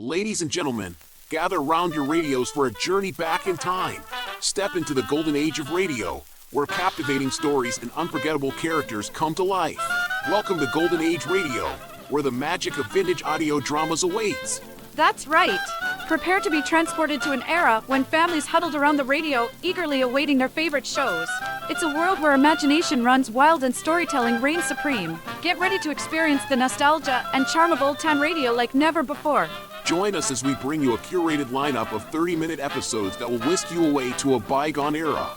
Ladies and gentlemen, gather round your radios for a journey back in time. Step into the golden age of radio, where captivating stories and unforgettable characters come to life. Welcome to Golden Age Radio, where the magic of vintage audio dramas awaits. That's right. Prepare to be transported to an era when families huddled around the radio, eagerly awaiting their favorite shows. It's a world where imagination runs wild and storytelling reigns supreme. Get ready to experience the nostalgia and charm of old-time radio like never before. Join us as we bring you a curated lineup of 30-minute episodes that will whisk you away to a bygone era.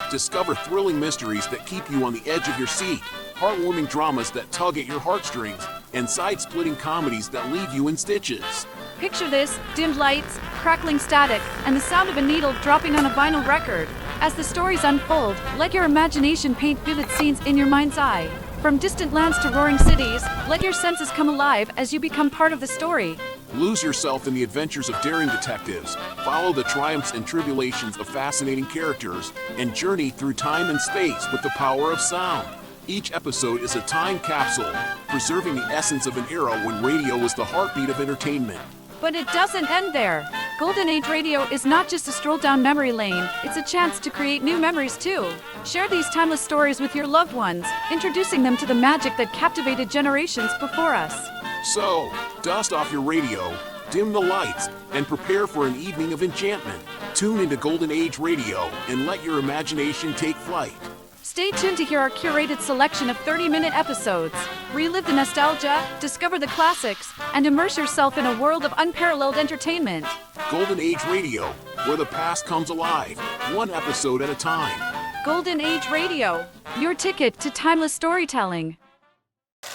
Discover thrilling mysteries that keep you on the edge of your seat, heartwarming dramas that tug at your heartstrings, and side-splitting comedies that leave you in stitches. Picture this: dimmed lights, crackling static, and the sound of a needle dropping on a vinyl record. As the stories unfold, let your imagination paint vivid scenes in your mind's eye. From distant lands to roaring cities, let your senses come alive as you become part of the story. Lose yourself in the adventures of daring detectives, follow the triumphs and tribulations of fascinating characters, and journey through time and space with the power of sound. Each episode is a time capsule, preserving the essence of an era when radio was the heartbeat of entertainment. But it doesn't end there. Golden Age Radio is not just a stroll down memory lane, it's a chance to create new memories too. Share these timeless stories with your loved ones, introducing them to the magic that captivated generations before us. So, dust off your radio, dim the lights, and prepare for an evening of enchantment. Tune into Golden Age Radio and let your imagination take flight. Stay tuned to hear our curated selection of 30-minute episodes. Relive the nostalgia, discover the classics, and immerse yourself in a world of unparalleled entertainment. Golden Age Radio, where the past comes alive, one episode at a time. Golden Age Radio, your ticket to timeless storytelling.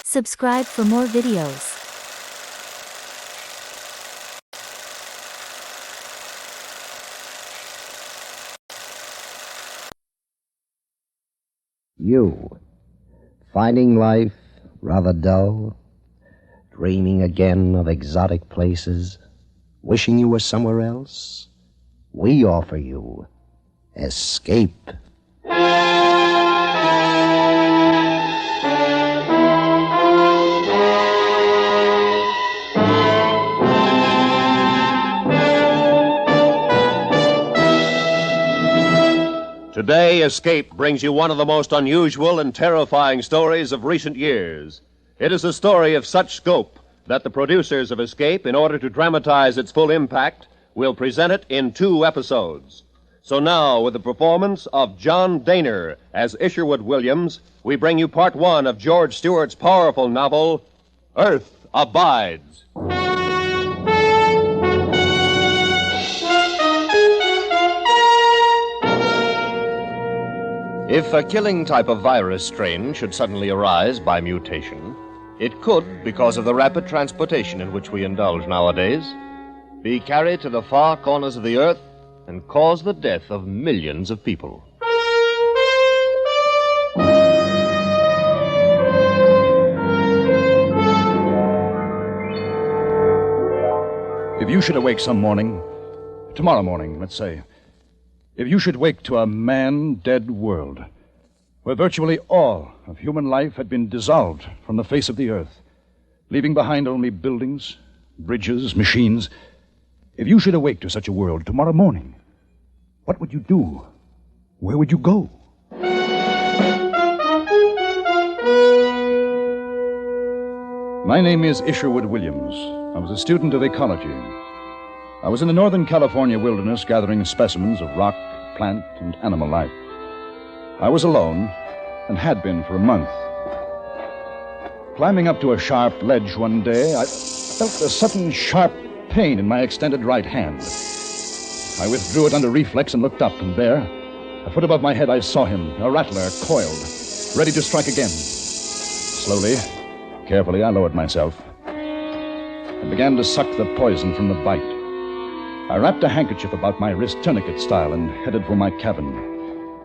Subscribe for more videos. You, finding life rather dull, dreaming again of exotic places, wishing you were somewhere else? We offer you escape. Today, Escape brings you one of the most unusual and terrifying stories of recent years. It is a story of such scope that the producers of Escape, in order to dramatize its full impact, will present it in 2 episodes. So now, with the performance of John Daner as Isherwood Williams, we bring you part 1 of George Stewart's powerful novel, Earth Abides. If a killing type of virus strain should suddenly arise by mutation, it could, because of the rapid transportation in which we indulge nowadays, be carried to the far corners of the earth and cause the death of millions of people. If you should awake some morning, tomorrow morning, let's say, if you should wake to a man-dead world, where virtually all of human life had been dissolved from the face of the earth, leaving behind only buildings, bridges, machines, if you should awake to such a world tomorrow morning, what would you do? Where would you go? My name is Isherwood Williams. I was a student of ecology. I was in the Northern California wilderness gathering specimens of rock, plant, and animal life. I was alone, and had been for a month. Climbing up to a sharp ledge one day, I felt a sudden sharp pain in my extended right hand. I withdrew it under reflex and looked up, and there, a foot above my head, I saw him, a rattler, coiled, ready to strike again. Slowly, carefully, I lowered myself and began to suck the poison from the bite. I wrapped a handkerchief about my wrist, tourniquet style, and headed for my cabin.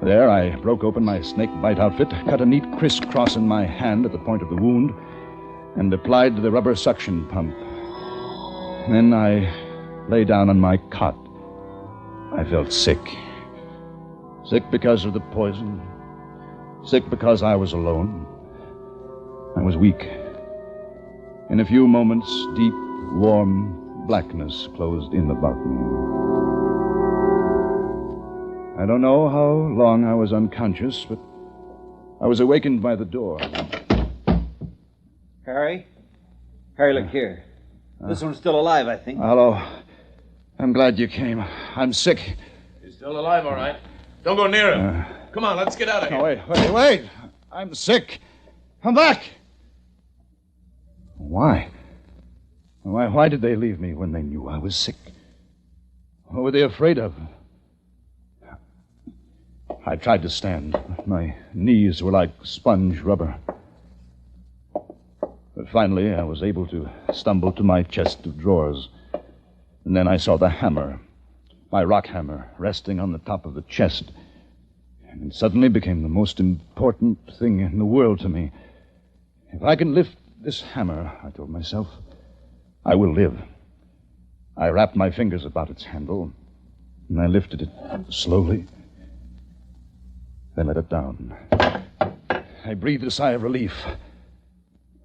There, I broke open my snake bite outfit, cut a neat crisscross in my hand at the point of the wound, and applied the rubber suction pump. Then I lay down on my cot. I felt sick. Sick because of the poison. Sick because I was alone. I was weak. In a few moments, deep, warm, blackness closed in about me. I don't know how long I was unconscious, but I was awakened by the door. Harry? Harry, look here. This one's still alive, I think. Hello. I'm glad you came. I'm sick. He's still alive, all right. Don't go near him. Come on, let's get out of here. No, wait. I'm sick. Come back. Why? Why did they leave me when they knew I was sick? What were they afraid of? I tried to stand. My knees were like sponge rubber. But finally, I was able to stumble to my chest of drawers. And then I saw the hammer, my rock hammer, resting on the top of the chest. And it suddenly became the most important thing in the world to me. If I can lift this hammer, I told myself, I will live. I wrapped my fingers about its handle, and I lifted it slowly, then let it down. I breathed a sigh of relief.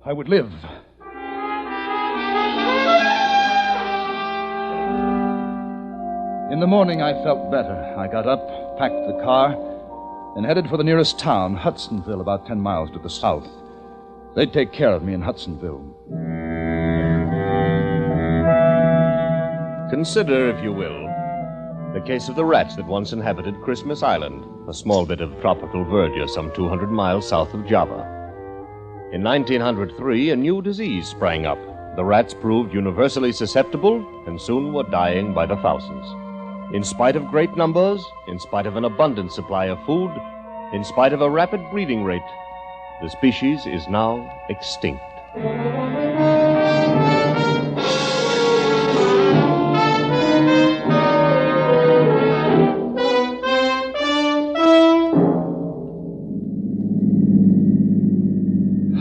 I would live. In the morning, I felt better. I got up, packed the car, and headed for the nearest town, Hudsonville, about 10 miles to the south. They'd take care of me in Hudsonville. Consider, if you will, the case of the rats that once inhabited Christmas Island, a small bit of tropical verdure some 200 miles south of Java. In 1903, a new disease sprang up. The rats proved universally susceptible and soon were dying by the thousands. In spite of great numbers, in spite of an abundant supply of food, in spite of a rapid breeding rate, the species is now extinct.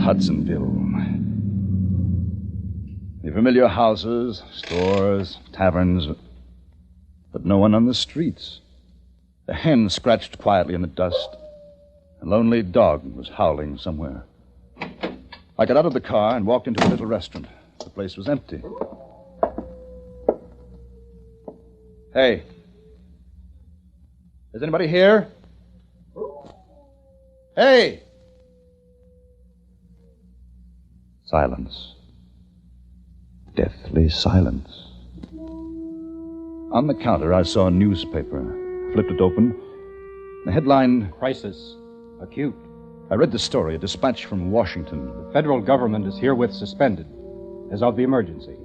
Hudsonville. The familiar houses, stores, taverns, but no one on the streets. A hen scratched quietly in the dust. A lonely dog was howling somewhere. I got out of the car and walked into a little restaurant. The place was empty. Hey. Is anybody here? Hey! Silence. Deathly silence. On the counter, I saw a newspaper. Flipped it open. The headline... Crisis. Acute. I read the story, a dispatch from Washington. The federal government is herewith suspended as of the emergency.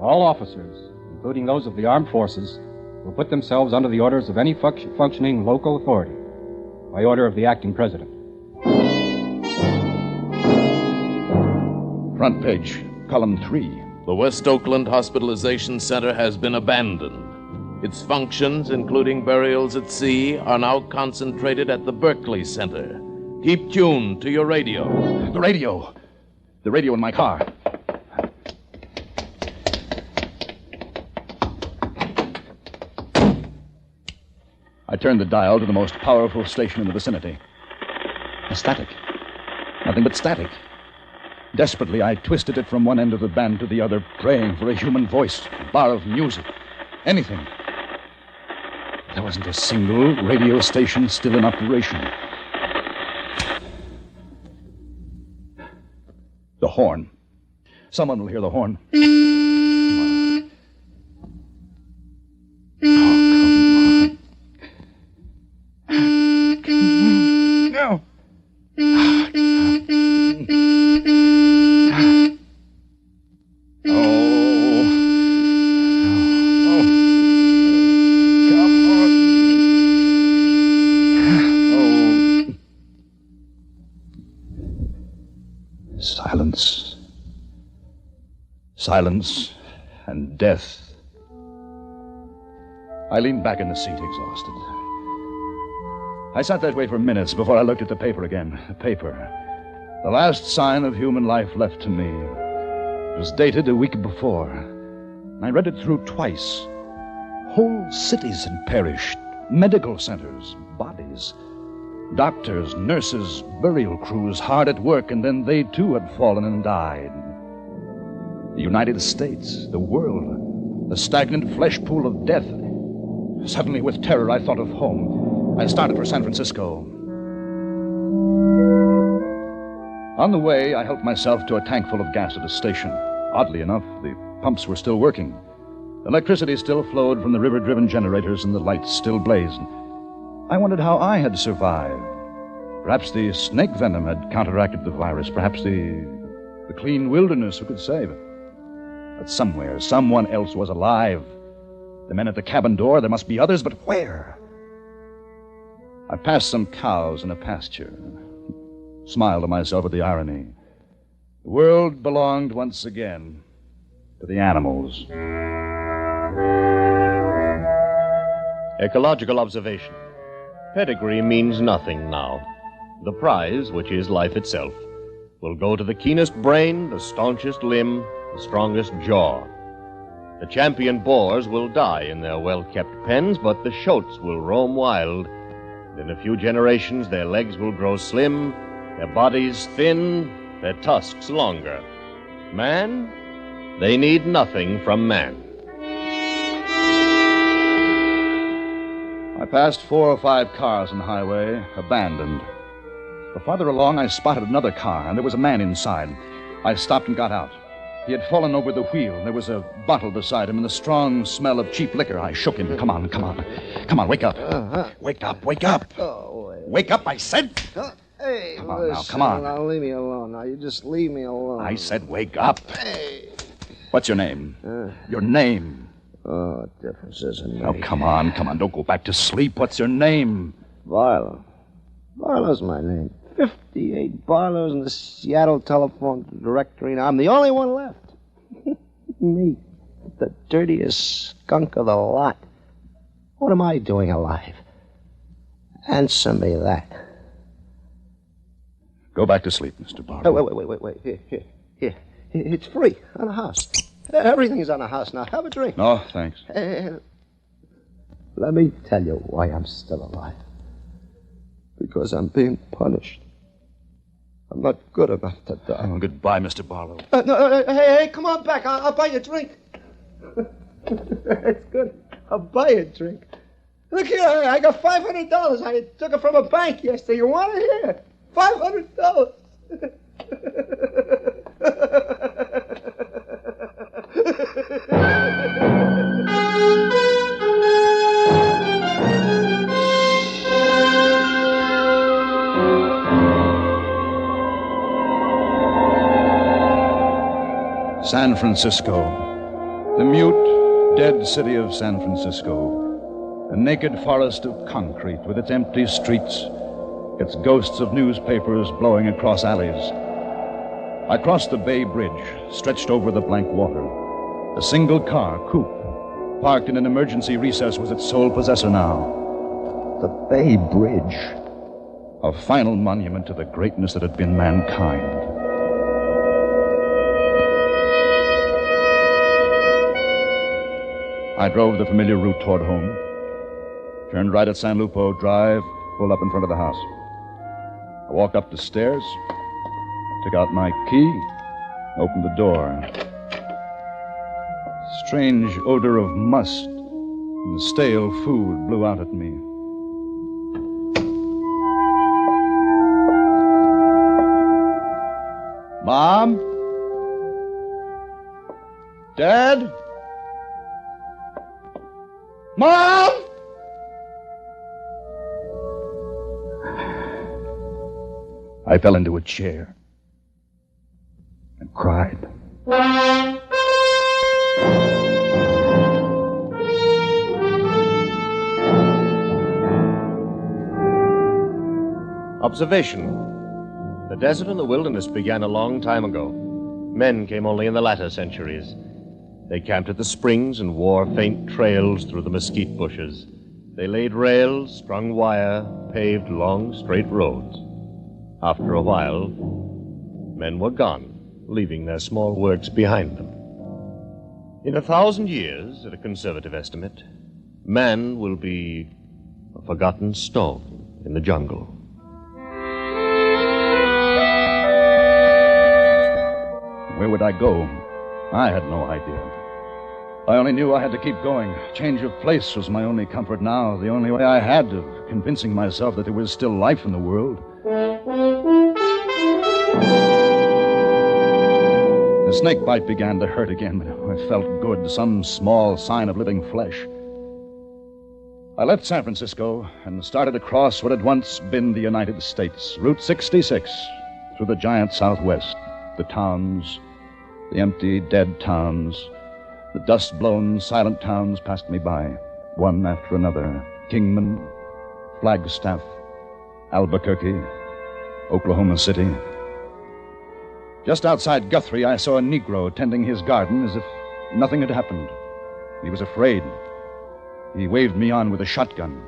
All officers, including those of the armed forces, will put themselves under the orders of any functioning local authority by order of the acting president. Front page, column 3. The West Oakland Hospitalization Center has been abandoned. Its functions, including burials at sea, are now concentrated at the Berkeley Center. Keep tuned to your radio. The radio. The radio in my car. I turned the dial to the most powerful station in the vicinity. A static. Nothing but static. Desperately, I twisted it from one end of the band to the other, praying for a human voice, a bar of music, anything. There wasn't a single radio station still in operation. The horn. Someone will hear the horn. No. Silence and death. I leaned back in the seat, exhausted. I sat that way for minutes before I looked at the paper again. The paper. The last sign of human life left to me. It was dated a week before. I read it through twice. Whole cities had perished. Medical centers, bodies. Doctors, nurses, burial crews hard at work, and then they too had fallen and died. The United States, the world, The stagnant flesh pool of death. Suddenly, with terror, I thought of home. I started for San Francisco. On the way, I helped myself to a tank full of gas at a station. Oddly enough, the pumps were still working. Electricity still flowed from the river-driven generators and the lights still blazed. I wondered how I had survived. Perhaps the snake venom had counteracted the virus. Perhaps the clean wilderness, who could say? But somewhere, someone else was alive. The men at the cabin door, there must be others, but where? I passed some cows in a pasture. Smiled to myself at the irony. The world belonged once again to the animals. Ecological observation. Pedigree means nothing now. The prize, which is life itself, will go to the keenest brain, the staunchest limb, the strongest jaw. The champion boars will die in their well-kept pens, but the shoats will roam wild. In a few generations, their legs will grow slim, their bodies thin, their tusks longer. Man? They need nothing from man. I passed 4 or 5 cars on the highway, abandoned. But farther along, I spotted another car, and there was a man inside. I stopped and got out. He had fallen over the wheel. There was a bottle beside him and the strong smell of cheap liquor. I shook him. Come on, come on. Come on, wake up. Wake up, wake up. Wake up, I said. Hey, come on now, come on. Now, leave me alone. Now, you just leave me alone. I said wake up. Hey. What's your name? Your name. Oh, what difference is it? Oh, come on. Don't go back to sleep. What's your name? Barlow. Barlow's my name. 58 Barlows in the Seattle telephone directory, and I'm the only one left. Me. The dirtiest skunk of the lot. What am I doing alive? Answer me that. Go back to sleep, Mr. Barlow. Oh, wait. Here. It's free on the house. Everything's on the house now. Have a drink. No, thanks. Let me tell you why I'm still alive. Because I'm being punished. I'm not good enough to die. Oh, goodbye, Mr. Barlow. No, hey, come on back. I'll buy you a drink. It's good. I'll buy you a drink. Look here, I got $500. I took it from a bank yesterday. You want it here? $500. San Francisco. The mute, dead city of San Francisco. A naked forest of concrete with its empty streets, its ghosts of newspapers blowing across alleys. I crossed the Bay Bridge, stretched over the blank water. A single car, coupe, parked in an emergency recess, was its sole possessor now. The Bay Bridge. A final monument to the greatness that had been mankind. I drove the familiar route toward home. Turned right at San Lupo Drive, pulled up in front of the house. I walked up the stairs, took out my key, opened the door. Strange odor of must and stale food blew out at me. Mom? Dad? Mom! I fell into a chair and cried. Observation. The desert and the wilderness began a long time ago. Men came only in the latter centuries. They camped at the springs and wore faint trails through the mesquite bushes. They laid rails, strung wire, paved long, straight roads. After a while, men were gone, leaving their small works behind them. In 1,000 years, at a conservative estimate, man will be a forgotten stone in the jungle. Where would I go? I had no idea. I only knew I had to keep going. Change of place was my only comfort now, the only way I had of convincing myself that there was still life in the world. The snake bite began to hurt again, but I felt good, some small sign of living flesh. I left San Francisco and started across what had once been the United States, Route 66, through the giant Southwest. The towns, the empty, dead towns, the dust-blown, silent towns passed me by, one after another. Kingman, Flagstaff, Albuquerque, Oklahoma City. Just outside Guthrie, I saw a Negro tending his garden as if nothing had happened. He was afraid. He waved me on with a shotgun.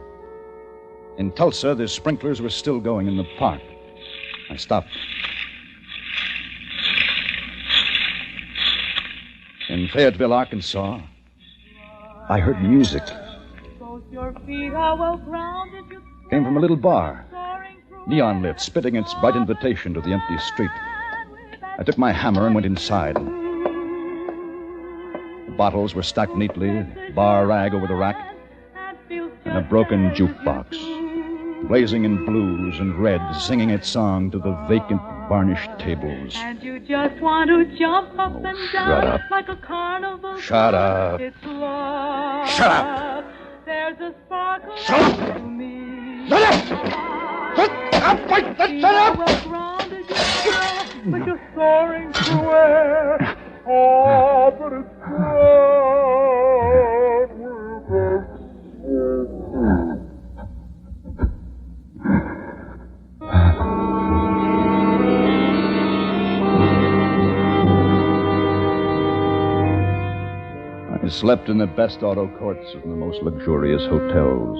In Tulsa, the sprinklers were still going in the park. I stopped. In Fayetteville, Arkansas, I heard music. Came from a little bar, neon lit, spitting its bright invitation to the empty street. I took my hammer and went inside. The bottles were stacked neatly, bar rag over the rack, and a broken jukebox, blazing in blues and reds, singing its song to the vacant, varnished tables. And you just want to jump up and down like a carnival. Shut up. It's love. Shut up. There's a sparkle to me. Shut up! Shut up! Shut up! But you're soaring through air. Oh, but it's I slept in the best auto courts of the most luxurious hotels.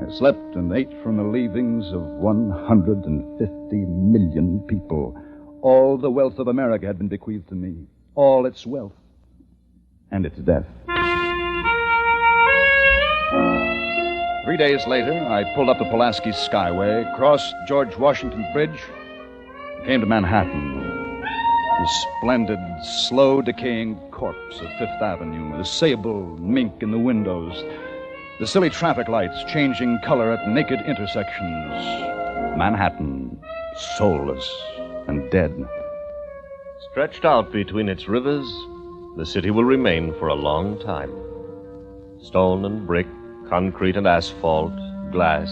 I slept and ate from the leavings of 150 million people. All the wealth of America had been bequeathed to me. All its wealth. And its death. 3 days later, I pulled up the Pulaski Skyway, crossed George Washington Bridge, and came to Manhattan. The splendid, slow-decaying corpse of Fifth Avenue, the sable mink in the windows, the silly traffic lights changing color at naked intersections. Manhattan, soulless and dead. Stretched out between its rivers, the city will remain for a long time. Stone and brick, concrete and asphalt, glass.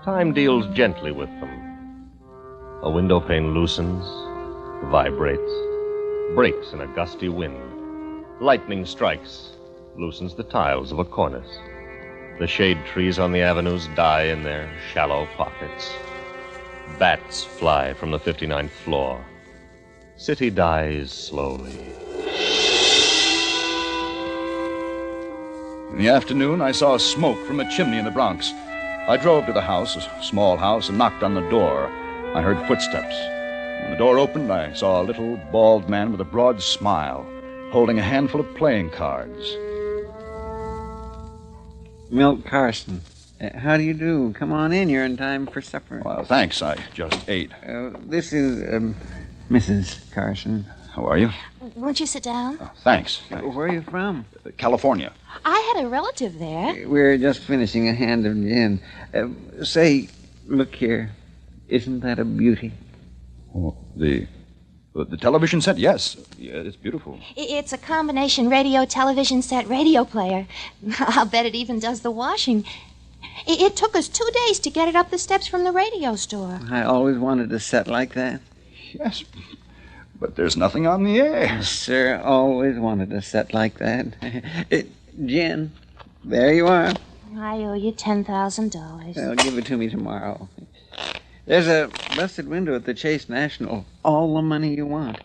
Time deals gently with them. A window pane loosens, vibrates, breaks in a gusty wind. Lightning strikes, loosens the tiles of a cornice. The shade trees on the avenues die in their shallow pockets. Bats fly from the 59th floor. City dies slowly. In the afternoon, I saw smoke from a chimney in the Bronx. I drove to the house, a small house, and knocked on the door. I heard footsteps. When the door opened, I saw a little, bald man with a broad smile, holding a handful of playing cards. Milt Carson. How do you do? Come on in. You're in time for supper. Well, thanks. I just ate. This is Mrs. Carson. How are you? Won't you sit down? Oh, thanks. Where are you from? California. I had a relative there. We're just finishing a hand of gin. Say, look here. Isn't that a beauty? Oh, the television set? Yes. Yeah, it's beautiful. It's a combination radio, television set, radio player. I'll bet it even does the washing. It took us 2 days to get it up the steps from the radio store. I always wanted a set like that. Yes, but there's nothing on the air. Sir, always wanted a set like that. Jen, there you are. I owe you $10,000. Well, give it to me tomorrow. There's a busted window at the Chase National. All the money you want.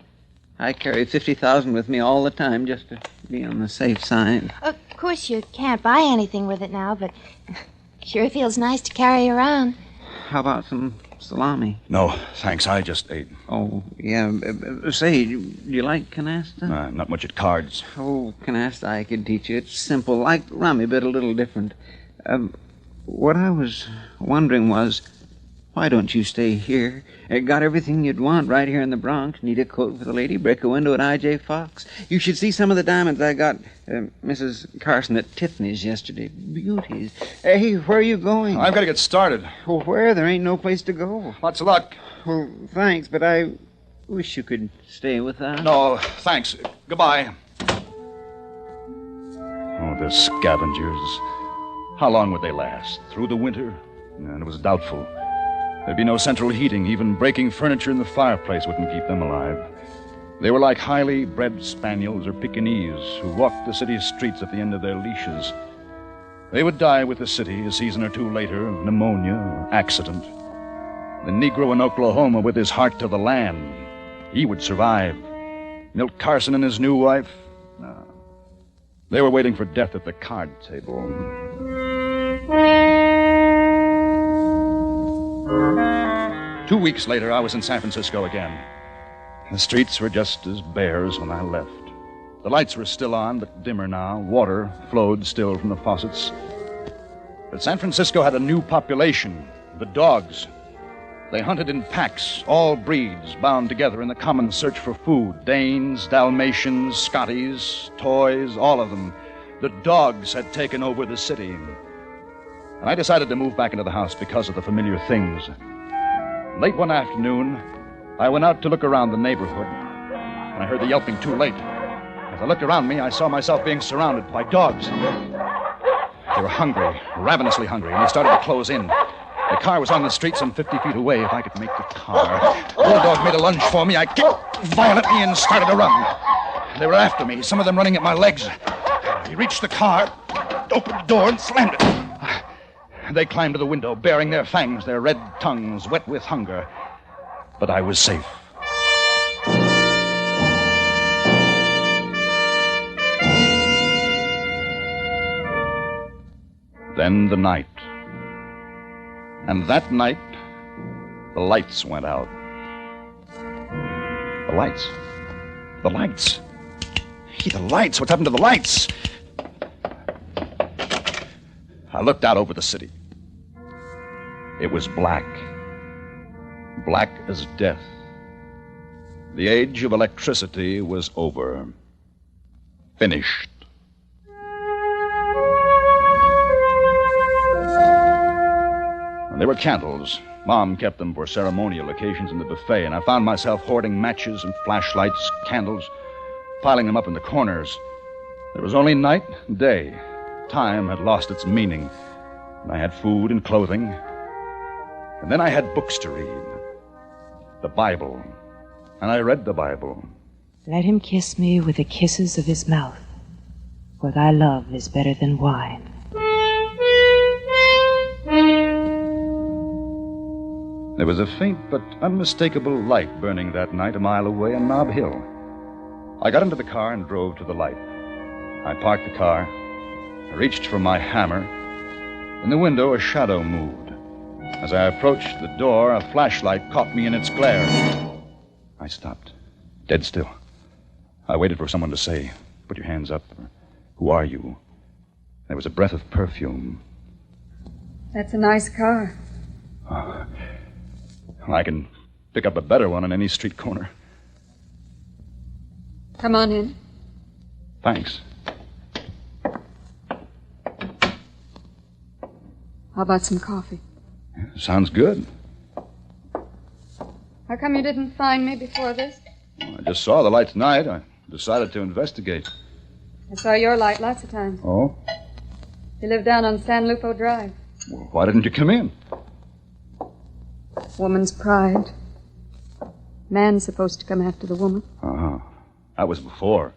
I carry $50,000 with me all the time just to be on the safe side. Of course, you can't buy anything with it now, but sure feels nice to carry around. How about some salami? No, thanks. I just ate. Oh, yeah. Say, do you like canasta? Not much at cards. Oh, canasta I could teach you. It's simple, like rummy, but a little different. What I was wondering was, Why don't you stay here? Got everything you'd want right here in the Bronx. Need a coat for the lady, break a window at I.J. Fox. You should see some of the diamonds I got Mrs. Carson at Tiffany's yesterday. Beauties. Hey, where are you going? I've got to get started. Well, where? There ain't no place to go. Lots of luck. Well, thanks, but I wish you could stay with us. No, thanks. Goodbye. Oh, the scavengers. How long would they last? Through the winter? And it was doubtful. There'd be no central heating. Even breaking furniture in the fireplace wouldn't keep them alive. They were like highly bred spaniels or Pekingese who walked the city's streets at the end of their leashes. They would die with the city a season or two later of pneumonia or accident. The Negro in Oklahoma with his heart to the land, he would survive. Milt Carson and his new wife, no. They were waiting for death at the card table. 2 weeks later, I was in San Francisco again. The streets were just as bare as when I left. The lights were still on, but dimmer now. Water flowed still from the faucets. But San Francisco had a new population, the dogs. They hunted in packs, all breeds bound together in the common search for food. Danes, Dalmatians, Scotties, toys, all of them. The dogs had taken over the city. And I decided to move back into the house because of the familiar things. Late one afternoon, I went out to look around the neighborhood, and I heard the yelping too late. As I looked around me, I saw myself being surrounded by dogs. They were hungry, ravenously hungry, and they started to close in. The car was on the street some 50 feet away. If I could make the car. The bulldog made a lunge for me. I kicked violently and started to run. They were after me, some of them running at my legs. He reached the car, opened the door, and slammed it. They climbed to the window, baring their fangs, their red tongues wet with hunger. But I was safe. Then the night. And that night, the lights went out. The lights. The lights. Hey, the lights. What's happened to the lights? I looked out over the city. It was black. Black as death. The age of electricity was over. Finished. And there were candles. Mom kept them for ceremonial occasions in the buffet, and I found myself hoarding matches and flashlights, candles, piling them up in the corners. There was only night and day. Time had lost its meaning. And I had food and clothing. And then I had books to read. The Bible. And I read the Bible. Let him kiss me with the kisses of his mouth, for thy love is better than wine. There was a faint but unmistakable light burning that night a mile away on Nob Hill. I got into the car and drove to the light. I parked the car. I reached for my hammer. In the window, a shadow moved. As I approached the door, a flashlight caught me in its glare. I stopped, dead still. I waited for someone to say, "Put your hands up." "Who are you?" There was a breath of perfume. That's a nice car. Oh, I can pick up a better one on any street corner. Come on in. Thanks. How about some coffee? Sounds good. How come you didn't find me before this? I just saw the light tonight. I decided to investigate. I saw your light lots of times. Oh? You live down on San Lupo Drive. Well, why didn't you come in? Woman's pride. Man's supposed to come after the woman. Uh-huh. That was before.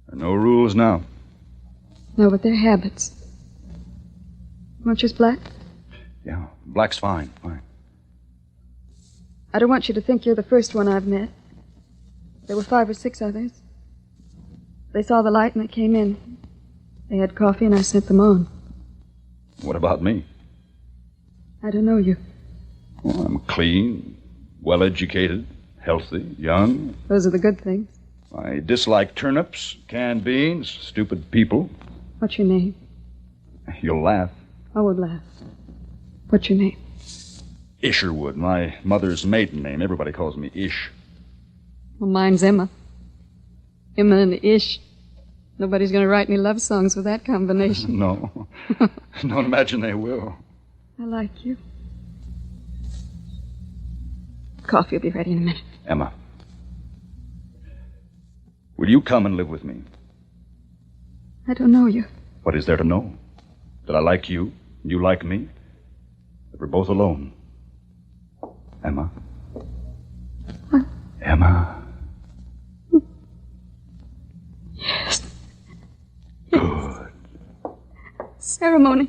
There are no rules now. No, but they're habits. Want yours black? Yeah, black's fine. I don't want you to think you're the first one I've met. There were 5 or 6 others. They saw the light and they came in. They had coffee and I sent them on. What about me? I don't know you. Well, I'm clean, well-educated, healthy, young. Those are the good things. I dislike turnips, canned beans, stupid people. What's your name? You'll laugh. I would laugh. What's your name? Isherwood, my mother's maiden name. Everybody calls me Ish. Well, mine's Emma. Emma and Ish. Nobody's going to write any love songs with that combination. No. Don't imagine they will. I like you. Coffee will be ready in a minute. Emma, will you come and live with me? I don't know you. What is there to know? That I like you, and you like me? That we're both alone. Emma? What? Emma? Yes. Good. Ceremony.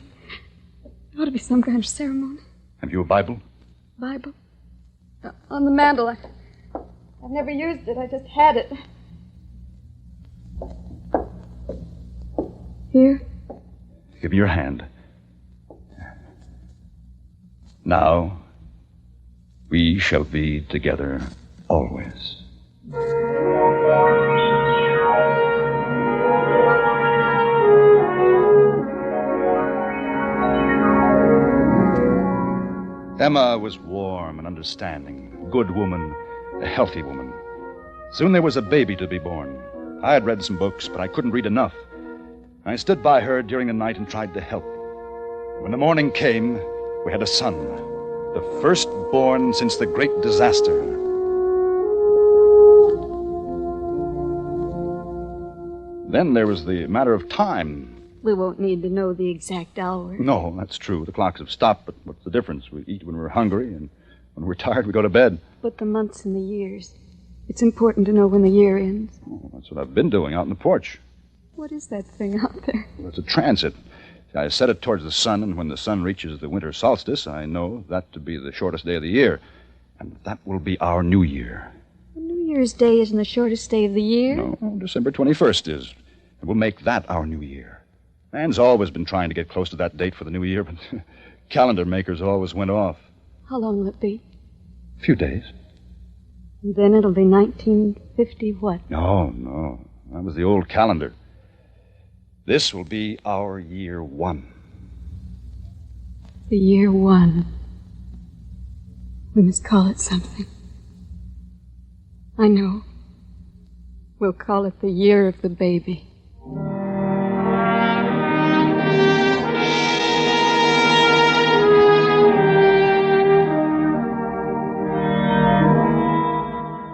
There ought to be some kind of ceremony. Have you a Bible? Bible? On the mantle. I've never used it. I just had it. Here. Give me your hand. Now, we shall be together always. Emma was warm and understanding, a good woman, a healthy woman. Soon there was a baby to be born. I had read some books, but I couldn't read enough. I stood by her during the night and tried to help. When the morning came, we had a son, the firstborn since the great disaster. Then there was the matter of time. We won't need to know the exact hour. No, that's true. The clocks have stopped, but what's the difference? We eat when we're hungry, and when we're tired, we go to bed. But the months and the years. It's important to know when the year ends. Oh, that's what I've been doing out in the porch. What is that thing out there? Well, it's a transit. I set it towards the sun, and when the sun reaches the winter solstice, I know that to be the shortest day of the year. And that will be our New Year. Well, New Year's Day isn't the shortest day of the year. No, December 21st is. And we'll make that our New Year. Man's always been trying to get close to that date for the New Year, but calendar makers always went off. How long will it be? A few days. And then it'll be 1950 what? No. That was the old calendar. This will be our year one. The year one. We must call it something. I know. We'll call it the year of the baby.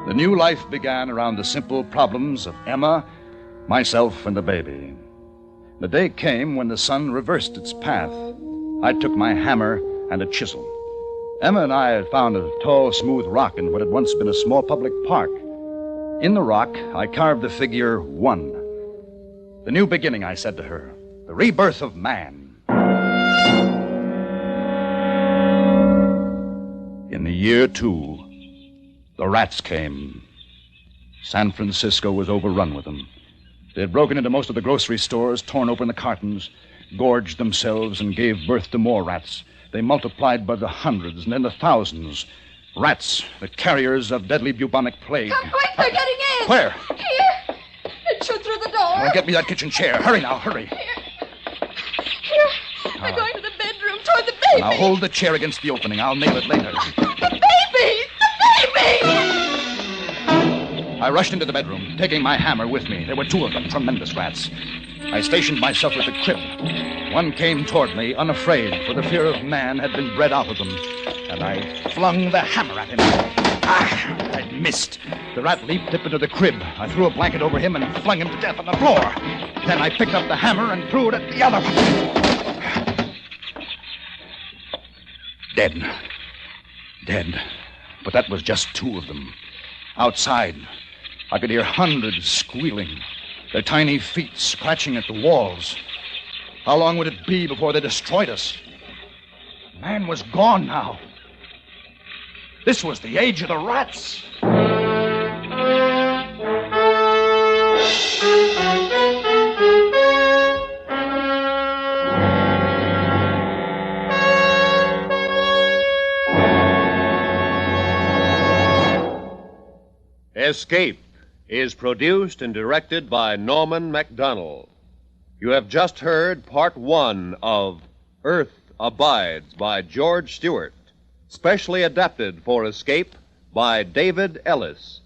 The new life began around the simple problems of Emma, myself, and the baby. The day came when the sun reversed its path. I took my hammer and a chisel. Emma and I had found a tall, smooth rock in what had once been a small public park. In the rock, I carved the figure 1. The new beginning, I said to her. The rebirth of man. In the year 2, the rats came. San Francisco was overrun with them. They had broken into most of the grocery stores, torn open the cartons, gorged themselves, and gave birth to more rats. They multiplied by the hundreds and then the thousands. Rats, the carriers of deadly bubonic plague. Come quick, they're getting in. Where? Here. It shoot through the door. Oh, get me that kitchen chair. Hurry now, hurry. Here. They're going to the bedroom toward the baby. Now hold the chair against the opening. I'll nail it later. The baby! The baby! I rushed into the bedroom, taking my hammer with me. There were 2 of them, tremendous rats. I stationed myself at the crib. One came toward me, unafraid, for the fear of man had been bred out of them. And I flung the hammer at him. I missed. The rat leaped up into the crib. I threw a blanket over him and flung him to death on the floor. Then I picked up the hammer and threw it at the other one. Dead. But that was just 2 of them. Outside, I could hear hundreds squealing, their tiny feet scratching at the walls. How long would it be before they destroyed us? Man was gone now. This was the age of the rats. Escape is produced and directed by Norman MacDonald. You have just heard part 1 of Earth Abides by George Stewart, Specially adapted for Escape by David Ellis.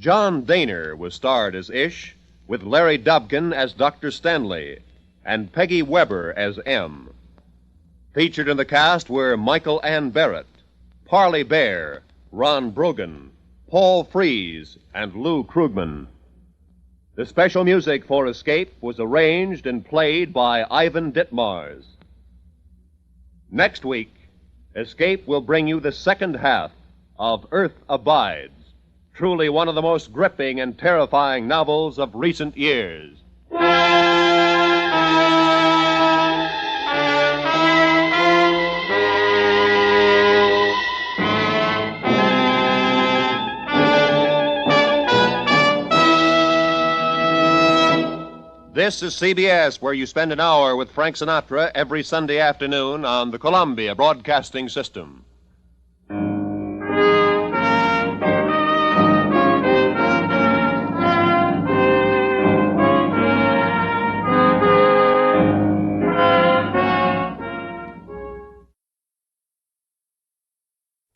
John Daner was starred as Ish, with Larry Dobkin as Dr. Stanley, and Peggy Weber as M. Featured in the cast were Michael Ann Barrett, Parley Bear, Ron Brogan, Paul Frees, and Lou Krugman. The special music for Escape was arranged and played by Ivan Ditmars. Next week, Escape will bring you the second half of Earth Abides, truly one of the most gripping and terrifying novels of recent years. This is CBS, where you spend an hour with Frank Sinatra every Sunday afternoon on the Columbia Broadcasting System.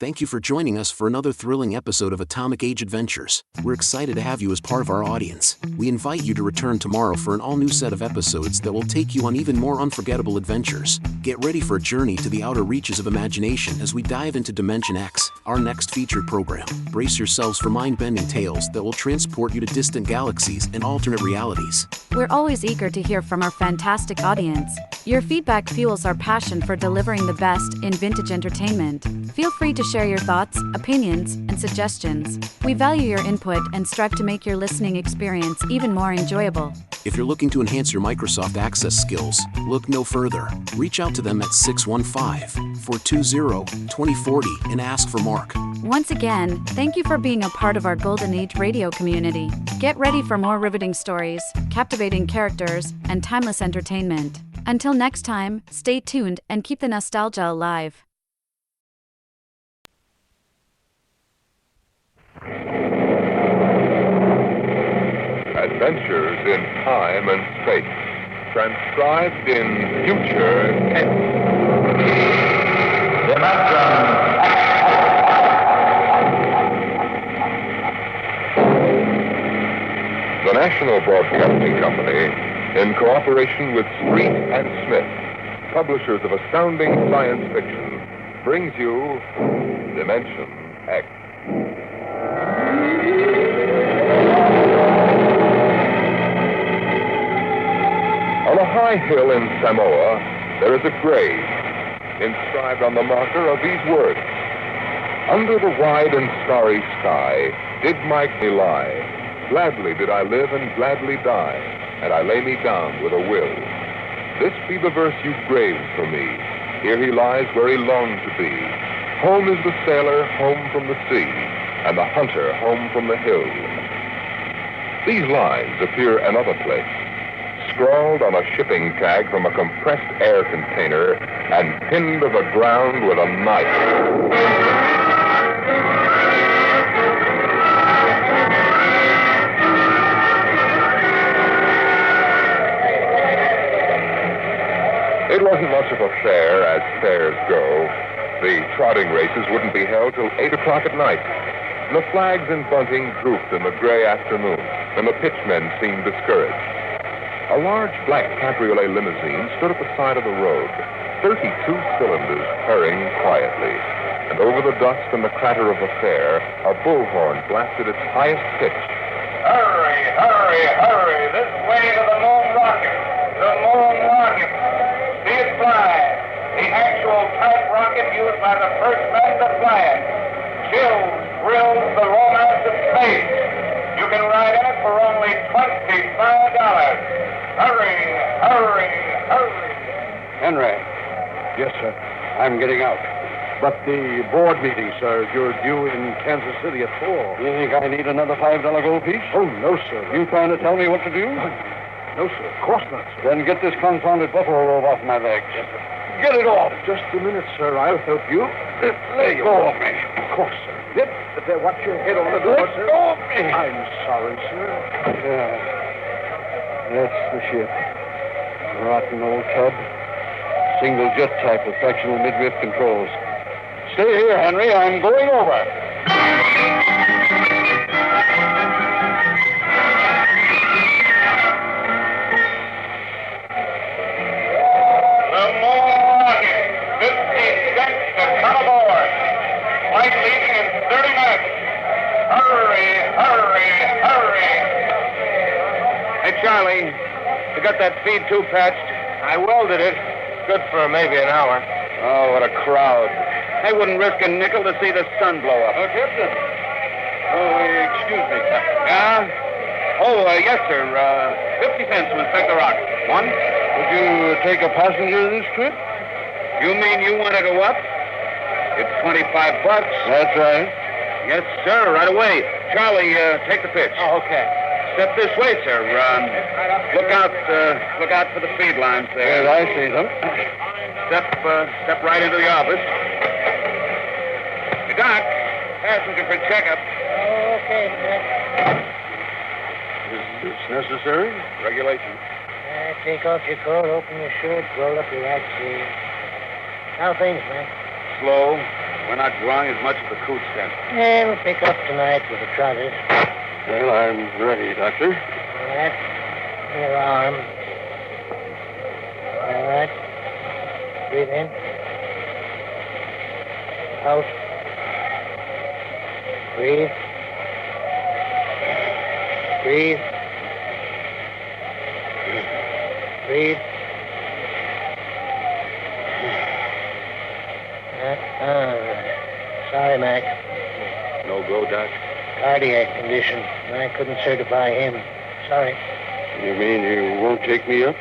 Thank you for joining us for another thrilling episode of Atomic Age Adventures. We're excited to have you as part of our audience. We invite you to return tomorrow for an all-new set of episodes that will take you on even more unforgettable adventures. Get ready for a journey to the outer reaches of imagination as we dive into Dimension X, our next featured program. Brace yourselves for mind-bending tales that will transport you to distant galaxies and alternate realities. We're always eager to hear from our fantastic audience. Your feedback fuels our passion for delivering the best in vintage entertainment. Feel free to share your thoughts, opinions, and suggestions. We value your input and strive to make your listening experience even more enjoyable. If you're looking to enhance your Microsoft Access skills, look no further. Reach out to them at 615-420-2040 and ask for Mark. Once again, thank you for being a part of our Golden Age radio community. Get ready for more riveting stories, captivating characters, and timeless entertainment. Until next time, stay tuned and keep the nostalgia alive. Adventures in Time and Space, transcribed in future tense. The National Broadcasting Company, in cooperation with Street and Smith, publishers of astounding science fiction, brings you Dimension X. On a high hill in Samoa, there is a grave. Inscribed on the marker are these words: "Under the wide and starry sky did Mike me lie. Gladly did I live and gladly die, and I lay me down with a will. This be the verse you graved for me. Here he lies where he longed to be. Home is the sailor home from the sea, and the hunter home from the hill." These lines appear another place, scrawled on a shipping tag from a compressed air container and pinned to the ground with a knife. It wasn't much of a fair, as fairs go. The trotting races wouldn't be held till 8 o'clock at night. The flags and bunting drooped in the gray afternoon, and the pitchmen seemed discouraged. A large black cabriolet limousine stood at the side of the road, 32 cylinders purring quietly. And over the dust and the clatter of the fair, a bullhorn blasted its highest pitch. Hurry, hurry, hurry, this way to the moon rocket. The moon rocket. See it fly. The actual type rocket used by the first men to fly it. Chills, thrills, the romance of space. You can ride in it for only $25. Hurry, hurry, hurry. Henry. Yes, sir. I'm getting out. But the board meeting, sir, you're due in Kansas City at 4. You think I need another $5 gold piece? Oh, no, sir. You trying to tell me what to do? No, sir. Of course not, sir. Then get this confounded buffalo robe off my legs. Yes, sir. Get it off. Just a minute, sir. I'll help you. Let go of me. Of course, sir. There, watch your head on the door, Let sir. go of me. I'm sorry, sir. Yeah. That's the ship. Rotten old tub. Single jet type with fractional midriff controls. stay here, Henry. I'm going over. The moon rocket. 50 cents to come aboard. Flight leaving in 30 minutes. Hurry, hurry, hurry. Hey, Charlie, you got that feed tube patched? I welded it. Good for maybe an hour. Oh, what a crowd. I wouldn't risk a nickel to see the sun blow up. Captain. Oh, excuse me, Captain. Yeah? Oh, yes, sir. 50 cents to inspect the rocket. One? Would you take a passenger this trip? You mean you want to go up? It's $25. That's right. Yes, sir, right away. Charlie, take the pitch. Oh, okay. Step this way, sir. Look out for the feed lines there. Yes, I see them. Step right into the office. Hey, Doc, passenger for checkup. Okay, Mac. Is this necessary? Regulation. Take off your coat, open your shirt, roll up your right sleeve. How things, Mac? Slow. We're not drawing as much as the coot stent. Yeah, we'll pick up tonight with the trotters. Well, I'm ready, Doctor. All right. Your arm. All right. Breathe in. Out. Breathe. Breathe. Breathe. All right. Sorry, Mac. No go, Doc? Cardiac condition. I couldn't certify him. Sorry. You mean you won't take me up?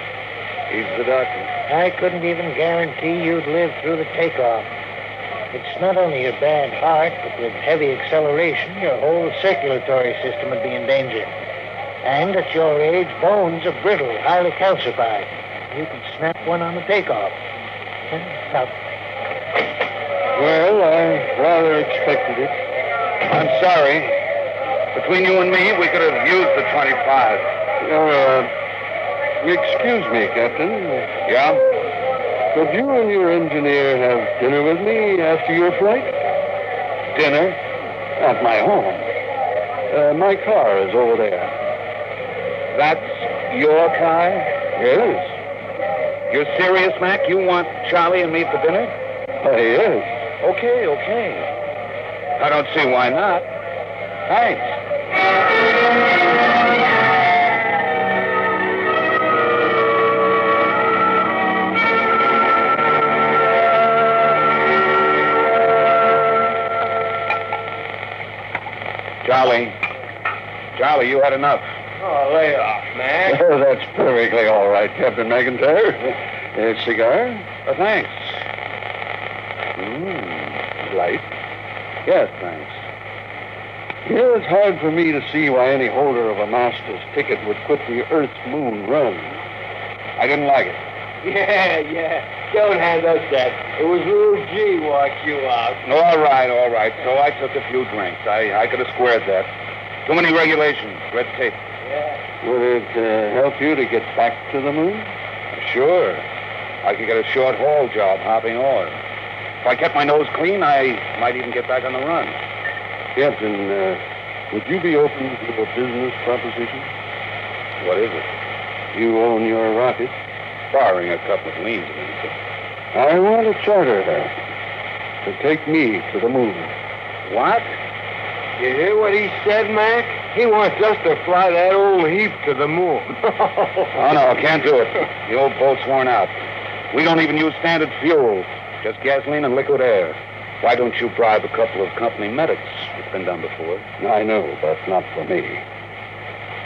He's the doctor. I couldn't even guarantee you'd live through the takeoff. It's not only your bad heart, but with heavy acceleration, your whole circulatory system would be in danger. And at your age, bones are brittle, highly calcified. You could snap one on the takeoff. Now, Well, I rather expected it. I'm sorry. Between you and me, we could have used the 25. Excuse me, Captain. Yeah? Could you and your engineer have dinner with me after your flight? Dinner? At my home. My car is over there. That's your car? Yes. You're serious, Mac? You want Charlie and me for dinner? Yes. Okay. I don't see why not. Thanks. Charlie, you had enough. Oh, lay off, Mac. Oh, that's perfectly all right, Captain McIntyre. A cigar? Thanks. Light? Yes, thanks. It's hard for me to see why any holder of a master's ticket would quit the Earth-Moon run. I didn't like it. Yeah. Don't hand us that. It was Lou G walked you out. All right. So I took a few drinks. I could have squared that. Too many regulations, red tape. Yeah. Would it help you to get back to the moon? Sure. I could get a short haul job hopping ore. If I kept my nose clean, I might even get back on the run. Captain, would you be open to a business proposition? What is it? You own your rocket. Barring a couple of liens against it. I want a charter there to take me to the moon. What? You hear what he said, Mac? He wants us to fly that old heap to the moon. Oh, no, can't do it. The old boat's worn out. We don't even use standard fuel. Just gasoline and liquid air. Why don't you bribe a couple of company medics? It's been done before. I know, but not for me.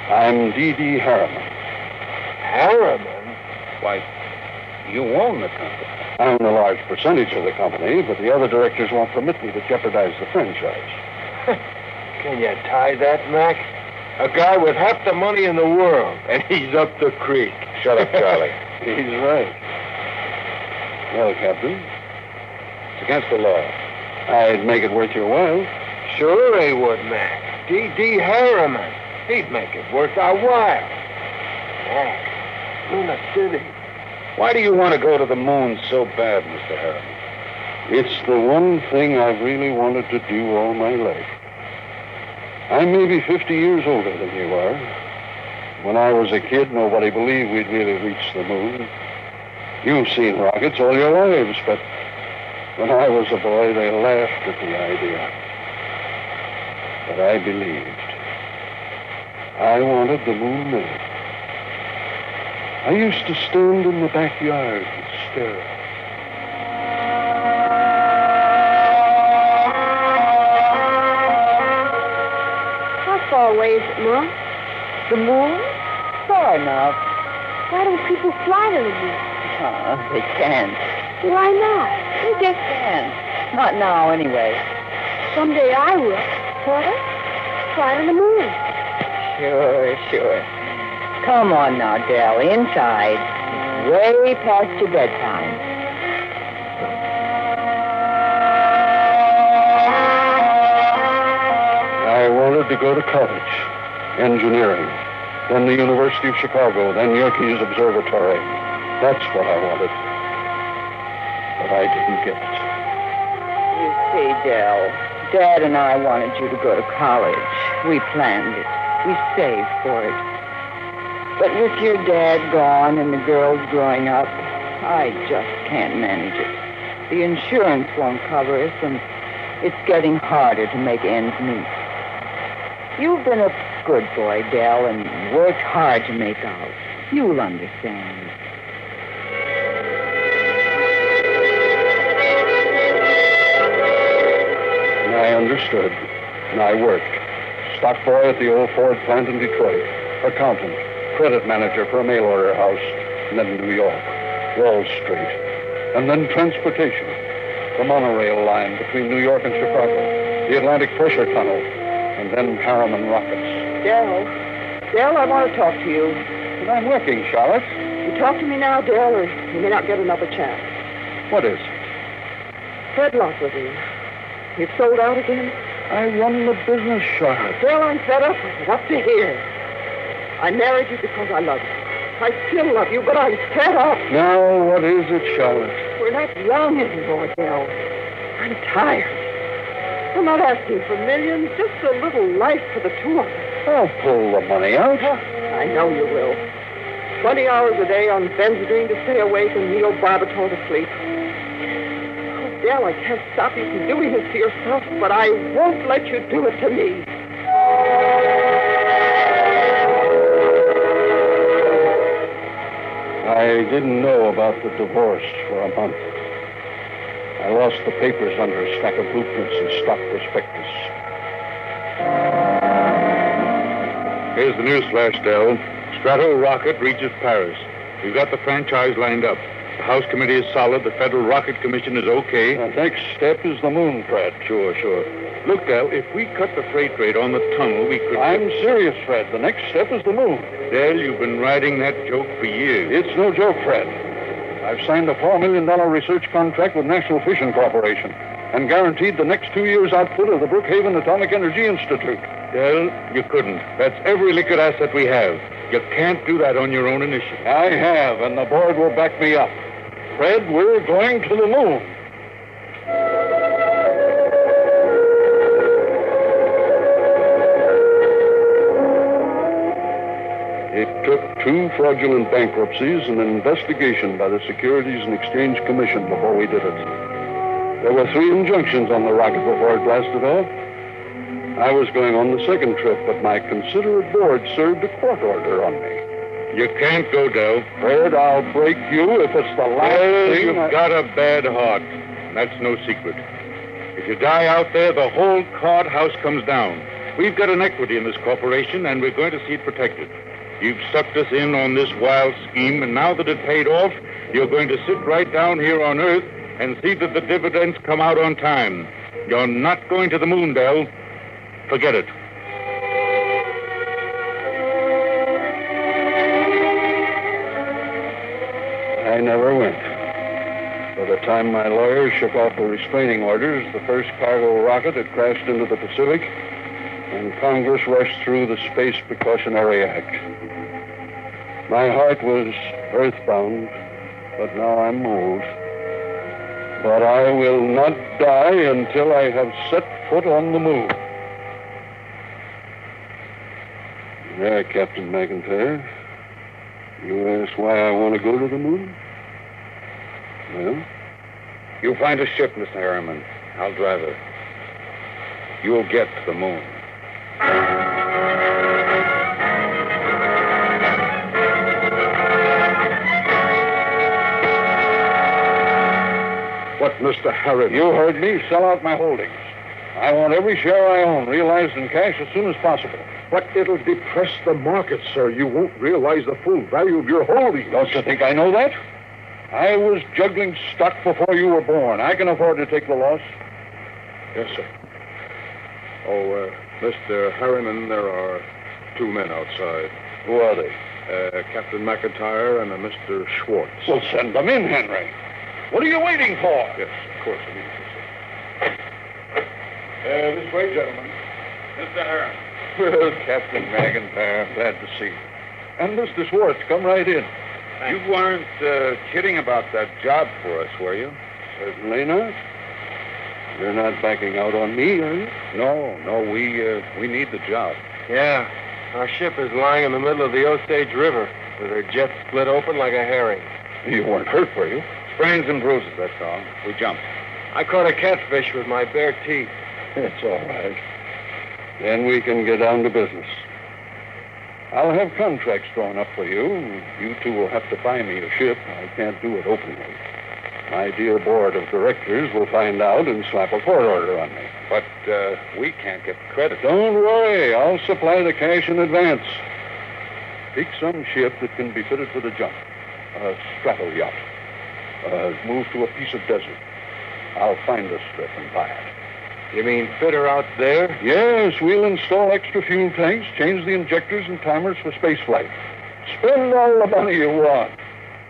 I'm D.D. Harriman. Harriman? Why, you own the company. I own a large percentage of the company, but the other directors won't permit me to jeopardize the franchise. Can you tie that, Mac? A guy with half the money in the world, and he's up the creek. Shut up, Charlie. He's right. Well, Captain, it's against the law. I'd make it worth your while. Sure he would, Mac. D.D. Harriman. He'd make it worth our while. Mac, Lunar City. Why do you want to go to the moon so bad, Mr. Harriman? It's the one thing I've really wanted to do all my life. I'm maybe 50 years older than you are. When I was a kid, nobody believed we'd really reach the moon. You've seen rockets all your lives, but when I was a boy, they laughed at the idea. But I believed. I wanted the moon made. I used to stand in the backyard and stare at it. How far away is it, Mom? The moon? Far enough. Why don't people fly to the moon? Oh, they can't. Why not? They just can't. Not now, anyway. Someday I will. What? Fly to the moon. Sure. Come on now, Dell. Inside. Way past your bedtime. I wanted to go to college, engineering, then the University of Chicago, then Yerkes Observatory. That's what I wanted. But I didn't get it. You see, Dell, Dad and I wanted you to go to college. We planned it. We saved for it. But with your dad gone and the girls growing up, I just can't manage it. The insurance won't cover us, and it's getting harder to make ends meet. You've been a good boy, Dell, and worked hard to make out. You'll understand. And I understood, and I worked. Stock boy at the old Ford plant in Detroit, accountant, credit manager for a mail order house, and then New York, Wall Street, and then transportation, the monorail line between New York and Chicago, the Atlantic pressure tunnel, and then Harriman rockets. Dell, I want to talk to you. But I'm working, Charlotte. You talk to me now, Dell, or you may not get another chance. What is? Fred Lockwood. You've sold out again? I run the business, Charlotte. Dell, I'm fed up with it. Up to here. I married you because I love you. I still love you, but I'm fed up. Now, what is it, Charlotte? We're not young anymore, Dell. I'm tired. I'm not asking for millions, just a little life for the two of us. I'll pull the money out. I know you will. 20 hours a day on benzodrine to stay awake and neobarbital to sleep. Oh, Dell, I can't stop you from doing this to yourself, but I won't let you do it to me. I didn't know about the divorce for a month. I lost the papers under a stack of blueprints and stock prospectus. Here's the news flash, Dell. Strato rocket reaches Paris. We've got the franchise lined up. The House Committee is solid. The Federal Rocket Commission is okay. The next step is the moon, Fred. Sure. Look, Dell, if we cut the freight rate on the tunnel, we could... I'm serious, Fred. The next step is the moon. Dell, you've been riding that joke for years. It's no joke, Fred. I've signed a $4 million research contract with National Fission Corporation and guaranteed the next 2 years' output of the Brookhaven Atomic Energy Institute. Dell, you couldn't. That's every liquid asset we have. You can't do that on your own initiative. I have, and the board will back me up. Fred, we're going to the moon. It took 2 fraudulent bankruptcies and an investigation by the Securities and Exchange Commission before we did it. There were 3 injunctions on the rocket before it blasted off. I was going on the second trip, but my considerate board served a court order on me. You can't go, Dell. Fred, I'll break you if it's the last thing. You've got a bad heart. That's no secret. If you die out there, the whole card house comes down. We've got an equity in this corporation, and we're going to see it protected. You've sucked us in on this wild scheme, and now that it paid off, you're going to sit right down here on Earth and see that the dividends come out on time. You're not going to the moon, Dell. Forget it. I never went. By the time my lawyers shook off the restraining orders, the first cargo rocket had crashed into the Pacific, and Congress rushed through the Space Precautionary Act. My heart was earthbound, but now I'm old. But I will not die until I have set foot on the moon. There, Captain McIntyre. You asked why I want to go to the moon? Well? You find a ship, Mr. Harriman. I'll drive her. You'll get to the moon. What, Mr. Harriman? You heard me. Sell out my holdings. I want every share I own realized in cash as soon as possible. But it'll depress the market, sir. You won't realize the full value of your holdings. Don't you think I know that? I was juggling stock before you were born. I can afford to take the loss. Yes, sir. Oh, Mr. Harriman, there are two men outside. Who are they? Captain McIntyre and a Mr. Schwartz. Well, send them in, Henry. What are you waiting for? Yes, of course, immediately, sir. This way, gentlemen. Mr. Harriman. Well, Captain McIntyre, I'm glad to see you. And Mr. Schwartz, come right in. You weren't kidding about that job for us, were you? Certainly not. You're not backing out on me, are you? No, we need the job. Yeah. Our ship is lying in the middle of the Osage River with her jet split open like a herring. You weren't hurt, were you? Sprains and bruises, that's all. We jumped. I caught a catfish with my bare teeth. It's all right. Then we can get down to business. I'll have contracts drawn up for you. You two will have to buy me a ship. I can't do it openly. My dear board of directors will find out and slap a court order on me. But we can't get credit. Don't worry. I'll supply the cash in advance. Pick some ship that can be fitted for the jump. A straddle yacht. Move to a piece of desert. I'll find a strip and buy it. You mean fit her out there? Yes, we'll install extra fuel tanks, change the injectors and timers for space flight. Spend all the money you want.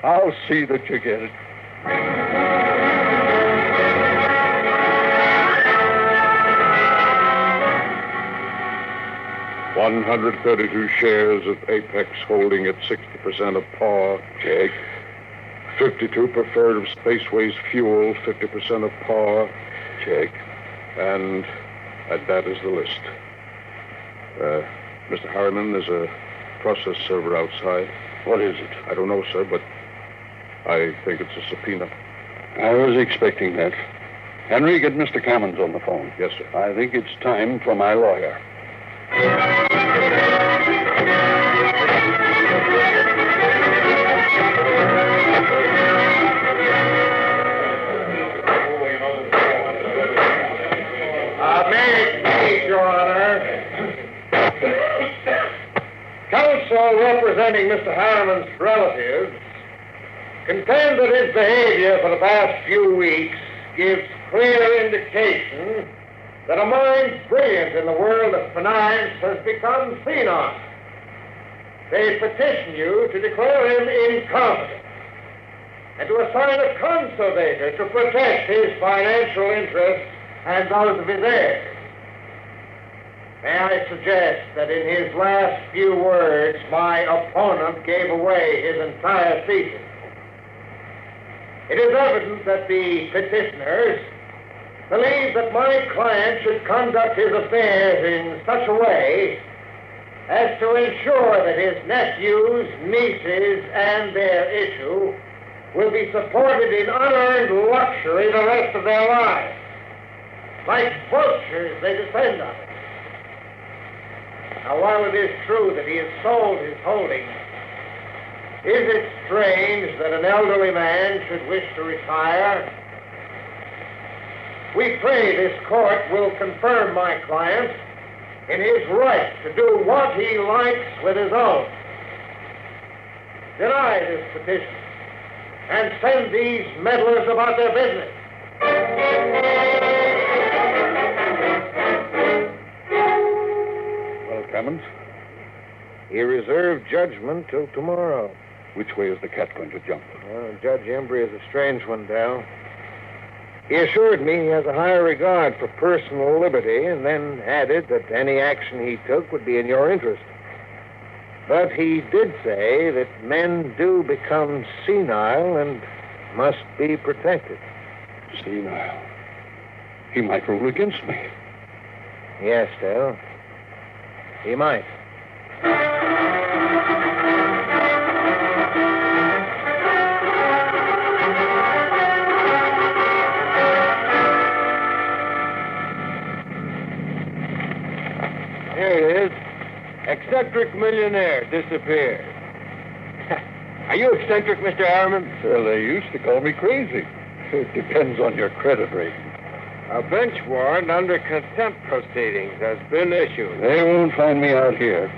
I'll see that you get it. $132 shares of Apex holding at 60% of par. Check. 52 preferred of Spaceways Fuel, 50% of par. Check. And that is the list. Mr. Harriman, there's a process server outside. What is it? I don't know, sir, but I think it's a subpoena. I was expecting that. Henry, get Mr. Commons on the phone. Yes, sir. I think it's time for my lawyer. Your Honor. Counsel representing Mr. Harriman's relatives contend that his behavior for the past few weeks gives clear indication that a mind brilliant in the world of finance has become senile. They petition you to declare him incompetent and to assign a conservator to protect his financial interests and those of his heirs. May I suggest that in his last few words, my opponent gave away his entire thesis. It is evident that the petitioners believe that my client should conduct his affairs in such a way as to ensure that his nephews, nieces, and their issue will be supported in unearned luxury the rest of their lives. Like vultures, they depend on it. Now, while it is true that he has sold his holdings, is it strange that an elderly man should wish to retire? We pray this court will confirm my client in his right to do what he likes with his own. Deny this petition and send these meddlers about their business. Commons? He reserved judgment till tomorrow. Which way is the cat going to jump? Well, Judge Embry is a strange one, Dal. He assured me he has a higher regard for personal liberty and then added that any action he took would be in your interest. But he did say that men do become senile and must be protected. Senile. He might rule against me. Yes, Dale. He might. Here it is. Eccentric millionaire disappeared. Are you eccentric, Mr. Harriman? Well, they used to call me crazy. It depends on your credit rating. A bench warrant under contempt proceedings has been issued. They won't find me out here.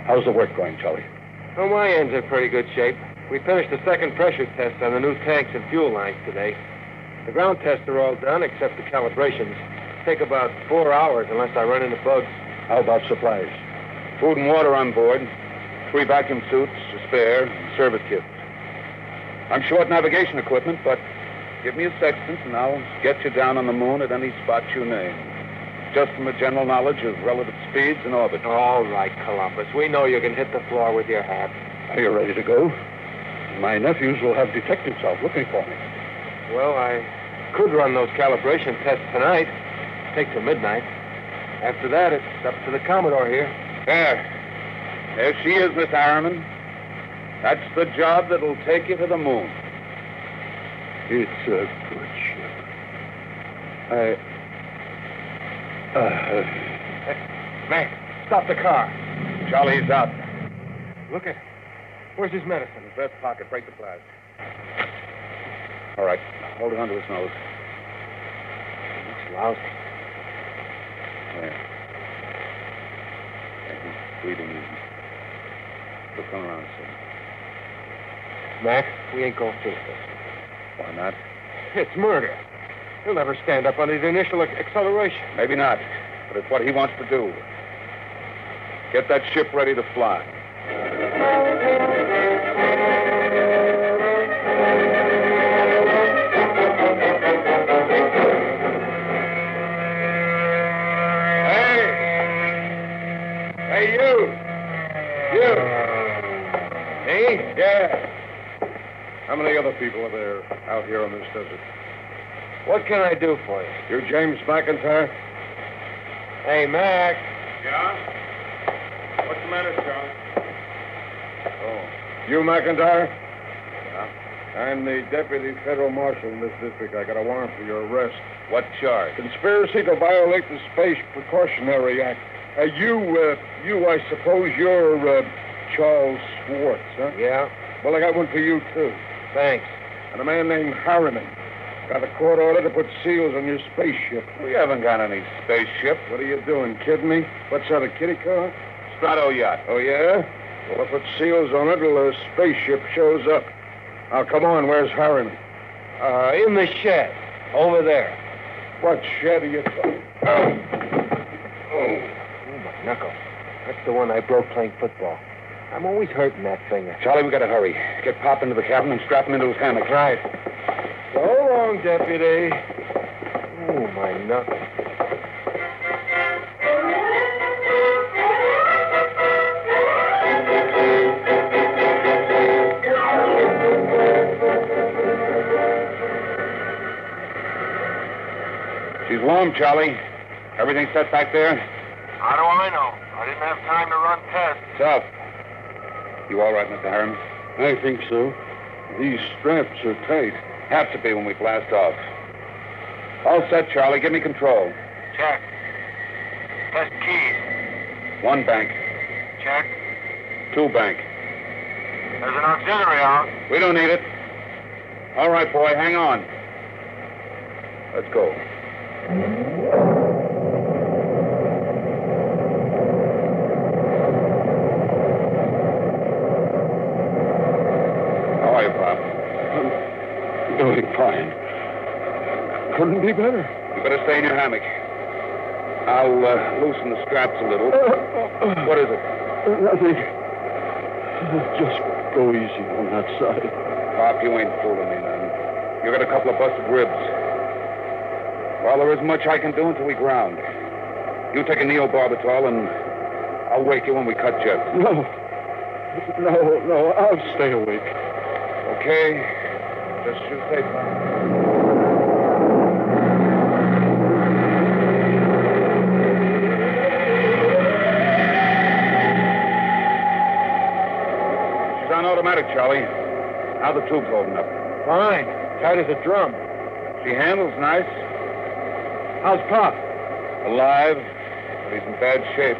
How's the work going, Charlie? Well, my end's in pretty good shape. We finished the second pressure test on the new tanks and fuel lines today. The ground tests are all done except the calibrations. Take about 4 hours unless I run into bugs. How about supplies? Food and water on board. 3 vacuum suits, a spare, and service kits. I'm short navigation equipment, but give me a sextant and I'll get you down on the moon at any spot you name. Just from a general knowledge of relative speeds and orbit. All right, Columbus. We know you can hit the floor with your hat. Are you ready to go? My nephews will have detectives out looking for me. Well, I could run those calibration tests tonight. Take till midnight. After that, it's up to the Commodore here. There she is, Miss Harriman. That's the job that'll take you to the moon. It's a good ship. Mac, stop the car. Charlie's out. Look at him. Where's his medicine? In his vest pocket. Break the glass. All right. Hold it under his nose. Looks lousy. There. He's breathing easy. We'll come around soon. Mac, we ain't going through this. Why not? It's murder. He'll never stand up under the initial acceleration. Maybe not, but it's what he wants to do. Get that ship ready to fly. Hey, you! Hey? Yeah. How many other people are there out here on this desert? What can I do for you? You're James McIntyre? Hey, Mac. Yeah? What's the matter, Charlie? Oh. You McIntyre? Yeah. I'm the deputy federal marshal in this district. I got a warrant for your arrest. What charge? Conspiracy to violate the Space Precautionary Act. You, I suppose you're, Charles Schwartz, huh? Yeah. Well, I got one for you, too. Thanks. And a man named Harriman. Got a court order to put seals on your spaceship. We haven't got any spaceship. What are you doing, kidding me? What's that, a kitty car? Strato yacht. Oh, yeah? Well, I put seals on it till the spaceship shows up. Now, come on, where's Harriman? In the shed. Over there. What shed are you talking? Oh, my knuckle. That's the one I broke playing football. I'm always hurting that finger. Charlie, we gotta hurry. Get Pop into the cabin and strap him into his hammock. Right. So long, Deputy. Oh, my knuckle. She's warm, Charlie. Everything set back there? How do I know? I didn't have time to run tests. Tough. You all right, Mr. Harriman? I think so. These straps are tight. Have to be when we blast off. All set, Charlie. Give me control. Check. Test keys. 1 bank. Check. 2 bank. There's an auxiliary out. We don't need it. All right, boy, hang on. Let's go. How are you, Pop? I'm doing fine. Couldn't be better. You better stay in your hammock. I'll loosen the straps a little. What is it? Nothing. Just go easy on that side. Pop, you ain't fooling me, man. You got a couple of busted ribs. Well, there isn't much I can do until we ground. You take a neobarbital, and I'll wake you when we cut jets. No, I'll stay awake. Okay. Just you safe, Pop. on automatic, Charlie. How the tube's holding up? Fine. Tight as a drum. She handles nice. How's Pop? Alive, but he's in bad shape.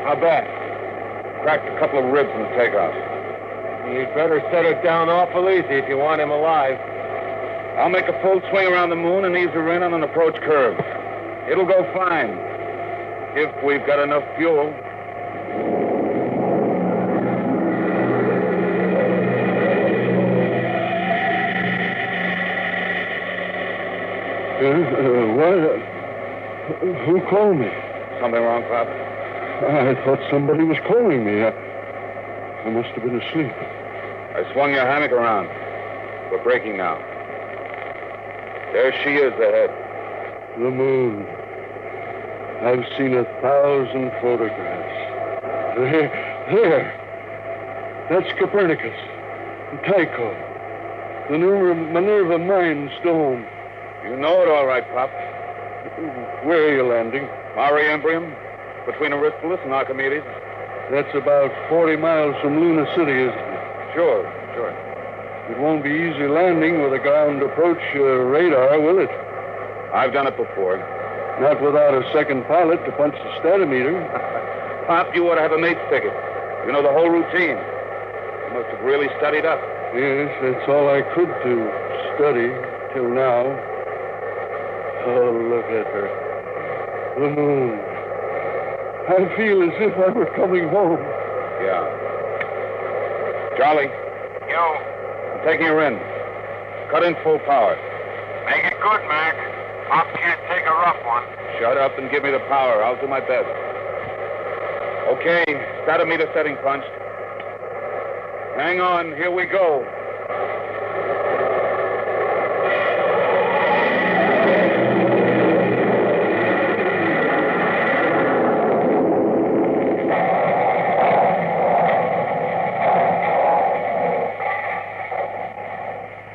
How bad? Cracked a couple of ribs in the takeoff. You'd better set it down awful easy if you want him alive. I'll make a full swing around the moon and ease her in on an approach curve. It'll go fine. If we've got enough fuel. What? Who called me? Something wrong, Pop? I thought somebody was calling me. I must have been asleep. I swung your hammock around. We're breaking now. There she is ahead. The moon. I've seen 1,000 photographs. There. That's Copernicus. Tycho. The new Minerva Mine Stone. You know it all right, Pop. Where are you landing? Mare Imbrium, between Aristoteles and Archimedes. That's about 40 miles from Lunar City, isn't it? Sure. It won't be easy landing with a ground approach radar, will it? I've done it before. Not without a second pilot to punch the statometer. Pop, you ought to have a mate's ticket. You know the whole routine. You must have really studied up. Yes, that's all I could do. Study till now. Oh, look at her. The moon. I feel as if I were coming home. Yeah. Charlie. Yo. I'm taking her in. Cut in full power. Make it good, Mac. Pop can't take a rough one. Shut up and give me the power. I'll do my best. Okay, statometer setting punched. Hang on, here we go.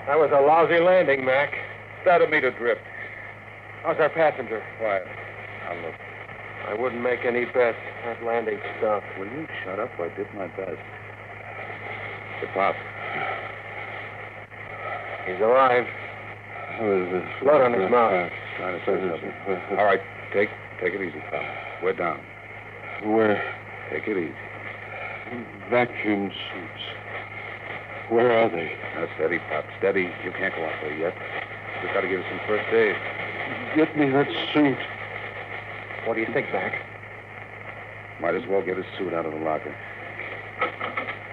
That was a lousy landing, Mac. Statometer drift. How's our passenger? Quiet. Now look. I wouldn't make any bets. That landing stunk. Will you shut up? I did my best. Hey, Pop. He's alive. Blood on his mouth. Trying to say something. All right, take it easy, Pop. We're down. Where? Take it easy. Vacuum suits. Where are they? Now, steady, Pop. Steady. You can't go out there yet. We've got to give you some first aid. Get me that suit. What do you think, Mac? Might as well get his suit out of the locker.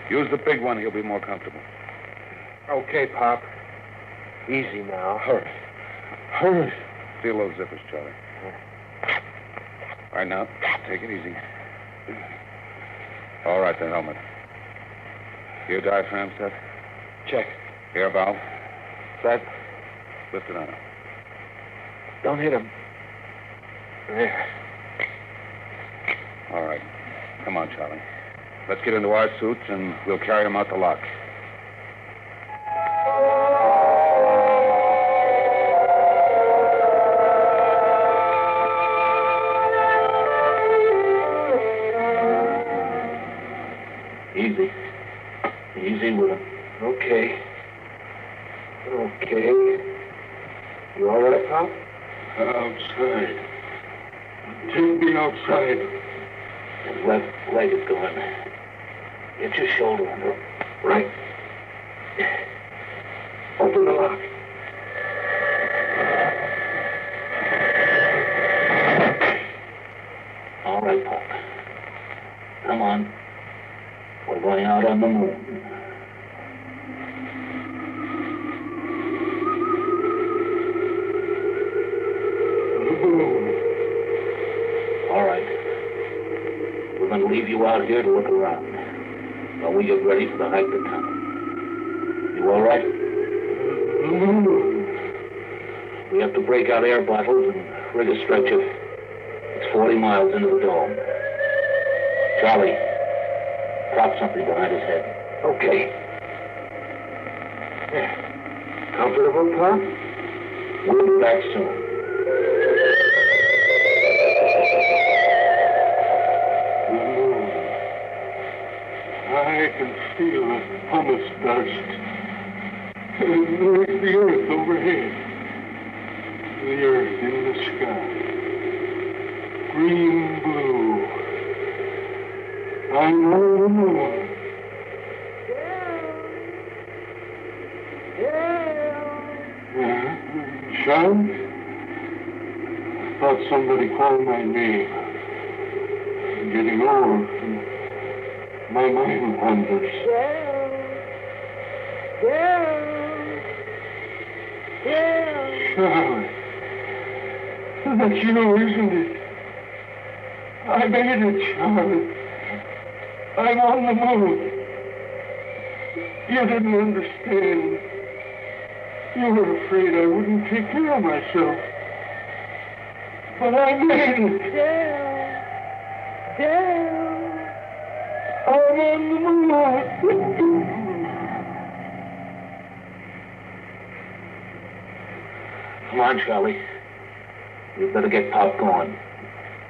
Use the big one. He'll be more comfortable. Okay, Pop. Easy now. Hurry. Feel those zippers, Charlie. All right, now, take it easy. All right, the helmet. Your diaphragm set? Check. Air valve? Set. Lift it on. Don't hit him. There. All right. Come on, Charlie. Let's get into our suits, and we'll carry him out the lock. Easy. Easy with him. Okay. You all right, Pop? Outside. Take me outside. His left leg is going. Get your shoulder under him. Right. Open the lock. All right, Pop. Come on. We're going out on the moon. All right. We're going to leave you out here to look around while we get ready for the hike to town. You all right? We have to break out air bottles and rig a stretcher. It's 40 miles into the dome. Charlie, prop something behind his head. Okay. There. Comfortable, Pop? We'll be back soon. I can feel the pumice dust. And there's the earth overhead. The earth in the sky. Green blue. I know the moon. Sean? I thought somebody called my name. I'm getting old. My mind wanders. Charlotte. That's you, isn't it? I made it, Charlotte. I'm on the moon. You didn't understand. You were afraid I wouldn't take care of myself. But I made it. I'm on the moon. Come on, Charlie. We better get Pop going.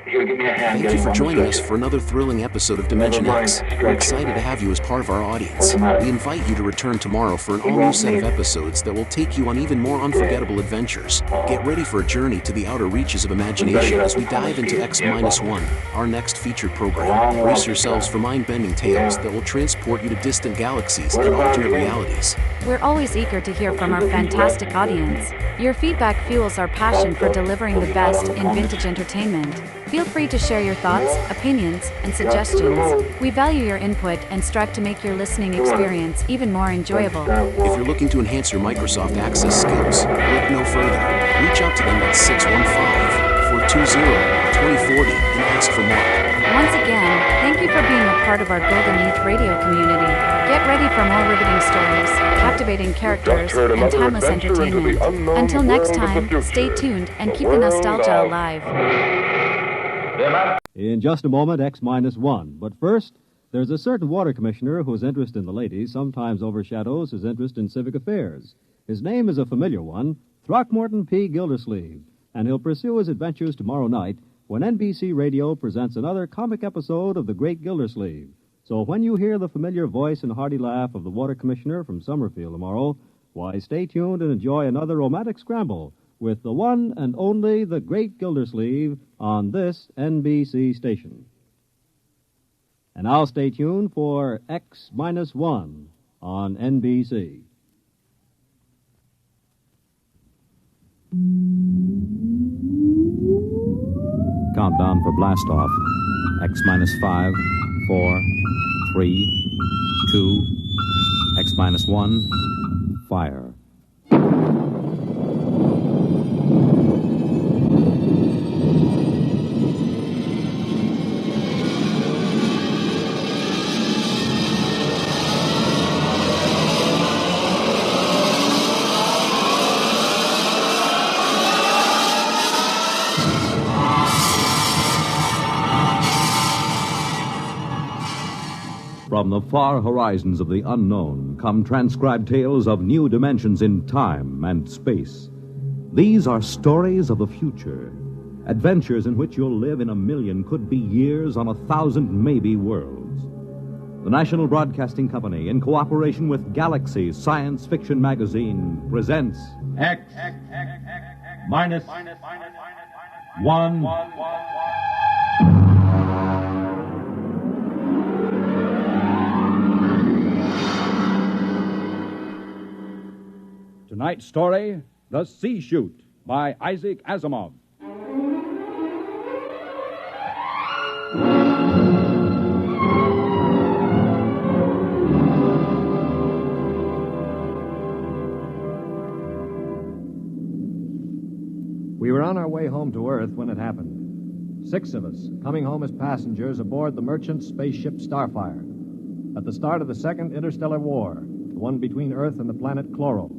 Here, give me a hand. Thank you for joining us for another thrilling episode of Dimension X. We're excited to have you as part of our audience. We invite you to return tomorrow for an all-new set of episodes that will take you on even more unforgettable adventures. Get ready for a journey to the outer reaches of imagination as we dive into X-1, our next featured program. Brace yourselves for mind-bending tales that will transport you to distant galaxies and alternate realities. We're always eager to hear from our fantastic audience. Your feedback fuels our passion for delivering the best in vintage entertainment. Feel free to share your thoughts, opinions, and suggestions. We value your input and strive to make your listening experience even more enjoyable. If you're looking to enhance your Microsoft Access skills, look no further. Reach out to them at 615-420-2040 and ask for more. Once again, thank you for being a part of our Golden Age radio community. Get ready for more riveting stories, captivating characters, and timeless entertainment. Until next time, stay tuned and keep the nostalgia alive. In just a moment, X-1. But first, there's a certain water commissioner whose interest in the ladies sometimes overshadows his interest in civic affairs. His name is a familiar one, Throckmorton P. Gildersleeve, and he'll pursue his adventures tomorrow night when NBC Radio presents another comic episode of The Great Gildersleeve. So when you hear the familiar voice and hearty laugh of the water commissioner from Summerfield tomorrow, why, stay tuned and enjoy another romantic scramble with the one and only The Great Gildersleeve on this NBC station. And now stay tuned for X-1 on NBC. Countdown for blast-off. X-5, 4, 3, 2, X-1, fire. From the far horizons of the unknown come transcribed tales of new dimensions in time and space. These are stories of the future, adventures in which you'll live in a million, could be years, on 1,000 maybe worlds. The National Broadcasting Company, in cooperation with Galaxy Science Fiction Magazine, presents X-1. Tonight's story, The Sea Chute, by Isaac Asimov. We were on our way home to Earth when it happened. 6 of us, coming home as passengers aboard the merchant spaceship Starfire. At the start of the Second Interstellar War, the one between Earth and the planet Chloro.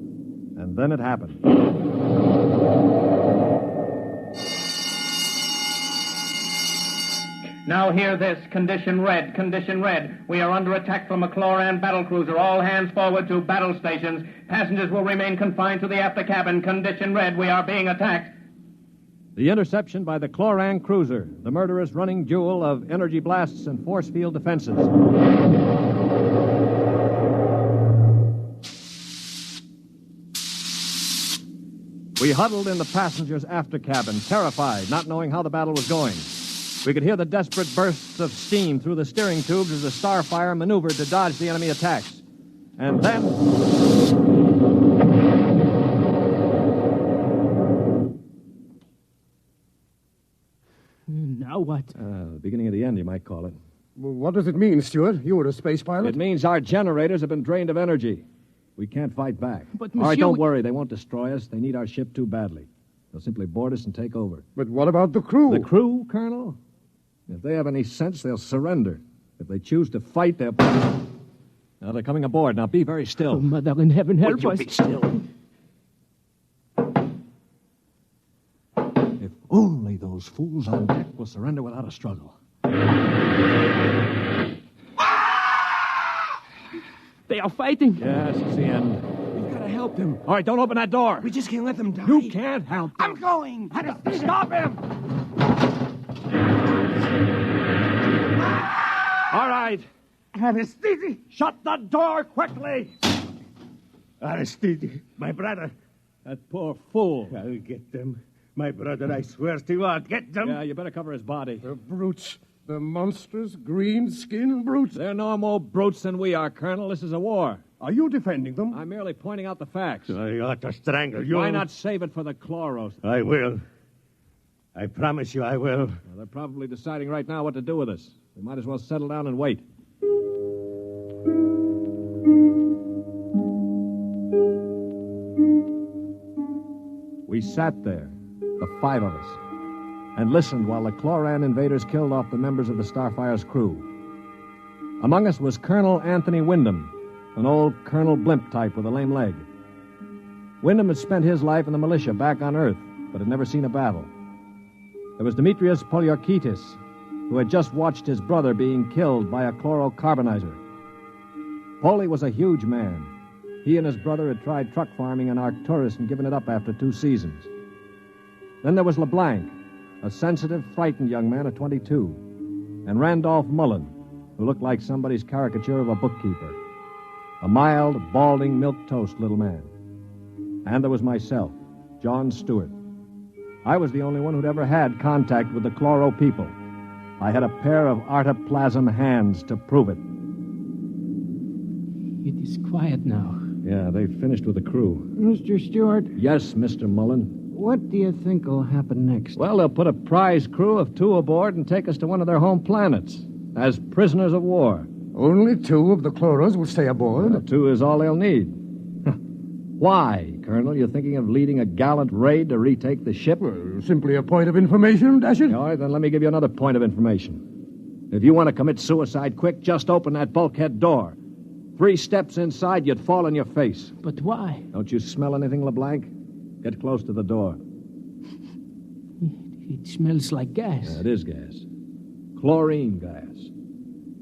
And then it happened. Now hear this. Condition red. Condition red. We are under attack from a Chloran battlecruiser. All hands forward to battle stations. Passengers will remain confined to the after cabin. Condition red. We are being attacked. The interception by the Cloran cruiser, the murderous running duel of energy blasts and force field defenses. We huddled in the passenger's after cabin, terrified, not knowing how the battle was going. We could hear the desperate bursts of steam through the steering tubes as the Starfire maneuvered to dodge the enemy attacks. And then... Now what? The beginning of the end, you might call it. Well, what does it mean, Stuart? You were a space pilot? It means our generators have been drained of energy. We can't fight back. But, All right, Monsieur, don't worry. They won't destroy us. They need our ship too badly. They'll simply board us and take over. But what about the crew? The crew, Colonel? If they have any sense, they'll surrender. If they choose to fight, they'll... Now, they're coming aboard. Now, be very still. Oh, Mother in heaven, help us. Be still. If only those fools on deck will surrender without a struggle. They are fighting. Yes, it's the end. We've got to help them. All right, don't open that door. We just can't let them die. You can't help them. I'm going. Stop him! All right. Aristide! Shut the door quickly! Aristide, my brother. That poor fool. I'll get them. My brother, I swear to you, I'll get them. Yeah, you better cover his body. The brutes. The monstrous green-skinned brutes. They're no more brutes than we are, Colonel. This is a war. Are you defending them? I'm merely pointing out the facts. I ought to strangle you. Why not save it for the chloros? I will. I promise you I will. Well, they're probably deciding right now what to do with us. We might as well settle down and wait. We sat there, the five of us, and listened while the Cloran invaders killed off the members of the Starfire's crew. Among us was Colonel Anthony Wyndham, an old Colonel Blimp type with a lame leg. Wyndham had spent his life in the militia back on Earth, but had never seen a battle. There was Demetrius Poliorkitis, who had just watched his brother being killed by a chlorocarbonizer. Poli was a huge man. He and his brother had tried truck farming in Arcturus and given it up after 2 seasons. Then there was LeBlanc, a sensitive, frightened young man of 22, and Randolph Mullen, who looked like somebody's caricature of a bookkeeper. A mild, balding, milquetoast little man. And there was myself, John Stewart. I was the only one who'd ever had contact with the Chloro people. I had a pair of artoplasm hands to prove it. It is quiet now. Yeah, they've finished with the crew. Mr. Stewart? Yes, Mr. Mullen. What do you think will happen next? Well, they'll put a prize crew of 2 aboard and take us to one of their home planets as prisoners of war. Only 2 of the Chloros will stay aboard? Well, 2 is all they'll need. Why, Colonel? You thinking of leading a gallant raid to retake the ship? Well, simply a point of information, Dashiell. All right, then let me give you another point of information. If you want to commit suicide quick, just open that bulkhead door. 3 steps inside, you'd fall on your face. But why? Don't you smell anything, LeBlanc? Get close to the door. It smells like gas. Yeah, it is gas. Chlorine gas.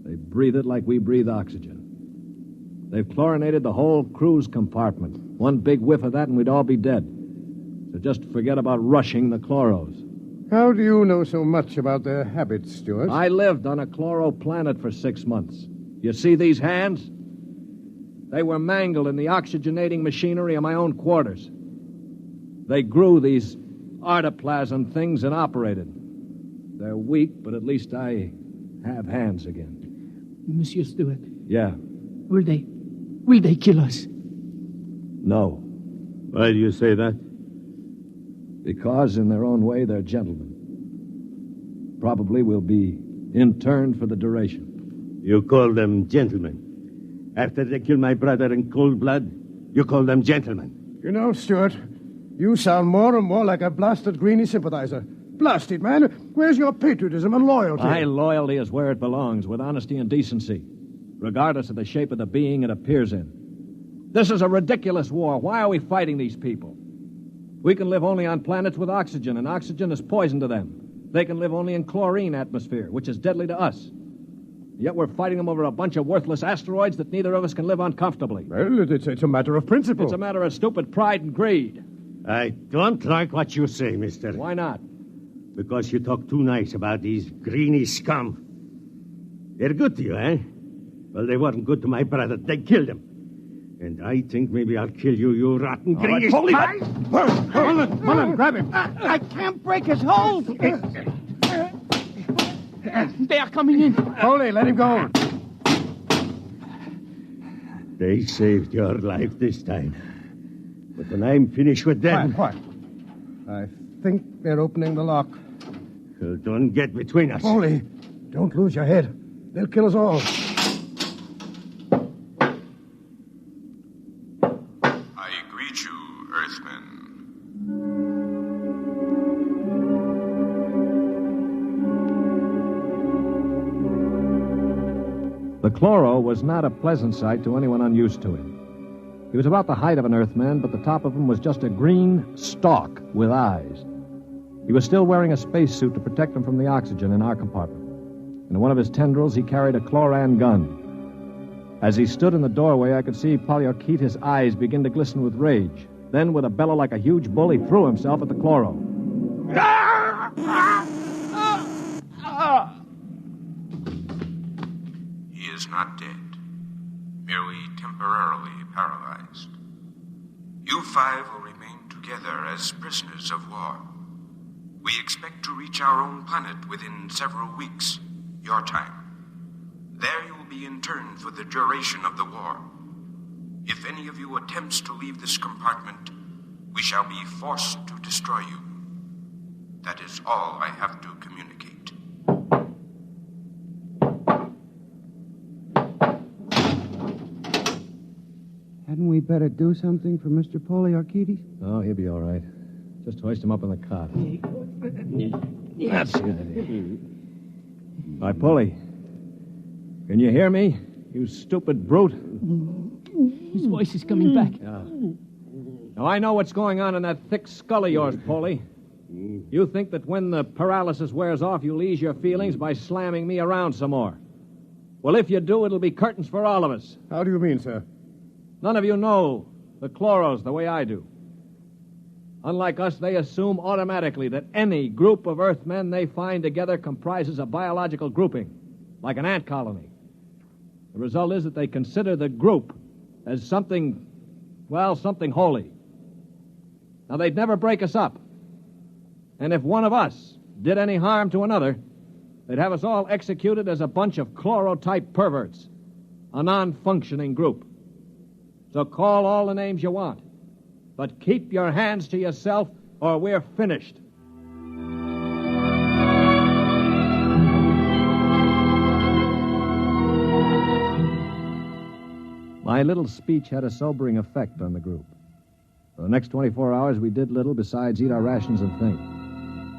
They breathe it like we breathe oxygen. They've chlorinated the whole crew's compartment. One big whiff of that and we'd all be dead. So just forget about rushing the chloros. How do you know so much about their habits, Stuart? I lived on a chloro planet for 6 months. You see these hands? They were mangled in the oxygenating machinery of my own quarters. They grew these artoplasm things and operated. They're weak, but at least I have hands again. Monsieur Stewart. Yeah. Will they kill us? No. Why do you say that? Because, in their own way, they're gentlemen. Probably will be interned for the duration. You call them gentlemen. After they killed my brother in cold blood, you call them gentlemen. You know, Stuart, you sound more and more like a blasted Greenie sympathizer. Blasted, man. Where's your patriotism and loyalty? My loyalty is where it belongs, with honesty and decency, regardless of the shape of the being it appears in. This is a ridiculous war. Why are we fighting these people? We can live only on planets with oxygen, and oxygen is poison to them. They can live only in chlorine atmosphere, which is deadly to us. Yet we're fighting them over a bunch of worthless asteroids that neither of us can live on comfortably. Well, it's a matter of principle. It's a matter of stupid pride and greed. I don't like what you say, mister. Why not? Because you talk too nice about these greeny scum. They're good to you, eh? Well, they weren't good to my brother. They killed him. And I think maybe I'll kill you, you rotten greeny... Mullen, grab him. I can't break his hold. They are coming in. Foley, let him go. They saved your life this time. But when I'm finished with them... Quiet. I think they're opening the lock. Well, don't get between us. Foley, don't lose your head. They'll kill us all. I greet you, Earthmen. The chloro was not a pleasant sight to anyone unused to it. He was about the height of an Earthman, but the top of him was just a green stalk with eyes. He was still wearing a spacesuit to protect him from the oxygen in our compartment. In one of his tendrils, he carried a chloran gun. As he stood in the doorway, I could see Polyarchetes' eyes begin to glisten with rage. Then, with a bellow like a huge bull, he threw himself at the chloro. He is not dead, merely temporarily paralyzed. You five will remain together as prisoners of war. We expect to reach our own planet within several weeks, your time. There you will be interned for the duration of the war. If any of you attempts to leave this compartment, we shall be forced to destroy you. That is all I have to communicate. Hadn't we better do something for Mr. Polyarchetes? Oh, he'll be all right. Just hoist him up on the cot. That's it. Hi, Polly. Can you hear me? You stupid brute. His voice is coming back. Yeah. Now, I know what's going on in that thick skull of yours, Polly. You think that when the paralysis wears off, you'll ease your feelings by slamming me around some more. Well, if you do, it'll be curtains for all of us. How do you mean, sir? None of you know the chloros the way I do. Unlike us, they assume automatically that any group of Earthmen they find together comprises a biological grouping, like an ant colony. The result is that they consider the group as something holy. Now, they'd never break us up. And if one of us did any harm to another, they'd have us all executed as a bunch of chloro-type perverts, a non-functioning group. So call all the names you want, but keep your hands to yourself or we're finished. My little speech had a sobering effect on the group. For the next 24 hours, we did little besides eat our rations and think.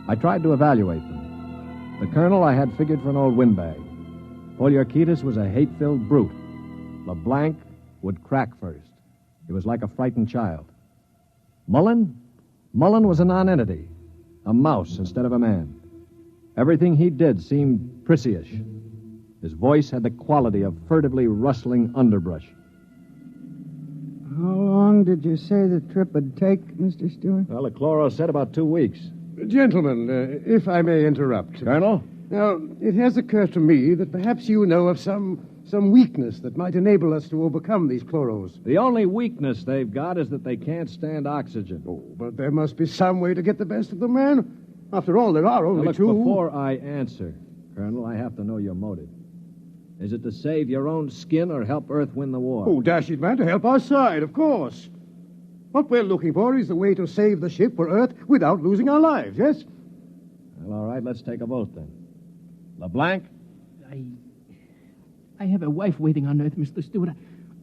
I tried to evaluate them. The colonel I had figured for an old windbag. Polyarchetes was a hate-filled brute. LeBlanc would crack first. He was like a frightened child. Mullen was a nonentity, a mouse instead of a man. Everything he did seemed prissyish. His voice had the quality of furtively rustling underbrush. How long did you say the trip would take, Mr. Stewart? Well, the chloro said about 2 weeks. Gentlemen, if I may interrupt. Colonel? Now, it has occurred to me that perhaps you know of some weakness that might enable us to overcome these chloros. The only weakness they've got is that they can't stand oxygen. Oh, but there must be some way to get the best of them, man. After all, there are only now, look, two. Before I answer, Colonel, I have to know your motive. Is it to save your own skin or help Earth win the war? Oh, dash it, man, to help our side, of course. What we're looking for is the way to save the ship for Earth without losing our lives, yes? Well, all right, let's take a vote then. LeBlanc? I have a wife waiting on Earth, Mr. Stewart.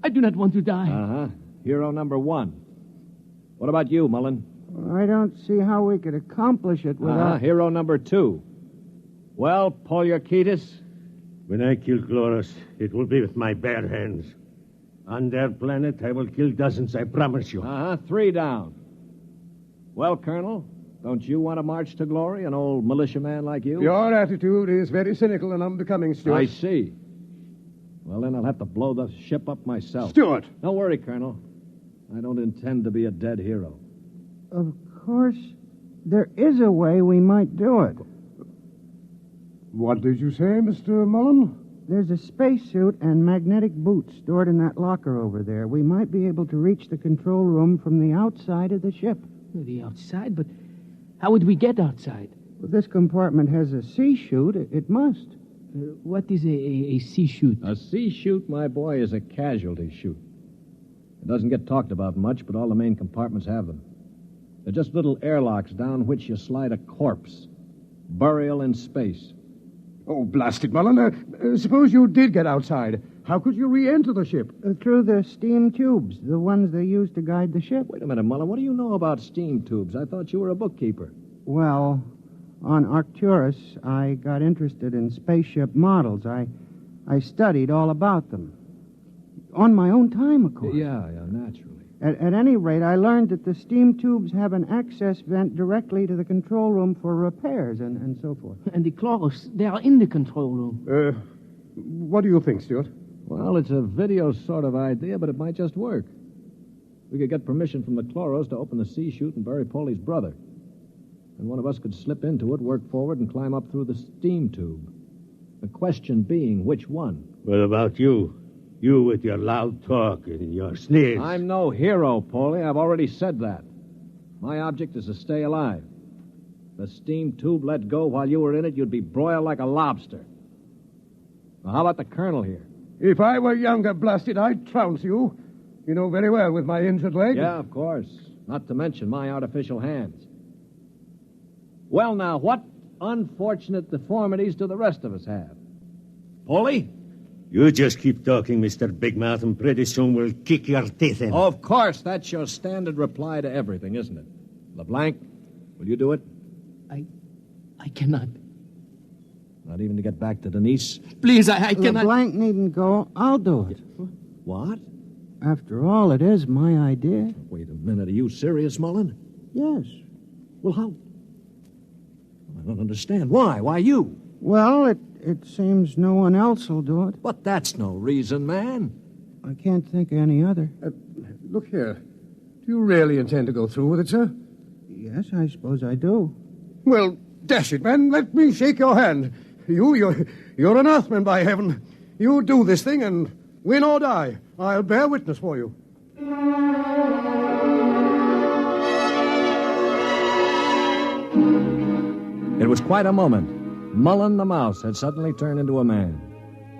I do not want to die. Uh-huh. Hero number 1. What about you, Mullen? I don't see how we could accomplish it without... Hero number 2. Well, Polyarchetes? When I kill Chloros, it will be with my bare hands. On their planet, I will kill dozens, I promise you. 3 down. Well, Colonel, don't you want to march to glory, an old militiaman like you? Your attitude is very cynical and unbecoming, Stuart. I see. Well, then I'll have to blow the ship up myself. Stuart! Don't worry, Colonel. I don't intend to be a dead hero. Of course there is a way we might do it. What did you say, Mr. Mullen? There's a spacesuit and magnetic boots stored in that locker over there. We might be able to reach the control room from the outside of the ship. The outside? But how would we get outside? Well, this compartment has a sea chute. It must. What is a sea chute? A sea chute, my boy, is a casualty chute. It doesn't get talked about much, but all the main compartments have them. They're just little airlocks down which you slide a corpse. Burial in space. Oh, blast it, Mullen. Suppose you did get outside. How could you re-enter the ship? Through the steam tubes, the ones they use to guide the ship. Wait a minute, Mullen. What do you know about steam tubes? I thought you were a bookkeeper. Well, on Arcturus, I got interested in spaceship models. I studied all about them. On my own time, of course. Yeah, naturally. At any rate, I learned that the steam tubes have an access vent directly to the control room for repairs and so forth. And the chloros, they are in the control room. What do you think, Stuart? Well, it's a video sort of idea, but it might just work. We could get permission from the chloros to open the sea chute and bury Polly's brother. And one of us could slip into it, work forward, and climb up through the steam tube. The question being, which one? What about you? You with your loud talk and your sneers. I'm no hero, Polly. I've already said that. My object is to stay alive. The steam tube let go while you were in it, you'd be broiled like a lobster. Now, how about the colonel here? If I were younger, blasted, I'd trounce you. You know very well with my injured leg. Yeah, of course. Not to mention my artificial hands. Well, now, what unfortunate deformities do the rest of us have? Polly? You just keep talking, Mr. Big Mouth, and pretty soon we'll kick your teeth in. Of course, that's your standard reply to everything, isn't it? LeBlanc, will you do it? I cannot. Not even to get back to Denise? Please, I cannot. LeBlanc needn't go. I'll do it. What? After all, it is my idea. Wait a minute. Are you serious, Mullen? Yes. Well, how? I don't understand. Why? Why you? Well, it seems no one else will do it. But that's no reason, man. I can't think of any other. Look here. Do you really intend to go through with it, sir? Yes, I suppose I do. Well, dash it, man. Let me shake your hand. You're an Earthman, by heaven. You do this thing, and win or die, I'll bear witness for you. It was quite a moment. Mullen the mouse had suddenly turned into a man.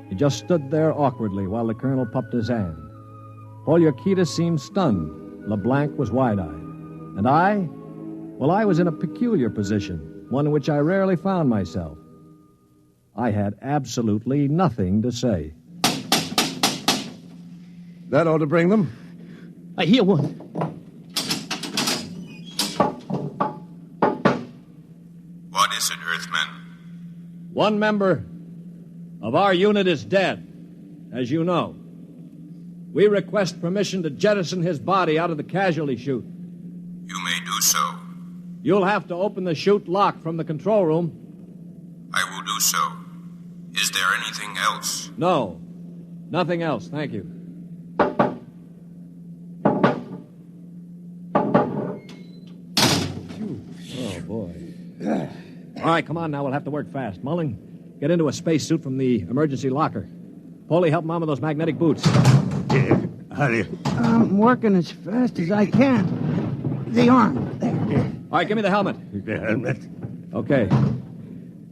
He just stood there awkwardly while the colonel puffed his hand. Poliorcetes seemed stunned. LeBlanc was wide-eyed. And I? Well, I was in a peculiar position, one in which I rarely found myself. I had absolutely nothing to say. That ought to bring them. I hear one. What is it, Earthman? One member of our unit is dead, as you know. We request permission to jettison his body out of the casualty chute. You may do so. You'll have to open the chute lock from the control room. I will do so. Is there anything else? No. Nothing else, thank you. Oh, boy. All right, come on now. We'll have to work fast. Mullen, get into a spacesuit from the emergency locker. Polly, help Mom with those magnetic boots. Hurry. I'm working as fast as I can. The arm. There. All right, give me the helmet. The helmet? Okay.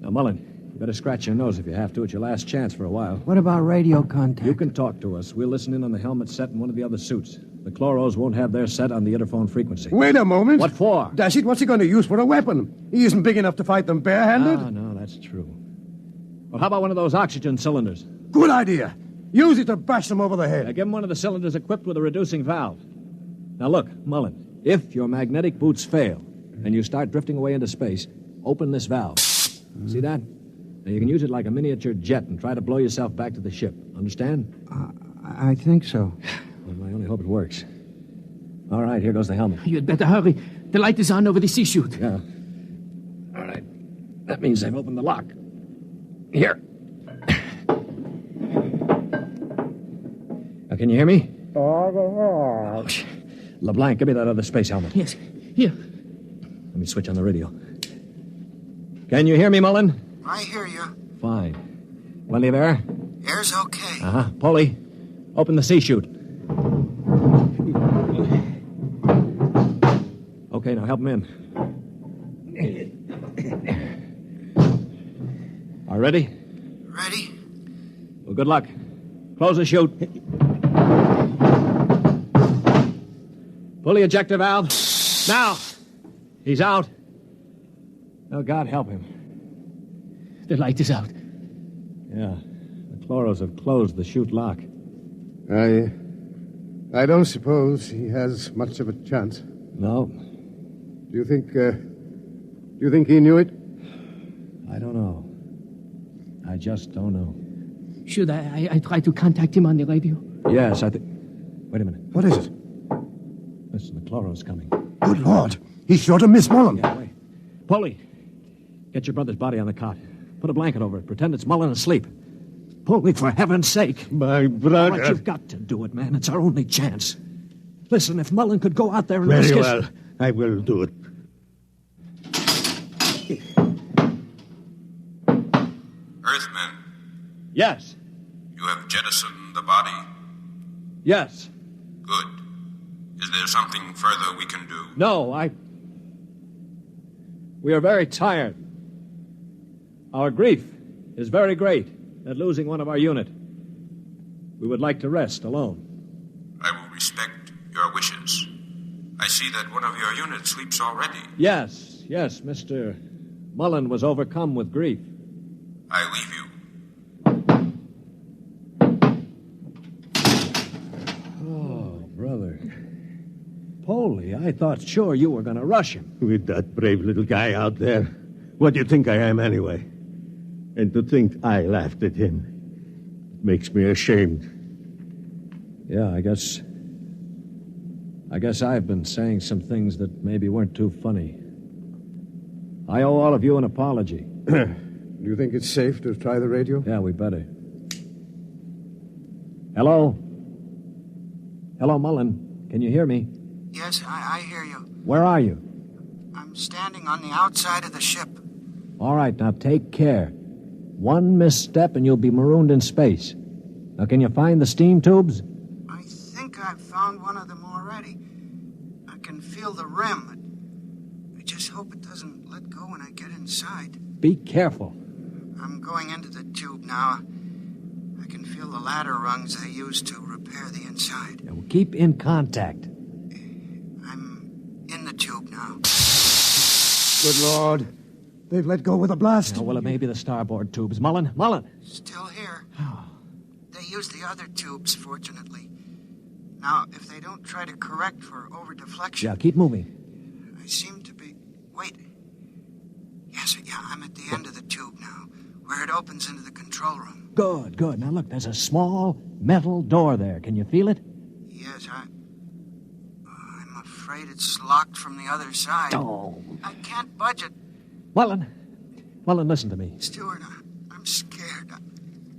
Now, Mullen, you better scratch your nose if you have to. It's your last chance for a while. What about radio contact? You can talk to us. We'll listen in on the helmet set in one of the other suits. The chloros won't have their set on the interphone frequency. Wait a moment. What for? Dash it, what's he going to use for a weapon? He isn't big enough to fight them barehanded. Ah, no, that's true. Well, how about one of those oxygen cylinders? Good idea. Use it to bash them over the head. Now, give him one of the cylinders equipped with a reducing valve. Now, look, Mullen, if your magnetic boots fail and you start drifting away into space, open this valve. See that? Now, you can use it like a miniature jet and try to blow yourself back to the ship. Understand? I think so. Well, I only hope it works. All right, here goes the helmet. You'd better hurry. The light is on over the sea chute. Yeah. All right. That means I've opened the lock. Here. Now, can you hear me? Oh, LeBlanc, give me that other space helmet. Yes. Here. Let me switch on the radio. Can you hear me, Mullen? I hear you. Fine. Plenty of air? Air's okay. Uh-huh. Polly, open the sea chute. Okay, now help him in. Are ready? Ready? Well, good luck. Close the chute. Pull the ejector valve. Now! He's out. Oh, God help him. The light is out. Yeah. The chloros have closed the chute lock. I don't suppose he has much of a chance. No. Do you think he knew it? I don't know. I just don't know. Should I try to contact him on the radio? Yes, I think... Wait a minute. What is it? Listen, the chloros coming. Good Lord. He's sure to miss Mullen. Yeah, wait. Polly, get your brother's body on the cot. Put a blanket over it. Pretend it's Mullen asleep. Polly, for heaven's sake. My brother. All right, you've got to do it, man. It's our only chance. Listen, if Mullen could go out there and Very risk well. I will do it. Earthmen, Yes. you have jettisoned the body. Yes. Good. Is there something further we can do? No, We are very tired. Our grief is very great at losing one of our unit. We would like to rest alone. I will respect your wishes. I see that one of your units sleeps already. Yes, Mr. Mullen was overcome with grief. I leave you. Oh, brother. Polly, I thought sure you were going to rush him. With that brave little guy out there. What do you think I am, anyway? And to think I laughed at him. It makes me ashamed. Yeah, I guess I've been saying some things that maybe weren't too funny. I owe all of you an apology. Do you think it's safe to try the radio? Yeah, we better. Hello? Hello, Mullen. Can you hear me? Yes, I hear you. Where are you? I'm standing on the outside of the ship. All right, now take care. One misstep and you'll be marooned in space. Now, can you find the steam tubes? I think I've found one of them already. I can feel the rim. I just hope it doesn't let go when I get inside. Be careful. I'm going into the tube now. I can feel the ladder rungs they used to repair the inside. Yeah, well, keep in contact. I'm in the tube now. Good Lord. They've let go with a blast. Oh, well, it may be the starboard tubes. Mullen! Still here. They used the other tubes, fortunately. Now, if they don't try to correct for over-deflection... Yeah, keep moving. I seem to be... Wait. Yes, I'm at the end of the tube now, where it opens into the control room. Good. Now, look, there's a small metal door there. Can you feel it? Yes, I'm afraid it's locked from the other side. Oh. I can't budge it. Mullen, listen to me. Stewart, I'm scared.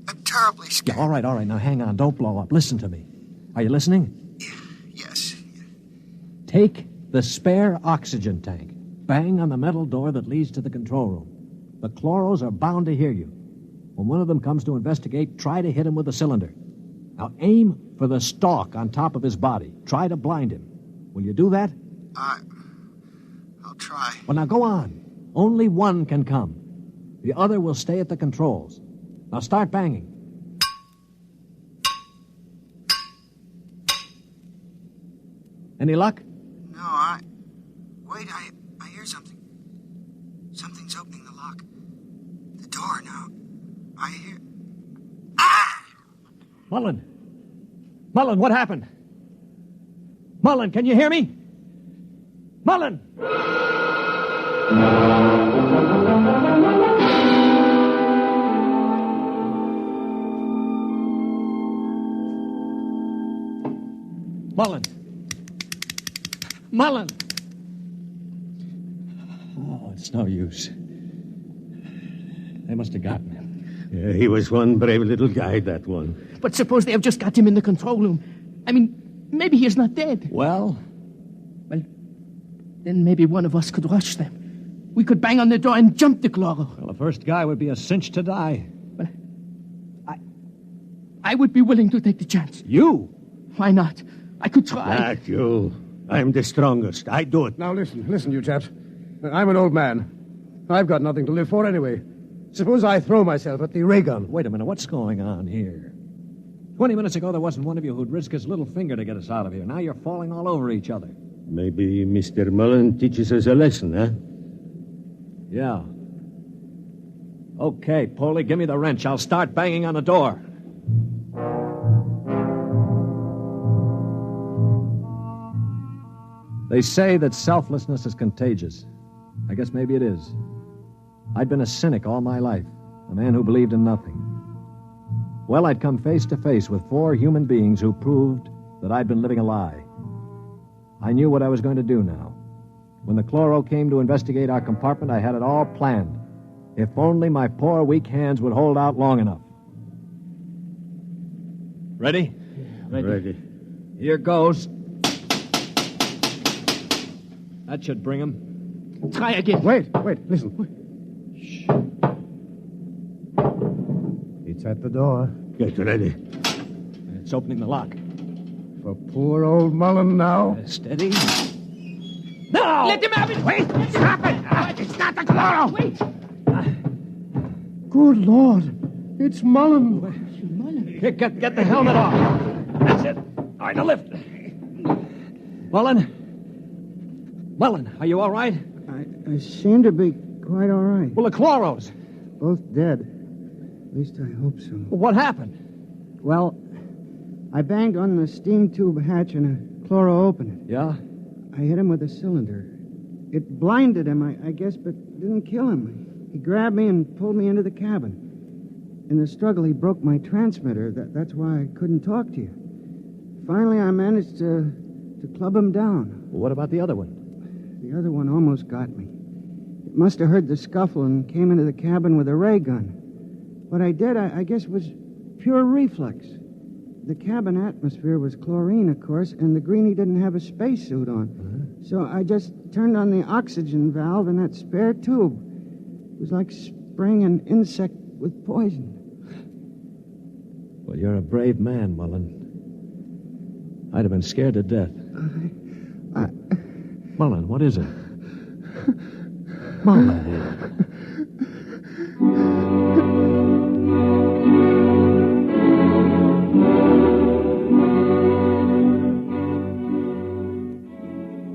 I'm terribly scared. Yeah, all right. Now, hang on. Don't blow up. Listen to me. Are you listening? Yes. Take the spare oxygen tank. Bang on the metal door that leads to the control room. The chloros are bound to hear you. When one of them comes to investigate, try to hit him with a cylinder. Now, aim for the stalk on top of his body. Try to blind him. Will you do that? I'll try. Well, now, go on. Only one can come. The other will stay at the controls. Now, start banging. Any luck? No, Wait, I hear something. Something's opening the lock. The door now. I hear... Ah! Mullen, what happened? Mullen, can you hear me? Mullen! Mullen! Oh, it's no use. They must have gotten him. Yeah, he was one brave little guy, that one. But suppose they have just got him in the control room. I mean, maybe he is not dead. Well, Then maybe one of us could rush them. We could bang on the door and jump the chloro. Well, the first guy would be a cinch to die. But I would be willing to take the chance. You? Why not? I could try. Not you. I'm the strongest. I do it. Now listen, you chaps. I'm an old man. I've got nothing to live for anyway. Suppose I throw myself at the ray gun. Wait a minute, what's going on here? 20 minutes ago, there wasn't one of you who'd risk his little finger to get us out of here. Now you're falling all over each other. Maybe Mr. Mullen teaches us a lesson, huh? Yeah. Okay, Polly, give me the wrench. I'll start banging on the door. They say that selflessness is contagious. I guess maybe it is. I'd been a cynic all my life, a man who believed in nothing. Well, I'd come face to face with 4 human beings who proved that I'd been living a lie. I knew what I was going to do now. When the chloro came to investigate our compartment, I had it all planned. If only my poor, weak hands would hold out long enough. Ready? Ready. Here goes. That should bring him. Try again. Wait, listen. Shh. It's at the door. Get ready. It's opening the lock. For poor old Mullen now. Steady. No! Let him have it! Wait! Stop it! It's not the chloro! Wait! Good Lord. It's Mullen. Get the helmet off. That's it. All right, now lift. Mullen, are you all right? I seem to be quite all right. Well, the chloros. Both dead. At least I hope so. What happened? Well, I banged on the steam tube hatch and a chloro opened it. Yeah? I hit him with a cylinder. It blinded him, I guess, but didn't kill him. He grabbed me and pulled me into the cabin. In the struggle, he broke my transmitter. That's why I couldn't talk to you. Finally, I managed to club him down. Well, what about the other one? The other one almost got me. It must have heard the scuffle and came into the cabin with a ray gun. What I did, I guess, was pure reflex. The cabin atmosphere was chlorine, of course, and the greenie didn't have a spacesuit on. So I just turned on the oxygen valve in that spare tube. It was like spraying an insect with poison. Well, you're a brave man, Mullen. I'd have been scared to death. Mullen, what is it? Mullen.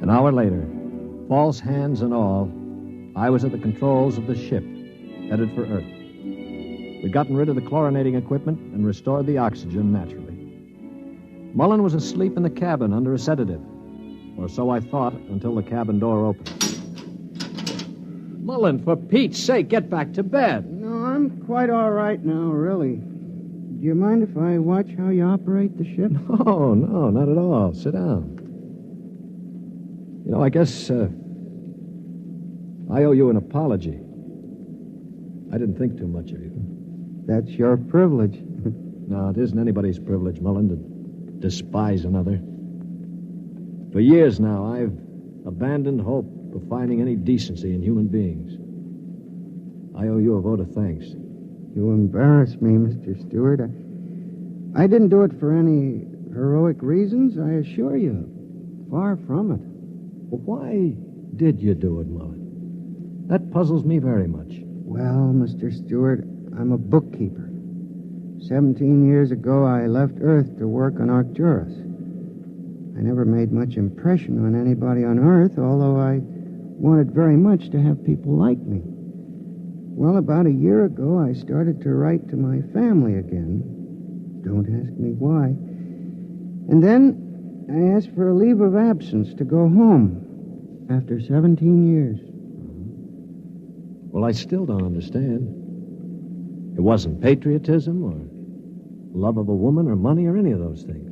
An hour later, false hands and all, I was at the controls of the ship, headed for Earth. We'd gotten rid of the chlorinating equipment and restored the oxygen naturally. Mullen was asleep in the cabin under a sedative. Or so I thought until the cabin door opened. Mullen, for Pete's sake, get back to bed. No, I'm quite all right now, really. Do you mind if I watch how you operate the ship? No, not at all. Sit down. You know, I guess I owe you an apology. I didn't think too much of you. That's your privilege. No, it isn't anybody's privilege, Mullen, to despise another. For years now, I've abandoned hope of finding any decency in human beings. I owe you a vote of thanks. You embarrass me, Mr. Stewart. I didn't do it for any heroic reasons, I assure you. Far from it. Well, why did you do it, Mullen? That puzzles me very much. Well, Mr. Stewart, I'm a bookkeeper. 17 years ago, I left Earth to work on Arcturus. I never made much impression on anybody on Earth, although I wanted very much to have people like me. Well, about a year ago, I started to write to my family again. Don't ask me why. And then I asked for a leave of absence to go home after 17 years. Well, I still don't understand. It wasn't patriotism or love of a woman or money or any of those things.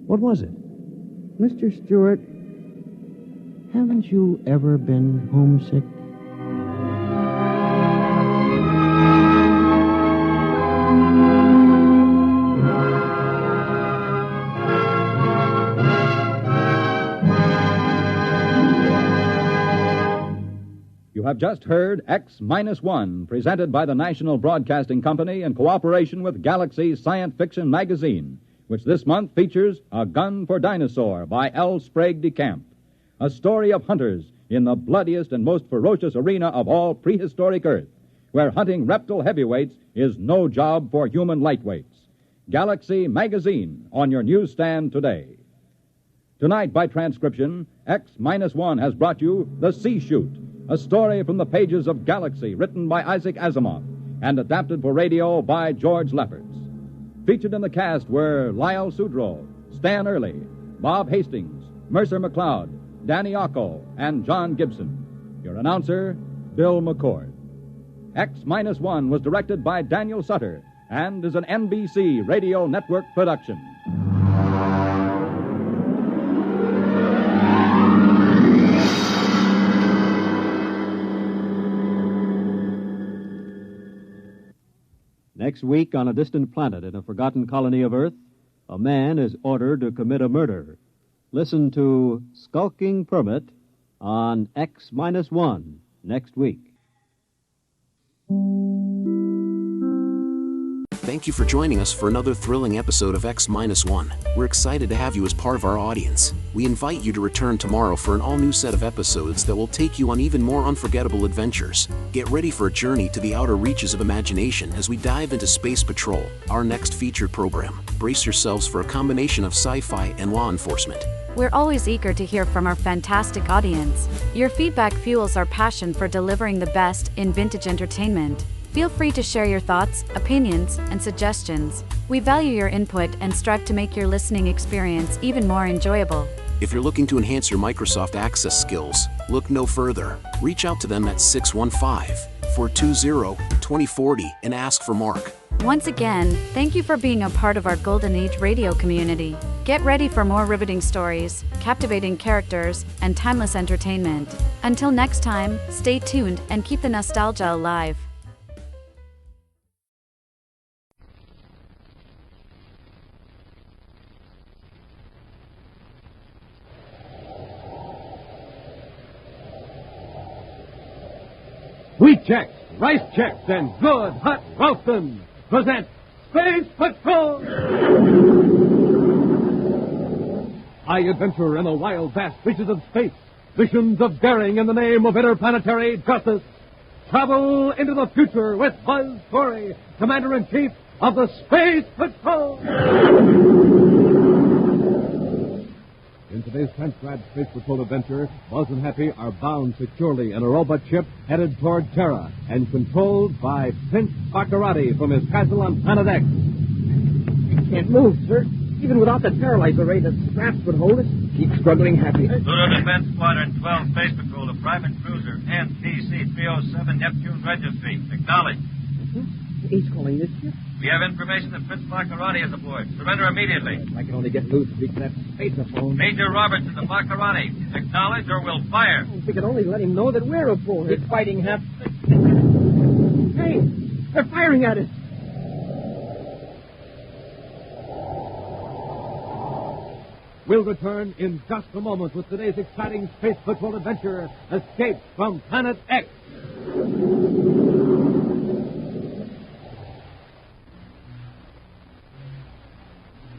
What was it? Mr. Stewart, haven't you ever been homesick? have just heard X-1, presented by the National Broadcasting Company in cooperation with Galaxy Science Fiction Magazine, which this month features A Gun for Dinosaur by L. Sprague de Camp, a story of hunters in the bloodiest and most ferocious arena of all prehistoric Earth, where hunting reptile heavyweights is no job for human lightweights. Galaxy Magazine on your newsstand today. Tonight, by transcription, X-1 has brought you The Sea Shoot, a story from the pages of Galaxy, written by Isaac Asimov and adapted for radio by George Lefferts. Featured in the cast were Lyle Sudrow, Stan Early, Bob Hastings, Mercer McLeod, Danny Ocko, and John Gibson. Your announcer, Bill McCord. X-1 was directed by Daniel Sutter and is an NBC Radio Network production. Next week, on a distant planet in a forgotten colony of Earth, a man is ordered to commit a murder. Listen to Skulking Permit on X-1 next week. Thank you for joining us for another thrilling episode of X-1. We're excited to have you as part of our audience. We invite you to return tomorrow for an all-new set of episodes that will take you on even more unforgettable adventures. Get ready for a journey to the outer reaches of imagination as we dive into Space Patrol, our next featured program. Brace yourselves for a combination of sci-fi and law enforcement. We're always eager to hear from our fantastic audience. Your feedback fuels our passion for delivering the best in vintage entertainment. Feel free to share your thoughts, opinions, and suggestions. We value your input and strive to make your listening experience even more enjoyable. If you're looking to enhance your Microsoft Access skills, look no further. Reach out to them at 615-420-2040 and ask for Mark. Once again, thank you for being a part of our Golden Age radio community. Get ready for more riveting stories, captivating characters, and timeless entertainment. Until next time, stay tuned and keep the nostalgia alive. Wheat Chex, Rice Chex, and Good Hot Ralston present Space Patrol! High adventure in the wild, vast reaches of space. Missions of daring in the name of interplanetary justice. Travel into the future with Buzz Corey, Commander-in-Chief of the Space Patrol! In today's transcribed Space Patrol adventure, Buzz and Happy are bound securely in a robot ship headed toward Terra and controlled by Prince Bakara from his castle on Planet X. Can't move, sir. Even without the paralyzer ray, the straps would hold us. Keep struggling, Happy. Lunar Defense Squadron 12 Space Patrol to Private Cruiser NCC 307 Neptune Registry. Acknowledge. He's calling this ship. We have information that Prince Bakara is aboard. Surrender immediately. If I can only get loose to reach that space-phone. Major Robertson to Bakara. Acknowledge or we'll fire. If we could only let him know that we're aboard. It's fighting, Hap. Hey, they're firing at us. We'll return in just a moment with today's exciting Space Patrol adventure, Escape from Planet X.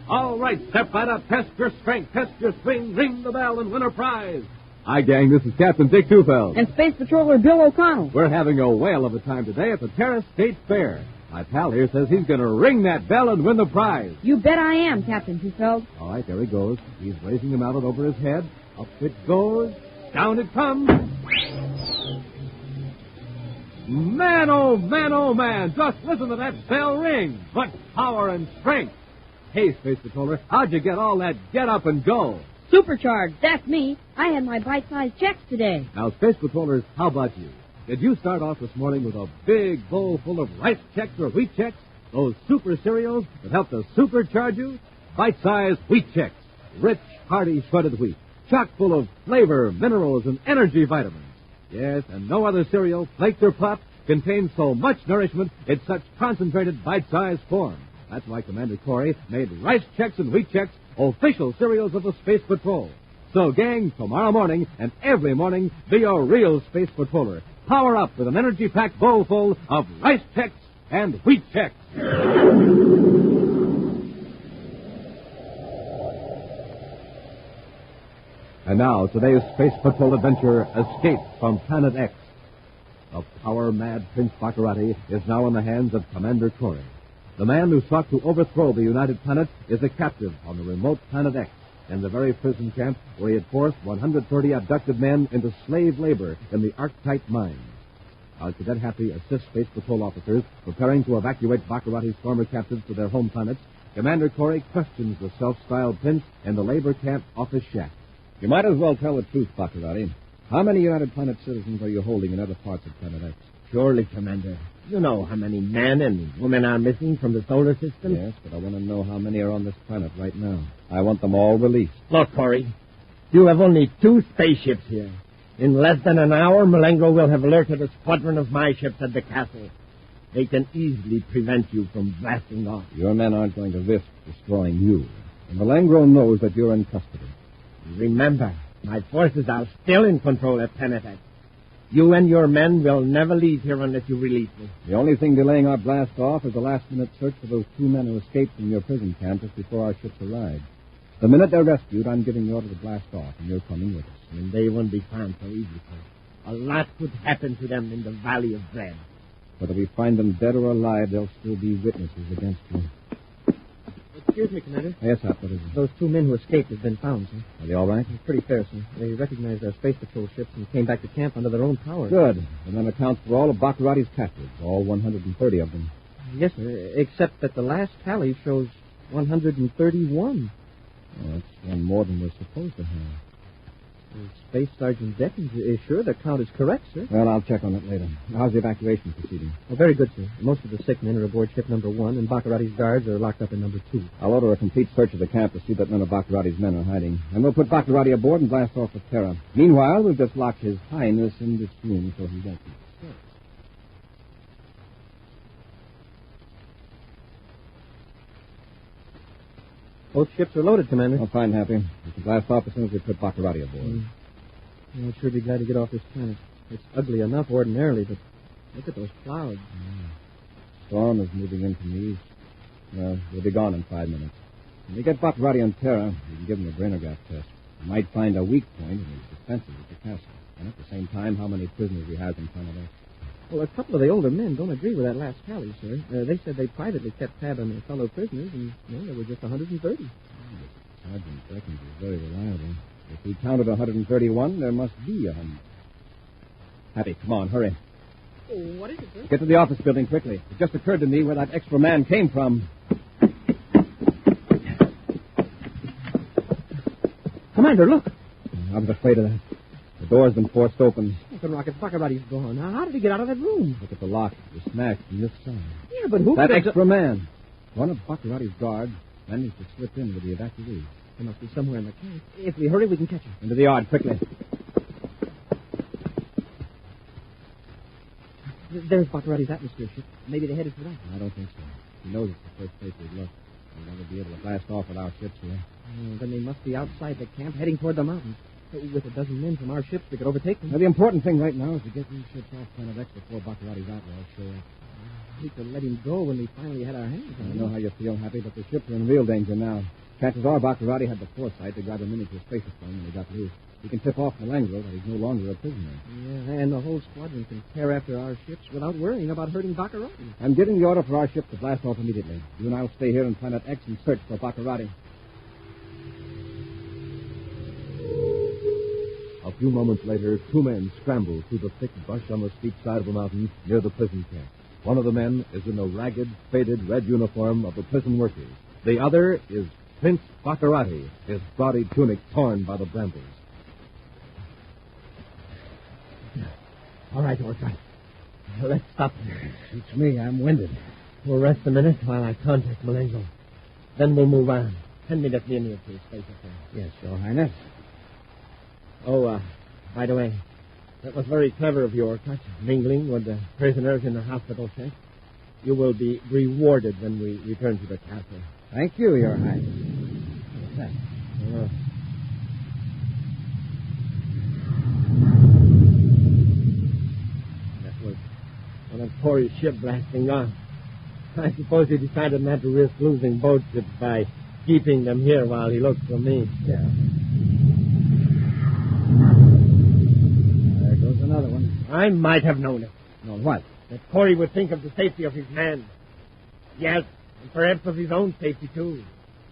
All right, step right up, test your strength, test your swing, ring the bell, and win a prize. Hi, gang, this is Captain Dick Tufeld. And Space Patroller Bill O'Connell. We're having a whale of a time today at the Terra State Fair. My pal here says he's going to ring that bell and win the prize. You bet I am, Captain Tufeld. All right, there he goes. He's raising the mallet over his head. Up it goes. Down it comes. Man, oh man, oh man, just listen to that bell ring. What power and strength. Hey, Space Patroller, how'd you get all that get up and go? Supercharged, that's me. I had my bite-sized checks today. Now, Space Patrollers, how about you? Did you start off this morning with a big bowl full of rice checks or wheat checks? Those super cereals that help to supercharge you? Bite-sized wheat checks. Rich, hearty, shredded wheat. Chock full of flavor, minerals, and energy vitamins. Yes, and no other cereal, flaked or puffed, contains so much nourishment in such concentrated bite-sized form. That's why Commander Corey made rice checks and wheat checks official cereals of the Space Patrol. So, gang, tomorrow morning and every morning, be a real Space Patroller. power up with an energy-packed bowl full of Rice Chex and Wheat Chex. And now, today's Space Patrol adventure, Escape from Planet X. The power-mad Prince Bakara is now in the hands of Commander Corey. The man who sought to overthrow the United Planet is a captive on the remote Planet X, in the very prison camp where he had forced 130 abducted men into slave labor in the Arctite mines. While Cadet Happy assists Space Patrol officers preparing to evacuate Bakarati's former captives to their home planets, Commander Corey questions the self-styled prince in the labor camp office shack. You might as well tell the truth, Bakarati. How many United Planet citizens are you holding in other parts of Planet X? Surely, Commander. You know how many men and women are missing from the solar system? Yes, but I want to know how many are on this planet right now. I want them all released. Look, Corey, you have only 2 spaceships here. In less than an hour, Malengo will have alerted a squadron of my ships at the castle. They can easily prevent you from blasting off. Your men aren't going to risk destroying you. And Malengro knows that you're in custody. Remember, my forces are still in control at Planet X. You and your men will never leave here unless you release me. The only thing delaying our blast off is a last-minute search for those 2 men who escaped from your prison camp just before our ships arrived. The minute they're rescued, I'm giving the order to blast off, and you're coming with us. And they won't be found so easily. A lot could happen to them in the Valley of Dread. Whether we find them dead or alive, they'll still be witnesses against you. Excuse me, Commander. Yes, Hap, what is it? Those 2 men who escaped have been found, sir. Are they all right? It's pretty fair, sir. They recognized our space patrol ships and came back to camp under their own power. Good. And that accounts for all of Bakarati's captives, all 130 of them. Yes, sir, except that the last tally shows 131. Well, that's one more than we're supposed to have. Space Sergeant Deckins is sure the count is correct, sir. Well, I'll check on it later. How's the evacuation proceeding? Oh, very good, sir. Most of the sick men are aboard ship number 1, and Bakarati's guards are locked up in number 2. I'll order a complete search of the camp to see that none of Bakarati's men are hiding. And we'll put Bakarati aboard and blast off with Terra. Meanwhile, we'll just lock His Highness in this room so he won't be disturbed. Both ships are loaded, Commander. Oh, fine, Happy. We can blast off as soon as we put Bakarati aboard. I'll sure be glad to get off this planet. It's ugly enough ordinarily, but look at those clouds. Storm is moving in from the east. Well, we'll be gone in 5 minutes. When we get Bakarati on Terra, we can give him a brainer gas test. We might find a weak point in his defenses at the castle. And at the same time, how many prisoners he has in Planet X. Well, a couple of the older men don't agree with that last tally, sir. They said they privately kept tab on their fellow prisoners, and there were just 130. Sergeant Deckins is very reliable. If he counted 131, there must be 100. Happy, come on, hurry. Oh, what is it, sir? Get to the office building quickly. It just occurred to me where that extra man came from. Commander, look. I was afraid of that. The door's been forced open. The rocket Bakarati's gone. Now, how did he get out of that room? Look at the lock. It was smashed from this side. Yeah, but who... That extra man. One of Bakarati's guards managed to slip in with the evacuees. He must be somewhere in the camp. If we hurry, we can catch him. Into the yard, quickly. There's Bakarati's atmosphere ship. Maybe they headed for that. I don't think so. He knows it's the first place we've looked. We'll never be able to blast off with our ships here. Then they must be outside the camp, heading toward the mountains. With a dozen men from our ships, we could overtake them. Now, the important thing right now is to get these ships off Planet X before Bakarati's outlaws show up. We could let him go when we finally had our hands on him. I know how you feel, Happy, but the ships are in real danger now. Chances are Bakarati had the foresight to grab a miniature space plane when he got loose. He can tip off Malengro that he's no longer a prisoner. Yeah, and the whole squadron can tear after our ships without worrying about hurting Bakarati. I'm giving the order for our ship to blast off immediately. You and I'll stay here on Planet X and search for Bakarati. A few moments later, 2 men scramble through the thick brush on the steep side of the mountain near the prison camp. One of the men is in a ragged, faded red uniform of the prison workers. The other is Prince Bakarati, his gaudy tunic torn by the brambles. All right, Orca. Let's stop here. Suits me. I'm winded. We'll rest a minute while I contact Malengo. Then we'll move on. Send me that linear to his space affair. Yes, Your Highness. Oh, by the way, that was very clever of you, Orca, mingling with the prisoners in the hospital shack. You will be rewarded when we return to the castle. Thank you, Your Highness. What's that? Corey's ship blasting off. I suppose he decided not to risk losing both ships by keeping them here while he looked for me. Yeah. There goes another one. I might have known it. Known what? That Corey would think of the safety of his men. Yes, and perhaps of his own safety, too.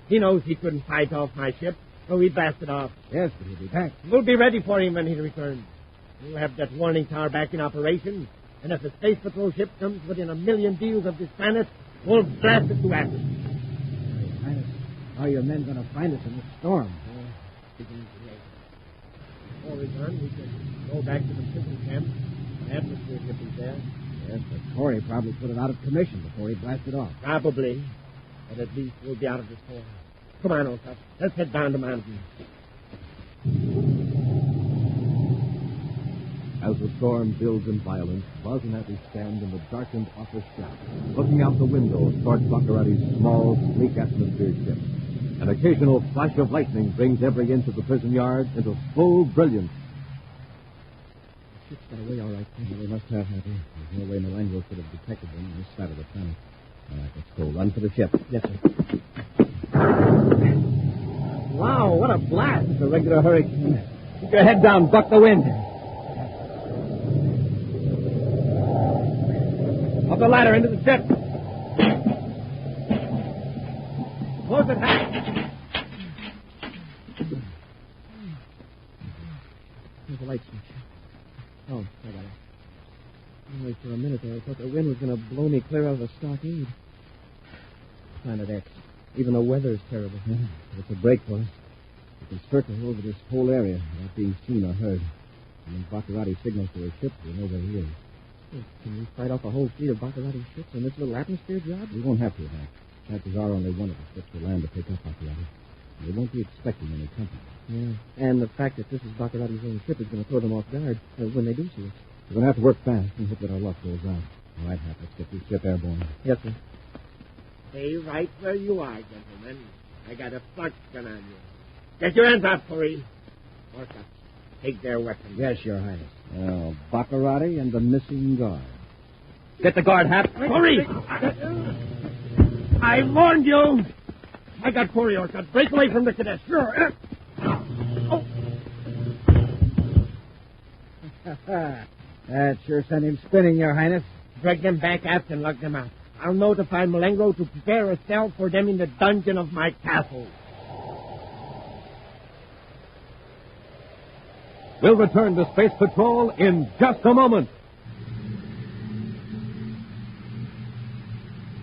He knows he couldn't fight off my ship, so he blasted off. Yes, but he'll be back. We'll be ready for him when he returns. We'll have that warning tower back in operation, and if a space patrol ship comes within 1,000,000 deals of this planet, we'll blast it to atoms. How are your men going to find us in this storm? Before we return, we can go back to the prison camp. The atmosphere ship is there. Yes, but Corey probably put it out of commission before he blasted off. Probably. But at least we'll be out of the storm. Come on, old top. Let's head down the mountain. As the storm builds in violence, Buzz and Happy stand in the darkened office shaft, looking out the window towards Bakarati's small, sleek atmosphere ship. An occasional flash of lightning brings every inch of the prison yard into full brilliance. The ship's got away all right. Well, they must have, Happy. There's no way Malengo could have detected them on this side of the planet. All right, let's go. Run for the ship. Yes, sir. Wow, what a blast. It's a regular hurricane. Keep your head down. Buck the wind. Up the ladder into the ship. Close it, Hank. There's a light switch. Oh, I got it. Only for a minute there, I thought the wind was going to blow me clear out of the stockade. Planet X. Even the weather's terrible. Yeah, it's a break for us. We can circle over this whole area without being seen or heard. And when Bakarati signals to her ship, we'll know where he is. Can we fight off a whole fleet of Bakarati ships in this little atmosphere job? We won't have to, Hank. Chances are only one of the ships will land to pick up Bakarati. We won't be expecting any company. Yeah, and the fact that this is Bakarati's own ship is going to throw them off guard when they do see us. We're going to have to work fast and hope that our luck goes out. All right, Hank, let's get this ship airborne. Yes, sir. Stay right where you are, gentlemen. I got a flux gun on you. Get your hands up, Corey. Work up. Take their weapons. Yes, Your Highness. Oh, Bakarati and the missing guard. Get the guard, Hap. Corey! I warned you. I got Corey, Orcutt. Break away from the cadets. Sure. Oh. That sure sent him spinning, Your Highness. Drag them back aft and lug them out. I'll notify Malengo to prepare a cell for them in the dungeon of my castle. We'll return to Space Patrol in just a moment.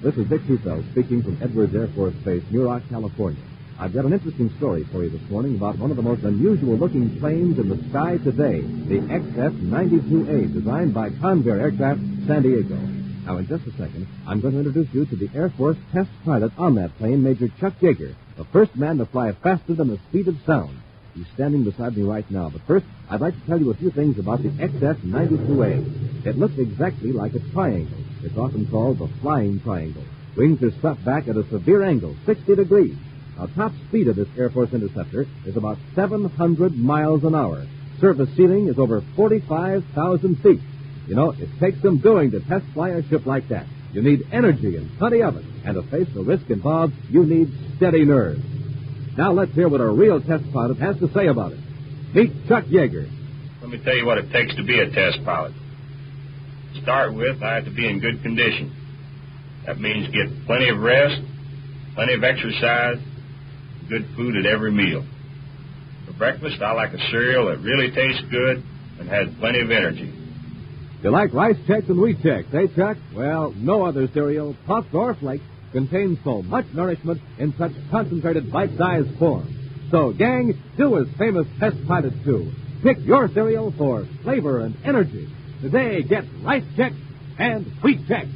This is Dick Tufeld speaking from Edwards Air Force Base, Muroc, California. I've got an interesting story for you this morning about one of the most unusual-looking planes in the sky today, the XF-92A, designed by Convair Aircraft, San Diego. Now, in just a second, I'm going to introduce you to the Air Force test pilot on that plane, Major Chuck Yeager, the first man to fly faster than the speed of sound. He's standing beside me right now. But first, I'd like to tell you a few things about the XF-92A. It looks exactly like a triangle. It's often called the flying triangle. Wings are swept back at a severe angle, 60 degrees. Now, top speed of this Air Force interceptor is about 700 miles an hour. Service ceiling is over 45,000 feet. You know, it takes some doing to test fly a ship like that. You need energy and plenty of it. And to face the risk involved, you need steady nerves. Now let's hear what a real test pilot has to say about it. Meet Chuck Yeager. Let me tell you what it takes to be a test pilot. To start with, I have to be in good condition. That means get plenty of rest, plenty of exercise, good food at every meal. For breakfast, I like a cereal that really tastes good and has plenty of energy. You like Rice Chex and Wheat Chex, eh, Chuck? Well, no other cereal, puffed or flaked, contains so much nourishment in such concentrated bite-sized form. So, gang, do as famous test pilots do. Pick your cereal for flavor and energy. Today, get Rice Chex and Wheat Chex.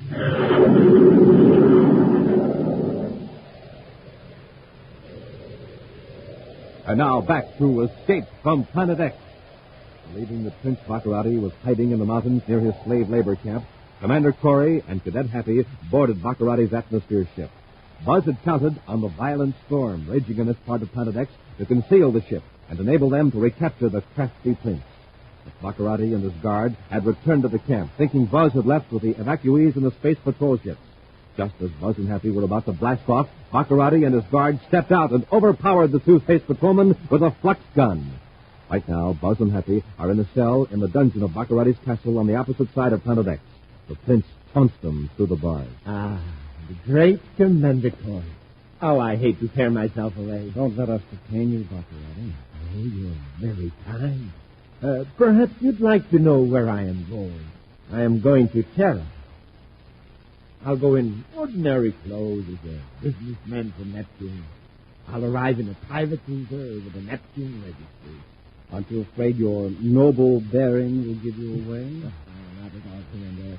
And now back to Escape from Planet X. Believing that Prince Bakarati was hiding in the mountains near his slave labor camp, Commander Corey and Cadet Happy boarded Bakarati's atmosphere ship. Buzz had counted on the violent storm raging in this part of Planet X to conceal the ship and enable them to recapture the crafty prince. But Bakarati and his guard had returned to the camp, thinking Buzz had left with the evacuees and the space patrol ships. Just as Buzz and Happy were about to blast off, Bakarati and his guard stepped out and overpowered the two space patrolmen with a flux gun. Right now, Buzz and Happy are in a cell in the dungeon of Bakarati's castle on the opposite side of Planet X. The prince taunts them through the bars. Ah, the great Commander Corey. Oh, I hate to tear myself away. Don't let us detain you, Bakarati. Oh, you're very kind. Perhaps you'd like to know where I am going. I am going to Terra. I'll go in ordinary clothes as a businessman from Neptune. I'll arrive in a private cruiser with a Neptune registry. Aren't you afraid your noble bearing will give you away? Not at all, Commander.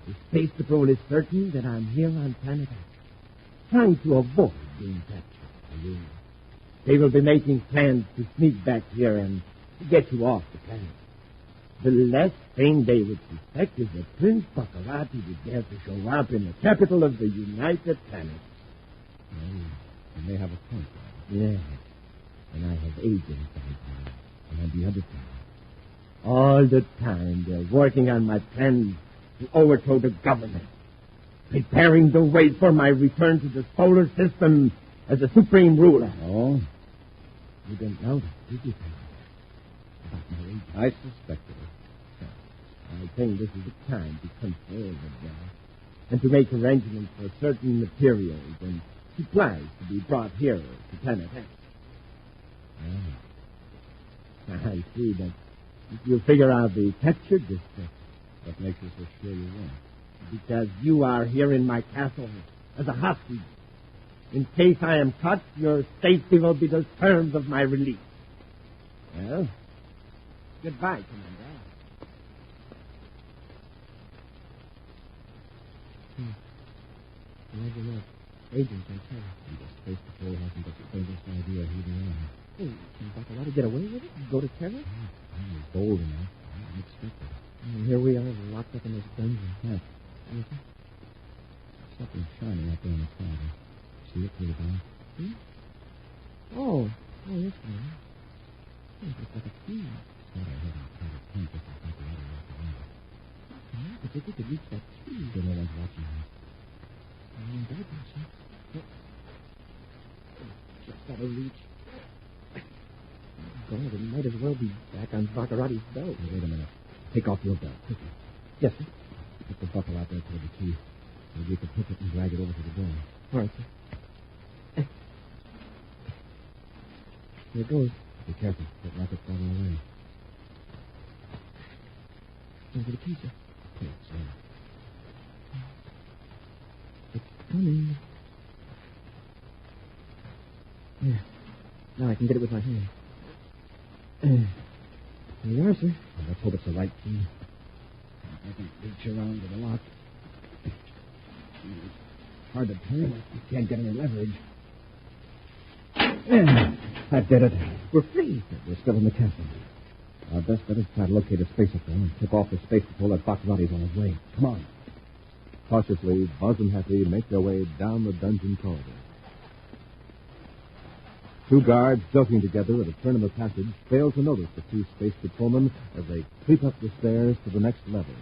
The Space Patrol is certain that I'm here on Planet X, trying to avoid being captured by you. They will be making plans to sneak back here and get you off the planet. The last thing they would suspect is that Prince Bakarati would dare to show up in the capital of the United Planets. Well, you may have a point, Yes. And I have agents on and the other side. All the time they're working on my plans to overthrow the government, preparing the way for my return to the solar system as a supreme ruler. Oh? You didn't know that, did you? About my agent. I suspected it. I think this is the time to come forward now and to make arrangements for certain materials and supplies to be brought here to Planet X. I see that you figure out the capture district. What makes you so sure you won't? Because you are here in my castle as a hostage. In case I am caught, your safety will be the terms of my release. Well, goodbye, Commander. Never know. Agents, I tell you. The Space Patrol hasn't the faintest idea who they are. Hey, can Bakara get away with it? Go to Terra? I'm bold enough. Unexpected. And here we are, locked up in this dungeon. Yeah. Anything? Something shining up there on the side. See it through the bar? Oh, this one. It looks like a key. Thought I heard him try to punch us like the other way around. But if we could reach that key. Then no one's watching us. Just gotta reach. God, it might as well be back on Bakarati's belt. Hey, wait a minute. Take off your belt, quickly. Yes, sir. Put the buckle out there toward the key. Maybe you could pick it and drag it over to the door. All right, sir. Here it goes. Be careful. Don't knock it falling away. Over the key, sir. Okay, it's there. It's coming. There. Now I can get it with my hand. There you are, sir. Well, let's hope it's the right key. I can reach around to the lock. It's hard to turn. You can't get any leverage. There. That did it. We're free. We're still in the castle. Our best bet is to try to locate a space patrol and tip off the space patrol that Bakarati's on his way. Come on. Cautiously, Buzz and Happy make their way down the dungeon corridor. Two guards, joking together at a turn in the passage, fail to notice the two space patrolmen as they creep up the stairs to the next level.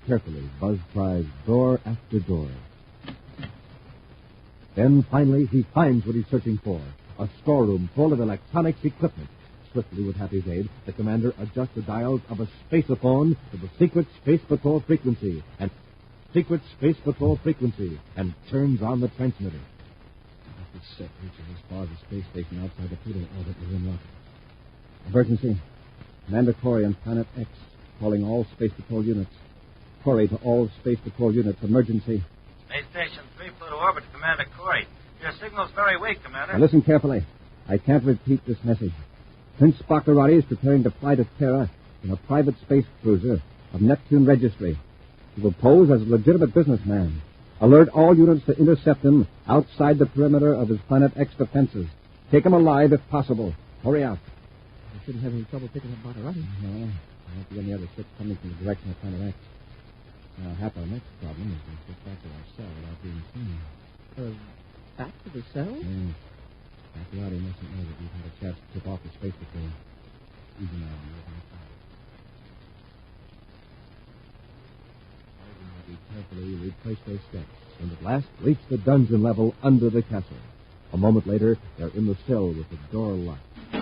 Carefully, Buzz tries door after door. Then, finally, he finds what he's searching for. A storeroom full of electronics equipment. Swiftly, with Happy's aid, the commander adjusts the dials of a spaceophone to the secret Space Patrol frequency and turns on the transmitter. It's set, reaches as far as the space station outside the Pluto orbit is in lock. Emergency. Commander Corey on Planet X, calling all Space Patrol units. Corey to all Space Patrol units, emergency. Space Station 3, Pluto orbit, Commander Corey. Your signal's very weak, Commander. Now listen carefully. I can't repeat this message. Prince Bakarati is preparing to fly to Terra in a private space cruiser of Neptune Registry. He will pose as a legitimate businessman. Alert all units to intercept him outside the perimeter of his Planet X defenses. Take him alive if possible. Hurry up. We shouldn't have any trouble picking up Bakarati. No. There won't be any other ships coming from the direction of Planet X. Now, half our next problem is to get back to our cell without being seen. Back to the cell? Yes. Bakara mustn't know that we've had a chance to tip off the space patrol. Easy now, I'm looking inside. They carefully retrace their steps, and at last reach the dungeon level under the castle. A moment later, they're in the cell with the door locked. They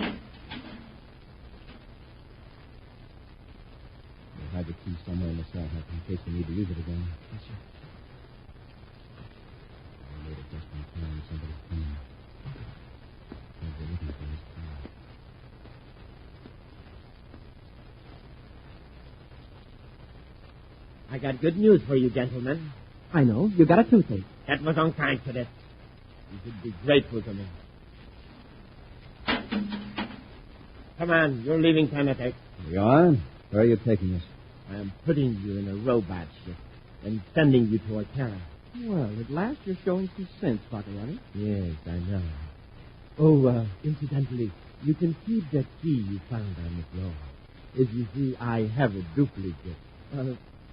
hide the key somewhere in the cell, in case they need to use it again. Yes, sir. I made it just in time. Somebody's coming. They're looking for his car. I got good news for you, gentlemen. I know. You got a toothache. That was unkind, Cadet. You should be grateful to me. Come on, you're leaving Planetech. We are? Where are you taking us? I am putting you in a robot ship and sending you to Bakara. Well, at last you're showing some sense, Bakara. Yes, I know. Oh, incidentally, you can keep that key you found on the floor. As you see, I have a duplicate.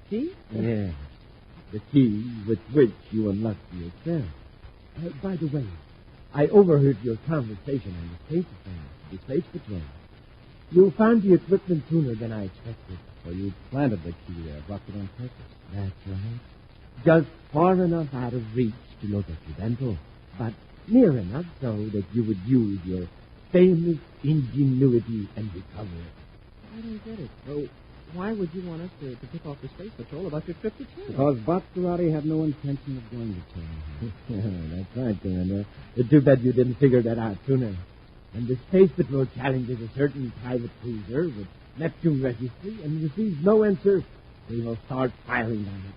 Key? Yes. The key with which you unlocked your cell. By the way, I overheard your conversation on the space affair, the space patrol. You found the equipment sooner than I expected. So you planted the key there, blocked it on purpose. That's right. Just far enough out of reach to look accidental, but near enough so that you would use your famous ingenuity and recover it. I don't get it. So why would you want us to pick off the space patrol about your trip to China? Because Bakara had no intention of going to China. That's right, Commander. It's too bad you didn't figure that out sooner. And the space patrol challenges a certain private cruiser with Neptune registry and receives no answer. They will start firing on it.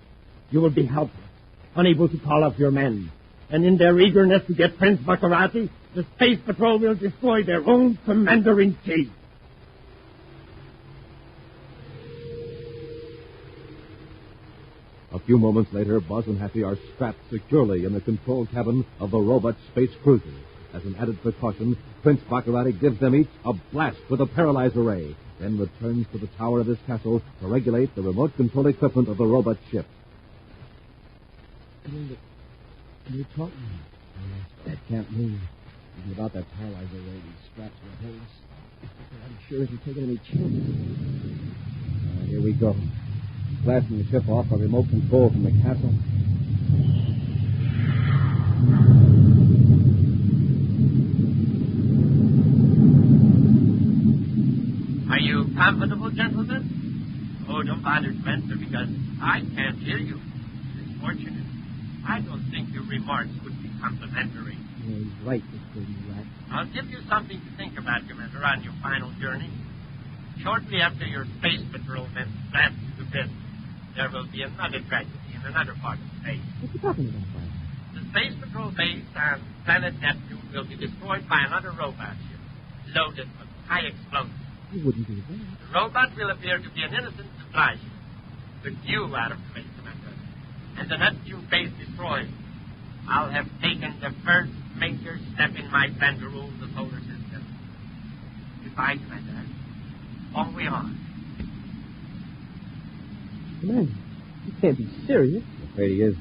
You will be helpless, unable to call up your men. And in their eagerness to get Prince Bakara, the space patrol will destroy their own commander-in-chief. A few moments later, Buzz and Happy are strapped securely in the control cabin of the robot space cruiser. As an added precaution, Prince Bakara gives them each a blast with a paralyzer ray, then returns to the tower of his castle to regulate the remote control equipment of the robot ship. Can you talk to me? That can't move. Even without that paralyzer ray, these straps will hold us. I'm sure isn't taking any chances. Here we go. Blasting the ship off by remote control from the castle. Are you comfortable, gentlemen? Oh, don't bother to answer because I can't hear you. It's fortunate. I don't think your remarks would be complimentary. Yeah, he's right, Mr. Rat. I'll give you something to think about, Commander, on your final journey. Shortly after your space patrol men blast you to bits, there will be another tragedy in another part of space. What are you talking about, Bob? The space patrol base on planet Neptune will be destroyed by another robot ship, loaded with high explosives. You wouldn't do that. The robot will appear to be an innocent supply ship, with you out of space, Commander, and the Neptune base destroyed. I'll have taken the first major step in my plan to rule the solar system. Goodbye, Commander. On we are. Man, you can't be serious. I'm afraid he is.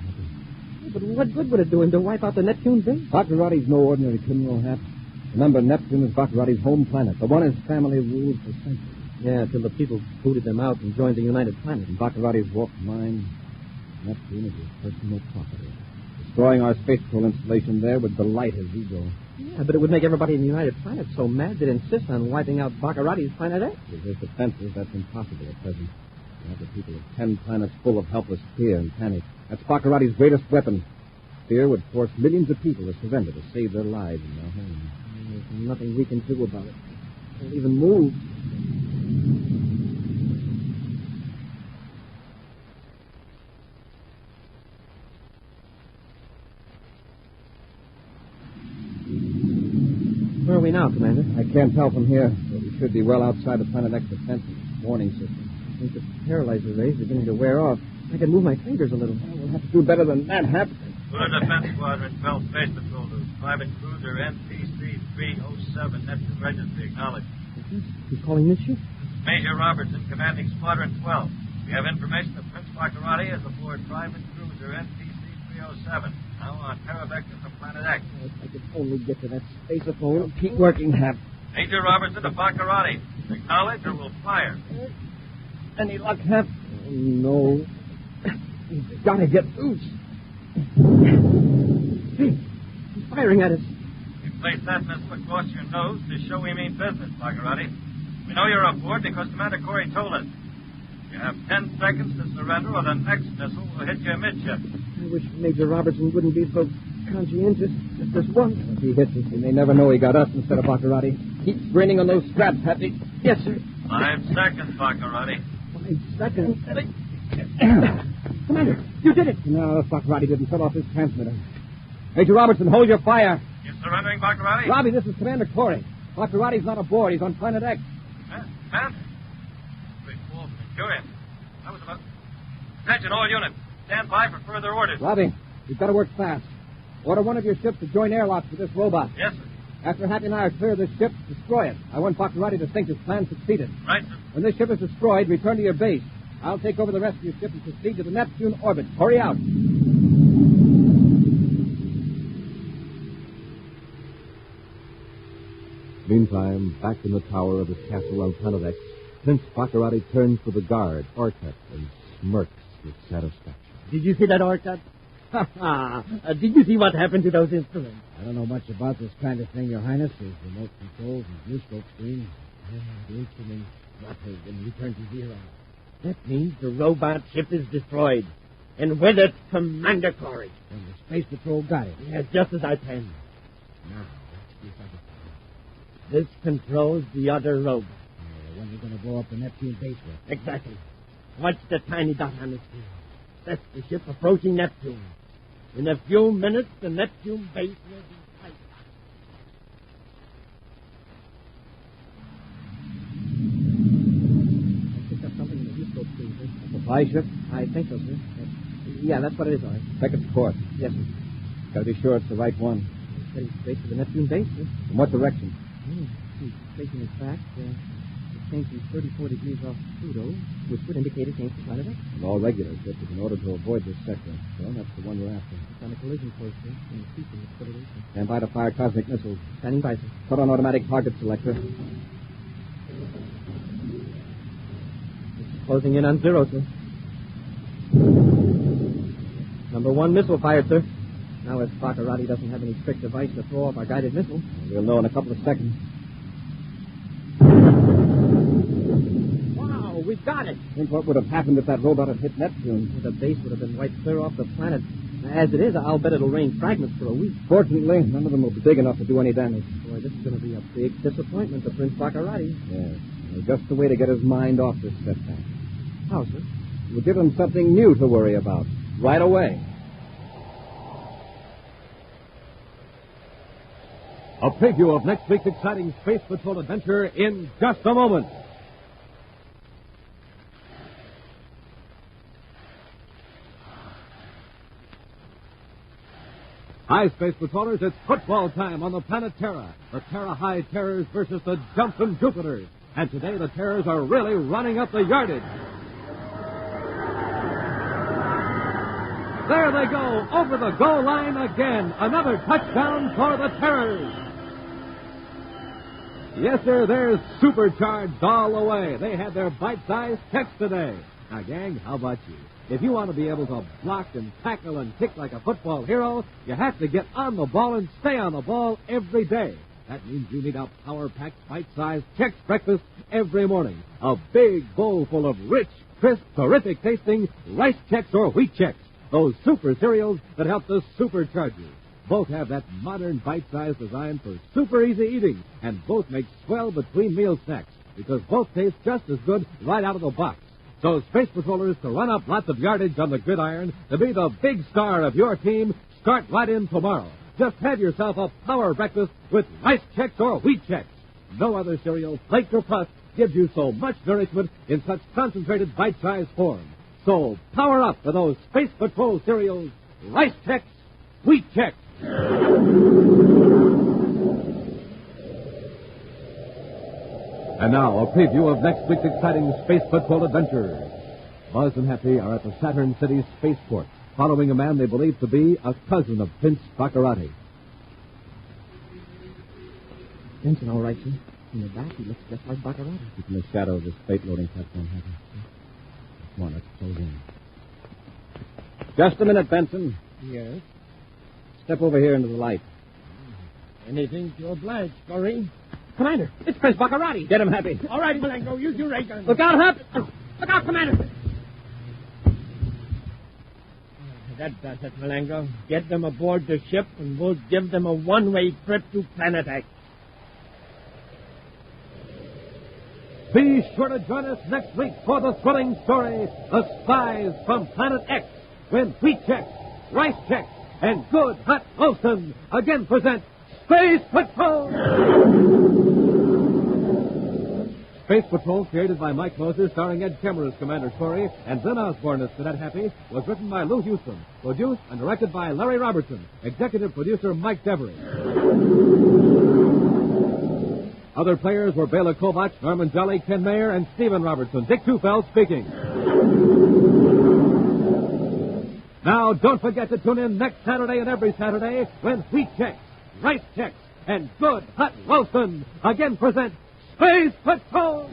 Yeah, but what good would it do him to wipe out the Neptune base? Bakarati's no ordinary criminal, Hap. Remember, Neptune is Bakarati's home planet, the one his family ruled for centuries. Yeah, till the people booted them out and joined the United Planet. And Bakarati's warped mind. Neptune is his personal property. Destroying our space patrol installation there would delight his ego. Yeah, but it would make everybody in the United Planet so mad they'd insist on wiping out Bakarati's planet X. With his defenses, that's impossible at present. You have the people of 10 planets full of helpless fear and panic. That's Bakarati's greatest weapon. Fear would force millions of people to surrender to save their lives and their homes. There's nothing we can do about it. Can't even move. Where are we now, Commander? I can't tell from here, but we should be well outside the Planet X defense warning system. I think the paralyzer rays are beginning to wear off. I can move my fingers a little. We'll have to do better than that, Hap. Lunar Defense Squadron, 12 Space Patrol to Private Cruiser NPC-307, Neptune Registry, acknowledged. Who's calling this ship? Major Robertson, commanding Squadron 12. We have information that Prince Bakarati is aboard Private Cruiser NPC-307. Now on Terravector from Planet X. If I could only get to that spacer phone. Keep working, Hap. Major Robertson to Bakara. Acknowledge or we'll fire. Any luck, Hap? Oh, no. He's got to get loose. Hey, he's firing at us. You place that missile across your nose to show we mean business, Bakara. We know you're aboard because Commander Corey told us. You have 10 seconds to surrender or the next missile will hit you amidship. I wish Major Robertson wouldn't be so conscientious. Just this once. If he hits us, he may never know he got us instead of Bakara. Keep grinning on those straps, Happy. Yes, sir. 5 seconds, Bakara. 5 seconds. Commander, you did it. No, Bakara didn't shut off his transmitter. Major Robertson, hold your fire. You surrendering, Bakara? Robbie, this is Commander Corey. Bakara's not aboard. He's on Planet X. Man? Big fool. Curious. That was about... Attention, all units. Stand by for further orders. Robbie, you've got to work fast. Order one of your ships to join airlocks with this robot. Yes, sir. After Happy and I are clear of this ship, destroy it. I want Bakara to think his plan succeeded. Right, sir. When this ship is destroyed, return to your base. I'll take over the rest of your ship and proceed to the Neptune orbit. Hurry out. Meantime, back in the tower of his castle on Planet X, Prince Bakara turns to the guard, Orcut, and smirks with satisfaction. Did you see that, Orcut? Did you see what happened to those instruments? I don't know much about this kind of thing, Your Highness. There's remote controls and viewscope screens. The instruments what has been returned to zero. That means the robot ship is destroyed. And with it, Commander Corey. And the Space Patrol got it. Yes, just as I planned. Now, let's see if I can... This controls the other robot. The one you're going to blow up the Neptune base with. Exactly. Watch the tiny dot on the screen. That's the ship approaching Neptune. In a few minutes, the Neptune base will be tight. I picked up something in the viewscope screen, sir. A supply ship? I think so, sir. Yeah, that's what it is, all right. Check its course. Yes, sir. Got to be sure it's the right one. It's heading straight to the Neptune base, sir. In what direction? He's facing its back. It came from 34 degrees off Pluto, which would indicate it came from Planet X. And all regular ships in order to avoid this sector. So that's the one you're after. It's on a collision course, sir, and keeping its acceleration. Stand by to fire cosmic missiles. Standing by, sir. Put on automatic target selector. It's closing in on zero, sir. Number 1 missile fired, sir. Now, if Bakara doesn't have any trick device to throw off our guided missile... We'll know in a couple of seconds. Wow, we got it! Think what would have happened if that robot had hit Neptune. The base would have been wiped clear off the planet. As it is, I'll bet it'll rain fragments for a week. Fortunately, none of them will be big enough to do any damage. Boy, this is going to be a big disappointment to Prince Bakara. Yes. Just the way to get his mind off this setback. How, sir? We'll give him something new to worry about. Right away. A preview of next week's exciting Space Patrol adventure in just a moment. Hi, Space Patrollers. It's football time on the planet Terra. The Terra High Terrors versus the Jumpin' Jupiters. And today the Terrors are really running up the yardage. There they go, over the goal line again. Another touchdown for the Terrors. Yes, sir, they're supercharged all the way. They had their bite-sized checks today. Now, gang, how about you? If you want to be able to block and tackle and kick like a football hero, you have to get on the ball and stay on the ball every day. That means you need a power-packed, bite-sized Chex breakfast every morning. A big bowl full of rich, crisp, terrific-tasting rice Chex or wheat Chex. Those super cereals that help to supercharge you. Both have that modern bite-sized design for super easy eating, and both make swell between meal snacks, because both taste just as good right out of the box. So, Space Patrollers, to run up lots of yardage on the gridiron, to be the big star of your team, start right in tomorrow. Just have yourself a power breakfast with rice Chex or wheat Chex. No other cereal, flaked or puffed, gives you so much nourishment in such concentrated bite-sized form. So, power up for those Space Patrol cereals, rice Chex, wheat Chex. And now, a preview of next week's exciting Space Patrol adventure. Buzz and Happy are at the Saturn City Spaceport, following a man they believe to be a cousin of Prince Bakara. Vincent, all right, sir. In the back, he looks just like Bakara. Keep in the shadow of this freight-loading platform, Happy. Come on, let's close in. Just a minute, Benson. Yes? Step over here into the light. Anything to oblige, Corey. Commander, it's Prince Bakara. Get him, Happy. All right, Malenko, use your ray gun. Look out, Hap! Look out, Commander! That does it, Malenko. Get them aboard the ship, and we'll give them a one-way trip to Planet X. Be sure to join us next week for the thrilling story, The Spies from Planet X, when Wheat Chex, Rice Chex, and Good Hot Wilson again present Space Patrol! Space Patrol, created by Mike Moser, starring Ed Kemmer as Commander Corey, and Glenn Osborne as Cadet Happy, was written by Lou Houston, produced and directed by Larry Robertson, executive producer Mike Devery. Other players were Bela Kovach, Norman Jolly, Ken Mayer, and Stephen Robertson. Dick Tufeld speaking. Now, don't forget to tune in next Saturday and every Saturday when Wheat Chex, Rice Chex, and Good Hot Wilson again present Space Patrol!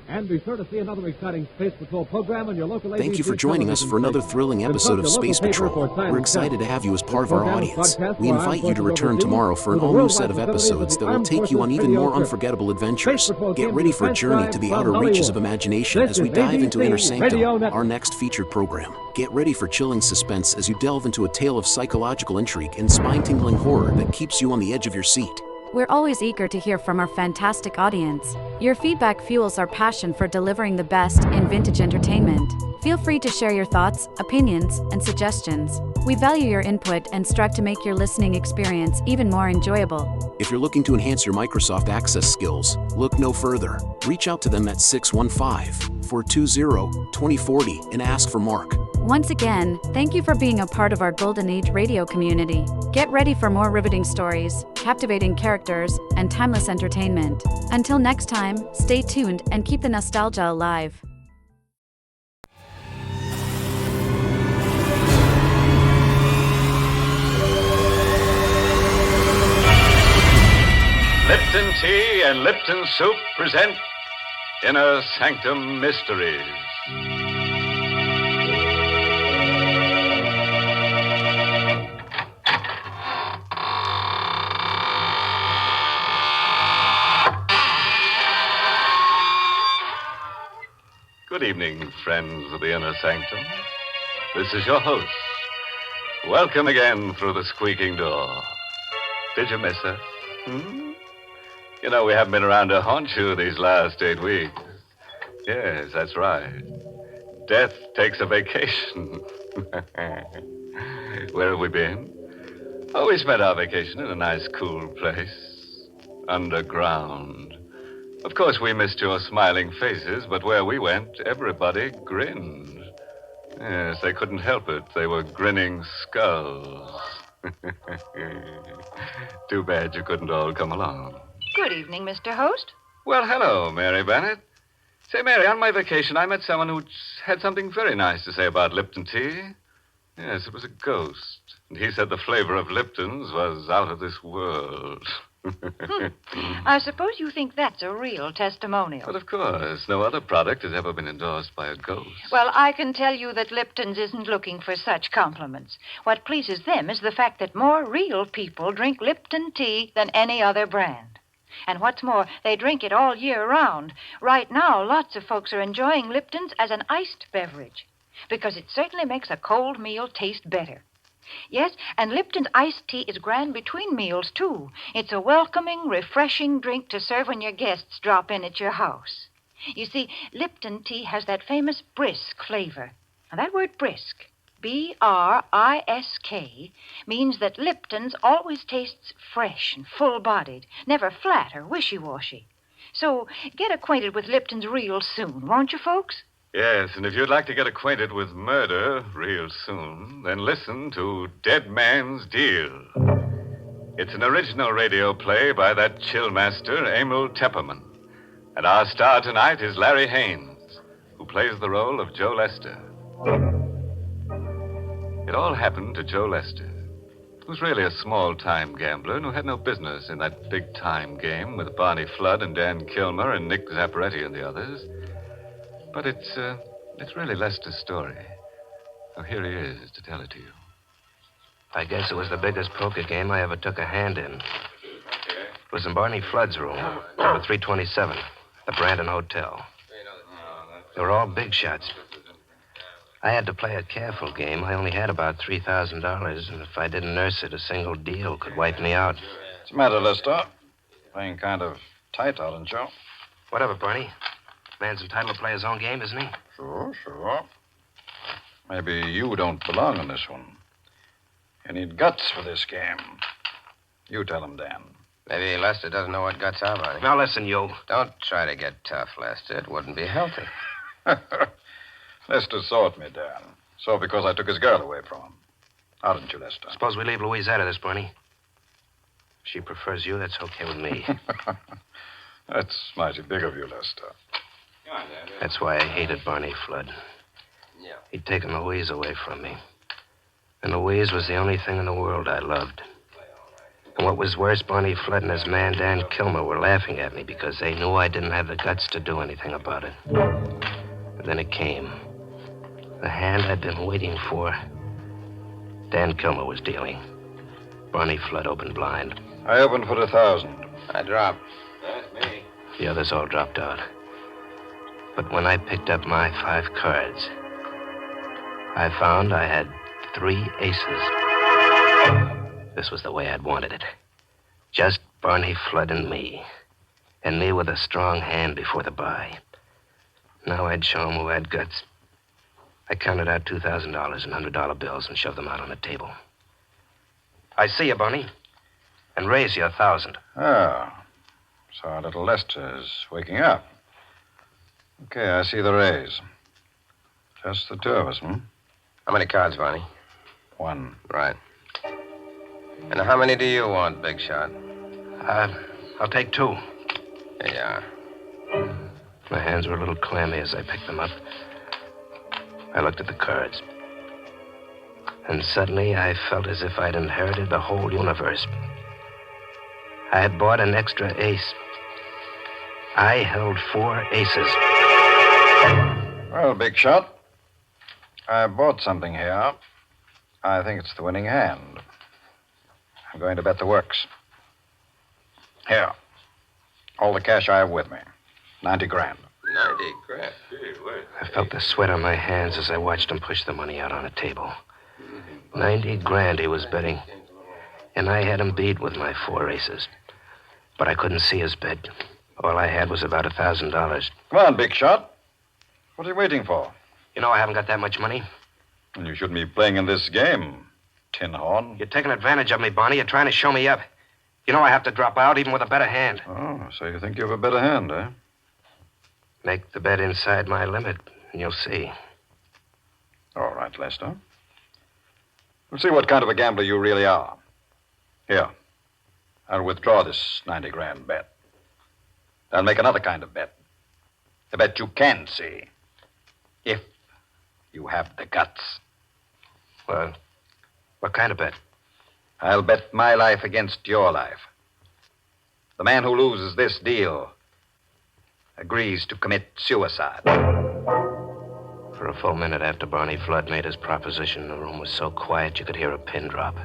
And be sure to see another exciting Space Patrol program on your local ABC. Thank you for joining us for another thrilling episode of Space Patrol. We're excited to have you as part of our audience. We invite you to return tomorrow for an all-new set of episodes that will take you on even more unforgettable adventures. Get ready for a journey to the outer reaches of imagination as we dive into Inner Sanctum, our next featured program. Get ready for chilling suspense as you delve into a tale of psychological intrigue and spine-tingling horror that keeps you on the edge of your seat. We're always eager to hear from our fantastic audience. Your feedback fuels our passion for delivering the best in vintage entertainment. Feel free to share your thoughts, opinions, and suggestions. We value your input and strive to make your listening experience even more enjoyable. If you're looking to enhance your Microsoft Access skills, look no further. Reach out to them at 615-420-2040 and ask for Mark. Once again, thank you for being a part of our Golden Age radio community. Get ready for more riveting stories, captivating characters, and timeless entertainment. Until next time, stay tuned and keep the nostalgia alive. Lipton Tea and Lipton Soup present Inner Sanctum Mysteries. Good evening, friends of the Inner Sanctum. This is your host. Welcome again through the squeaking door. Did you miss us? You know, we haven't been around to haunt you these last 8 weeks. Yes, that's right. Death takes a vacation. Where have we been? Oh, we spent our vacation in a nice, cool place. Underground. Of course, we missed your smiling faces, but where we went, everybody grinned. Yes, they couldn't help it. They were grinning skulls. Too bad you couldn't all come along. Good evening, Mr. Host. Well, hello, Mary Bennett. Say, Mary, on my vacation, I met someone who had something very nice to say about Lipton tea. Yes, it was a ghost. And he said the flavor of Lipton's was out of this world. I suppose you think that's a real testimonial. But of course, no other product has ever been endorsed by a ghost. Well, I can tell you that Lipton's isn't looking for such compliments. What pleases them is the fact that more real people drink Lipton tea than any other brand. And what's more, they drink it all year round. Right now, lots of folks are enjoying Lipton's as an iced beverage, because it certainly makes a cold meal taste better. Yes, and Lipton's iced tea is grand between meals, too. It's a welcoming, refreshing drink to serve when your guests drop in at your house. You see, Lipton tea has that famous brisk flavor. Now, that word brisk, B-R-I-S-K, means that Lipton's always tastes fresh and full-bodied, never flat or wishy-washy. So get acquainted with Lipton's real soon, won't you, folks? Yes, and if you'd like to get acquainted with murder real soon, then listen to Dead Man's Deal. It's an original radio play by that chill master, Emil Tepperman. And our star tonight is Larry Haynes, who plays plays the role of Joe Lester. It all happened to Joe Lester, who was really a small-time gambler who had no business in that big-time game with Barney Flood and Dan Kilmer and Nick Zapparetti and the others. But it's really Lester's story. So here he is to tell it to you. I guess it was the biggest poker game I ever took a hand in. It was in Barney Flood's room, number 327, the Brandon Hotel. They were all big shots. I had to play a careful game. I only had about $3,000, and if I didn't nurse it, a single deal could wipe me out. What's the matter, Lester? Playing kind of tight, aren't you? Whatever, Barney. Man's entitled to play his own game, isn't he? Sure. Maybe you don't belong in this one. You need guts for this game. You tell him, Dan. Maybe Lester doesn't know what guts are, Barney. Now listen, you. Don't try to get tough, Lester. It wouldn't be healthy. Lester saw at me, Dan. So because I took his girl away from him. How didn't you, Lester? Suppose we leave Louise out of this, Barney. If she prefers you, that's okay with me. That's mighty big of you, Lester. That's why I hated Barney Flood. He'd taken Louise away from me. And Louise was the only thing in the world I loved. And what was worse, Barney Flood and his man, Dan Kilmer, were laughing at me because they knew I didn't have the guts to do anything about it. And then it came. The hand I'd been waiting for. Dan Kilmer was dealing. Barney Flood opened blind. I opened for 1,000. I dropped. That's me. The others all dropped out. But when I picked up my 5 cards, I found I had 3 aces. This was the way I'd wanted it. Just Barney Flood and me. And me with a strong hand before the buy. Now I'd show him who had guts. I counted out $2,000 in $100 bills and shoved them out on the table. I see you, Barney. And raise you 1,000. Oh. So our little Lester's waking up. Okay, I see the raise. Just the 2 of us, How many cards, Barney? 1. Right. And how many do you want, Big Shot? I'll take 2. Here you are. My hands were a little clammy as I picked them up. I looked at the cards. And suddenly I felt as if I'd inherited the whole universe. I had bought an extra ace. I held 4 aces. Well, Big Shot, I bought something here. I think it's the winning hand. I'm going to bet the works. Here. All the cash I have with me. 90 grand. 90 grand. I felt the sweat on my hands as I watched him push the money out on the table. 90 grand he was betting. And I had him beat with my 4 aces. But I couldn't see his bet. All I had was about $1,000. Come on, Big Shot. What are you waiting for? You know I haven't got that much money. You shouldn't be playing in this game, Tin Horn. You're taking advantage of me, Barney. You're trying to show me up. You know I have to drop out even with a better hand. Oh, so you think you have a better hand, eh? Make the bet inside my limit, and you'll see. All right, Lester. We'll see what kind of a gambler you really are. Here. I'll withdraw this 90 grand bet. I'll make another kind of bet. A bet you can see. If you have the guts. Well, what kind of bet? I'll bet my life against your life. The man who loses this deal agrees to commit suicide. For a full minute after Barney Flood made his proposition, the room was so quiet you could hear a pin drop.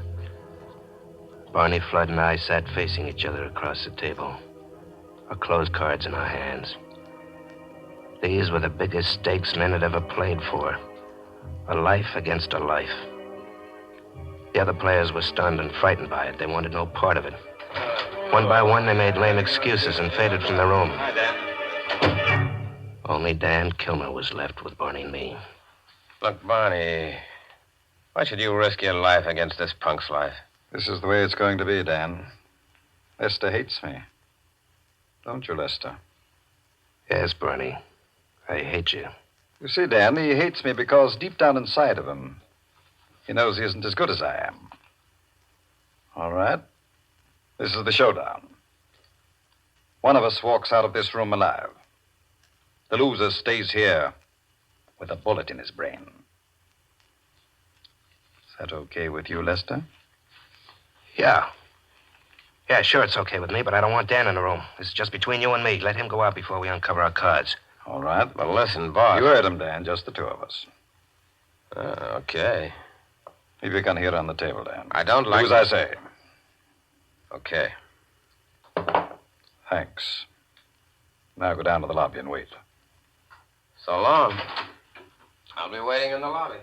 Barney Flood and I sat facing each other across the table, our closed cards in our hands. These were the biggest stakes men had ever played for. A life against a life. The other players were stunned and frightened by it. They wanted no part of it. One by one, they made lame excuses and faded from the room. Hi, Dan. Only Dan Kilmer was left with Barney and me. Look, Barney, why should you risk your life against this punk's life? This is the way it's going to be, Dan. Lester hates me. Don't you, Lester? Yes, Barney. I hate you. You see, Dan, he hates me because deep down inside of him, he knows he isn't as good as I am. All right. This is the showdown. One of us walks out of this room alive. The loser stays here with a bullet in his brain. Is that okay with you, Lester? Yeah. Yeah, sure, it's okay with me, but I don't want Dan in the room. This is just between you and me. Let him go out before we uncover our cards. All right. Well, listen, boss. You heard him, Dan. Just the two of us. Okay. Leave your gun here on the table, Dan. I don't like... Do as I say. Okay. Thanks. Now go down to the lobby and wait. So long. I'll be waiting in the lobby.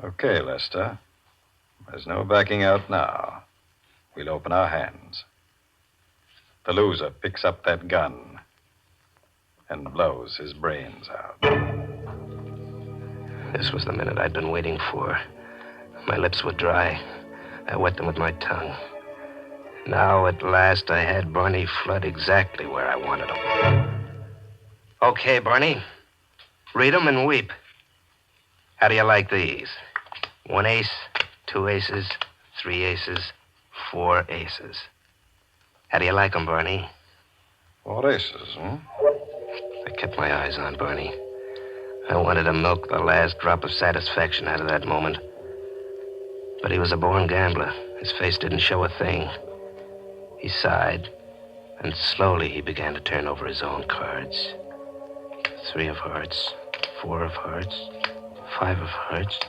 Okay, Lester. There's no backing out now. We'll open our hands. The loser picks up that gun and blows his brains out. This was the minute I'd been waiting for. My lips were dry. I wet them with my tongue. Now, at last, I had Barney Flood exactly where I wanted him. Okay, Barney. Read 'em and weep. How do you like these? 1 ace, 2 aces, 3 aces, 4 aces. How do you like 'em, Barney? 4 aces, huh? I kept my eyes on Barney. I wanted to milk the last drop of satisfaction out of that moment. But he was a born gambler. His face didn't show a thing. He sighed, and slowly he began to turn over his own cards. 3 of hearts, 4 of hearts, 5 of hearts,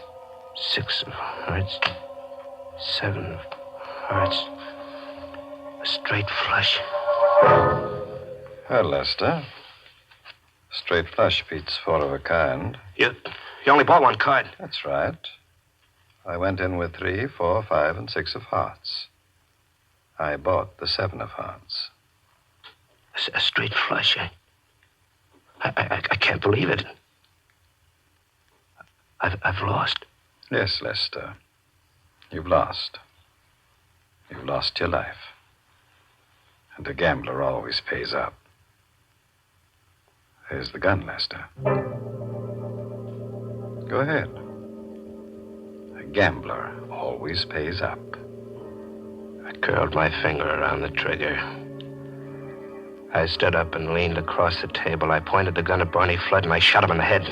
6 of hearts, 7 of hearts. A straight flush. Well, Lester. Straight flush beats 4 of a kind. You only bought 1 card. That's right. I went in with 3, 4, 5, and 6 of hearts. I bought the 7 of hearts. A straight flush, eh? I can't believe it. I've lost. Yes, Lester. You've lost. You've lost your life. And a gambler always pays up. There's the gun, Lester. Go ahead. A gambler always pays up. I curled my finger around the trigger. I stood up and leaned across the table. I pointed the gun at Barney Flood, and I shot him in the head.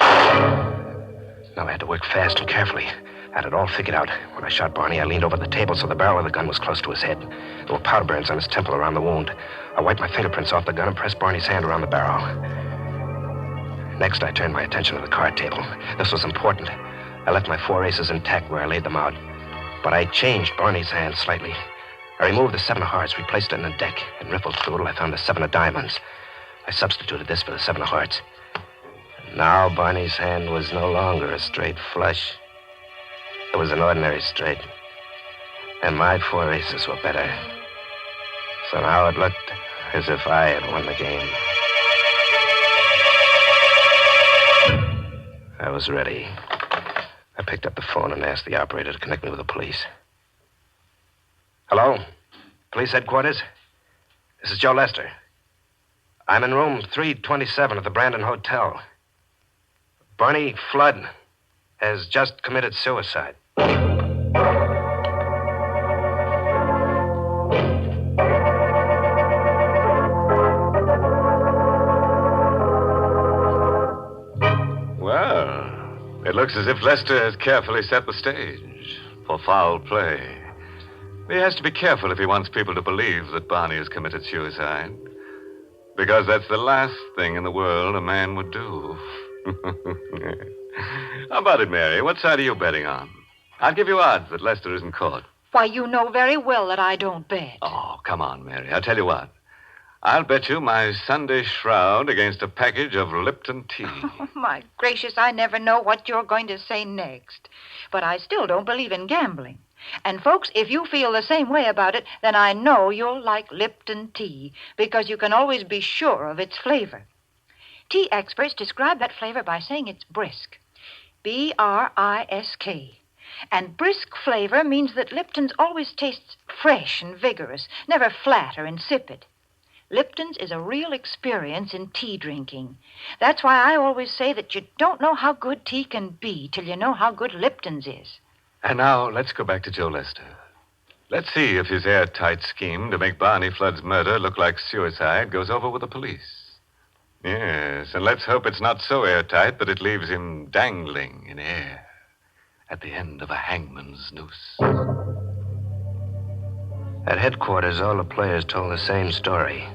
Now I had to work fast and carefully. I had it all figured out. When I shot Barney, I leaned over the table so the barrel of the gun was close to his head. There were powder burns on his temple around the wound. I wiped my fingerprints off the gun and pressed Barney's hand around the barrel. Next, I turned my attention to the card table. This was important. I left my 4 aces intact where I laid them out. But I changed Barney's hand slightly. I removed the 7 of hearts, replaced it in the deck, and riffled through till I found the 7 of diamonds. I substituted this for the 7 of hearts. And now Barney's hand was no longer a straight flush. It was an ordinary straight. And my 4 aces were better. So now it looked as if I had won the game. I was ready. I picked up the phone and asked the operator to connect me with the police. Hello? Police headquarters? This is Joe Lester. I'm in room 327 at the Brandon Hotel. Barney Flood has just committed suicide. Well, it looks as if Lester has carefully set the stage for foul play. He has to be careful if he wants people to believe that Barney has committed suicide. Because that's the last thing in the world a man would do. How about it, Mary? What side are you betting on? I'll give you odds that Lester isn't caught. Why, you know very well that I don't bet. Oh, come on, Mary. I'll tell you what. I'll bet you my Sunday shroud against a package of Lipton tea. Oh, my gracious, I never know what you're going to say next. But I still don't believe in gambling. And, folks, if you feel the same way about it, then I know you'll like Lipton tea, because you can always be sure of its flavor. Tea experts describe that flavor by saying it's brisk. B-R-I-S-K. And brisk flavor means that Lipton's always tastes fresh and vigorous, never flat or insipid. Lipton's is a real experience in tea drinking. That's why I always say that you don't know how good tea can be till you know how good Lipton's is. And now, let's go back to Joe Lester. Let's see if his airtight scheme to make Barney Flood's murder look like suicide goes over with the police. Yes, and let's hope it's not so airtight that it leaves him dangling in air at the end of a hangman's noose. At headquarters, all the players told the same story.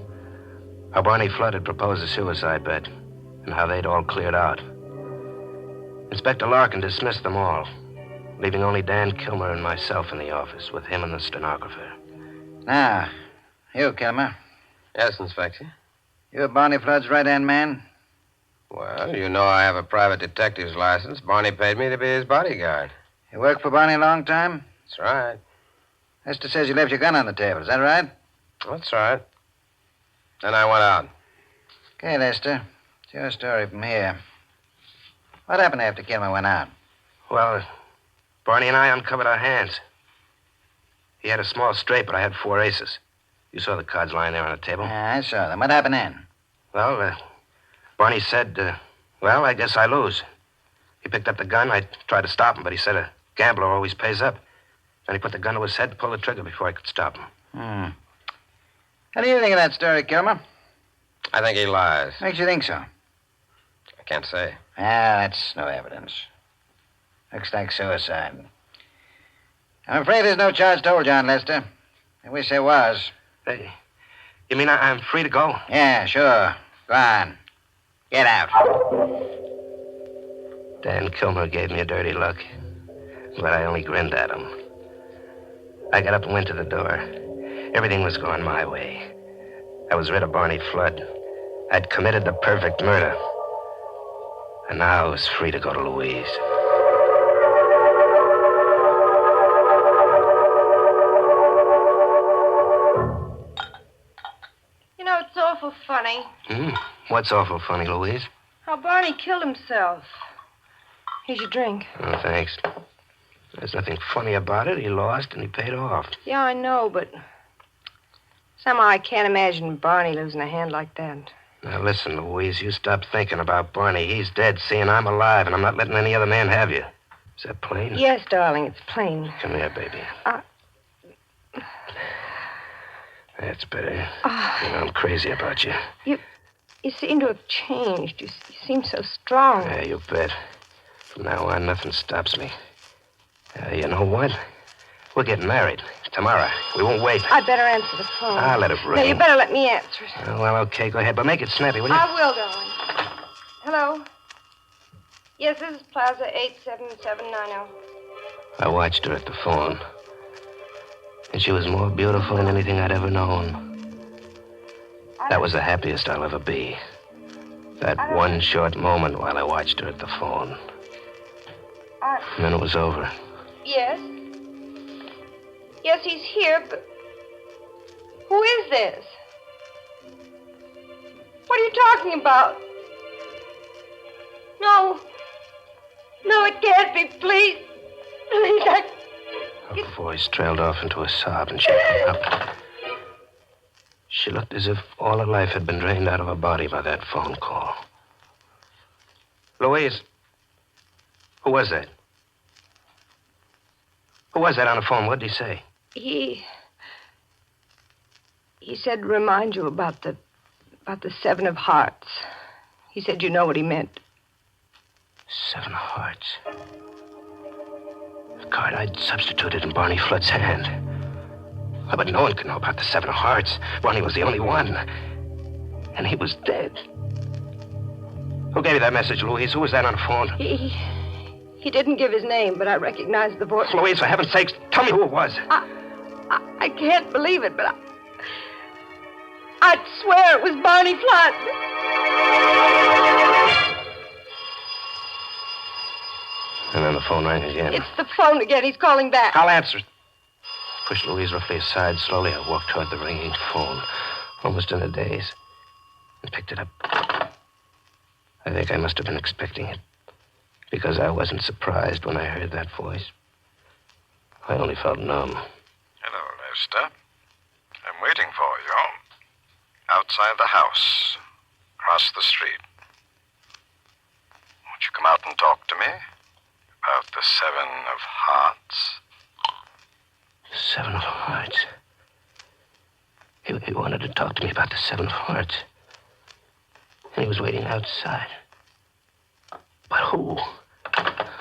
How Barney Flood had proposed a suicide bet, and how they'd all cleared out. Inspector Larkin dismissed them all, leaving only Dan Kilmer and myself in the office, with him and the stenographer. Now, you, Kilmer. Yes, Inspector. You're Barney Flood's right-hand man? Well, you know I have a private detective's license. Barney paid me to be his bodyguard. You worked for Barney a long time? That's right. Lester says you left your gun on the table. Is that right? That's right. Then I went out. Okay, Lester. It's your story from here. What happened after Kilmer went out? Well, Barney and I uncovered our hands. He had a small straight, but I had 4 aces. You saw the cards lying there on the table. Yeah, I saw them. What happened then? Well, Barney said, well, I guess I lose. He picked up the gun. I tried to stop him, but he said a gambler always pays up. Then he put the gun to his head and pulled the trigger before I could stop him. How do you think of that story, Kilmer? I think he lies. Makes you think so? I can't say. That's no evidence. Looks like suicide. I'm afraid there's no charge told, John Lester. I wish there was. Hey, you mean I'm free to go? Yeah, sure. Go on. Get out. Dan Kilmer gave me a dirty look, but I only grinned at him. I got up and went to the door. Everything was going my way. I was rid of Barney Flood. I'd committed the perfect murder. And now I was free to go to Louise. You know, it's awful funny What's awful funny, Louise? how Barney killed himself. Here's your drink. Oh, thanks. There's nothing funny about it. He lost and he paid off. Yeah, I know, but somehow I can't imagine Barney losing a hand like that. Now, listen, Louise, you stop thinking about Barney. He's dead, see, and I'm alive, and I'm not letting any other man have you. Is that plain? Yes, darling, it's plain. Come here, baby. That's better. You know, I'm crazy about you. You seem to have changed. You seem so strong. Yeah, you bet. From now on, nothing stops me. You know what? We're getting married tomorrow. We won't wait. I better answer the phone. I'll let it ring. No, you better let me answer it. Well, okay, go ahead, but make it snappy, will you? I will, darling. Hello? Yes, this is Plaza 87790. I watched her at the phone. And she was more beautiful than anything I'd ever known. That was the happiest I'll ever be. That one short moment while I watched her at the phone. And then it was over. Yes? Yes, he's here, but who is this? What are you talking about? No. No, it can't be. Please. Please, Her voice trailed off into a sob, and she hung up. She looked as if all her life had been drained out of her body by that phone call. Louise, who was that? Who was that on the phone? What did he say? He said to remind you about the 7 of hearts. He said you know what he meant. 7 of hearts. The card I'd substituted in Barney Flood's hand. Oh, but no one could know about the 7 of hearts. Barney was the only one. And he was dead. Who gave you that message, Louise? Who was that on the phone? He didn't give his name, but I recognized the voice. Louise, for heaven's sakes, tell me who it was. I can't believe it, but I'd swear it was Barney Flood. And then the phone rang again. It's the phone again. He's calling back. I'll answer it. Pushed Louise roughly aside. Slowly, I walked toward the ringing phone, almost in a daze, and picked it up. I think I must have been expecting it, because I wasn't surprised when I heard that voice. I only felt numb. Hello, Lester. I'm waiting for you. Outside the house. Across the street. Won't you come out and talk to me? About the 7 of hearts. 7 of hearts. He wanted to talk to me about the 7 of hearts. And he was waiting outside. But who?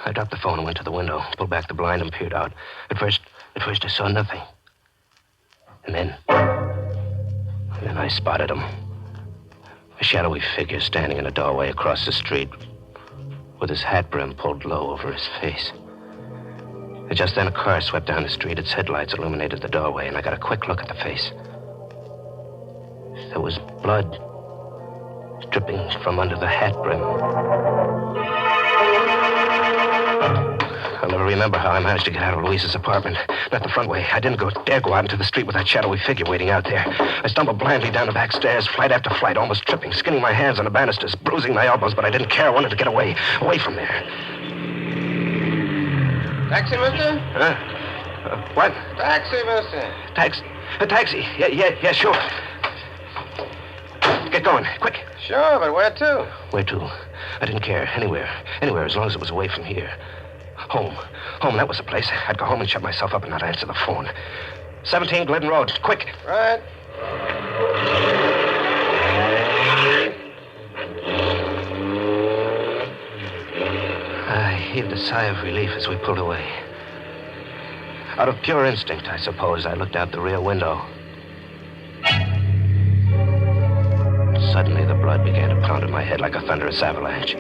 I dropped the phone and went to the window, pulled back the blind and peered out. At first I saw nothing. And then I spotted him. A shadowy figure standing in a doorway across the street with his hat brim pulled low over his face. And just then a car swept down the street. Its headlights illuminated the doorway, and I got a quick look at the face. There was blood dripping from under the hat brim. I'll never remember how I managed to get out of Louise's apartment. Not the front way. I didn't dare go out into the street with that shadowy figure waiting out there. I stumbled blindly down the back stairs, flight after flight, almost tripping, skinning my hands on the banisters, bruising my elbows, but I didn't care. I wanted to get away from there. Taxi, mister? Huh? What? Taxi, mister. A taxi. Yeah, sure. Get going, quick. Sure, but where to? Where to? I didn't care. Anywhere, as long as it was away from here. Home, that was the place. I'd go home and shut myself up and not answer the phone. 17 Glidden Road, quick. Right. I heaved a sigh of relief as we pulled away. Out of pure instinct, I suppose, I looked out the rear window. Suddenly, the blood began to pound in my head like a thunderous avalanche.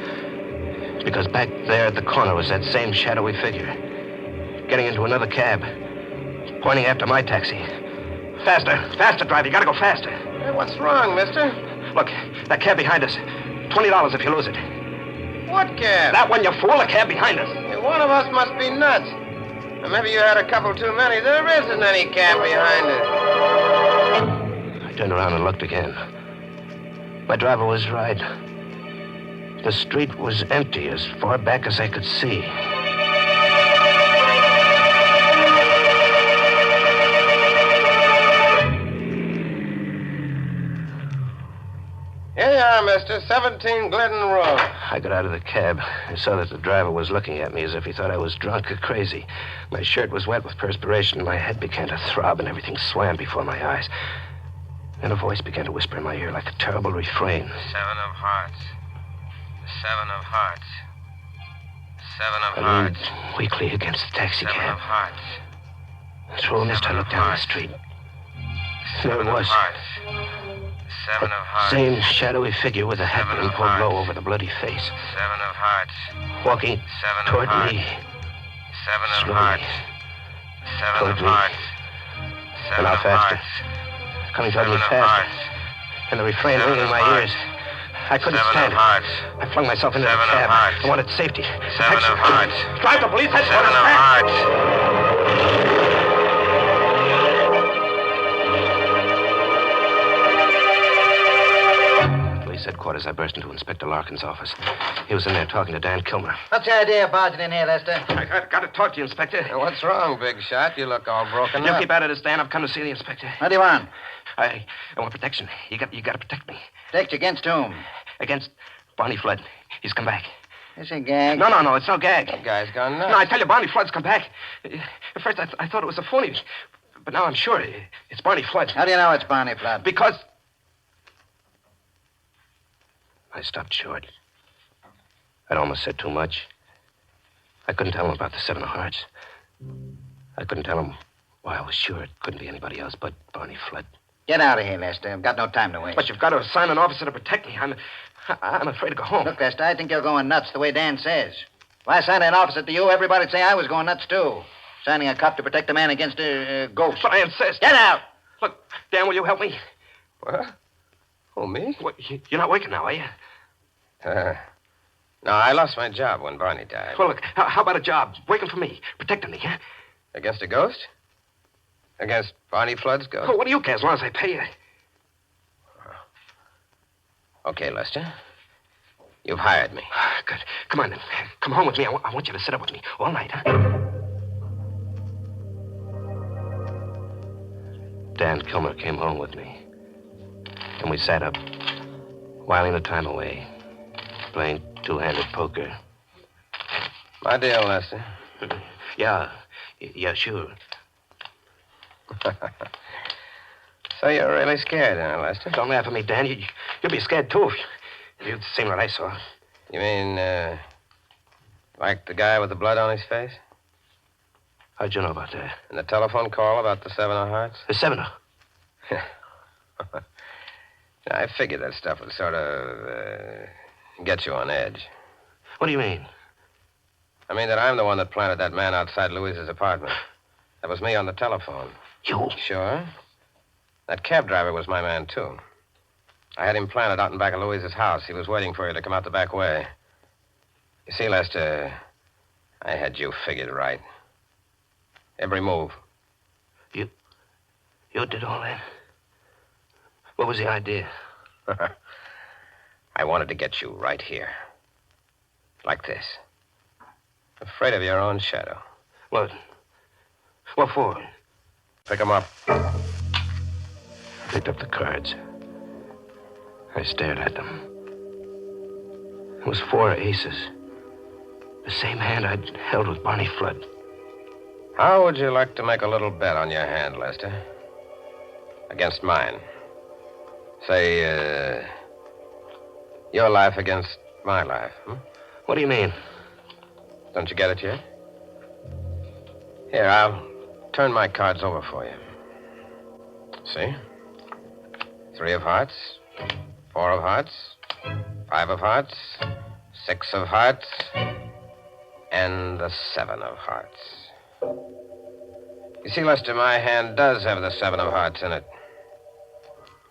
Because back there at the corner was that same shadowy figure, getting into another cab, pointing after my taxi. Faster, driver. You gotta go faster. Hey, what's wrong, mister? Look, that cab behind us. $20 if you lose it. What cab? That one, you fool, the cab behind us. Hey, one of us must be nuts. Or maybe you had a couple too many. There isn't any cab behind us. I turned around and looked again. My driver was right. The street was empty as far back as I could see. Here you are, mister. 17 Glidden Road. I got out of the cab. I saw that the driver was looking at me as if he thought I was drunk or crazy. My shirt was wet with perspiration. My head began to throb and everything swam before my eyes. Then a voice began to whisper in my ear like a terrible refrain. 7 of hearts. 7 of hearts. 7 of I hearts. leaned weakly against the taxi 7 cab. of hearts. Through a mist, I looked down the street. There it was. 7 of hearts. Same shadowy figure with a hat brim pulled low over the bloody face. 7 of hearts. Walking 7 toward of hearts. me. 7 of Slowly. hearts. 7 Toward of me. hearts. And 7 now of faster. hearts. Coming toward me 7 of fast. hearts. And the refrain 7 ringing in of my hearts. ears. I couldn't 7 stand of it. hearts. I flung myself into 7 the of cab. hearts. I wanted safety. 7 of hearts. Drive the police 7 headquarters. of fast. hearts. Police headquarters, I burst into Inspector Larkin's office. He was in there talking to Dan Kilmer. What's the idea of barging in here, Lester? I got to talk to you, Inspector. What's wrong, big shot? You look all broken You up. keep out of this, Dan. I've come to see the inspector. What do you want? I want protection. You got to protect me. Protect you against whom? Against Barney Flood. He's come back. It's a gag. No, it's no gag. That guy's gone nuts. No, I tell you, Barney Flood's come back. At first, I thought it was a phony, but now I'm sure it's Barney Flood. How do you know it's Barney Flood? Because... I stopped short. I'd almost said too much. I couldn't tell him about the 7 of hearts. I couldn't tell him why I was sure it couldn't be anybody else but Barney Flood. Get out of here, Lester. I've got no time to waste. But you've got to assign an officer to protect me. I'm afraid to go home. Look, Lester, I think you're going nuts the way Dan says. If I signed an officer to you, everybody'd say I was going nuts, too. Signing a cop to protect a man against a ghost. But I insist. Get out! Look, Dan, will you help me? What? Who, me? What, you're not working now, are you? No, I lost my job when Barney died. Well, look, how about a job? Working for me, protecting me, huh? Against a ghost? Against Barney Flood's ghost? Well, what do you care as long as I pay you? Okay, Lester. You've hired me. Good. Come on, then. Come home with me. I want you to sit up with me all night, huh? Dan Kilmer came home with me. And we sat up, whiling the time away, playing two-handed poker. My deal, Lester. Yeah, sure. So you're really scared, huh, Lester? Don't laugh at me, Dan. You'll be scared, too, Have you seen what I saw? You mean, like the guy with the blood on his face? How'd you know about that? And the telephone call about the 7 of hearts? The 7 I figured that stuff would sort of get you on edge. What do you mean? I mean that I'm the one that planted that man outside Louise's apartment. That was me on the telephone. You? Sure. That cab driver was my man, too. I had him planted out in back of Louise's house. He was waiting for you to come out the back way. You see, Lester, I had you figured right. Every move. You did all that? What was the idea? I wanted to get you right here. Like this. Afraid of your own shadow. What? What for? Pick 'em up. Picked up the cards. I stared at them. It was 4 aces. The same hand I'd held with Barney Flood. How would you like to make a little bet on your hand, Lester? Against mine. Say, your life against my life, What do you mean? Don't you get it yet? Here, I'll turn my cards over for you. See? 3 of hearts, 4 of hearts, 5 of hearts, 6 of hearts, and the 7 of hearts. You see, Lester, my hand does have the 7 of hearts in it.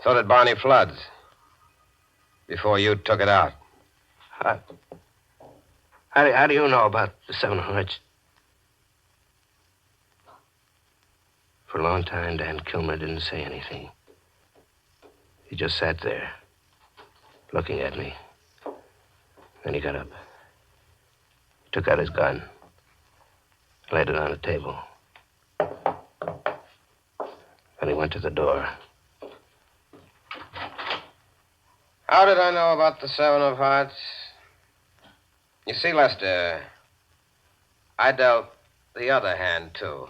So did Barney Flood's. Before you took it out. How do you know about the 7 of hearts? For a long time, Dan Kilmer didn't say anything. He just sat there, looking at me. Then he got up. He took out his gun, laid it on the table. Then he went to the door. How did I know about the 7 of hearts? You see, Lester, I dealt the other hand, too.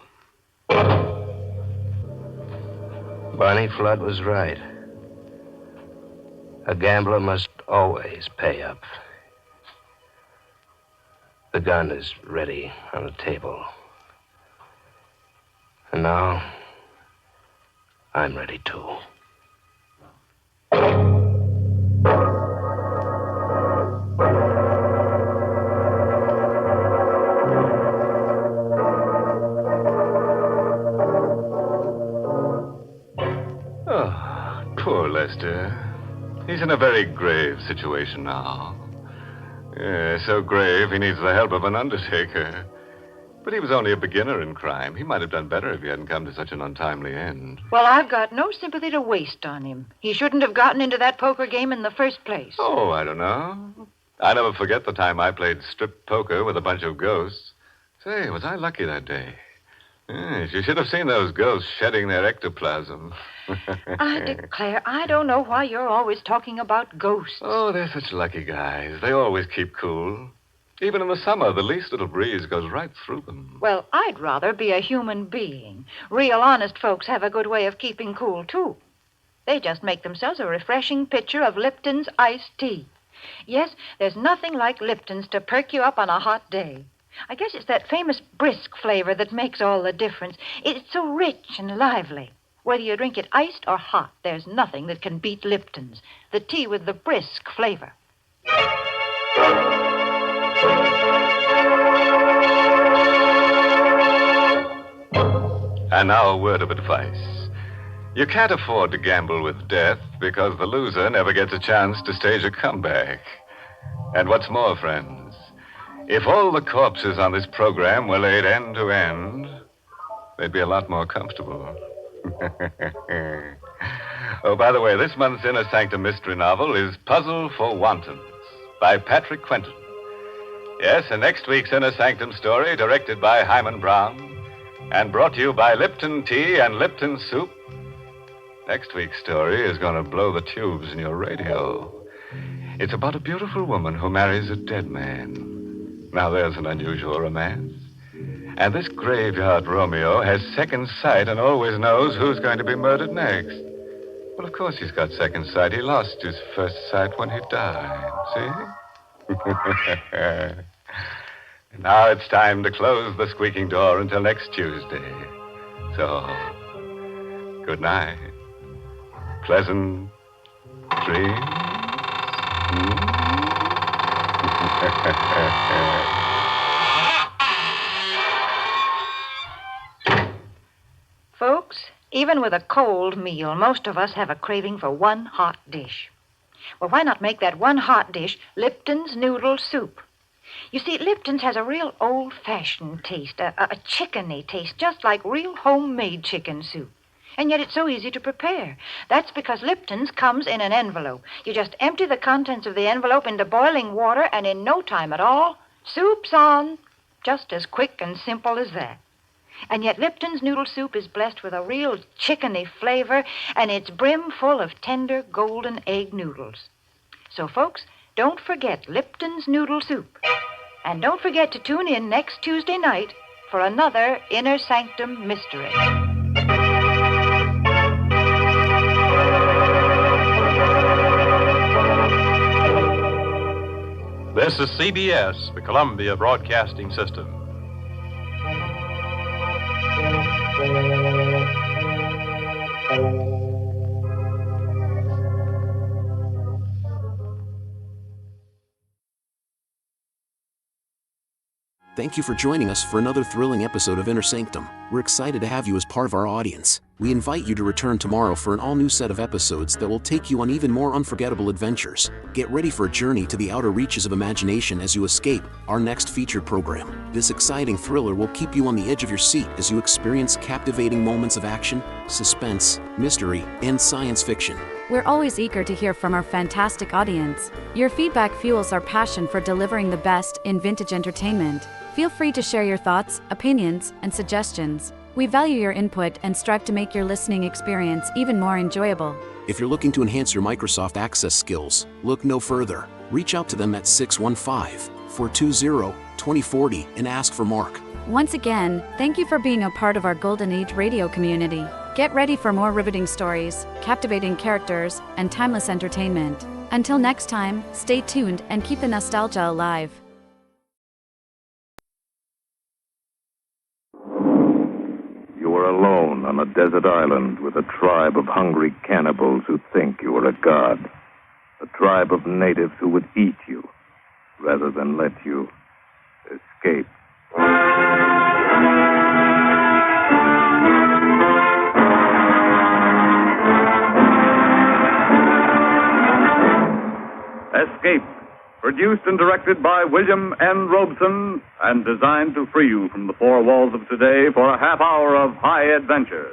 Barney Flood was right. A gambler must always pay up. The gun is ready on the table. And now, I'm ready too. Poor Lester. He's in a very grave situation now. Yeah, so grave he needs the help of an undertaker. But he was only a beginner in crime. He might have done better if he hadn't come to such an untimely end. Well, I've got no sympathy to waste on him. He shouldn't have gotten into that poker game in the first place. Oh, I don't know. I never forget the time I played strip poker with a bunch of ghosts. Say, was I lucky that day? Yes, you should have seen those ghosts shedding their ectoplasm. I declare, I don't know why you're always talking about ghosts. Oh, they're such lucky guys. They always keep cool. Even in the summer, the least little breeze goes right through them. Well, I'd rather be a human being. Real honest folks have a good way of keeping cool, too. They just make themselves a refreshing pitcher of Lipton's iced tea. Yes, there's nothing like Lipton's to perk you up on a hot day. I guess it's that famous brisk flavor that makes all the difference. It's so rich and lively. Whether you drink it iced or hot, there's nothing that can beat Lipton's, the tea with the brisk flavor. And now a word of advice. You can't afford to gamble with death because the loser never gets a chance to stage a comeback. And what's more, friends, if all the corpses on this program were laid end to end, they'd be a lot more comfortable. Oh, by the way, this month's Inner Sanctum mystery novel is Puzzle for Wantons by Patrick Quentin. Yes, and next week's Inner Sanctum story, directed by Hyman Brown and brought to you by Lipton Tea and Lipton Soup. Next week's story is going to blow the tubes in your radio. It's about a beautiful woman who marries a dead man. Now, there's an unusual romance. And this graveyard Romeo has second sight and always knows who's going to be murdered next. Well, of course he's got second sight. He lost his first sight when he died. See? Now it's time to close the squeaking door until next Tuesday. So, good night. Pleasant dreams. Folks, even with a cold meal, most of us have a craving for one hot dish. Well, why not make that one hot dish Lipton's noodle soup? You see, Lipton's has a real old-fashioned taste, a chickeny taste, just like real homemade chicken soup. And yet it's so easy to prepare. That's because Lipton's comes in an envelope. You just empty the contents of the envelope into boiling water, and in no time at all, soup's on. Just as quick and simple as that. And yet Lipton's noodle soup is blessed with a real chickeny flavor, and it's brim full of tender golden egg noodles. So, folks, don't forget Lipton's noodle soup. And don't forget to tune in next Tuesday night for another Inner Sanctum mystery. This is CBS, the Columbia Broadcasting System. Thank you for joining us for another thrilling episode of Inner Sanctum. We're excited to have you as part of our audience. We invite you to return tomorrow for an all-new set of episodes that will take you on even more unforgettable adventures. Get ready for a journey to the outer reaches of imagination as you escape our next featured program. This exciting thriller will keep you on the edge of your seat as you experience captivating moments of action, suspense, mystery, and science fiction. We're always eager to hear from our fantastic audience. Your feedback fuels our passion for delivering the best in vintage entertainment. Feel free to share your thoughts, opinions, and suggestions. We value your input and strive to make your listening experience even more enjoyable. If you're looking to enhance your Microsoft Access skills, look no further. Reach out to them at 615-420-2040 and ask for Mark. Once again, thank you for being a part of our Golden Age radio community. Get ready for more riveting stories, captivating characters, and timeless entertainment. Until next time, stay tuned and keep the nostalgia alive. You are alone on a desert island with a tribe of hungry cannibals who think you are a god. A tribe of natives who would eat you rather than let you escape. Escape, produced and directed by William N. Robeson and designed to free you from the four walls of today for a half hour of high adventure.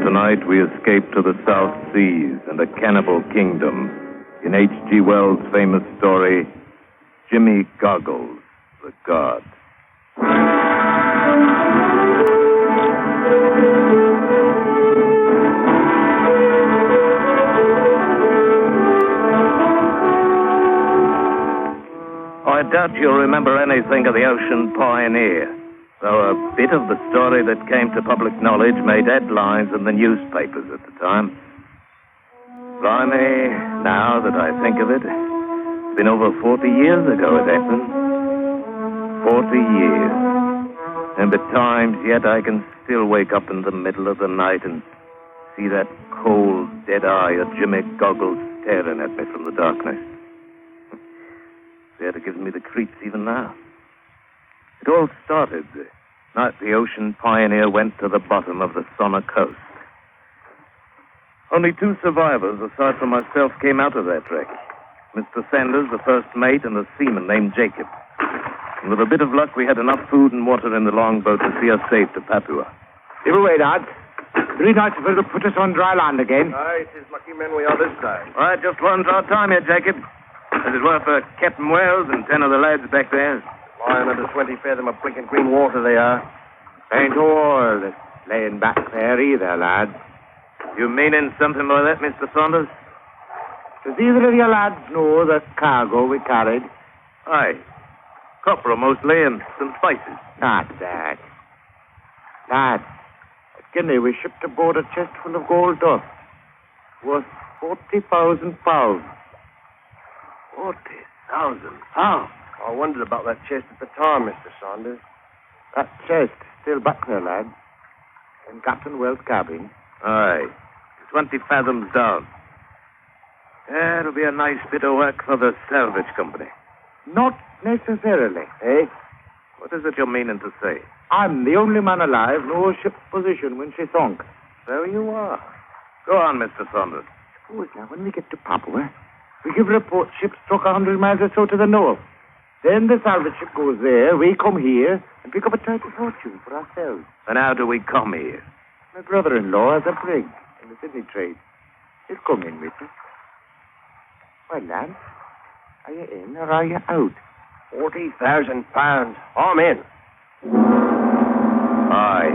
Tonight we escape to the South Seas and a cannibal kingdom in H.G. Wells' famous story, Jimmy Goggles, the God. I doubt you'll remember anything of the Ocean Pioneer, though a bit of the story that came to public knowledge made headlines in the newspapers at the time. Blimey, now that I think of it, it's been over 40 years ago it happened. 40 years. And at times yet I can still wake up in the middle of the night and see that cold, dead eye of Jimmy Goggles staring at me from the darkness. There, it gives me the creeps even now. It all started the night the Ocean Pioneer went to the bottom of the Sonner coast. Only 2 survivors, aside from myself, came out of that wreck. Mr. Sanders, the first mate, and a seaman named Jacob. And with a bit of luck, we had enough food and water in the longboat to see us safe to Papua. Give away, lads. 3 nights will put us on dry land again. Aye, it is lucky men we are this time. All right, just one's our time here, Jacob. As it were for Captain Wells and 10 of the lads back there. Lying under 20 fathom of blinking green water they are. Ain't all that's laying back there either, lads. You meaning something by that, Mr. Saunders? Does either of you lads know the cargo we carried? Aye. Copra mostly and some spices. Not that. Lad, at Guinea we shipped aboard a chest full of gold dust, worth 40,000 pounds. 40,000 pounds? I wondered about that chest at the time, Mr. Saunders. That chest is still back there, lad, in Captain Wells' cabin. Aye. 20 fathoms down. Yeah, it'll be a nice bit of work for the salvage company. Not necessarily, eh? What is it you're meaning to say? I'm the only man alive know ship's position when she sunk. So you are. Go on, Mr. Saunders. Suppose now, when we get to Papua, we give report ship struck 100 miles or so to the north. Then the salvage ship goes there, we come here, and pick up a title fortune for ourselves. And how do we come here? My brother-in-law has a brig in the Sydney trade. He'll come in with us. Well, lad, are you in or are you out? 40,000 pounds. I'm in. Aye,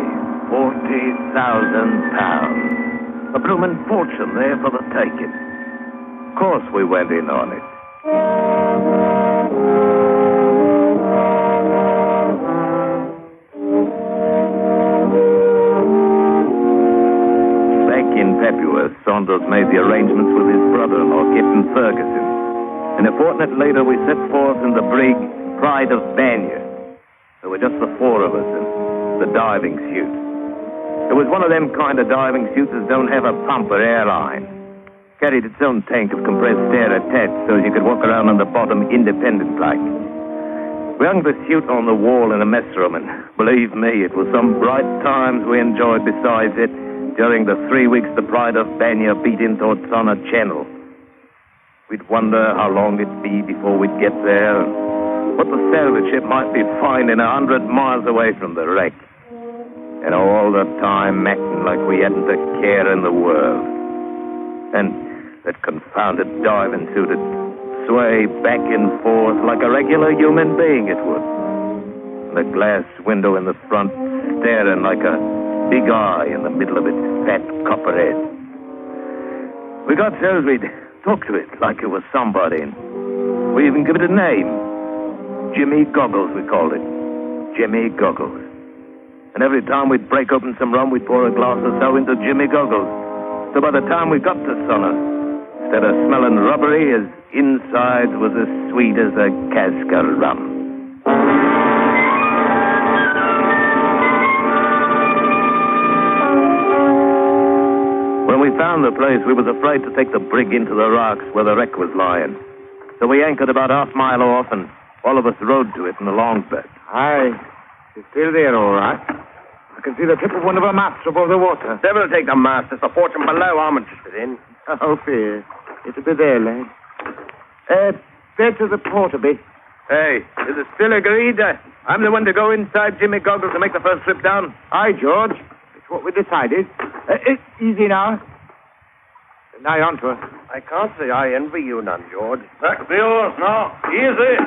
40,000 pounds. A bloomin' fortune there for the taking. Of course we went in on it. Back in Papua, Saunders made the arrangements with his brother-in-law, Captain Ferguson. And a fortnight later, we set forth in the brig Pride of Banya. There were just the four of us in the diving suit. It was one of them kind of diving suits that don't have a pump or airline. Carried its own tank of compressed air attached so you could walk around on the bottom independent-like. We hung the suit on the wall in the mess room, and believe me, it was some bright times we enjoyed besides it during the 3 weeks the Pride of Banya beat into Tsana Channel. We'd wonder how long it'd be before we'd get there, and what the salvage ship might be finding 100 miles away from the wreck. And all the time acting like we hadn't a care in the world. And that confounded diving suit would sway back and forth like a regular human being it would. And the glass window in the front staring like a big eye in the middle of its fat copper head. We got so we'd talk to it like it was somebody, and we even give it a name. Jimmy Goggles, we called it. Jimmy Goggles. And every time we'd break open some rum, we'd pour a glass or so into Jimmy Goggles. So by the time we got to Sonna, instead of smelling rubbery, his insides was as sweet as a cask of rum. When we found the place, we was afraid to take the brig into the rocks where the wreck was lying. So we anchored about half-mile off, and all of us rowed to it in the longboat. Aye. She's still there, all right. I can see the tip of one of her masts above the water. Devil take the mast. It's the fortune below I'm interested in. Oh, fear. It'll be there, lad. There to the port a bit. Hey, is it still agreed? I'm the one to go inside Jimmy Goggles to make the first trip down. Aye, George. It's what we decided. Easy now. Now on to her. I can't say I envy you none, George. Back the oars now. Easy.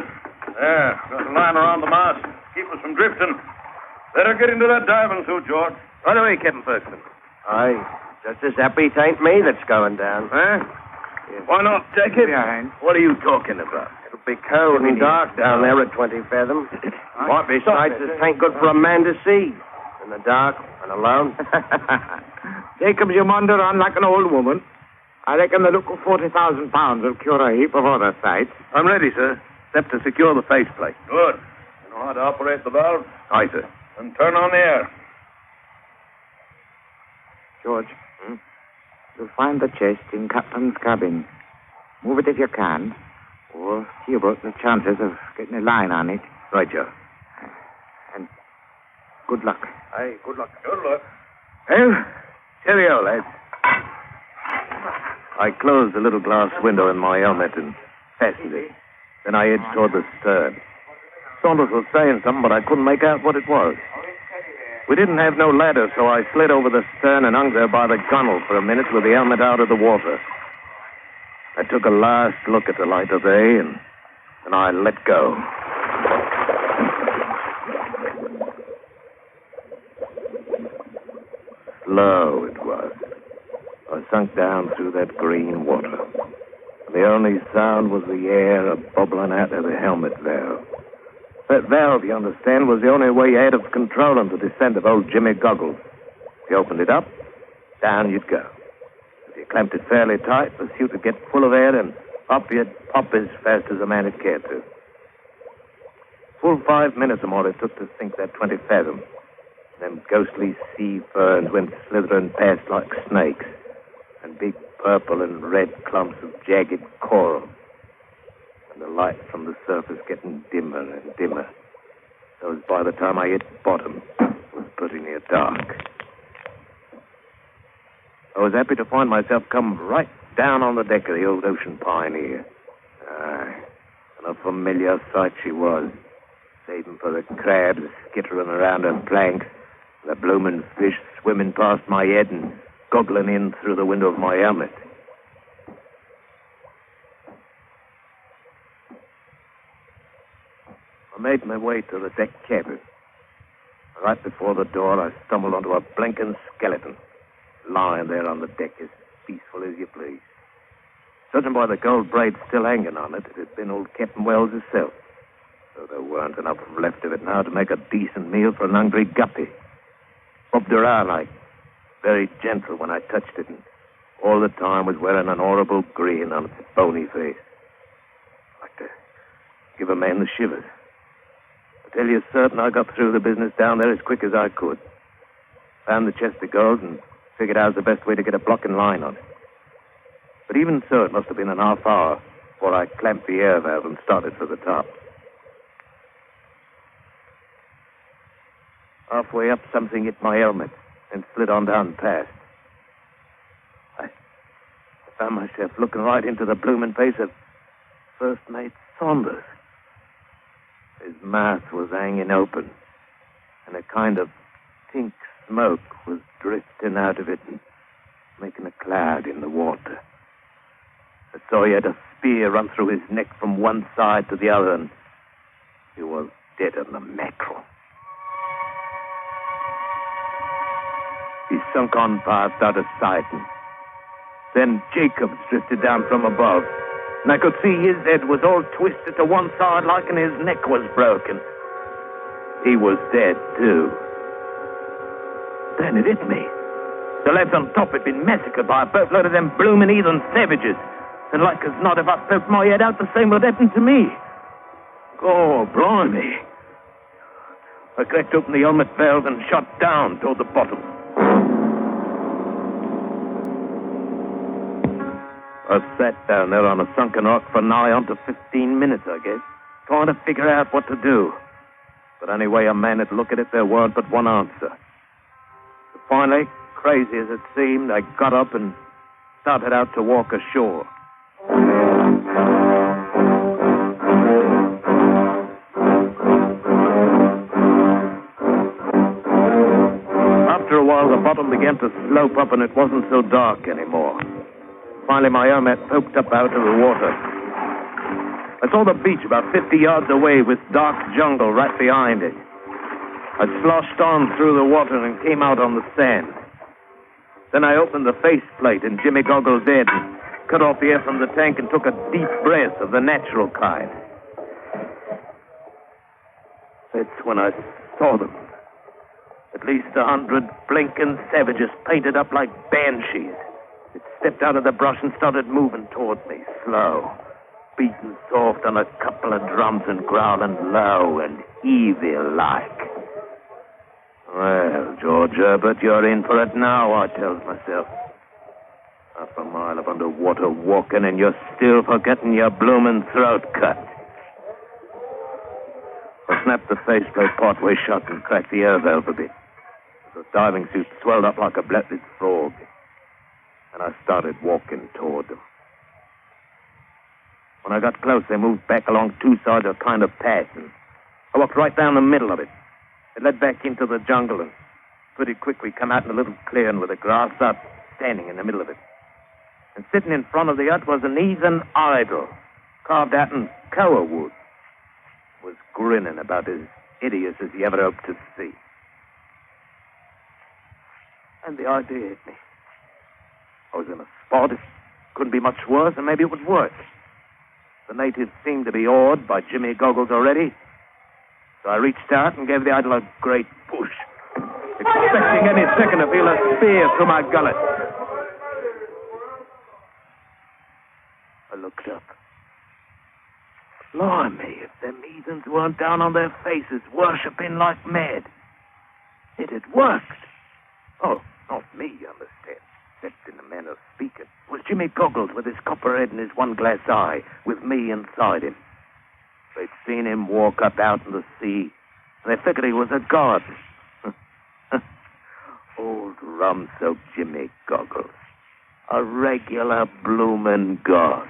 There, got a line around the mast. Keep us from drifting. Better get into that diving suit, George. Right away, Captain Ferguson. Aye. Just as happy it ain't me that's going down. Huh? Yes. Why not take it? Behind. What are you talking about? It'll be cold and dark down there at 20 fathom. Might be sights that ain't good for a man to see. In the dark and alone. Jacobs, you wander on like an old woman. I reckon the look of 40,000 pounds will cure a heap of other sights. I'm ready, sir. Except to secure the faceplate. Good. You know how to operate the valve? Aye, sir. And turn on the air. George, you'll find the chest in Captain's cabin. Move it if you can, or see about the chances of getting a line on it. Right, Joe. And good luck. Aye, good luck. Good luck. Well, cheerio, lads. I closed the little glass window in my helmet and fastened it. Then I edged toward the stern. Saunders was saying something, but I couldn't make out what it was. We didn't have no ladder, so I slid over the stern and hung there by the gunwale for a minute with the helmet out of the water. I took a last look at the light of day, and then I let go. Slow it was. I sunk down through that green water. The only sound was the air bubbling out of the helmet there. That valve, you understand, was the only way you had of controlling the descent of old Jimmy Goggles. If you opened it up, down you'd go. If you clamped it fairly tight, the suit would get full of air and up you'd pop as fast as a man had cared to. Full 5 minutes or more it took to sink that 20 fathoms. Them ghostly sea ferns went slithering past like snakes, and big purple and red clumps of jagged coral, and the light from the surface getting dimmer and dimmer. So as by the time I hit bottom, it was pretty near dark. I was happy to find myself come right down on the deck of the old Ocean Pioneer. And a familiar sight she was, saving for the crabs skittering around her planks, the bloomin' fish swimming past my head and goggling in through the window of my helmet. I made my way to the deck cabin. Right before the door, I stumbled onto a blinking skeleton, lying there on the deck as peaceful as you please. Judging by the gold braid still hanging on it, it had been old Captain Wells himself. So there weren't enough left of it now to make a decent meal for an hungry guppy. Bobbed around like very gentle when I touched it, and all the time was wearing an horrible grin on its bony face. Like to give a man the shivers. I tell you certain I got through the business down there as quick as I could. Found the chest of gold and figured out the best way to get a blocking line on it. But even so, it must have been an half hour before I clamped the air valve and started for the top. Halfway up, something hit my helmet and slid on down past. I found myself looking right into the blooming face of First Mate Saunders. His mouth was hanging open, and a kind of pink smoke was drifting out of it and making a cloud in the water. I saw he had a spear run through his neck from one side to the other, and he was dead on the mackerel. He sunk on past out of sight, and then Jacobs drifted down from above, and I could see his head was all twisted to one side like and his neck was broken. He was dead, too. Then it hit me. The lads on top had been massacred by a boatload of them bloomin' heathen savages, and like as not, if I poked my head out, the same would happen to me. Oh, blimey. I cracked open the helmet valve and shot down toward the bottom. I sat down there on a sunken rock for nigh on to 15 minutes, I guess, trying to figure out what to do. But any way a man would look at it, there weren't but one answer. So finally, crazy as it seemed, I got up and started out to walk ashore. After a while, the bottom began to slope up and it wasn't so dark anymore. Finally, my helmet poked up out of the water. I saw the beach about 50 yards away with dark jungle right behind it. I sloshed on through the water and came out on the sand. Then I opened the faceplate in Jimmy Goggles' head and cut off the air from the tank and took a deep breath of the natural kind. That's when I saw them. At least 100 blinking savages painted up like banshees. It stepped out of the brush and started moving toward me, slow, beating soft on a couple of drums and growling low and evil-like. Well, George Herbert, you're in for it now, I tells myself. Half a mile of underwater walking and you're still forgetting your bloomin' throat cut. I snapped the faceplate partway shut and cracked the air valve a bit. The diving suit swelled up like a bloated frog. And I started walking toward them. When I got close, they moved back along two sides of a kind of path, and I walked right down the middle of it. It led back into the jungle, and pretty quick we come out in a little clearing with a grass hut standing in the middle of it. And sitting in front of the hut was an heathen idol, carved out in koa wood. Was grinning about as hideous as you ever hoped to see. And the idea hit me. I was in a spot. It couldn't be much worse, and maybe it would work. The natives seemed to be awed by Jimmy Goggles already. So I reached out and gave the idol a great push, expecting any second to feel a spear through my gullet. I looked up. Blimey, if them heathens weren't down on their faces, worshipping like mad. It had worked. Oh, not me, you understand. Except in the manner of speaking. It was Jimmy Goggles with his copper head and his one glass eye, with me inside him. They'd seen him walk up out in the sea, and they figured he was a god. Old rum-soaked Jimmy Goggles. A regular bloomin' god.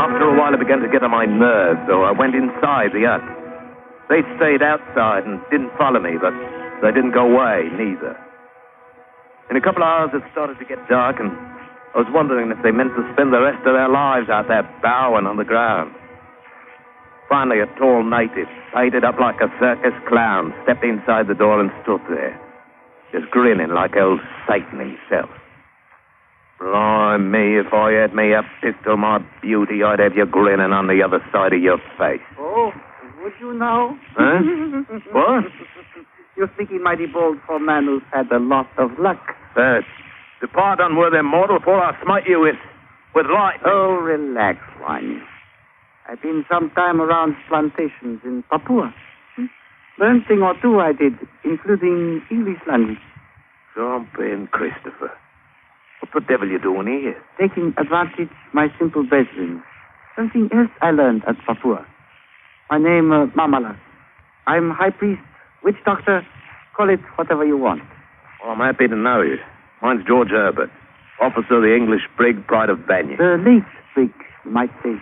After a while, it began to get on my nerves, so I went inside the hut. They stayed outside and didn't follow me, but they didn't go away, neither. In a couple of hours, it started to get dark, and I was wondering if they meant to spend the rest of their lives out there bowing on the ground. Finally, a tall native, painted up like a circus clown, stepped inside the door and stood there, just grinning like old Satan himself. Blimey, if I had me a pistol, my beauty, I'd have you grinning on the other side of your face. Oh, would you now? Huh? What? You're speaking mighty bold for a man who's had a lot of luck. Depart, unworthy mortal, for I'll smite you with lightning. Oh, relax, one. I've been some time around plantations in Papua. Learned thing or two I did, including English language. Jumping, Christopher. What the devil you doing here? Taking advantage my simple bedroom. Something else I learned at Papua. My name, Mamala. I'm high priest, witch doctor, call it whatever you want. Well, I'm happy to know you. Mine's George Herbert, officer of the English brig Pride of Banyan. The late brig, you might say.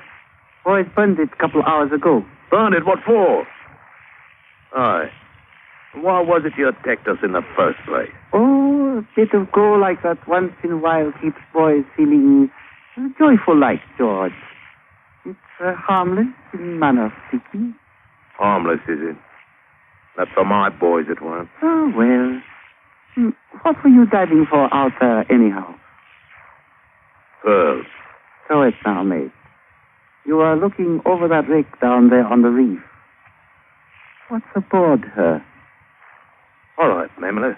Boys burned it a couple of hours ago. Burned it? What for? Aye. Why was it you attacked us in the first place? Oh, a bit of go like that once in a while keeps boys feeling joyful like, George. It's harmless in manner of speaking. Harmless, is it? That's for my boys it weren't. Oh, well. What were you diving for out there, anyhow? Pearls. So it's now, mate. You are looking over that wreck down there on the reef. What's aboard her? All right, Mamela.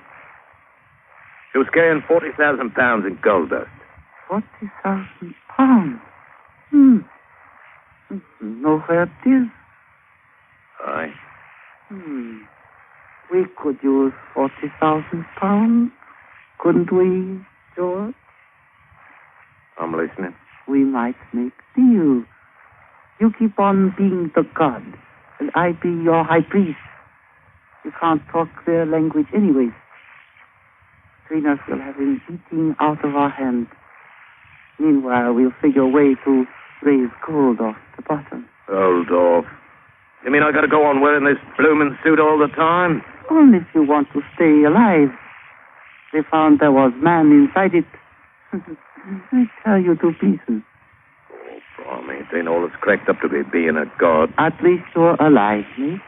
She was carrying 40,000 pounds in gold dust. 40,000 pounds? Know where it is? Aye. We could use 40,000 pounds, couldn't we, George? I'm listening. We might make deal. You keep on being the god, and I be your high priest. You can't talk their language anyways. Between us, we'll have him eating out of our hands. Meanwhile, we'll figure a way to raise gold off the bottom. Hold off. You mean I gotta go on wearing this bloomin' suit all the time? Only if you want to stay alive. They found there was man inside it. I tear you to pieces. Oh, blimey, it ain't all it's cracked up to be being a god. At least you're alive, mate.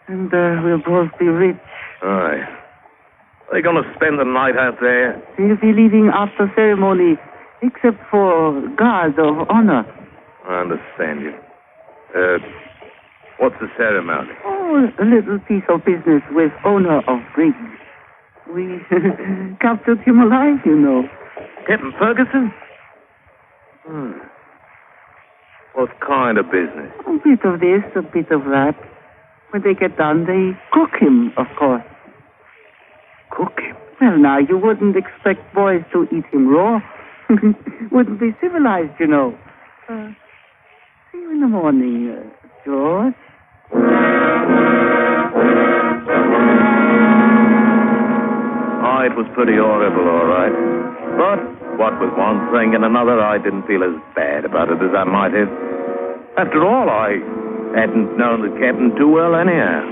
And we'll both be rich. Aye. Are you gonna spend the night out there? We'll be leaving after ceremony, except for guard of honor. I understand you. What's the ceremony? Oh, a little piece of business with owner of brig. We captured him alive, you know. Captain Ferguson? What kind of business? A bit of this, a bit of that. When they get done, they cook him, of course. Cook him? Well, now, you wouldn't expect boys to eat him raw. Wouldn't be civilized, you know. See you in the morning, George. Oh, it was pretty horrible, all right. But what with one thing and another, I didn't feel as bad about it as I might have. After all, I hadn't known the captain too well anyhow.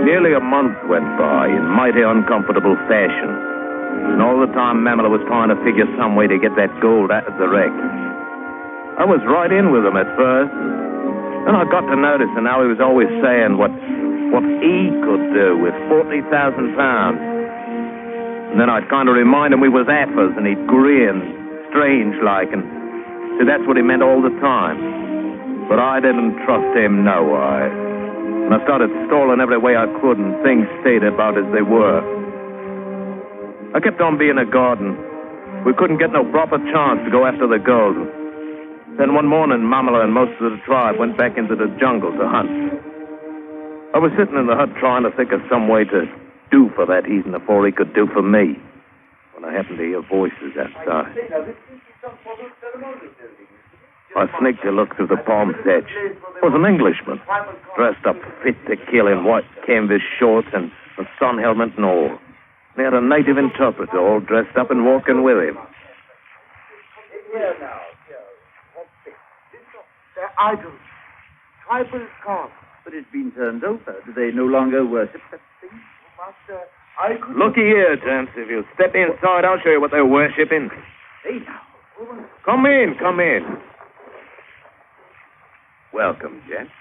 Nearly a month went by in mighty uncomfortable fashion. And all the time, Mamela was trying to figure some way to get that gold out of the wreck. I was right in with them at first. Then I got to noticing how he was always saying what he could do with 40,000 pounds. And then I'd kind of remind him we was heifers, and he'd grin, strange-like, and so that's what he meant all the time. But I didn't trust him no way. And I started stalling every way I could, and things stayed about as they were. I kept on being a garden. We couldn't get no proper chance to go after the gold. Then one morning, Mamala and most of the tribe went back into the jungle to hunt. I was sitting in the hut trying to think of some way to do for that heathen before he could do for me, when I happened to hear voices outside. I sneaked a look through the palm hedge. It was an Englishman, dressed up fit to kill in white canvas shorts and a sun helmet and all. And he had a native interpreter all dressed up and walking with him. They're idols. Tribal gods. But it's been turned over. Do they no longer worship such things? Master, I could... Looky here, gents. If you'll step inside, I'll show you what they're worshipping. Hey, now. Come in, come in. Welcome, gents.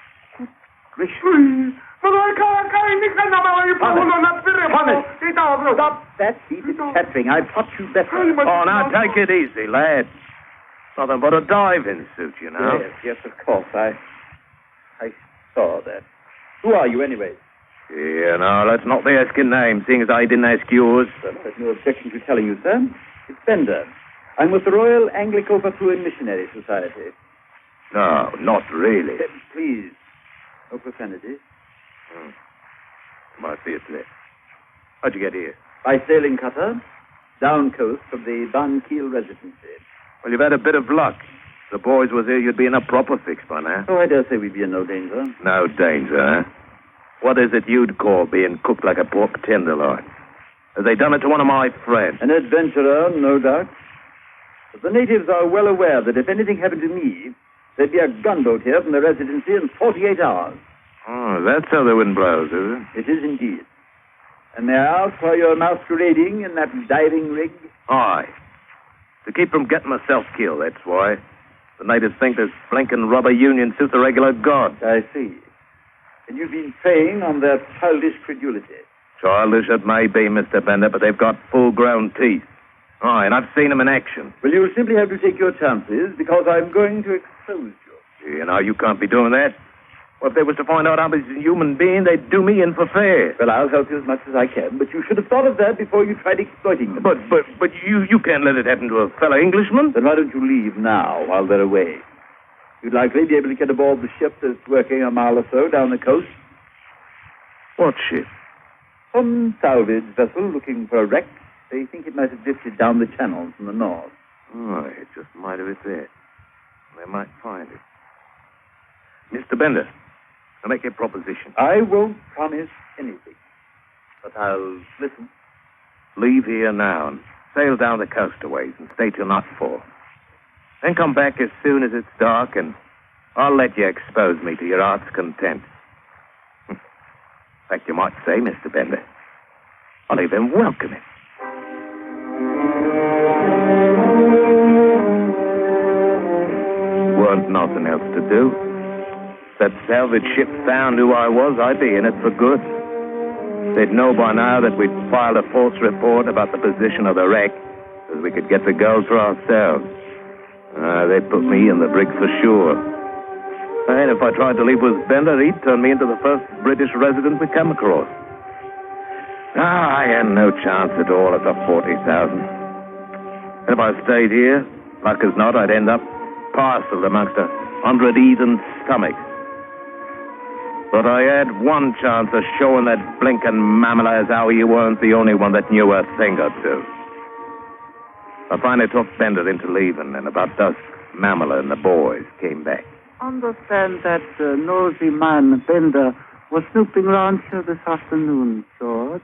Stop that heated chattering. I've taught you better. Oh, now take it easy, lad. Nothing but a diving suit, you know. Yes, of course. I saw that. Who are you, anyway? Yeah, no, let's not be asking names, seeing as I didn't ask yours. There's no objection to telling you, sir. It's Bender. I'm with the Royal Anglico-Baphuan Missionary Society. No, not really. Please, no profanity. Might be a slip. How'd you get here? By sailing cutter, down coast from the Van Kiel residency. Well, you've had a bit of luck. If the boys was here, you'd be in a proper fix by now. Oh, I dare say we'd be in no danger. No danger, huh? What is it you'd call being cooked like a pork tenderloin? Have they done it to one of my friends? An adventurer, no doubt. But the natives are well aware that if anything happened to me, there'd be a gunboat here from the residency in 48 hours. Oh, that's how the wind blows, is it? It is indeed. And may I ask why you're masquerading in that diving rig? Aye. To keep from getting myself killed, that's why. The natives think this blinking rubber union suits a regular god. I see. And you've been preying on their childish credulity. Childish it may be, Mr. Bender, but they've got full-grown teeth. Aye, and I've seen them in action. Well, you'll simply have to take your chances, because I'm going to expose you. You know, you can't be doing that. Well, if they was to find out I was a human being, they'd do me in for fair. Well, I'll help you as much as I can, but you should have thought of that before you tried exploiting them. But you can't let it happen to a fellow Englishman. Then why don't you leave now while they're away? You'd likely be able to get aboard the ship that's working a mile or so down the coast. What ship? Some salvage vessel looking for a wreck. They think it might have drifted down the channel from the north. Oh, it just might have it there. They might find it. Mr. Bender, I'll make a proposition. I won't promise anything, but I'll listen. Leave here now and sail down the coast a ways and stay till nightfall. Then come back as soon as it's dark, and I'll let you expose me to your heart's content. In fact, you might say, Mr. Bender, I'll even welcome it. Weren't nothing else to do. If that salvage ship found who I was, I'd be in it for good. They'd know by now that we'd filed a false report about the position of the wreck, so we could get the gold for ourselves. They'd put me in the brig for sure. And if I tried to leave with Bender, he'd turn me into the first British resident we come across. I had no chance at all at the 40,000. If I stayed here, like as not, I'd end up parceled amongst 100 heathen stomachs. But I had one chance of showing that blinking mammal as how you weren't the only one that knew a thing or two. I finally talked Bender into leaving, and about dusk, Mamala and the boys came back. Understand that nosy man, Bender, was snooping around here this afternoon, George.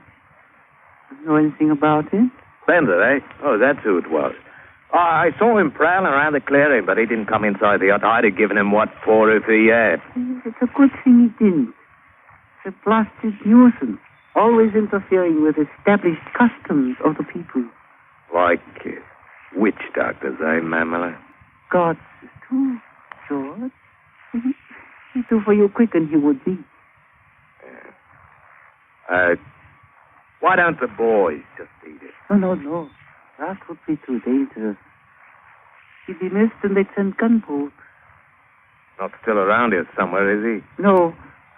Know anything about it? Bender, eh? Oh, that's who it was. I saw him prowling around the clearing, but he didn't come inside the hut. I'd have given him what for if he had. It's a good thing he didn't. It's a blasted nuisance, always interfering with established customs of the people. Like witch doctors, eh, Mamala? Gods, too, George. He'd do for you quick, and he would be. Why don't the boys just eat it? No. That would be too dangerous. He'd be missed, and they'd send gunboats. Not still around here somewhere, is he? No.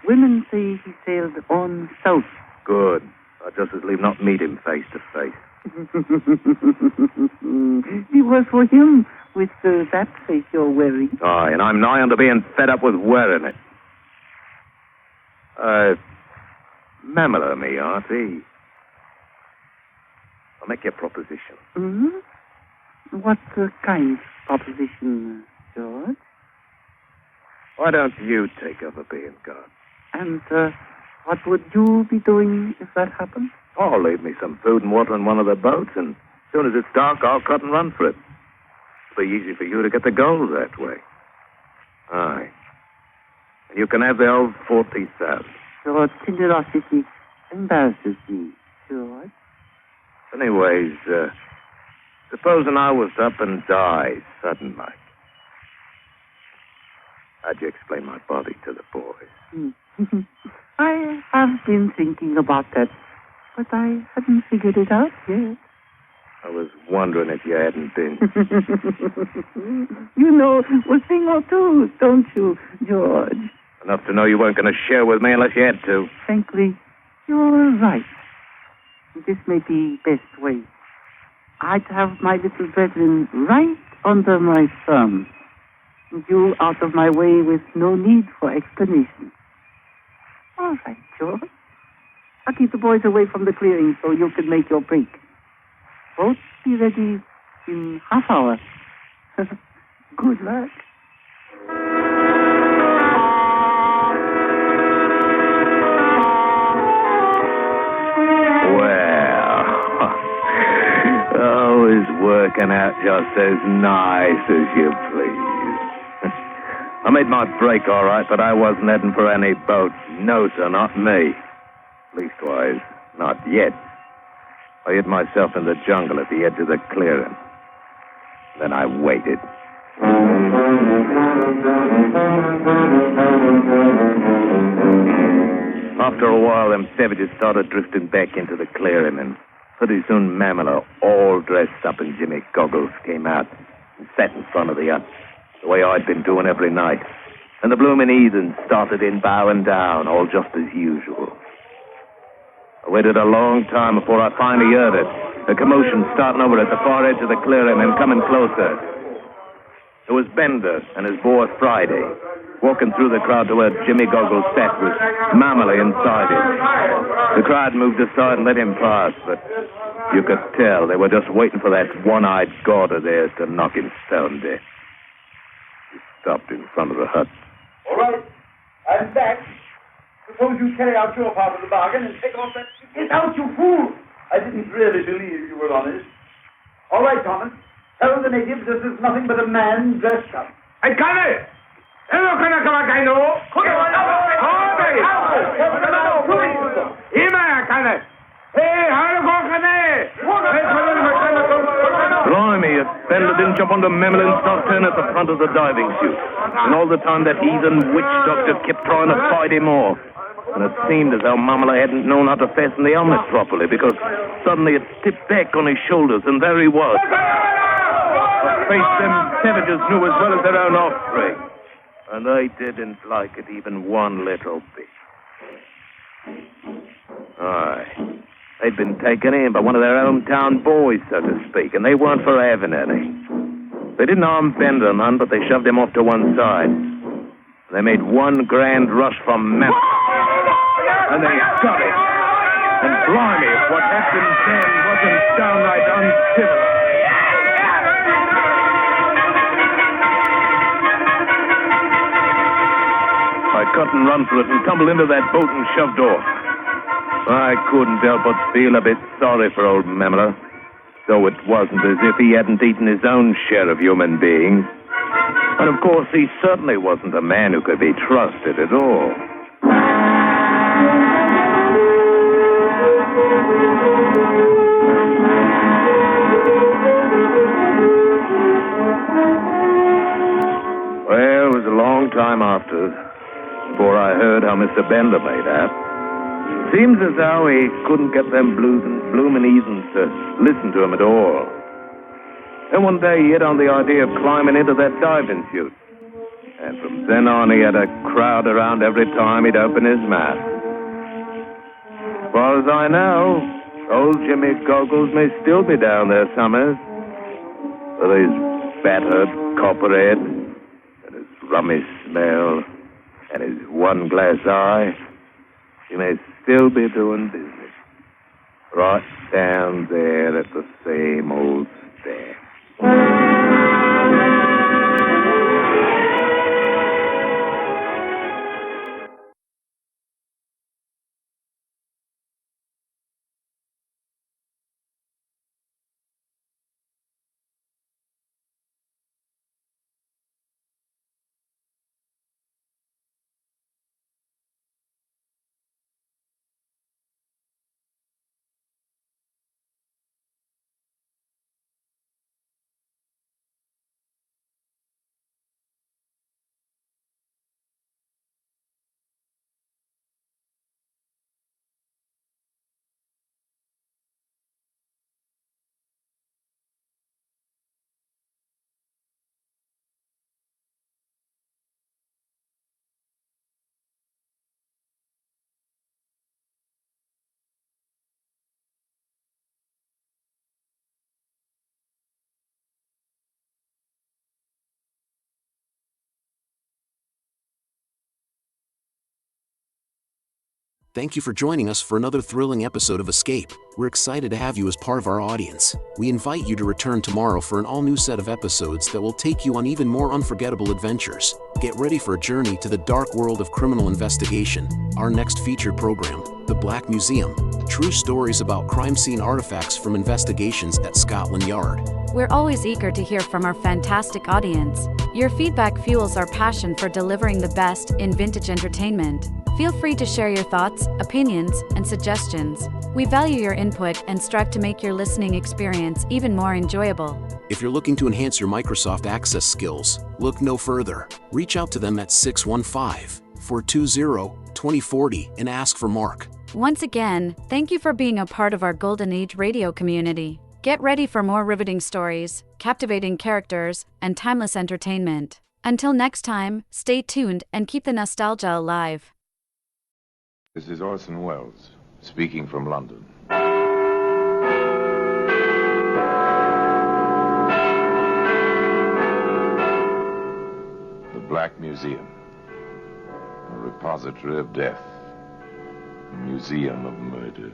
Women say he sailed on south. Good. I'd just as lief not meet him face to face. It was for him with that face you're wearing. Aye, and I'm nigh on to being fed up with wearing it. Mamela, me, auntie. I'll make you a proposition. Mm-hmm. What kind of proposition, George? Why don't you take over being God? And what would you be doing if that happened? Oh, leave me some food and water in one of the boats, and as soon as it's dark, I'll cut and run for it. It'll be easy for you to get the gold that way. Aye. And you can have the old 40,000. Your generosity embarrasses me, George. Anyways, supposing I was up and died sudden like. How'd you explain my body to the boys? I have been thinking about that, but I hadn't figured it out yet. I was wondering if you hadn't been. You know a thing or two, don't you, George? Enough to know you weren't going to share with me unless you had to. Frankly, you're right. This may be best way. I'd have my little brethren right under my thumb. You out of my way with no need for explanation. All right, George. I'll keep the boys away from the clearing so you can make your break. Both be ready in half hour. Good luck. It's working out just as nice as you please. I made my break all right, but I wasn't heading for any boat. No, sir, not me. Leastwise, not yet. I hid myself in the jungle at the edge of the clearing. Then I waited. After a while, them savages started drifting back into the clearing, and pretty soon Mamela, all dressed up in Jimmy goggles, came out and sat in front of the hut, the way I'd been doing every night. And the bloomin' heathens started in bowing down, all just as usual. I waited a long time before I finally heard it. A commotion starting over at the far edge of the clearing and coming closer. It was Bender and his boy Friday, walking through the crowd to where Jimmy Goggles sat with Mamela inside him. The crowd moved aside and let him pass, but you could tell they were just waiting for that one-eyed god of theirs to knock him stone dead. He stopped in front of the hut. All right, I'm back. Suppose you carry out your part of the bargain and take off that... Get out, you fool! I didn't really believe you were honest. All right, Thomas. Tell the natives this is nothing but a man dressed up. Hey, Connie! Hello, Kanakamakano! Blimey, if Bender didn't jump onto Mamela and start turning at the front of the diving chute. And all the time that heathen witch doctor kept trying to fight him off. And it seemed as though Mamela hadn't known how to fasten the helmet properly, because suddenly it tipped back on his shoulders, and there he was. A face them savages knew as well as their own offspring. And they didn't like it even one little bit. Aye. They'd been taken in by one of their hometown boys, so to speak, and they weren't for having any. They didn't harm Bender none, but they shoved him off to one side. They made one grand rush from Memphis. And they got it. And blimey, if what happened then wasn't downright uncivilized. I cut and run for it and tumbled into that boat and shoved off. I couldn't help but feel a bit sorry for old Mamela, though it wasn't as if he hadn't eaten his own share of human beings. And of course, he certainly wasn't a man who could be trusted at all. Well, it was a long time after. heard how Mr. Bender made out. Seems as though he couldn't get them bloomin' heathens to listen to him at all. Then one day he hit on the idea of climbing into that diving suit. And from then on he had a crowd around every time he'd open his mouth. As far as I know, old Jimmy Goggles may still be down there summers. With his battered copper head, and his rummy smell, and his one glass eye, he may still be doing business. Right down there at the same old stand. Thank you for joining us for another thrilling episode of Escape. We're excited to have you as part of our audience. We invite you to return tomorrow for an all-new set of episodes that will take you on even more unforgettable adventures. Get ready for a journey to the dark world of criminal investigation. Our next featured program, The Black Museum. True stories about crime scene artifacts from investigations at Scotland Yard. We're always eager to hear from our fantastic audience. Your feedback fuels our passion for delivering the best in vintage entertainment. Feel free to share your thoughts, opinions, and suggestions. We value your input and strive to make your listening experience even more enjoyable. If you're looking to enhance your Microsoft Access skills, look no further. Reach out to them at 615-420-2040 and ask for Mark. Once again, thank you for being a part of our Golden Age radio community. Get ready for more riveting stories, captivating characters, and timeless entertainment. Until next time, stay tuned and keep the nostalgia alive. This is Orson Welles, speaking from London. The Black Museum, a repository of death, a museum of murder.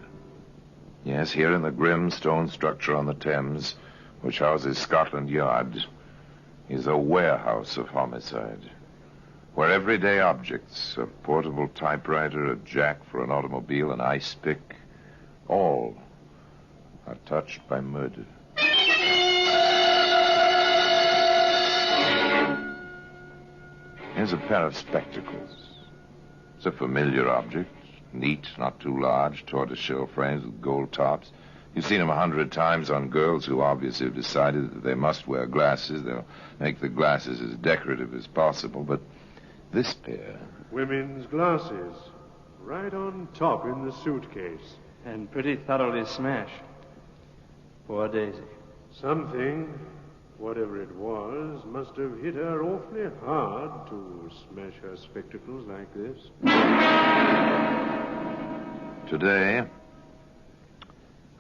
Yes, here in the grim stone structure on the Thames, which houses Scotland Yard, is a warehouse of homicide, where everyday objects, a portable typewriter, a jack for an automobile, an ice pick, all are touched by murder. Here's a pair of spectacles. It's a familiar object, neat, not too large, tortoiseshell frames with gold tops. You've seen them 100 times on girls who obviously have decided that they must wear glasses. They'll make the glasses as decorative as possible, but this pair... Women's glasses. Right on top in the suitcase. And pretty thoroughly smashed. Poor Daisy. Something, whatever it was, must have hit her awfully hard to smash her spectacles like this. Today,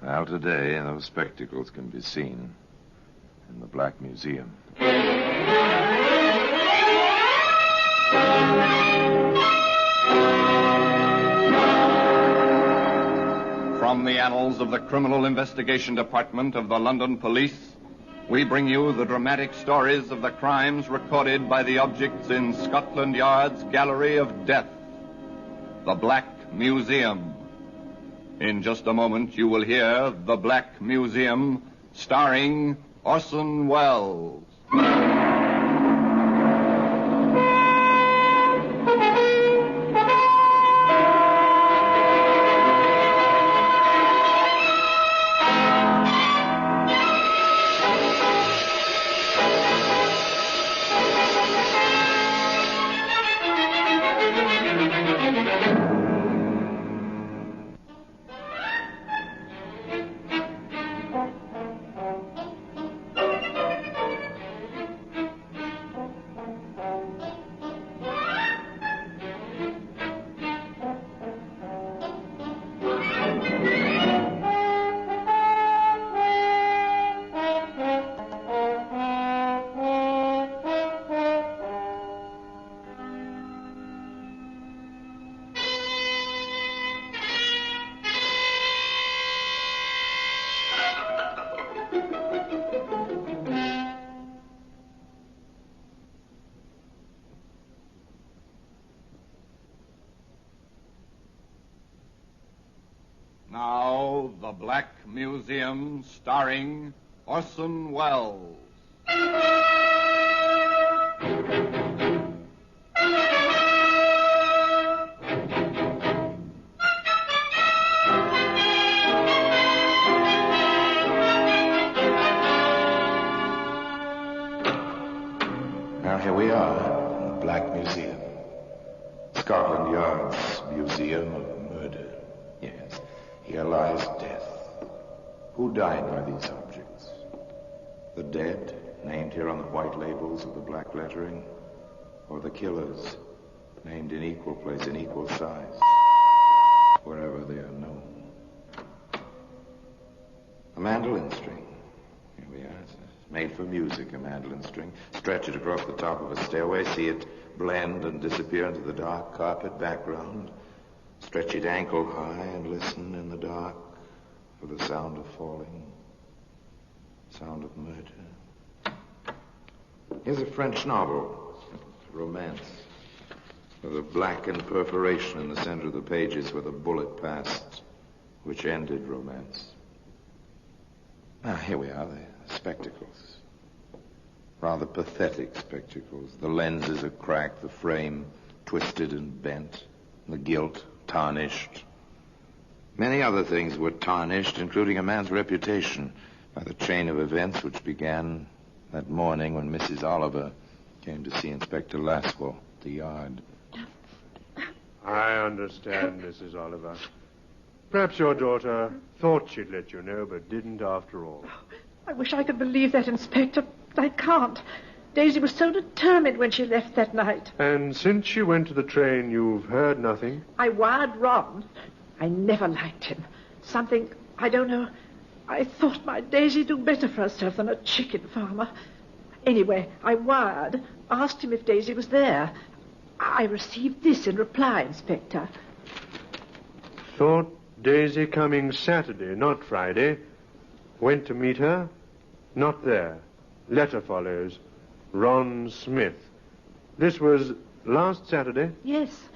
those spectacles can be seen in the Black Museum. From the annals of the Criminal Investigation Department of the London Police, we bring you the dramatic stories of the crimes recorded by the objects in Scotland Yard's Gallery of Death, the Black Museum. In just a moment, you will hear The Black Museum, starring Orson Welles. Museum, starring Orson Welles. Now here we are in the Black Museum. Scotland Yard's Museum of Murder. Yes, here lies death. Who died by these objects? The dead, named here on the white labels of the black lettering? Or the killers, named in equal place, in equal size, wherever they are known? A mandolin string. Here we are. It's made for music, a mandolin string. Stretch it across the top of a stairway, see it blend and disappear into the dark carpet background. Stretch it ankle high and listen in the dark for the sound of falling, sound of murder. Here's a French novel, romance, with a blackened perforation in the center of the pages where the bullet passed, which ended romance. Now, here we are, the spectacles. Rather pathetic spectacles. The lenses are cracked, the frame twisted and bent, the gilt tarnished. Many other things were tarnished, including a man's reputation, by the chain of events which began that morning when Mrs. Oliver came to see Inspector Laswell at the yard. I understand, Mrs. Oliver. Perhaps your daughter thought she'd let you know, but didn't after all. I wish I could believe that, Inspector. I can't. Daisy was so determined when she left that night. And since she went to the train, you've heard nothing? I wired Ron. I never liked him. Something, I don't know. I thought my Daisy do better for herself than a chicken farmer. Anyway, I wired, asked him if Daisy was there. I received this in reply, Inspector. Thought Daisy coming Saturday, not Friday. Went to meet her, not there. Letter follows. Ron Smith. This was last Saturday? Yes.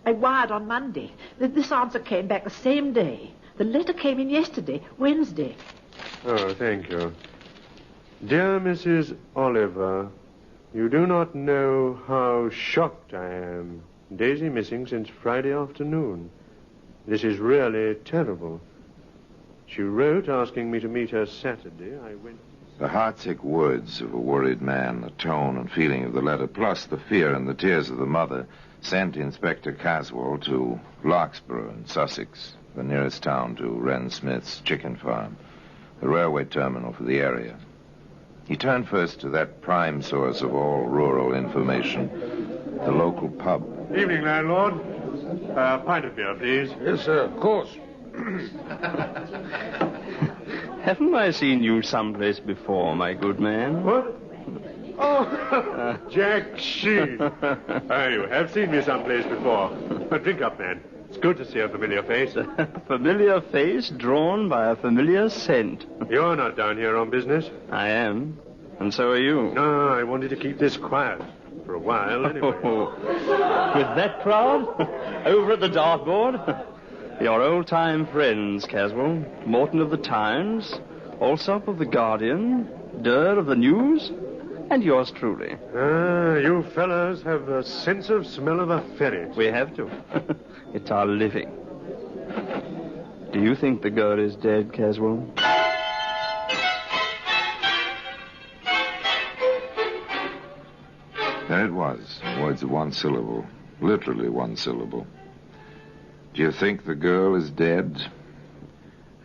I wired on Monday. This answer came back the same day. The letter came in yesterday, Wednesday. Oh, thank you. Dear Mrs. Oliver, you do not know how shocked I am. Daisy missing since Friday afternoon. This is really terrible. She wrote asking me to meet her Saturday. I went... The heartsick words of a worried man, the tone and feeling of the letter, plus the fear and the tears of the mother, sent Inspector Caswell to Larkspur in Sussex, the nearest town to Wren Smith's chicken farm, the railway terminal for the area. He turned first to that prime source of all rural information, the local pub. Evening, landlord. A pint of beer, please. Yes, sir, of course. Haven't I seen you someplace before, my good man? What? Oh, Jack Sheen. You have seen me someplace before. But drink up, man. It's good to see a familiar face. A familiar face drawn by a familiar scent. You're not down here on business. I am. And so are you. No, I wanted to keep this quiet. For a while, anyway. With that crowd? Over at the dartboard? Your old-time friends, Caswell. Morton of the Times, Alsop of the Guardian, Durr of the News, and yours truly. You fellas have a sense of smell of a ferret. We have to. It's our living. Do you think the girl is dead, Caswell? There it was, words of one syllable, literally one syllable. Do you think the girl is dead?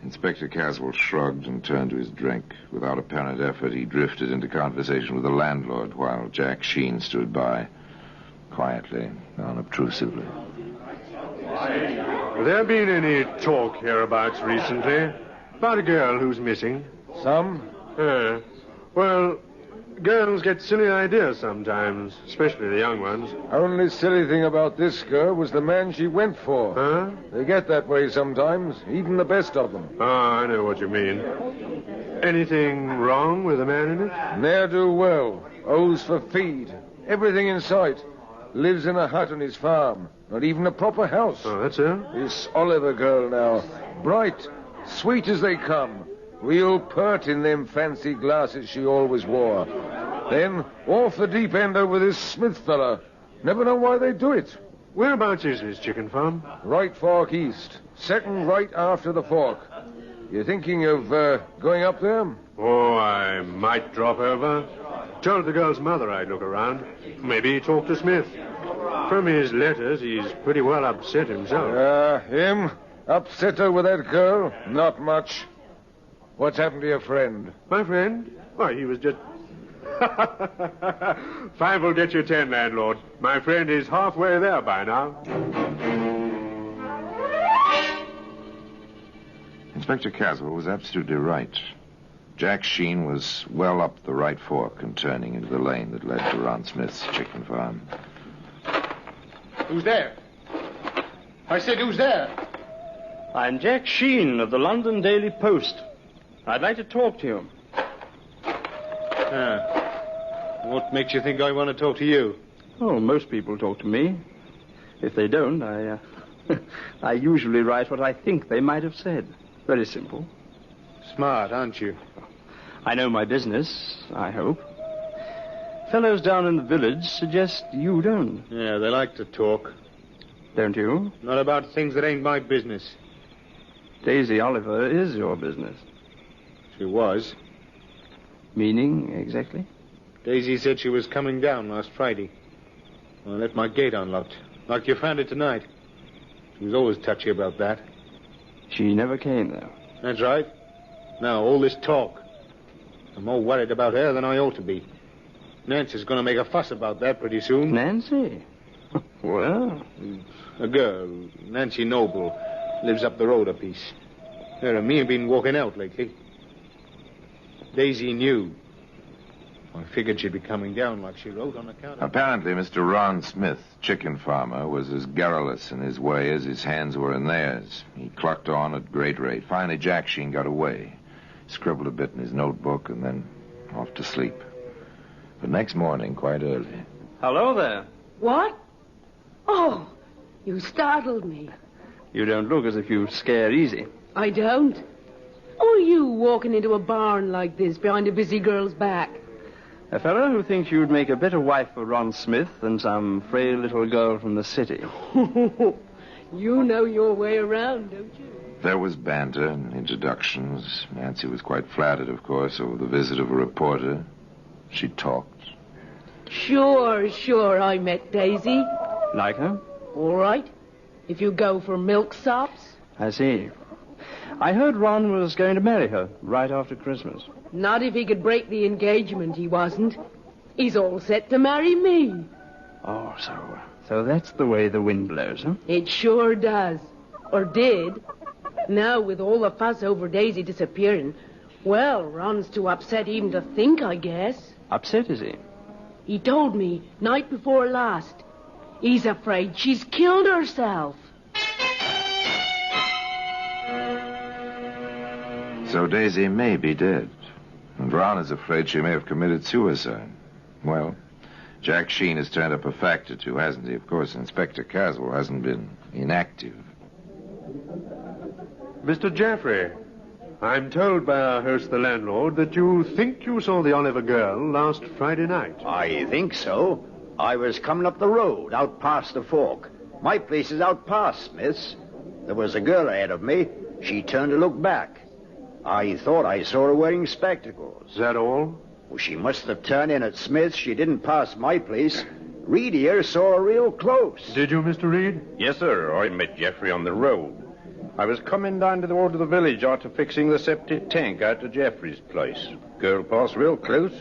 Inspector Caswell shrugged and turned to his drink. Without apparent effort, he drifted into conversation with the landlord while Jack Sheen stood by, quietly, unobtrusively. Have there been any talk hereabouts recently about a girl who's missing? Some? Well, girls get silly ideas sometimes, especially the young ones. Only silly thing about this girl was the man she went for. Huh? They get that way sometimes, even the best of them. Oh, I know what you mean. Anything wrong with the man in it? Ne'er-do-well. Owes for feed. Everything in sight. Lives in a hut on his farm. Not even a proper house. Oh, that's her? This Oliver girl now. Bright. Sweet as they come. Real pert in them fancy glasses she always wore. Then, off the deep end over this Smith fella. Never know why they do it. Whereabouts is this chicken farm? Right fork east. Second right after the fork. You thinking of going up there? Oh, I might drop over. Told the girl's mother I'd look around. Maybe talk to Smith. From his letters, he's pretty well upset himself. Him? Upset over that girl? Not much. What's happened to your friend? My friend? Why, he was just... 5 will get you 10, landlord. My friend is halfway there by now. Inspector Caswell was absolutely right. Jack Sheen was well up the right fork and turning into the lane that led to Ron Smith's chicken farm. Who's there? I said, who's there? I'm Jack Sheen of the London Daily Post. I'd like to talk to you. What makes you think I want to talk to you? Oh, most people talk to me. If they don't, I usually write what I think they might have said. Very simple. Smart, aren't you? I know my business, I hope. Fellows down in the village suggest you don't. Yeah, they like to talk. Don't you? Not about things that ain't my business. Daisy Oliver is your business. She was. Meaning, exactly? Daisy said she was coming down last Friday. I left my gate unlocked, like you found it tonight. She was always touchy about that. She never came, though. That's right. Now, all this talk. I'm more worried about her than I ought to be. Nancy's going to make a fuss about that pretty soon. Nancy? Well? A girl, Nancy Noble, lives up the road a piece. Her and me have been walking out lately. Daisy knew. I figured she'd be coming down like she wrote on account of... Apparently, Mr. Ron Smith, chicken farmer, was as garrulous in his way as his hands were in theirs. He clucked on at great rate. Finally, Jack Sheen got away. Scribbled a bit in his notebook and then off to sleep. But next morning, quite early... Hello there. What? Oh, you startled me. You don't look as if you scare easy. I don't. Who are you walking into a barn like this behind a busy girl's back? A fellow who thinks you'd make a better wife for Ron Smith than some frail little girl from the city. You know your way around, don't you? There was banter and introductions. Nancy was quite flattered, of course, over the visit of a reporter. She talked. Sure, I met Daisy. Like her? All right. If you go for milksops. I see. I heard Ron was going to marry her right after Christmas. Not if he could break the engagement, he wasn't. He's all set to marry me. Oh, so that's the way the wind blows, huh? It sure does. Or did. Now, with all the fuss over Daisy disappearing, well, Ron's too upset even to think, I guess. Upset, is he? He told me night before last. He's afraid she's killed herself. So Daisy may be dead. And Ron is afraid she may have committed suicide. Well, Jack Sheen has turned up a fact or two, hasn't he? Of course, Inspector Caswell hasn't been inactive. Mr. Jeffrey, I'm told by our host, the landlord, that you think you saw the Oliver girl last Friday night. I think so. I was coming up the road, out past the fork. My place is out past Smith's. There was a girl ahead of me. She turned to look back. I thought I saw her wearing spectacles. Is that all? Well, she must have turned in at Smith's. She didn't pass my place. Reed here saw her real close. Did you, Mr. Reed? Yes, sir. I met Jeffrey on the road. I was coming down to the road to the village after fixing the septic tank out to Jeffrey's place. Girl passed real close.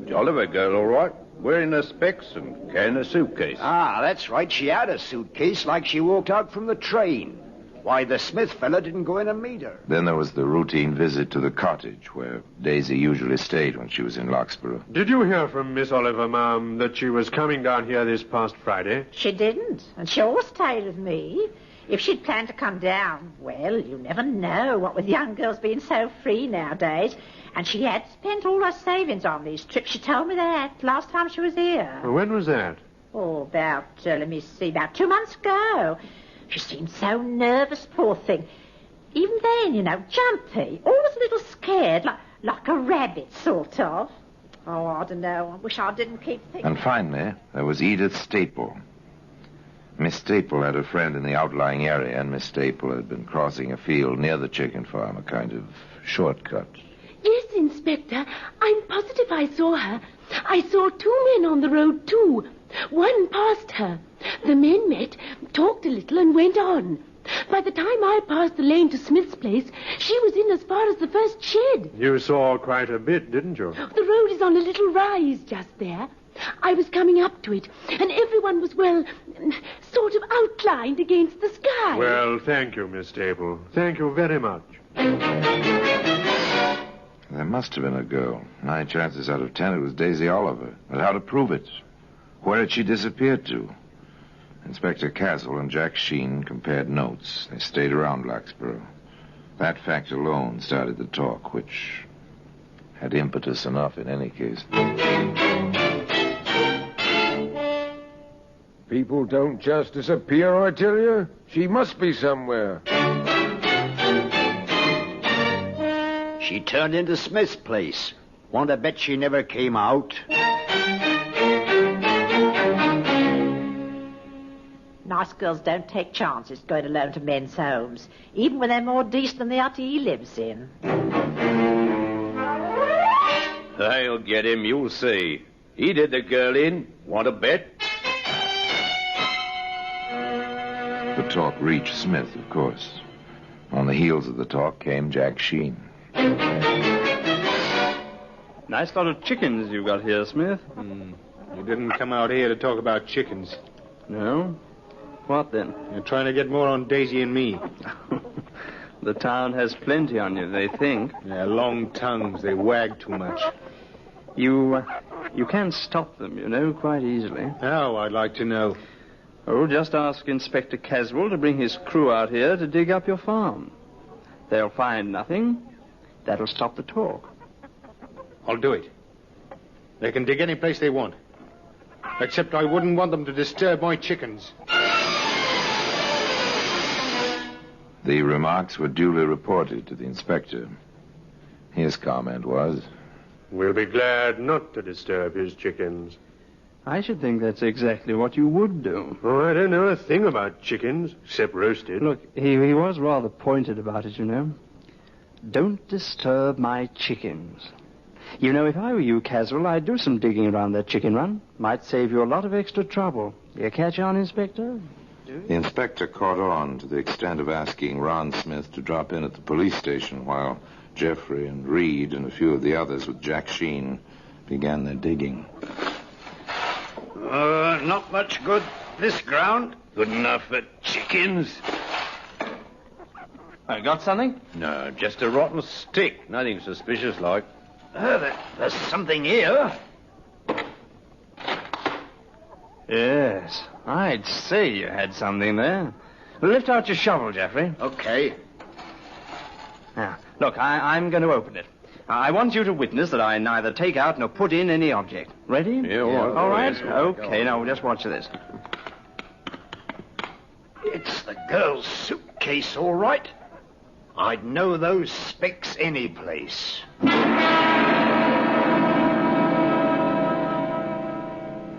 The Oliver girl, all right. Wearing her specs and carrying a suitcase. Ah, that's right. She had a suitcase like she walked out from the train. Why, the Smith fella didn't go in and meet her. Then there was the routine visit to the cottage where Daisy usually stayed when she was in Loxborough. Did you hear from Miss Oliver, ma'am, that she was coming down here this past Friday? She didn't, and she always stayed with me. If she'd planned to come down, well, you never know, what with young girls being so free nowadays. And she had spent all her savings on these trips. She told me that last time she was here. Well, when was that? Oh, about 2 months ago. She seemed so nervous, poor thing. Even then, you know, jumpy, always a little scared, like a rabbit, sort of. Oh, I don't know. I wish I didn't keep thinking. And finally, there was Edith Staple. Miss Staple had a friend in the outlying area, and Miss Staple had been crossing a field near the chicken farm, a kind of shortcut. Yes, Inspector. I'm positive I saw her. I saw two men on the road, too. One passed her. The men met, talked a little, and went on. By the time I passed the lane to Smith's place, she was in as far as the first shed. You saw quite a bit, didn't you? The road is on a little rise just there. I was coming up to it, and everyone was, well, sort of outlined against the sky. Well, thank you, Miss Staple. Thank you very much. There must have been a girl. 9 chances out of 10 it was Daisy Oliver. But how to prove it? Where had she disappeared to? Inspector Castle and Jack Sheen compared notes. They stayed around Blacksboro. That fact alone started the talk, which had impetus enough in any case. People don't just disappear, I tell you. She must be somewhere. She turned into Smith's place. Want to bet she never came out? Nice girls don't take chances going alone to men's homes, even when they're more decent than the hut he lives in. I'll get him, you'll see. He did the girl in. Want to bet? The talk reached Smith, of course. On the heels of the talk came Jack Sheen. Nice lot of chickens you got here, Smith. You didn't come out here to talk about chickens. No? What then? You're trying to get more on Daisy and me. The town has plenty on you, they think. Yeah, long tongues. They wag too much. You can stop them, you know, quite easily. How, I'd like to know. Oh, just ask Inspector Caswell to bring his crew out here to dig up your farm. They'll find nothing. That'll stop the talk. I'll do it. They can dig any place they want. Except I wouldn't want them to disturb my chickens. The remarks were duly reported to the inspector. His comment was, We'll be glad not to disturb his chickens. I should think that's exactly what you would do. Oh, I don't know a thing about chickens, except roasted. Look, he was rather pointed about it, you know. Don't disturb my chickens. You know, if I were you, Caswell, I'd do some digging around that chicken run. Might save you a lot of extra trouble. You catch on, Inspector? The inspector caught on to the extent of asking Ron Smith to drop in at the police station while Jeffrey and Reed and a few of the others with Jack Sheen began their digging. Not much good, this ground. Good enough for chickens. I got something? No, just a rotten stick. Nothing suspicious like. There's something here. Yes, I'd say you had something there. Lift out your shovel, Jeffrey. Okay. Now, look, I'm going to open it. I want you to witness that I neither take out nor put in any object. Ready? Yeah, all right. right. Okay, now just watch this. It's the girl's suitcase, all right. I'd know those specs any place.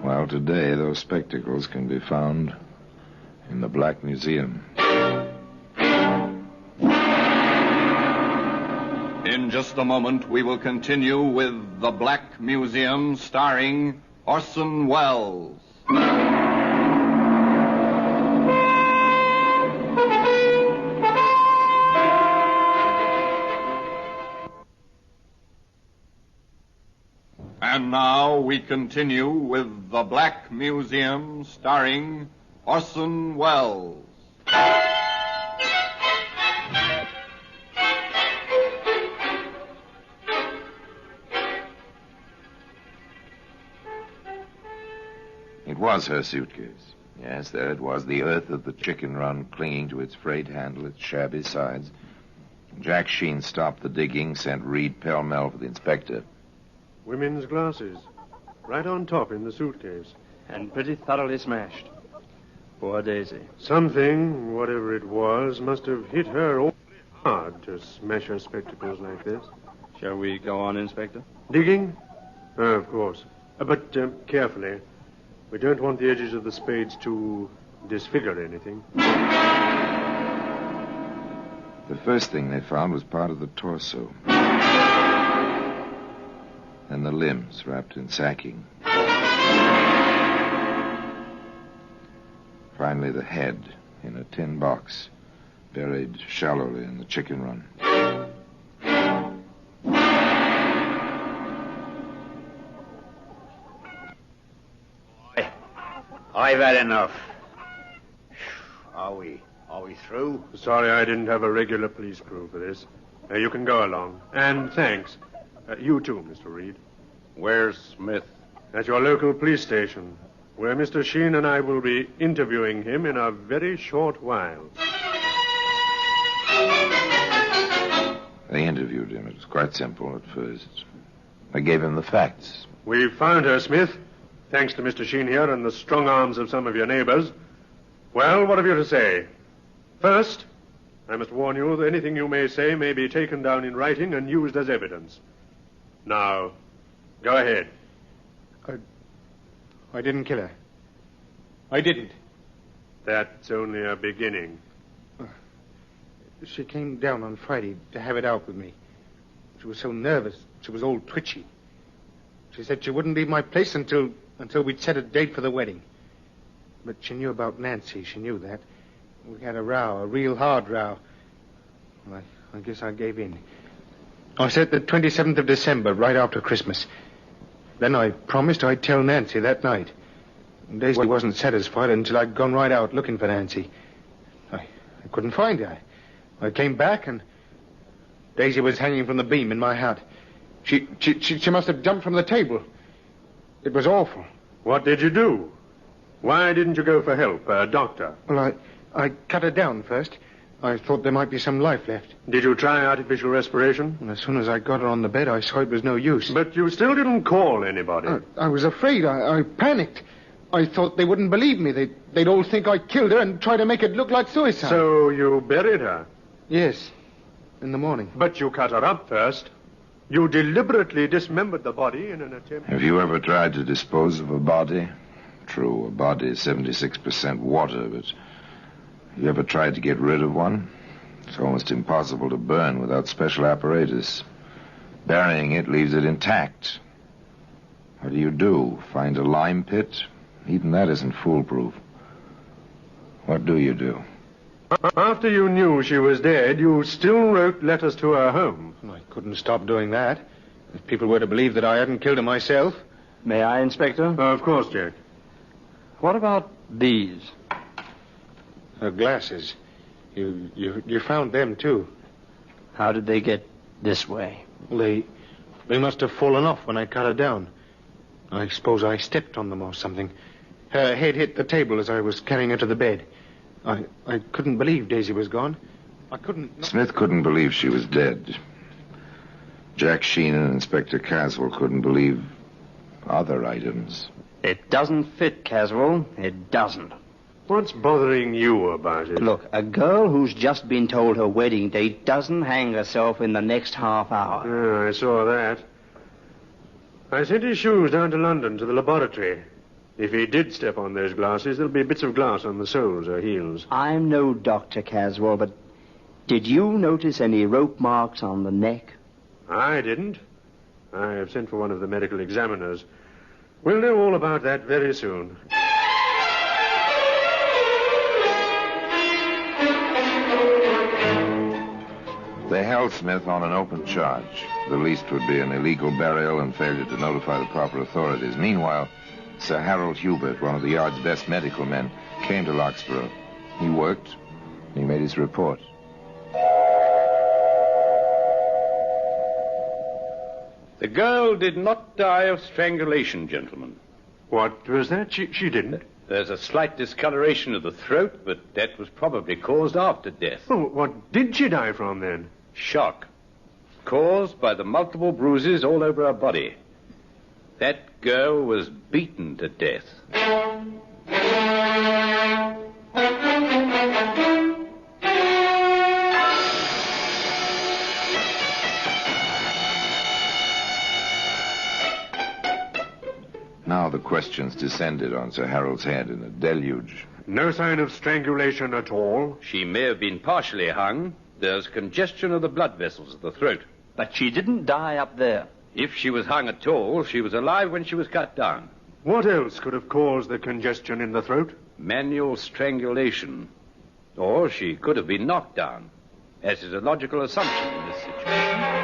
Well, today those spectacles can be found in the Black Museum. In just a moment, we will continue with The Black Museum, starring Orson Welles. And now we continue with The Black Museum, starring Orson Welles. It was her suitcase. Yes, there it was, the earth of the chicken run clinging to its frayed handle, its shabby sides. Jack Sheen stopped the digging, sent Reed pell-mell for the inspector. Women's glasses. Right on top in the suitcase. And pretty thoroughly smashed. Poor Daisy. Something, whatever it was, must have hit her awfully hard to smash her spectacles like this. Shall we go on, Inspector? Digging? Of course. But carefully. We don't want the edges of the spades to disfigure anything. The first thing they found was part of the torso. And the limbs wrapped in sacking. Finally, the head in a tin box, buried shallowly in the chicken run. I've had enough. Are we through? Sorry I didn't have a regular police crew for this. You can go along. And thanks. You too, Mr. Reed. Where's Smith? At your local police station, where Mr. Sheen and I will be interviewing him in a very short while. They interviewed him. It was quite simple at first. They gave him the facts. We found her, Smith, thanks to Mr. Sheen here and the strong arms of some of your neighbors. Well, what have you to say? First, I must warn you that anything you may say may be taken down in writing and used as evidence. Now, go ahead. I didn't kill her. I didn't. That's only a beginning. She came down on Friday to have it out with me. She was so nervous. She was all twitchy. She said she wouldn't leave my place until we'd set a date for the wedding. But she knew about Nancy. She knew that. We had a row, a real hard row. Well, I guess I gave in. I said the 27th of December, right after Christmas. Then I promised I'd tell Nancy that night. And Daisy wasn't satisfied until I'd gone right out looking for Nancy. I couldn't find her. I came back and Daisy was hanging from the beam in my hut. She must have jumped from the table. It was awful. What did you do? Why didn't you go for help, a doctor? Well, I cut her down first. I thought there might be some life left. Did you try artificial respiration? And as soon as I got her on the bed, I saw it was no use. But you still didn't call anybody. I was afraid. I panicked. I thought they wouldn't believe me. They'd all think I killed her and try to make it look like suicide. So you buried her? Yes, in the morning. But you cut her up first. You deliberately dismembered the body in an attempt... Have you ever tried to dispose of a body? True, a body is 76% water, but have you ever tried to get rid of one? It's almost impossible to burn without special apparatus. Burying it leaves it intact. What do? Find a lime pit? Even that isn't foolproof. What do you do? After you knew she was dead, you still wrote letters to her home. I couldn't stop doing that. If people were to believe that I hadn't killed her myself. May I, Inspector? Of course, Jack. What about these? Her glasses. You found them, too. How did they get this way? They must have fallen off when I cut her down. I suppose I stepped on them or something. Her head hit the table as I was carrying her to the bed. I couldn't believe Daisy was gone. I couldn't... Smith couldn't believe she was dead. Jack Sheen and Inspector Caswell couldn't believe other items. It doesn't fit, Caswell. It doesn't. What's bothering you about it? Look, a girl who's just been told her wedding date doesn't hang herself in the next half hour. Yeah, I saw that. I sent his shoes down to London to the laboratory. If he did step on those glasses, there'll be bits of glass on the soles or heels. I'm no doctor, Caswell, but did you notice any rope marks on the neck? I didn't. I have sent for one of the medical examiners. We'll know all about that very soon. They held Smith on an open charge. The least would be an illegal burial and failure to notify the proper authorities. Meanwhile, Sir Harold Hubert, one of the yard's best medical men, came to Larkspur. He worked. He made his report. The girl did not die of strangulation, gentlemen. What was that? She didn't. There's a slight discoloration of the throat, but that was probably caused after death. Oh, what did she die from, then? Shock. Caused by the multiple bruises all over her body. That girl was beaten to death. Now the questions descended on Sir Harold's head in a deluge. No sign of strangulation at all? She may have been partially hung. There's congestion of the blood vessels of the throat. But she didn't die up there. If she was hung at all, she was alive when she was cut down. What else could have caused the congestion in the throat? Manual strangulation. Or she could have been knocked down, as is a logical assumption in this situation.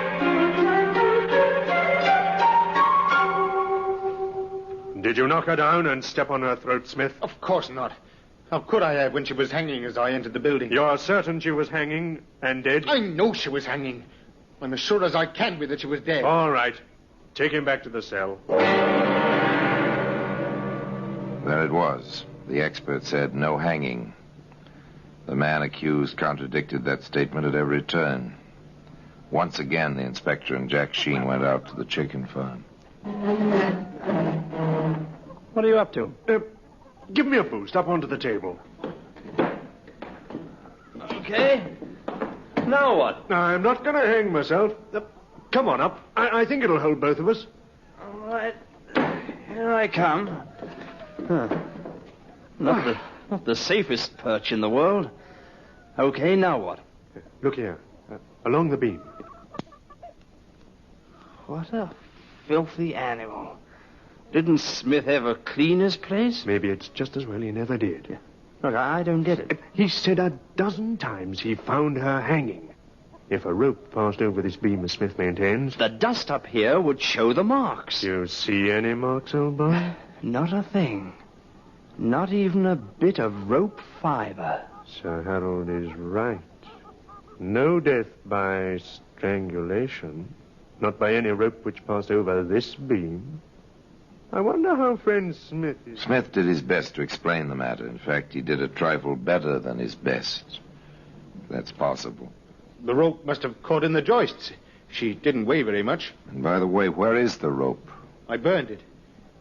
Did you knock her down and step on her throat, Smith? Of course not. How could I have when she was hanging as I entered the building? You're certain she was hanging and dead? I know she was hanging. I'm as sure as I can be that she was dead. All right. Take him back to the cell. There it was. The expert said no hanging. The man accused contradicted that statement at every turn. Once again, the inspector and Jack Sheen went out to the chicken farm. What are you up to? Give me a boost up onto the table. Okay. Now what? I'm not going to hang myself. Come on up. I think it'll hold both of us. All right. Here I come. Huh. Not the safest perch in the world. Okay, now what? Look here. Along the beam. What a filthy animal. Didn't Smith ever clean his place? Maybe it's just as well he never did. Yeah. Look, I don't get it. He said a dozen times he found her hanging. If a rope passed over this beam, as Smith maintains... The dust up here would show the marks. You see any marks, old boy? Not a thing. Not even a bit of rope fiber. Sir Harold is right. No death by strangulation. Not by any rope which passed over this beam. I wonder how friend Smith is... Smith did his best to explain the matter. In fact, he did a trifle better than his best. That's possible. The rope must have caught in the joists. She didn't weigh very much. And by the way, where is the rope? I burned it.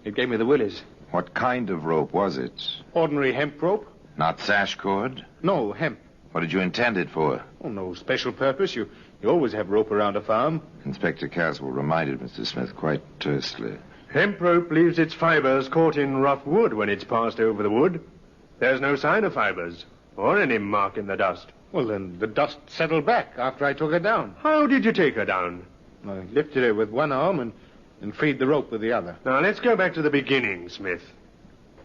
It gave me the willies. What kind of rope was it? Ordinary hemp rope. Not sash cord? No, hemp. What did you intend it for? Oh, no special purpose. You always have rope around a farm. Inspector Caswell reminded Mr. Smith quite tersely. Hemp rope leaves its fibers caught in rough wood when it's passed over the wood. There's no sign of fibers, or any mark in the dust. Well, then the dust settled back after I took her down. How did you take her down? I lifted her with one arm and freed the rope with the other. Now, let's go back to the beginning, Smith.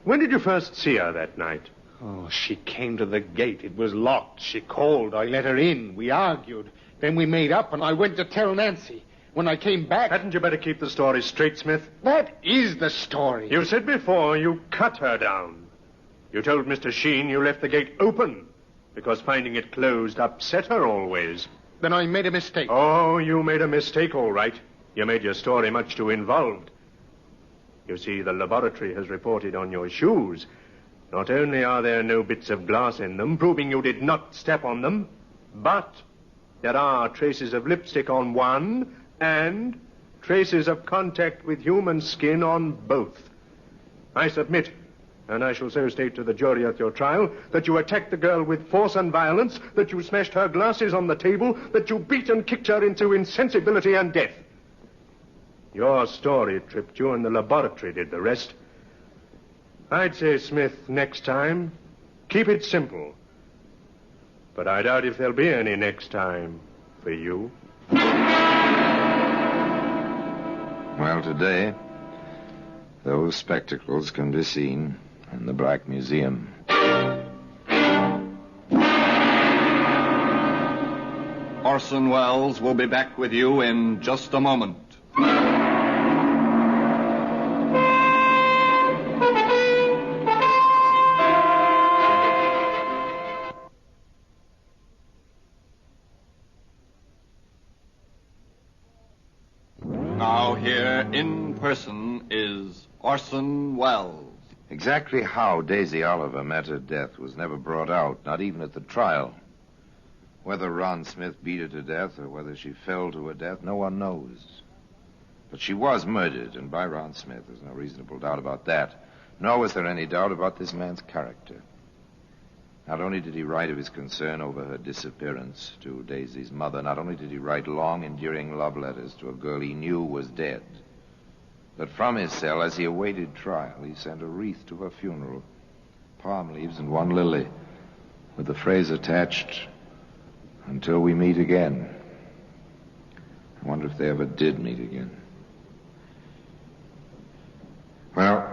When did you first see her that night? Oh, she came to the gate. It was locked. She called. I let her in. We argued. Then we made up, and I went to tell Nancy. When I came back... Hadn't you better keep the story straight, Smith? That is the story. You said before you cut her down. You told Mr. Sheen you left the gate open because finding it closed upset her always. Then I made a mistake. Oh, you made a mistake, all right. You made your story much too involved. You see, the laboratory has reported on your shoes. Not only are there no bits of glass in them, proving you did not step on them, but there are traces of lipstick on one and traces of contact with human skin on both. I submit, and I shall so state to the jury at your trial, that you attacked the girl with force and violence, that you smashed her glasses on the table, that you beat and kicked her into insensibility and death. Your story tripped you, and the laboratory did the rest. I'd say, Smith, next time, keep it simple. But I doubt if there'll be any next time for you. Well, today, those spectacles can be seen in the Black Museum. Orson Welles will be back with you in just a moment. Now here in person is Orson Welles. Exactly how Daisy Oliver met her death was never brought out, not even at the trial. Whether Ron Smith beat her to death or whether she fell to her death, no one knows. But she was murdered, and by Ron Smith. There's no reasonable doubt about that. Nor was there any doubt about this man's character. Not only did he write of his concern over her disappearance to Daisy's mother, not only did he write long, endearing love letters to a girl he knew was dead, that from his cell, as he awaited trial, he sent a wreath to her funeral, palm leaves and one lily, with the phrase attached, "Until we meet again." I wonder if they ever did meet again. Well,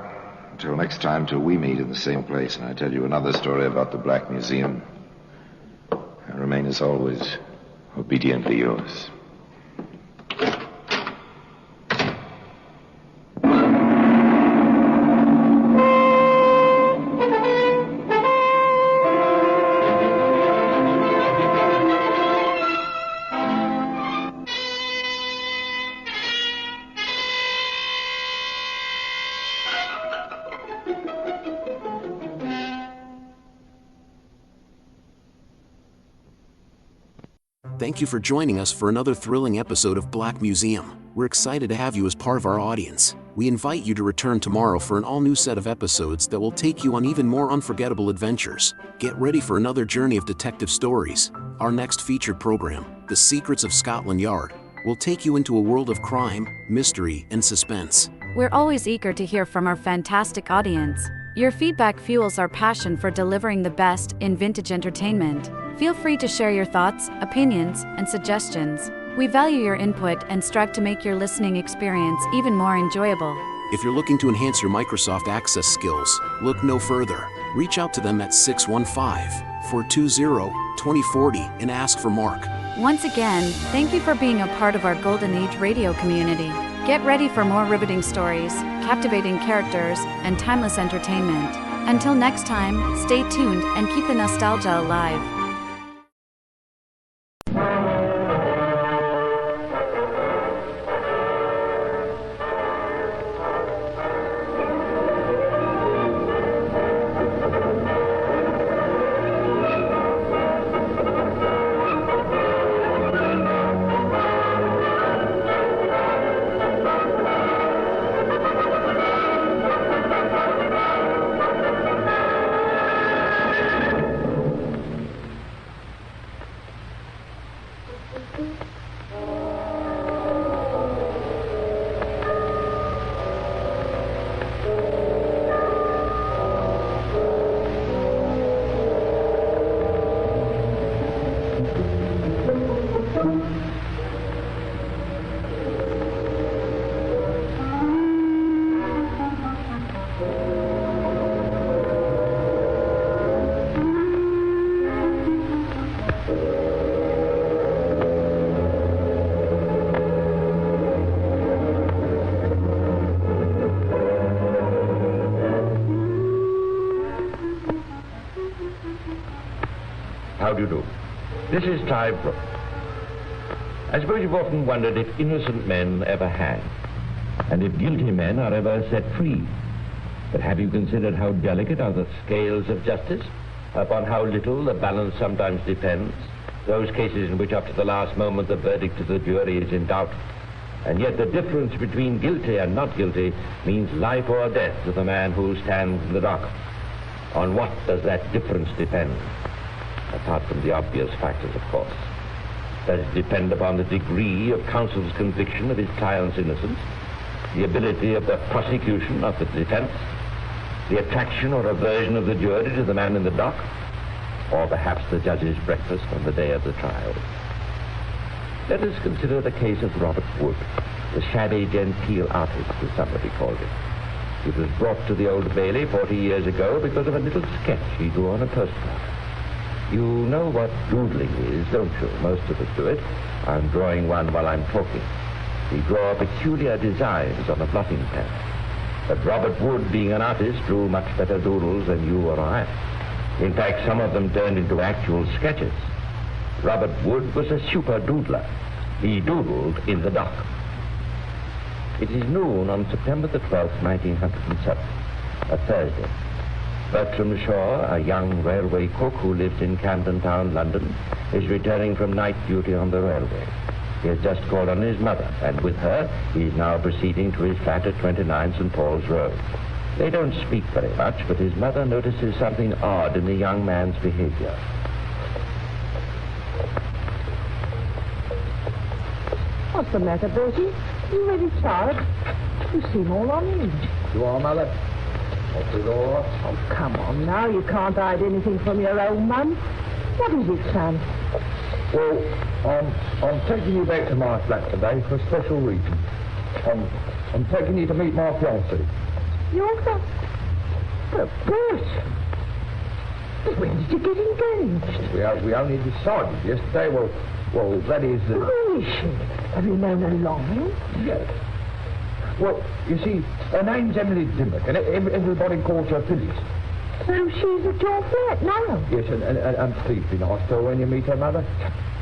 until next time, till we meet in the same place, and I tell you another story about the Black Museum, I remain, as always, obediently yours. Thank you for joining us for another thrilling episode of Black Museum. We're excited to have you as part of our audience. We invite you to return tomorrow for an all-new set of episodes that will take you on even more unforgettable adventures. Get ready for another journey of detective stories. Our next featured program, The Secrets of Scotland Yard, will take you into a world of crime, mystery, and suspense. We're always eager to hear from our fantastic audience. Your feedback fuels our passion for delivering the best in vintage entertainment. Feel free to share your thoughts, opinions, and suggestions. We value your input and strive to make your listening experience even more enjoyable. If you're looking to enhance your Microsoft Access skills, look no further. Reach out to them at 615-420-2040 and ask for Mark. Once again, thank you for being a part of our Golden Age radio community. Get ready for more riveting stories, captivating characters, and timeless entertainment. Until next time, stay tuned and keep the nostalgia alive. How do you do? This is Clive Brooke. I suppose you've often wondered if innocent men ever hang, and if guilty men are ever set free. But have you considered how delicate are the scales of justice, upon how little the balance sometimes depends? Those cases in which up to the last moment the verdict of the jury is in doubt. And yet the difference between guilty and not guilty means life or death to the man who stands in the dock. On what does that difference depend? Apart from the obvious factors, of course. Does it depend upon the degree of counsel's conviction of his client's innocence, the ability of the prosecution of the defense, the attraction or aversion of the jury to the man in the dock, or perhaps the judge's breakfast on the day of the trial? Let us consider the case of Robert Wood, the shabby genteel artist, as somebody called it. It was brought to the Old Bailey 40 years ago because of a little sketch he drew on a postcard. You know what doodling is, don't you? Most of us do it. I'm drawing one while I'm talking. We draw peculiar designs on a blotting pad. But Robert Wood, being an artist, drew much better doodles than you or I. In fact, some of them turned into actual sketches. Robert Wood was a super doodler. He doodled in the dock. It is noon on September the 12th, 1907, a Thursday. Bertram Shaw, a young railway cook who lives in Camden Town, London, is returning from night duty on the railway. He has just called on his mother, and with her, he is now proceeding to his flat at 29 St. Paul's Road. They don't speak very much, but his mother notices something odd in the young man's behavior. What's the matter, Bertie? You ready, child? You seem all on edge. You are, Mother? Oh, come on now. You can't hide anything from your own mum. What is it, son? Well, I'm taking you back to my flat today for a special reason. I'm taking you to meet my fiancée. Your son? Of course. But when did you get engaged? We only decided yesterday. Well, that is... Who is she? Have you known her long? Yes. Well, you see, her name's Emily Dimmock, and everybody calls her Phyllis. So she's at your flat now? Yes, and Steve, be nice to her when you meet her mother.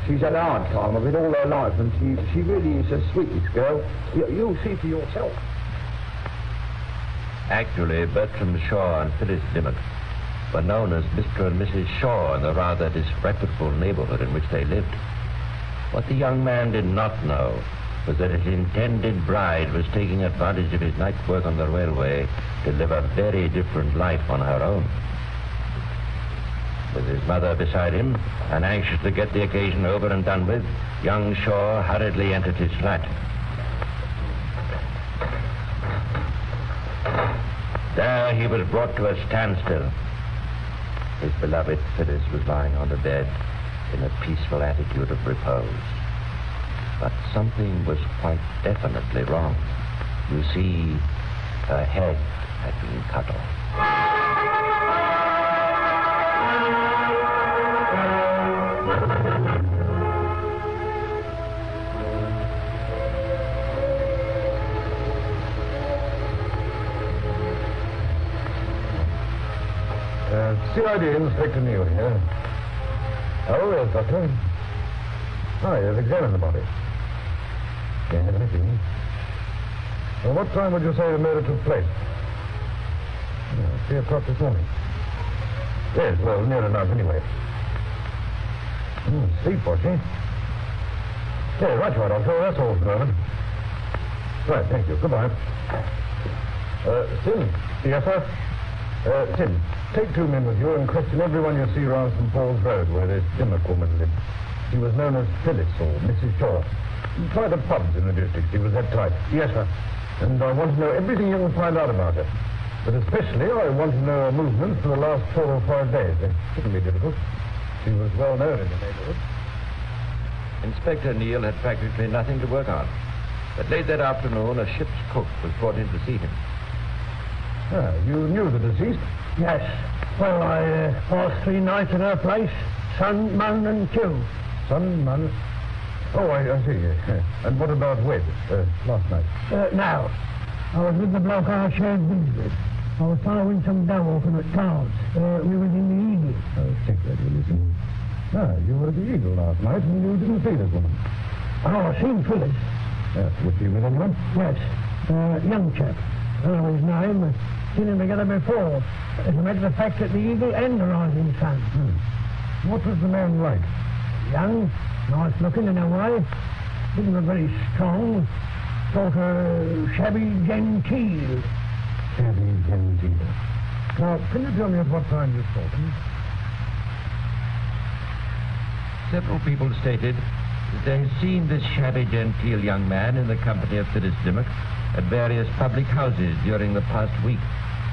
She's had a hard time of it all her life, and she really is the sweetest girl. You'll see for yourself. Actually, Bertram Shaw and Phyllis Dimmock were known as Mr. and Mrs. Shaw in the rather disreputable neighborhood in which they lived. What the young man did not know was that his intended bride was taking advantage of his night work on the railway to live a very different life on her own. With his mother beside him, and anxious to get the occasion over and done with, young Shaw hurriedly entered his flat. There he was brought to a standstill. His beloved Phyllis was lying on the bed in a peaceful attitude of repose. But something was quite definitely wrong. You see, her head had been cut off. CID Inspector Neal here. Oh, yes, Doctor. Oh, you've examined the body. Yes, I see. Well, what time would you say the murder took place? 3 o'clock this morning. Yes, well, near enough anyway. Sleep, was she? Yeah, right, Doctor. That's all for the moment. Right, thank you. Goodbye. Sim. Yes, sir? Sim, take 2 men with you and question everyone you see around St. Paul's Road where this Dimmock woman lived. She was known as Phyllis or Mrs. Shaw. Try the pubs in the district. She was that type. Yes, sir. And I want to know everything you can find out about her. But especially, I want to know her movements for the last 4 or 5 days. It shouldn't be difficult. She was well known in the neighborhood. Inspector Neal had practically nothing to work on. But late that afternoon, a ship's cook was brought in to see him. Ah, you knew the deceased? Yes. Well, I passed 3 nights at her place. Sun, Mun, and Q. Sun, Mun. Oh, I see. And what about Webb, last night? Now, I was with the bloke I shared bins with. I was trying to win some dough off him at cards. We was in the Eagle. Oh, check that, you listen. Ah, you were at the Eagle last night and you didn't see this woman. Oh, I seen Phyllis. Was she with anyone? Yes. Young chap. I don't know his name. I've seen him together before. As a matter of fact, at the Eagle and the Rising Sun. What was the man like? Young, nice looking in a way. Didn't look very strong. Sort of shabby genteel. Shabby genteel. Now, can you tell me at what time you saw him? Several people stated that they had seen this shabby genteel young man in the company of Phyllis Dimmock at various public houses during the past week,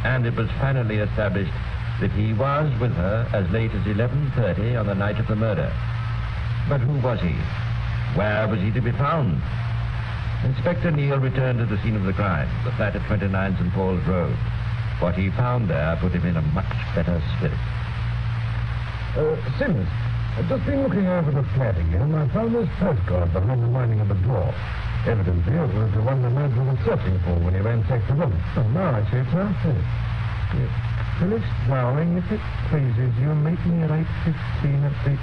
and it was finally established that he was with her as late as 11:30 on the night of the murder. But who was he? Where was he to be found? Inspector Neal returned to the scene of the crime, the flat at 29 St. Paul's Road. What he found there put him in a much better spirit. Sims, I've just been looking over the flat again. I found this postcard behind the lining of the door. Evidently, it was the one the murderer was searching for when he ransacked the room. Oh, now I see it, sir. Yes. Phyllis, darling, if it pleases you, meet me at 8:15 at the...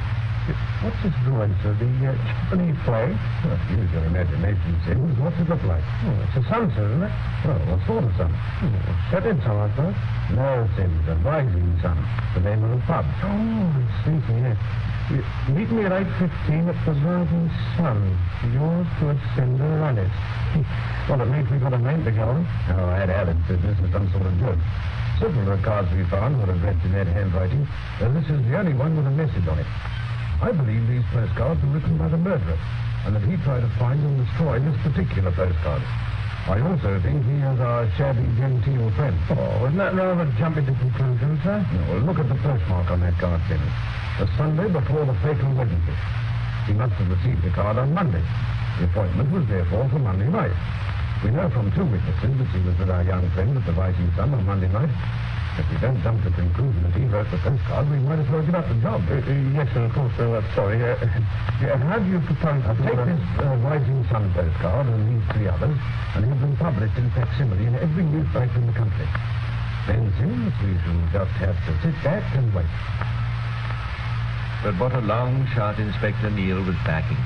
What's this drawing, sir? The Japanese flag? Well, use your imagination, Sims. What's it look like? Oh, it's a sun, sir, isn't it? Well, what sort of sun? Oh, setting sun, I suppose. No, Sims, a rising sun. The name of the pub. Oh, I see, yes. Meet me at 8:15 at the Rising Sun. Yours to ascend the runners. Well, at least we got a name together. Oh, I had Alan's business as some sort of joke. Several of the cards we found were addressed in that handwriting, and this is the only one with a message on it. I believe these postcards were written by the murderer. and that he tried to find and destroy this particular postcard. I also think he is our shabby, genteel friend. Oh, isn't that rather jumping to conclusions, sir? No, well, look at the postmark on that card, Dennis. The Sunday before the fatal Wednesday. He must have received the card on Monday. The appointment was therefore for Monday night. We know from 2 witnesses that he was with our young friend at the Rising Sun on Monday night. If we don't jump to the conclusion that he wrote the postcard, we might as well give up the job. Yes, sir, of course, sorry. How do you propose to take this Rising Sun postcard and these 3 others and have them published in facsimile in every newspaper in the country? Then, Sims, we shall just have to sit back and wait. But what a long shot Inspector Neal was backing.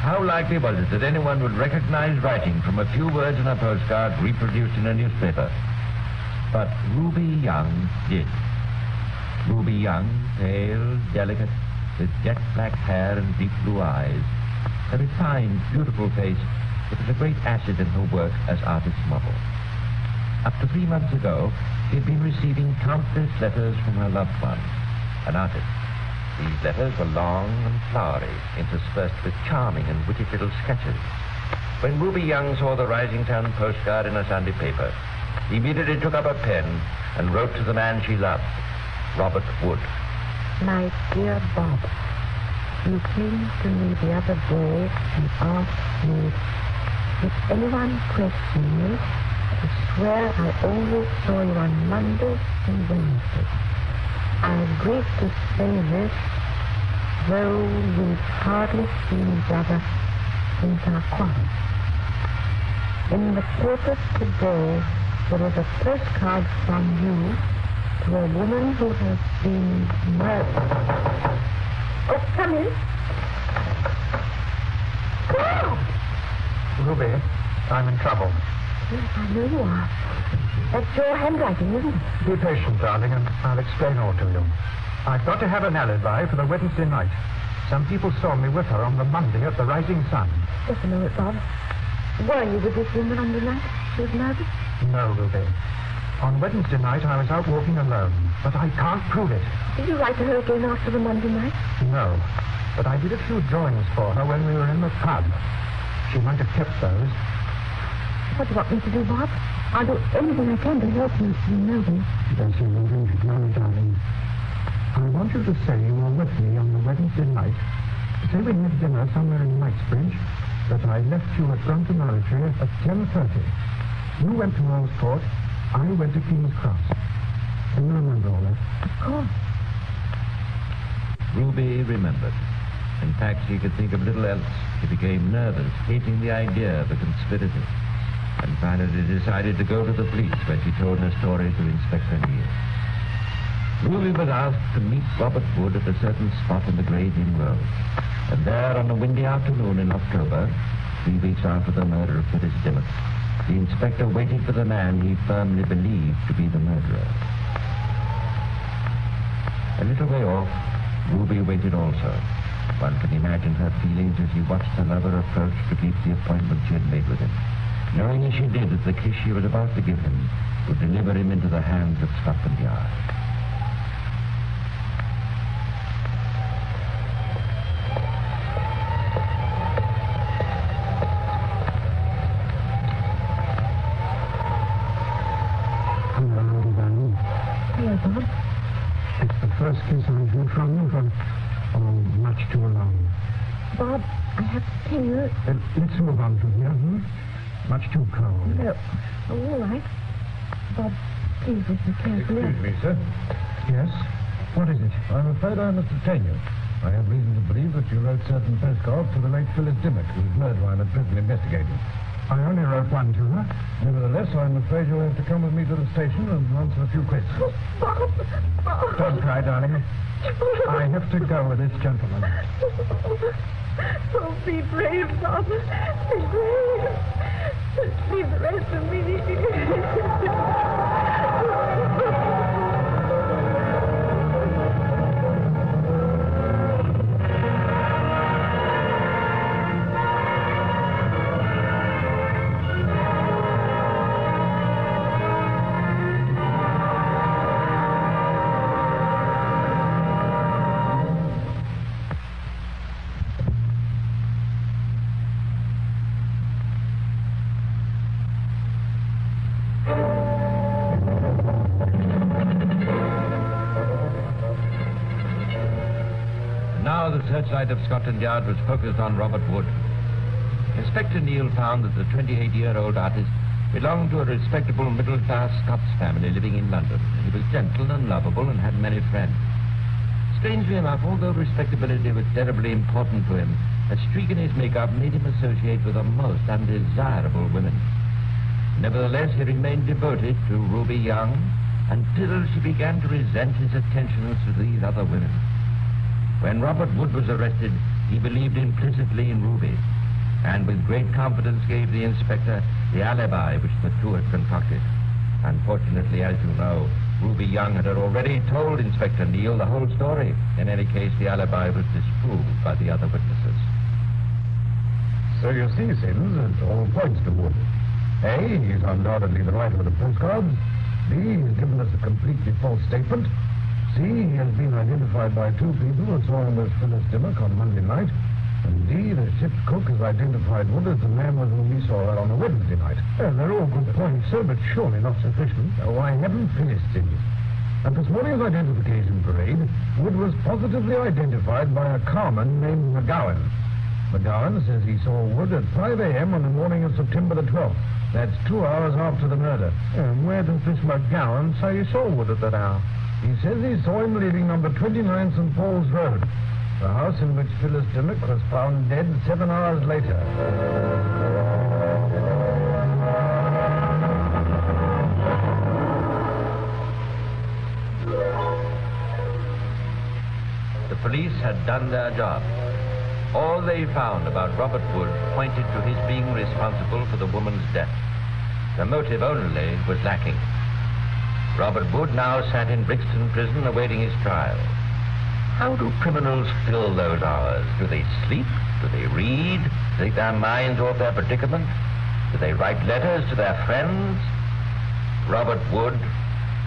How likely was it that anyone would recognize writing from a few words in a postcard reproduced in a newspaper? But Ruby Young did. Ruby Young, pale, delicate, with jet black hair and deep blue eyes, a refined, beautiful face that was a great asset in her work as artist model. Up to 3 months ago, she had been receiving countless letters from her loved one, an artist. These letters were long and flowery, interspersed with charming and witty little sketches. When Ruby Young saw the Rising Sun postcard in a Sunday paper, he immediately took up a pen and wrote to the man she loved, Robert Wood. My dear Bob, you came to me the other day and asked me if anyone questioned me to swear I always saw you on Mondays and Wednesdays. I agreed to say this, though we've hardly seen each other since our quarrel. In the papers today, there is a postcard from you to a woman who has been murdered. Oh, come in. Come on! Ruby, I'm in trouble. Yes, I know you are. That's your handwriting, isn't it? Be patient, darling, and I'll explain all to you. I've got to have an alibi for the Wednesday night. Some people saw me with her on the Monday at the Rising Sun. Just a minute, Bob. Were you with this woman on the night she was murdered? No, Ruby. On Wednesday night, I was out walking alone, but I can't prove it. Did you write to her again after the Monday night? No, but I did a few drawings for her when we were in the pub. She might have kept those. What do you want me to do, Bob? I'll do anything I can to help you, you know me. Don't you, Ruby? No, darling. I want you to say you were with me on the Wednesday night. Say we had dinner somewhere in Knightsbridge, that I left you at Brunton Oratory at 10:30. You went to Earl's Court, I went to King's Cross. Do you remember all that? Of course. Ruby remembered. In fact, she could think of little else. She became nervous, hating the idea of a conspiracy, and finally decided to go to the police, where she told her story to Inspector Neal. Ruby was asked to meet Robert Wood at a certain spot in the Great Inn Road, and there on a windy afternoon in October, 3 weeks after the murder of Phyllis Dimmock, the inspector waited for the man he firmly believed to be the murderer. A little way off, Ruby waited also. One can imagine her feelings as she watched her lover approach to keep the appointment she had made with him, knowing as she did that the kiss she was about to give him would deliver him into the hands of Scotland Yard. Bob? It's the first kiss I've heard from you for, much too long. Bob, I have to tell you... Let's move on from here, Much too cold. No. Oh, all right. Bob, please listen carefully. Excuse me, sir. Yes? What is it? I'm afraid I must detain you. I have reason to believe that you wrote certain postcards to the late Phyllis Dimmock, whose murder I'm at present investigating. I only wrote one to her. Nevertheless, I'm afraid you'll have to come with me to the station and answer a few questions. Bob! Don't cry, darling. I have to go with this gentleman. Oh, be brave, Bob. Be brave. Leave the rest to me. searchlight of Scotland Yard was focused on Robert Wood. Inspector Neal found that the 28-year-old artist belonged to a respectable middle-class Scots family living in London. He was gentle and lovable and had many friends. Strangely enough, although respectability was terribly important to him, a streak in his makeup made him associate with the most undesirable women. Nevertheless, he remained devoted to Ruby Young until she began to resent his attentions to these other women. When Robert Wood was arrested, he believed implicitly in Ruby, and with great confidence gave the inspector the alibi which the two had concocted. Unfortunately, as you know, Ruby Young had already told Inspector Neal the whole story. In any case, the alibi was disproved by the other witnesses. So you see, Sims, it all points to Wood. A, he's undoubtedly the writer of the postcards. B, he's given us a completely false statement. C, he has been identified by two people who saw him with Phyllis Dimmock on Monday night. And D, the ship's cook has identified Wood as the man with whom we saw her on a Wednesday night. Well, they're all good points, sir, but surely not sufficient. Oh, I haven't finished, Sims. At this morning's identification parade, Wood was positively identified by a carman named McGowan. McGowan says he saw Wood at 5 a.m. on the morning of September the 12th. That's 2 hours after the murder. And where does this McGowan say he saw Wood at that hour? He says he saw him leaving number 29 St. Paul's Road, the house in which Phyllis Dimmock was found dead 7 hours later. The police had done their job. All they found about Robert Wood pointed to his being responsible for the woman's death. The motive only was lacking. Robert Wood now sat in Brixton prison awaiting his trial. How do criminals fill those hours? Do they sleep? Do they read? Take their minds off their predicament? Do they write letters to their friends? Robert Wood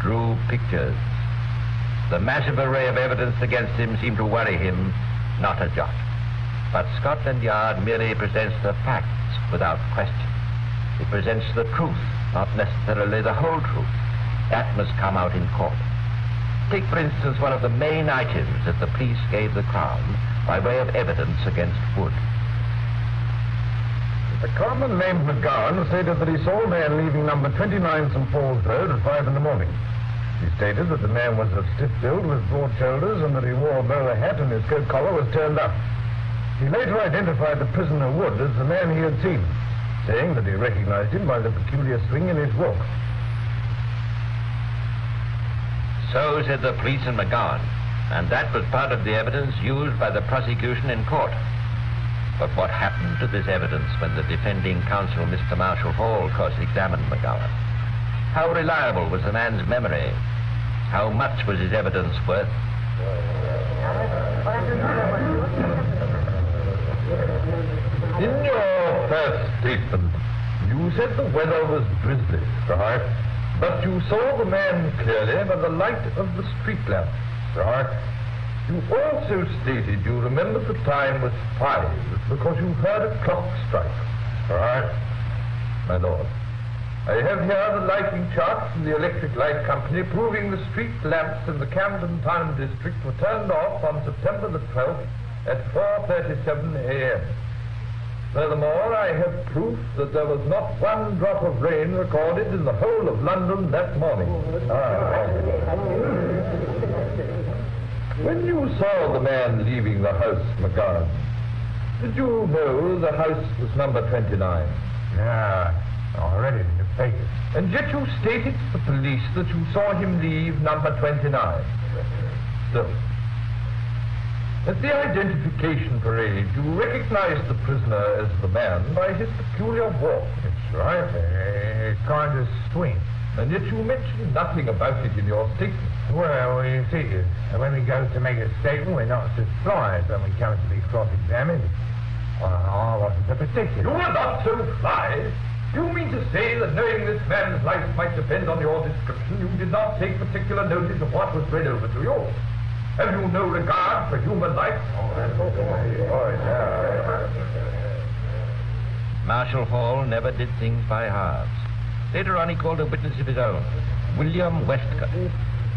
drew pictures. The massive array of evidence against him seemed to worry him not a jot. But Scotland Yard merely presents the facts without question. It presents the truth, not necessarily the whole truth. That must come out in court. Take, for instance, one of the main items that the police gave the Crown by way of evidence against Wood. A carman named McGowan stated that he saw a man leaving number 29 St. Paul's Road at 5 in the morning. He stated that the man was of stiff build with broad shoulders and that he wore a bowler hat and his coat collar was turned up. He later identified the prisoner Wood as the man he had seen, saying that he recognized him by the peculiar swing in his walk. So said the police and McGowan, and that was part of the evidence used by the prosecution in court. But what happened to this evidence when the defending counsel, Mr. Marshall Hall, cross-examined McGowan? How reliable was the man's memory? How much was his evidence worth? In your first statement, you said the weather was drizzly, right? But you saw the man clearly by the light of the street lamp, right? You also stated you remembered the time was 5 because you heard a clock strike, right? My lord, I have here the lighting charts from the Electric Light Company proving the street lamps in the Camden Town district were turned off on September the 12th at 4:37 a.m. Furthermore, I have proof that there was not one drop of rain recorded in the whole of London that morning. When you saw the man leaving the house, McGowan, did you know the house was number 29? Yeah, I read it in the paper. And yet you stated to the police that you saw him leave number 29. So, at the identification parade, you recognized the prisoner as the man by his peculiar walk. That's right. A kind of swing. And yet you mentioned nothing about it in your statement. Well, you see, when we go to make a statement, we're not surprised when we come to be cross-examined. I wasn't so particular. You were not so fly. Do you mean to say that knowing this man's life might depend on your description, you did not take particular notice of what was read over to you? Have you no regard for human life? Marshall Hall never did things by halves. Later on, he called a witness of his own, William Westcott.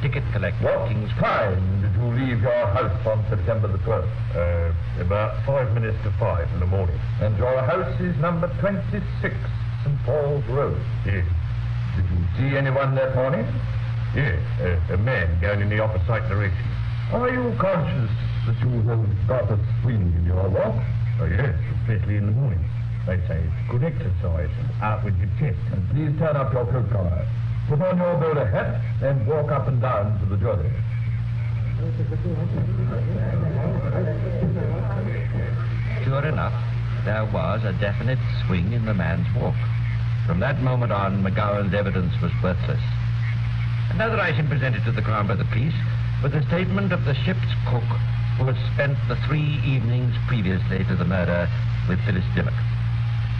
ticket collector. What time did you leave your house on September the 12th? About 5 minutes to 5 in the morning. And your house is number 26, St. Paul's Road? Yes. Did you see anyone that morning? Yes, a man going in the opposite direction. Are you conscious that you have got a swing in your watch? Oh, yes, especially in the morning. They say it's good exercise and out with your chest. And please turn up your coat collar. Put on your bowler hat and walk up and down to the jolly. Sure enough, there was a definite swing in the man's walk. From that moment on, McGowan's evidence was worthless. Another item presented to the Crown by the police was the statement of the ship's cook who had spent the 3 evenings previously to the murder with Phyllis Dimmock.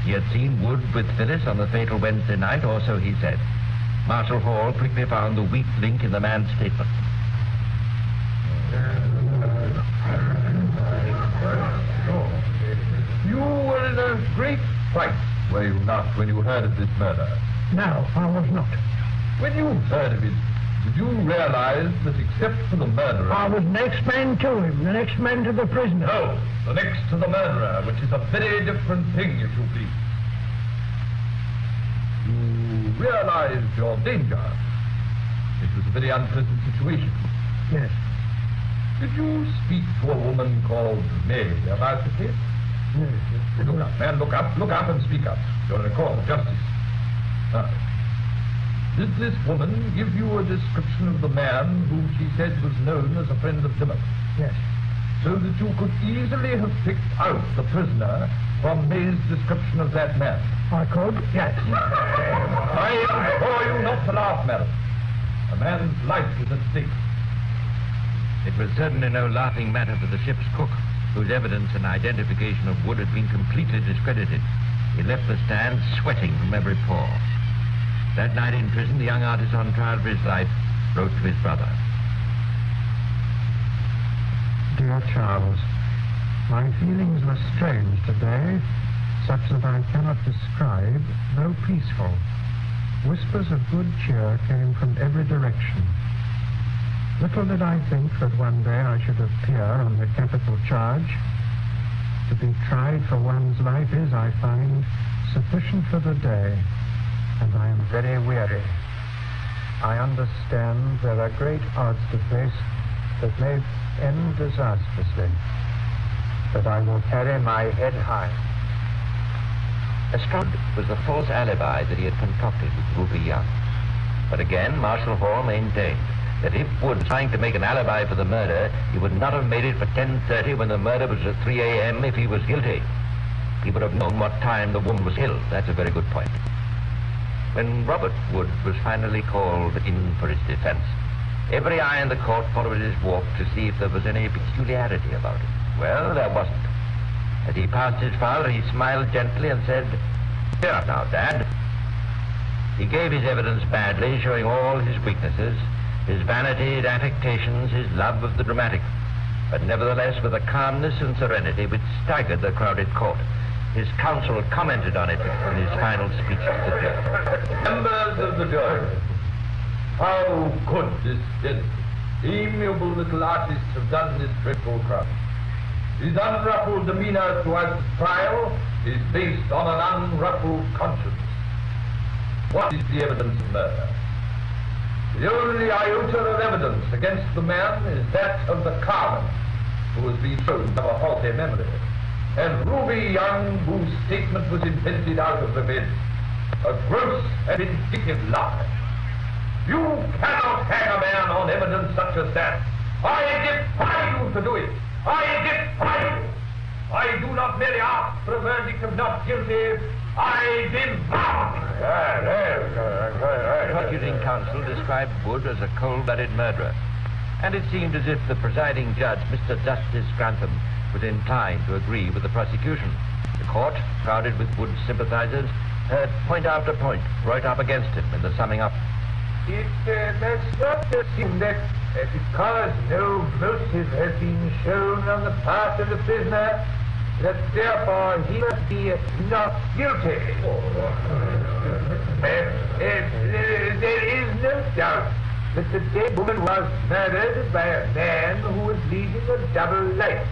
He had seen Wood with Phyllis on the fatal Wednesday night, or so he said. Marshal Hall quickly found the weak link in the man's statement. You were in a great fright, were you not, when you heard of this murder? No, I was not. When you heard of it, did you realize that except for the murderer... I was next man to him, the next man to the prisoner. No, the next to the murderer, which is a very different thing, if you please. You realized your danger. It was a very unpleasant situation. Yes. Did you speak to a woman called Mary about the case? Yes. Look up, man, look up and speak up. You're in a court of justice. Now, did this woman give you a description of the man whom she said was known as a friend of Dimmock? Yes. So that you could easily have picked out the prisoner from May's description of that man? I could, yes. I implore you not to laugh, madam. A man's life is at stake. It was certainly no laughing matter for the ship's cook, whose evidence and identification of Wood had been completely discredited. He left the stand sweating from every pore. That night in prison, the young artist on trial for his life wrote to his brother. Dear Charles, my feelings were strange today, such that I cannot describe, though peaceful. Whispers of good cheer came from every direction. Little did I think that one day I should appear on the capital charge. To be tried for one's life is, I find, sufficient for the day, and I am very weary. I understand there are great odds to face that may end disastrously, but I will carry my head high. Astounded was the false alibi that he had concocted with Ruby Young. But again, Marshal Hall maintained that if Wood was trying to make an alibi for the murder, he would not have made it for 10:30 when the murder was at 3 a.m. if he was guilty. He would have known what time the woman was killed. That's a very good point. When Robert Wood was finally called in for his defense, every eye in the court followed his walk to see if there was any peculiarity about it. Well, there wasn't. As he passed his father, he smiled gently and said, "Cheer up now, Dad." He gave his evidence badly, showing all his weaknesses, his vanity, his affectations, his love of the dramatic, but nevertheless with a calmness and serenity which staggered the crowded court. His counsel commented on it in his final speech to the jury. Members of the jury, how could this delicate, amiable little artist have done this dreadful crime? His unruffled demeanor throughout the trial is based on an unruffled conscience. What is the evidence of murder? The only iota of evidence against the man is that of the carman, who has been shown to have a faulty memory, and Ruby Young, whose statement was invented out of revenge. A gross and indignant lie. You cannot hang a man on evidence such as that. I defy you to do it. I defy you. I do not merely ask for a verdict of not guilty. I demand. The prosecuting counsel described Wood as a cold-blooded murderer, and it seemed as if the presiding judge, Mr. Justice Grantham, was inclined to agree with the prosecution. The court, crowded with Wood's sympathizers, heard point after point right up against him in the summing up. It must not assume that because no motive has been shown on the part of the prisoner, that therefore he must be not guilty. There is no doubt that the dead woman was murdered by a man who was leading a double life.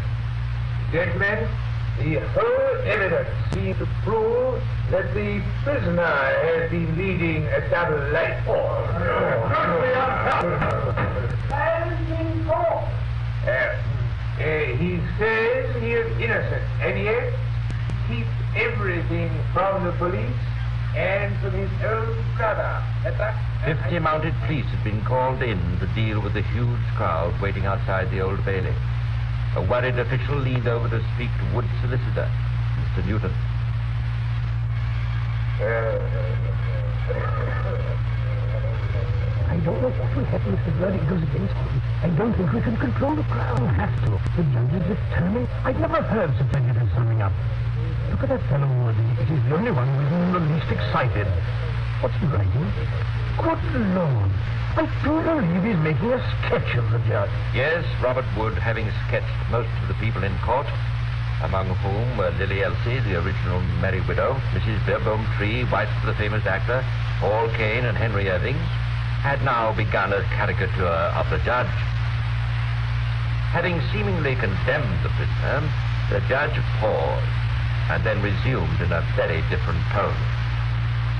Gentlemen, the whole evidence seems to prove that the prisoner has been leading a double life. He says he is innocent, and yet keeps everything from the police and from his own brother. 50 mounted police had been called in to deal with the huge crowd waiting outside the Old Bailey. A worried official leaned over to speak to Wood's solicitor, Mr. Newton. I don't know what will happen if the verdict goes against him. I don't think we can control the crowd. We'll have to. The judge is determined. I've never heard such negative summing up. Look at that fellow, Wood. He's the only one who's the least excited. What's he writing? Good Lord. I do believe he's making a sketch of the judge. Yes, Robert Wood, having sketched most of the people in court, among whom were Lily Elsie, the original Merry Widow, Mrs. Beerbohm Tree, wife of the famous actor, Paul Kane and Henry Irving, had now begun a caricature of the judge. Having seemingly condemned the prisoner, the judge paused and then resumed in a very different tone.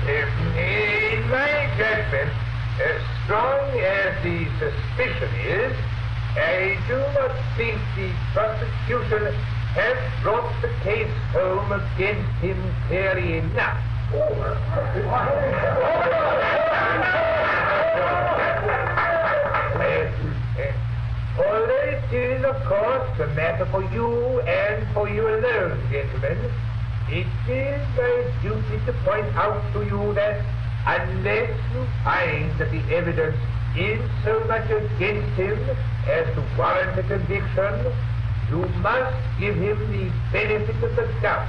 In my judgment, as strong as the suspicion is, I do not think the prosecution has brought the case home against him clearly enough. Although it is, of course, a matter for you and for you alone, gentlemen, it is my duty to point out to you that unless you find that the evidence is so much against him as to warrant a conviction, you must give him the benefit of the doubt.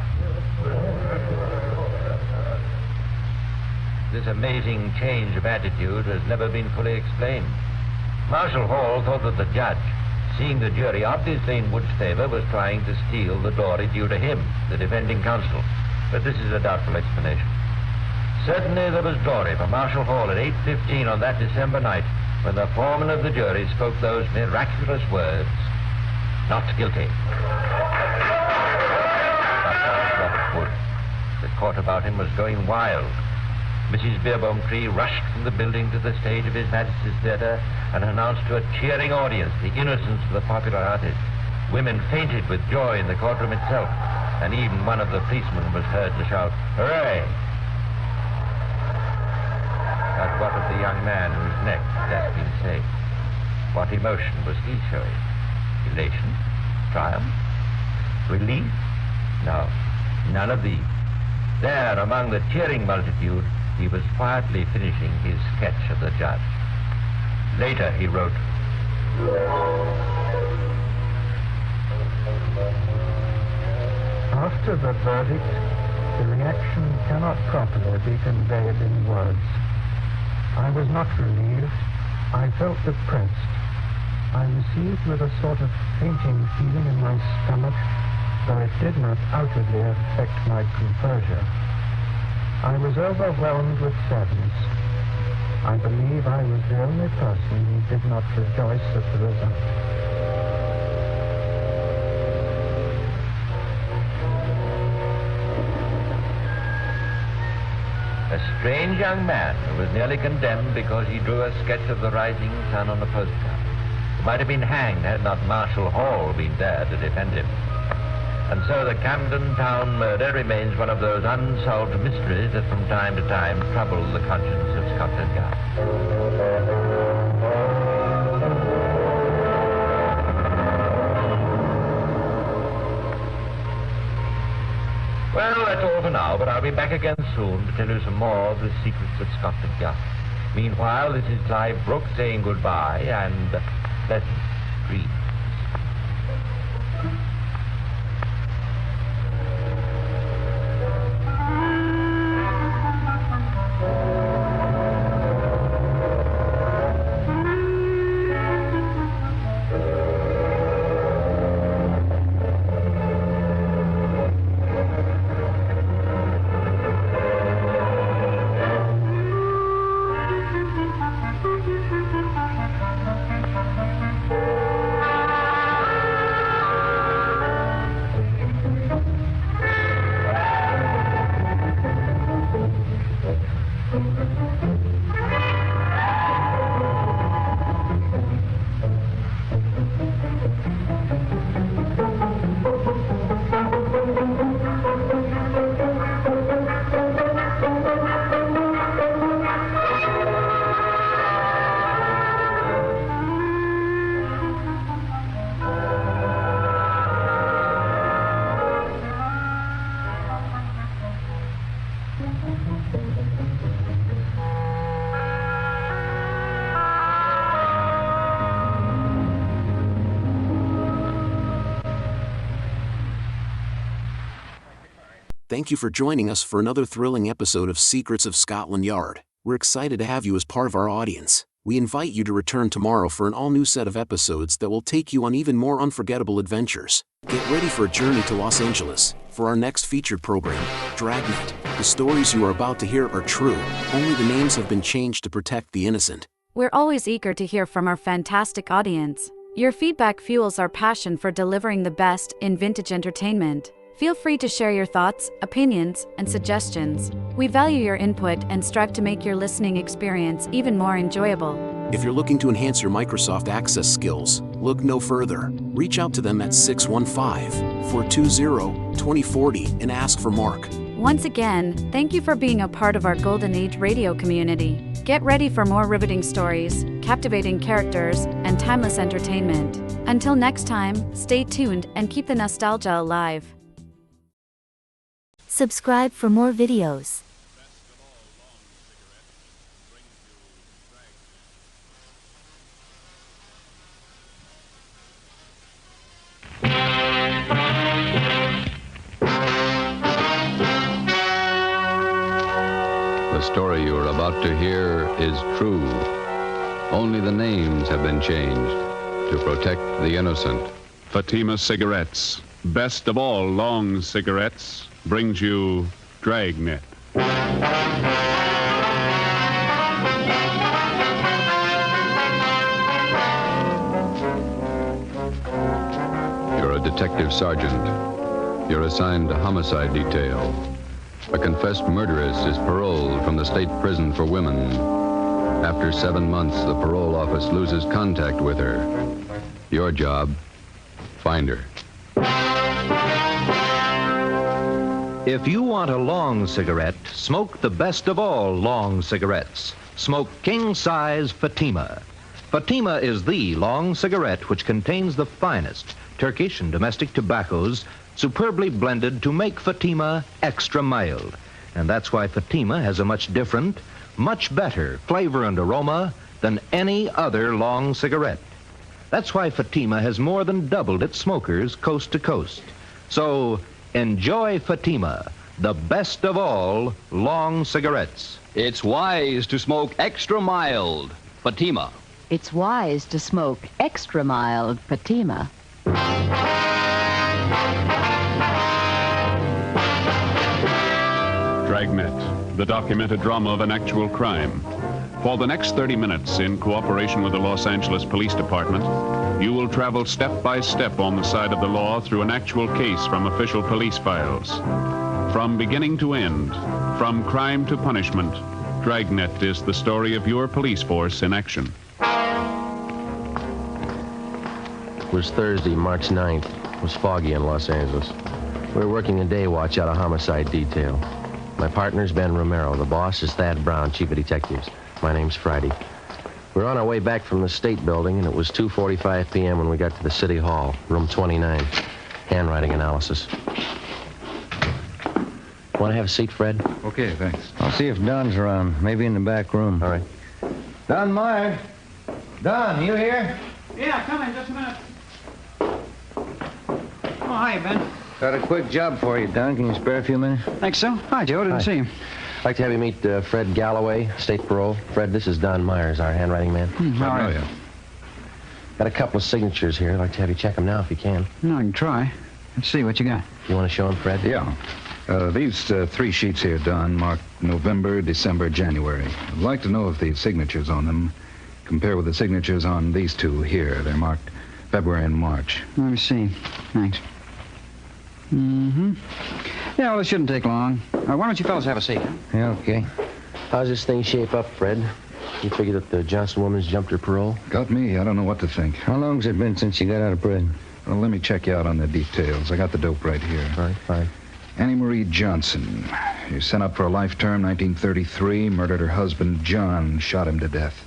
This amazing change of attitude has never been fully explained. Marshal Hall thought that the judge, seeing the jury obviously in Wood's favor, was trying to steal the glory due to him, the defending counsel. But this is a doubtful explanation. Certainly there was glory for Marshal Hall at 8:15 on that December night when the foreman of the jury spoke those miraculous words, "Not guilty." Robert Wood. The court about him was going wild. Mrs. Beerbohm Tree rushed from the building to the stage of His Majesty's Theatre and announced to a cheering audience the innocence of the popular artist. Women fainted with joy in the courtroom itself, and even one of the policemen was heard to shout, "Hooray!" But what of the young man whose neck had just been saved? What emotion was he showing? Elation? Triumph? Relief? No, none of these. There, among the cheering multitude, he was quietly finishing his sketch of the judge. Later, he wrote, After the verdict, the reaction cannot properly be conveyed in words. I was not relieved. I felt depressed. I received with a sort of fainting feeling in my stomach, though it did not outwardly affect my composure. I was overwhelmed with sadness. I believe I was the only person who did not rejoice at the result. a strange young man who was nearly condemned because he drew a sketch of the rising sun on a postcard, who might have been hanged had not Marshal Hall been there to defend him. And so the Camden Town murder remains one of those unsolved mysteries that from time to time trouble the conscience of Scotland Yard. Well, that's all for now, but I'll be back again soon to tell you some more of the secrets of Scotland Yard. Meanwhile, this is Clive Brooks saying goodbye and pleasant dreams. Thank you for joining us for another thrilling episode of Secrets of Scotland Yard. We're excited to have you as part of our audience. We invite you to return tomorrow for an all-new set of episodes that will take you on even more unforgettable adventures. Get ready for a journey to Los Angeles. For our next featured program, Dragnet. The stories you are about to hear are true, only the names have been changed to protect the innocent. We're always eager to hear from our fantastic audience. Your feedback fuels our passion for delivering the best in vintage entertainment. Feel free to share your thoughts, opinions, and suggestions. We value your input and strive to make your listening experience even more enjoyable. If you're looking to enhance your Microsoft Access skills, look no further. Reach out to them at 615-420-2040 and ask for Mark. Once again, thank you for being a part of our Golden Age radio community. Get ready for more riveting stories, captivating characters, and timeless entertainment. Until next time, stay tuned and keep the nostalgia alive. Subscribe for more videos. The story you are about to hear is true. Only the names have been changed to protect the innocent. Fatima Cigarettes, best of all long cigarettes, brings you Dragnet. You're a detective sergeant. You're assigned to homicide detail. A confessed murderess is paroled from the state prison for women. After 7 months, the parole office loses contact with her. Your job, find her. If you want a long cigarette, smoke the best of all long cigarettes. Smoke king-size Fatima. Fatima is the long cigarette which contains the finest Turkish and domestic tobaccos superbly blended to make Fatima extra mild. And that's why Fatima has a much different, much better flavor and aroma than any other long cigarette. That's why Fatima has more than doubled its smokers coast to coast. So enjoy Fatima, the best of all long cigarettes. It's wise to smoke extra mild Fatima. It's wise to smoke extra mild Fatima. Dragnet, the documented drama of an actual crime. For the next 30 minutes, in cooperation with the Los Angeles Police Department, you will travel step by step on the side of the law through an actual case from official police files. From beginning to end, from crime to punishment, Dragnet is the story of your police force in action. It was Thursday, March 9th. It was foggy in Los Angeles. We were working a day watch out of homicide detail. My partner's Ben Romero. The boss is Thad Brown, chief of detectives. My name's Friday. We were on our way back from the State Building, and it was 2:45 p.m. when we got to the City Hall, room 29. Handwriting analysis. Want to have a seat, Fred? Okay, thanks. I'll see if Don's around. Maybe in the back room. All right. Don Meyer. Don, you here? Yeah, come in just a minute. Oh, hi, Ben. Got a quick job for you, Don. Can you spare a few minutes? Think so? Hi, Joe. Didn't see him. I'd like to have you meet Fred Galloway, state parole. Fred, this is Don Myers, our handwriting man. All right. Got a couple of signatures here. I'd like to have you check them now if you can. No, I can try. Let's see what you got. You want to show them, Fred? Yeah. These 3 sheets here, Don, marked November, December, January. I'd like to know if the signatures on them compare with the signatures on these 2 here. They're marked February and March. Let me see. Thanks. Mm-hmm. Yeah, well, it shouldn't take long. Why don't you fellas have a seat? Huh? Yeah, okay. How's this thing shape up, Fred? You figure that the Johnson woman's jumped her parole? Got me. I don't know what to think. How long's it been since she got out of prison? Well, let me check you out on the details. I got the dope right here. All right, fine. Annie Marie Johnson. She was sent up for a life term, 1933. Murdered her husband, John. Shot him to death.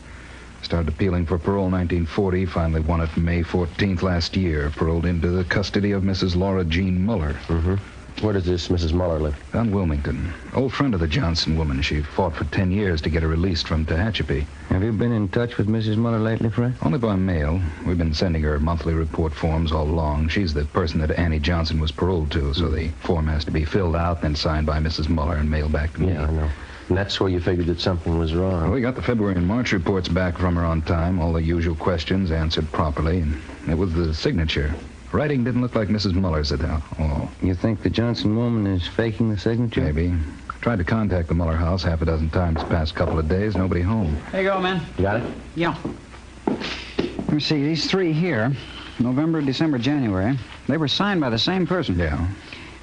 Started appealing for parole 1940. Finally won it May 14th last year. Paroled into the custody of Mrs. Laura Jean Muller. Mm-hmm. Where does this Mrs. Muller live? On Wilmington. Old friend of the Johnson woman. She fought for 10 years to get her released from Tehachapi. Have you been in touch with Mrs. Muller lately, Fred? Only by mail. We've been sending her monthly report forms all along. She's the person that Annie Johnson was paroled to, so the form has to be filled out, then signed by Mrs. Muller and mailed back to me. Yeah, I know. And that's where you figured that something was wrong. Well, we got the February and March reports back from her on time. All the usual questions answered properly. And it was the signature. Writing didn't look like Mrs. Muller's at all. You think the Johnson woman is faking the signature? Maybe. Tried to contact the Muller house half a dozen times the past couple of days. Nobody home. There you go, man. You got it? Yeah. Let me see. These three here, November, December, January, they were signed by the same person. Yeah.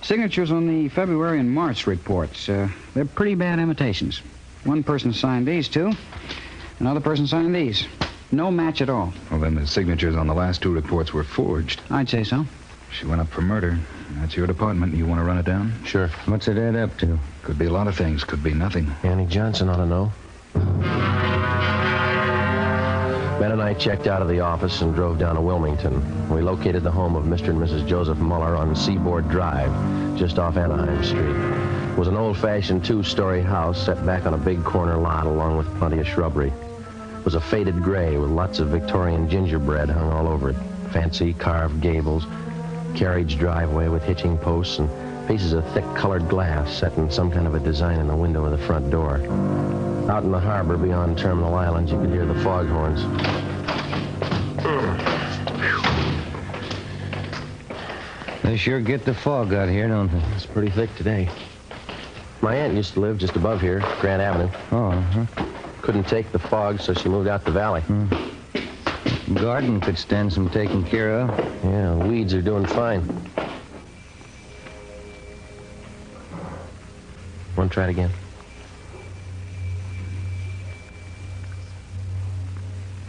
Signatures on the February and March reports. They're pretty bad imitations. One person signed these two. Another person signed these. No match at all. Well, then the signatures on the last two reports were forged. I'd say so. She went up for murder. That's your department. You want to run it down? Sure. What's it add up to? Could be a lot of things. Could be nothing. Annie Johnson ought to know. Ben and I checked out of the office and drove down to Wilmington. We located the home of Mr. and Mrs. Joseph Muller on Seaboard Drive, just off Anaheim Street. It was an old-fashioned two-story house set back on a big corner lot along with plenty of shrubbery. It was a faded gray with lots of Victorian gingerbread hung all over it. Fancy carved gables, carriage driveway with hitching posts, and pieces of thick colored glass set in some kind of a design in the window of the front door. Out in the harbor beyond Terminal Islands, you could hear the foghorns. They sure get the fog out here, don't they? It's pretty thick today. My aunt used to live just above here, Grant Avenue. Oh, uh-huh. Couldn't take the fog, so she moved out the valley. Garden could stand some taking care of. Yeah, weeds are doing fine. Want to try it again?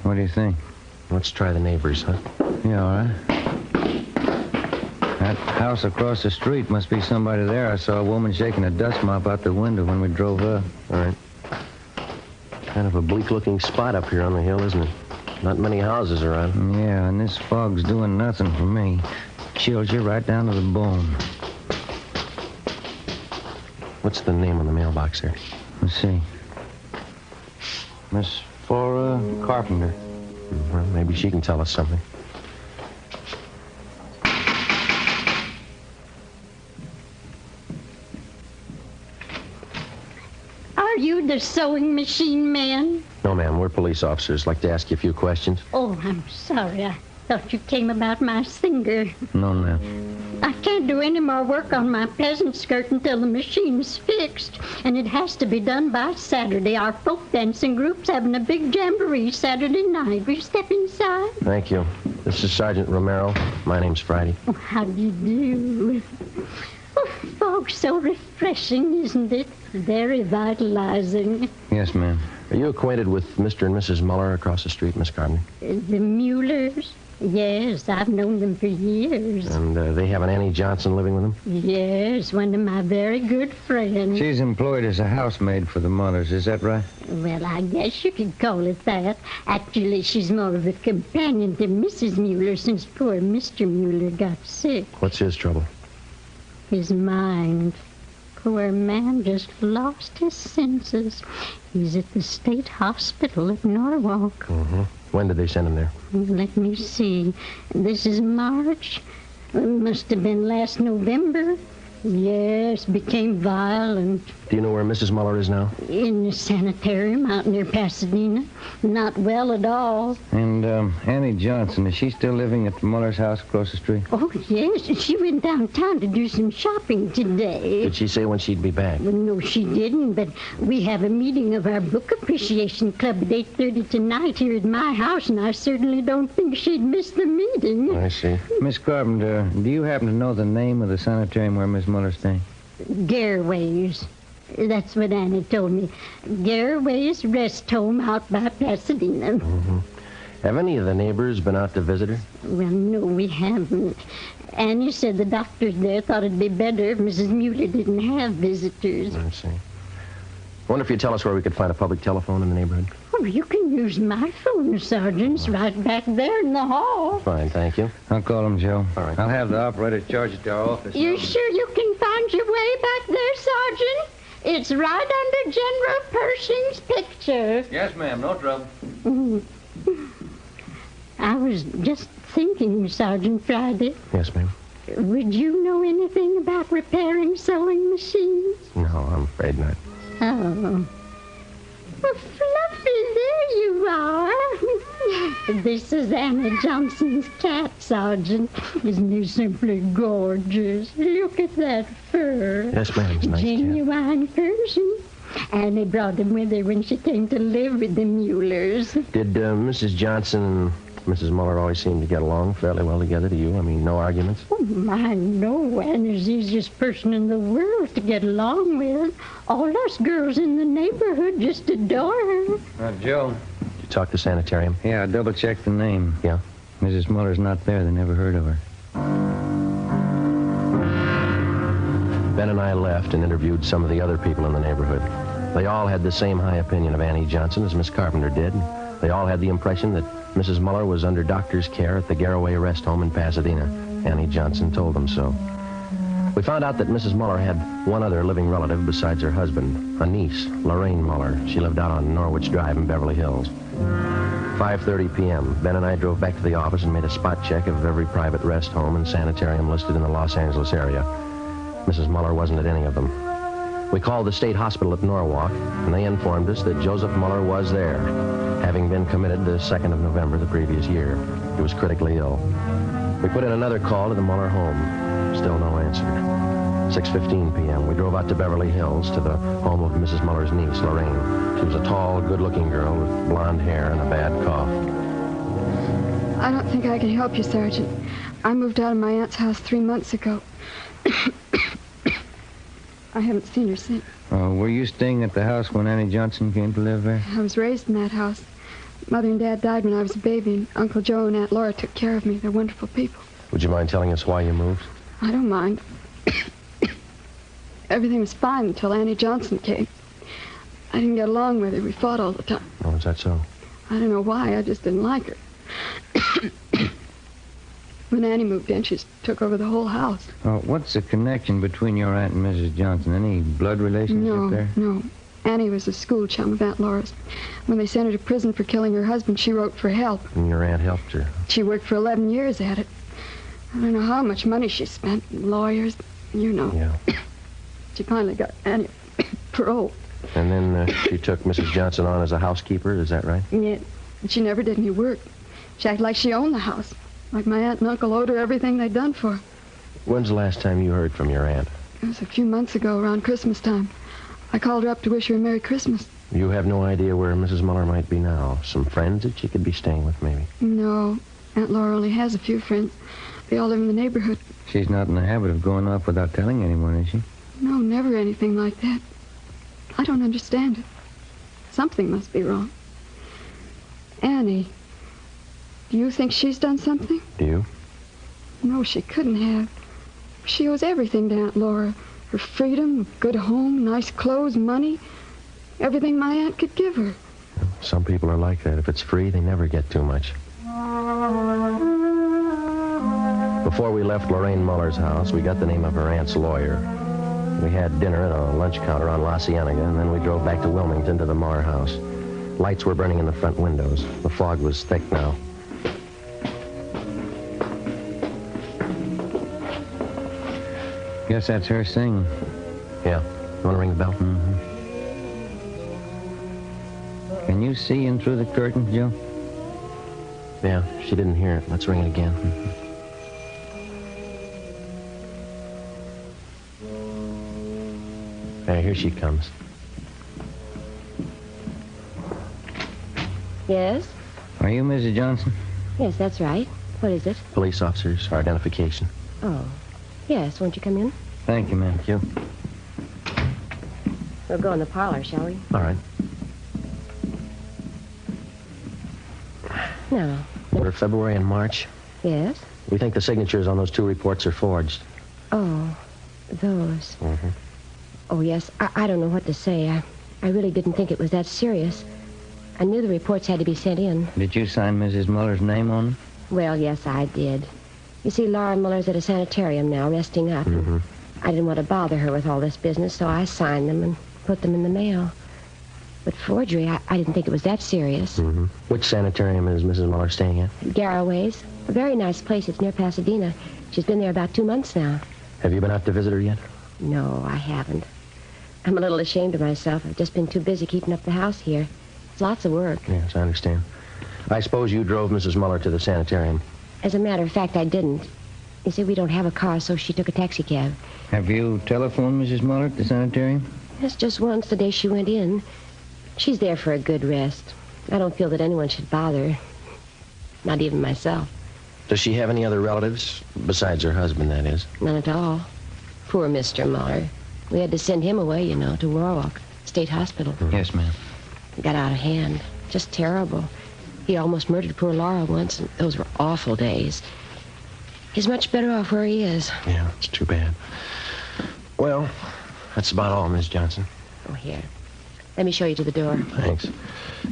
What do you think? Let's try the neighbors, huh? Yeah, all right. That house across the street must be somebody there. I saw a woman shaking a dust mop out the window when we drove up. All right. Kind of a bleak-looking spot up here on the hill, isn't it? Not many houses around. Yeah, and this fog's doing nothing for me. Chills you right down to the bone. What's the name on the mailbox there? Let's see. Miss Flora Carpenter. Well, maybe she can tell us something. Are you the sewing machine man? No, ma'am. We're police officers. Like to ask you a few questions. Oh, I'm sorry. I thought you came about my singer. No, ma'am. I can't do any more work on my peasant skirt until the machine's fixed. And it has to be done by Saturday. Our folk dancing group's having a big jamboree Saturday night. Will you step inside? Thank you. This is Sergeant Romero. My name's Friday. Oh, how do you do? Oh, fog's so refreshing, isn't it? Very vitalizing. Yes, ma'am. Are you acquainted with Mr. and Mrs. Muller across the street, Miss Carpenter? The Muellers? Yes, I've known them for years. And they have an Annie Johnson living with them? Yes, one of my very good friends. She's employed as a housemaid for the Mullers, is that right? Well, I guess you could call it that. Actually, she's more of a companion to Mrs. Mueller since poor Mr. Mueller got sick. What's his trouble? His mind. Poor man just lost his senses. He's at the state hospital at Norwalk. Mm-hmm. When did they send him there? Let me see. This is March. It must have been last November. Yes, became violent. Do you know where Mrs. Muller is now? In the sanitarium out near Pasadena. Not well at all. And Annie Johnson, is she still living at the Muller's house across the street? Oh, yes. She went downtown to do some shopping today. Did she say when she'd be back? Well, no, she didn't, but we have a meeting of our book appreciation club at 8:30 tonight here at my house, and I certainly don't think she'd miss the meeting. I see. Miss Carpenter, do you happen to know the name of the sanitarium where Miss Muller's staying? Gareway's. That's what Annie told me. Garraway's Rest Home out by Pasadena. Mm-hmm. Have any of the neighbors been out to visit her? Well, no, we haven't. Annie said the doctors there thought it'd be better if Mrs. Mueller didn't have visitors. I see. I wonder if you'd tell us where we could find a public telephone in the neighborhood. Oh, you can use my phone, Sergeant. It's right back there in the hall. Fine, thank you. I'll call him, Joe. All right. I'll have the operator charge it to our office. You sure you can find your way back there, Sergeant? It's right under General Pershing's picture. Yes, ma'am. No trouble. I was just thinking, Sergeant Friday. Yes, ma'am. Would you know anything about repairing sewing machines? No, I'm afraid not. Oh. Well, Fluffy, there you are. This is Anna Johnson's cat, Sergeant. Isn't he simply gorgeous? Look at that fur. Yes, ma'am. It's a nice cat. Genuine Persian. Annie brought him with her when she came to live with the Muellers. Did Mrs. Johnson and Mrs. Muller always seem to get along fairly well together to you? I mean, no arguments? Oh, my, no. Annie's the easiest person in the world to get along with. All us girls in the neighborhood just adore her. Joe. Did you talk to sanitarium? Yeah, I double-checked the name. Yeah? Mrs. Muller's not there. They never heard of her. Ben and I left and interviewed some of the other people in the neighborhood. They all had the same high opinion of Annie Johnson as Miss Carpenter did. They all had the impression that Mrs. Muller was under doctor's care at the Garraway Rest Home in Pasadena. Annie Johnson told them so. We found out that Mrs. Muller had one other living relative besides her husband, a niece, Lorraine Muller. She lived out on Norwich Drive in Beverly Hills. 5:30 p.m. Ben and I drove back to the office and made a spot check of every private rest home and sanitarium listed in the Los Angeles area. Mrs. Muller wasn't at any of them. We called the state hospital at Norwalk, and they informed us that Joseph Muller was there, having been committed the 2nd of November the previous year. He was critically ill. We put in another call to the Muller home. Still no answer. 6:15 p.m. We drove out to Beverly Hills to the home of Mrs. Muller's niece, Lorraine. She was a tall, good-looking girl with blonde hair and a bad cough. I don't think I can help you, Sergeant. I moved out of my aunt's house 3 months ago. I haven't seen her since. Were you staying at the house when Annie Johnson came to live there? I was raised in that house. Mother and Dad died when I was a baby, and Uncle Joe and Aunt Laura took care of me. They're wonderful people. Would you mind telling us why you moved? I don't mind. Everything was fine until Annie Johnson came. I didn't get along with her. We fought all the time. Oh, is that so? I don't know why. I just didn't like her. When Annie moved in, she took over the whole house. What's the connection between your aunt and Mrs. Johnson? Any blood relationship there? No. Annie was a school chum of Aunt Laura's. When they sent her to prison for killing her husband, she wrote for help. And your aunt helped her? She worked for 11 years at it. I don't know how much money she spent. Lawyers, you know. Yeah. She finally got Annie parole. And then she took Mrs. Johnson on as a housekeeper, is that right? Yeah. She never did any work. She acted like she owned the house. Like my aunt and uncle owed her everything they'd done for her. When's the last time you heard from your aunt? It was a few months ago, around Christmas time. I called her up to wish her a Merry Christmas. You have no idea where Mrs. Muller might be now? Some friends that she could be staying with, maybe? No. Aunt Laura only has a few friends. They all live in the neighborhood. She's not in the habit of going off without telling anyone, is she? No, never anything like that. I don't understand it. Something must be wrong. Annie, do you think she's done something? Do you? No, she couldn't have. She owes everything to Aunt Laura. Her freedom, a good home, nice clothes, money. Everything my aunt could give her. Some people are like that. If it's free, they never get too much. Before we left Lorraine Muller's house, we got the name of her aunt's lawyer. We had dinner at a lunch counter on La Cienega, and then we drove back to Wilmington to the Marr house. Lights were burning in the front windows. The fog was thick now. Guess that's her singing. Yeah. You want to ring the bell? Mm-hmm. Can you see in through the curtains, Joe? Yeah, she didn't hear it. Let's ring it again. Hey, here she comes. Yes? Are you Mrs. Johnson? Yes, that's right. What is it? Police officers, our identification. Oh. Yes, won't you come in? Thank you, ma'am. Thank you. We'll go in the parlor, shall we? All right. No. We're February and March. Yes? We think the signatures on those 2 reports are forged. Oh, those. Mm-hmm. Oh, yes. I don't know what to say. I really didn't think it was that serious. I knew the reports had to be sent in. Did you sign Mrs. Muller's name on them? Well, yes, I did. You see, Laura Muller's at a sanitarium now, resting up. Mm-hmm. I didn't want to bother her with all this business, so I signed them and put them in the mail. But forgery, I didn't think it was that serious. Mm-hmm. Which sanitarium is Mrs. Muller staying at? Garraway's. A very nice place. It's near Pasadena. She's been there about 2 months now. Have you been out to visit her yet? No, I haven't. I'm a little ashamed of myself. I've just been too busy keeping up the house here. It's lots of work. Yes, I understand. I suppose you drove Mrs. Muller to the sanitarium. As a matter of fact, I didn't. You see, we don't have a car, so she took a taxi cab. Have you telephoned Mrs. Muller at the sanitarium? Yes, just once, the day she went in. She's there for a good rest. I don't feel that anyone should bother her. Not even myself. Does she have any other relatives? Besides her husband, that is. None at all. Poor Mr. Muller. We had to send him away, you know, to Warwick State Hospital. Mm-hmm. Yes, ma'am. It got out of hand. Just terrible. He almost murdered poor Laura once, and those were awful days. He's much better off where he is. Yeah, it's too bad. Well, that's about all, Miss Johnson. Oh, here. Let me show you to the door. Thanks.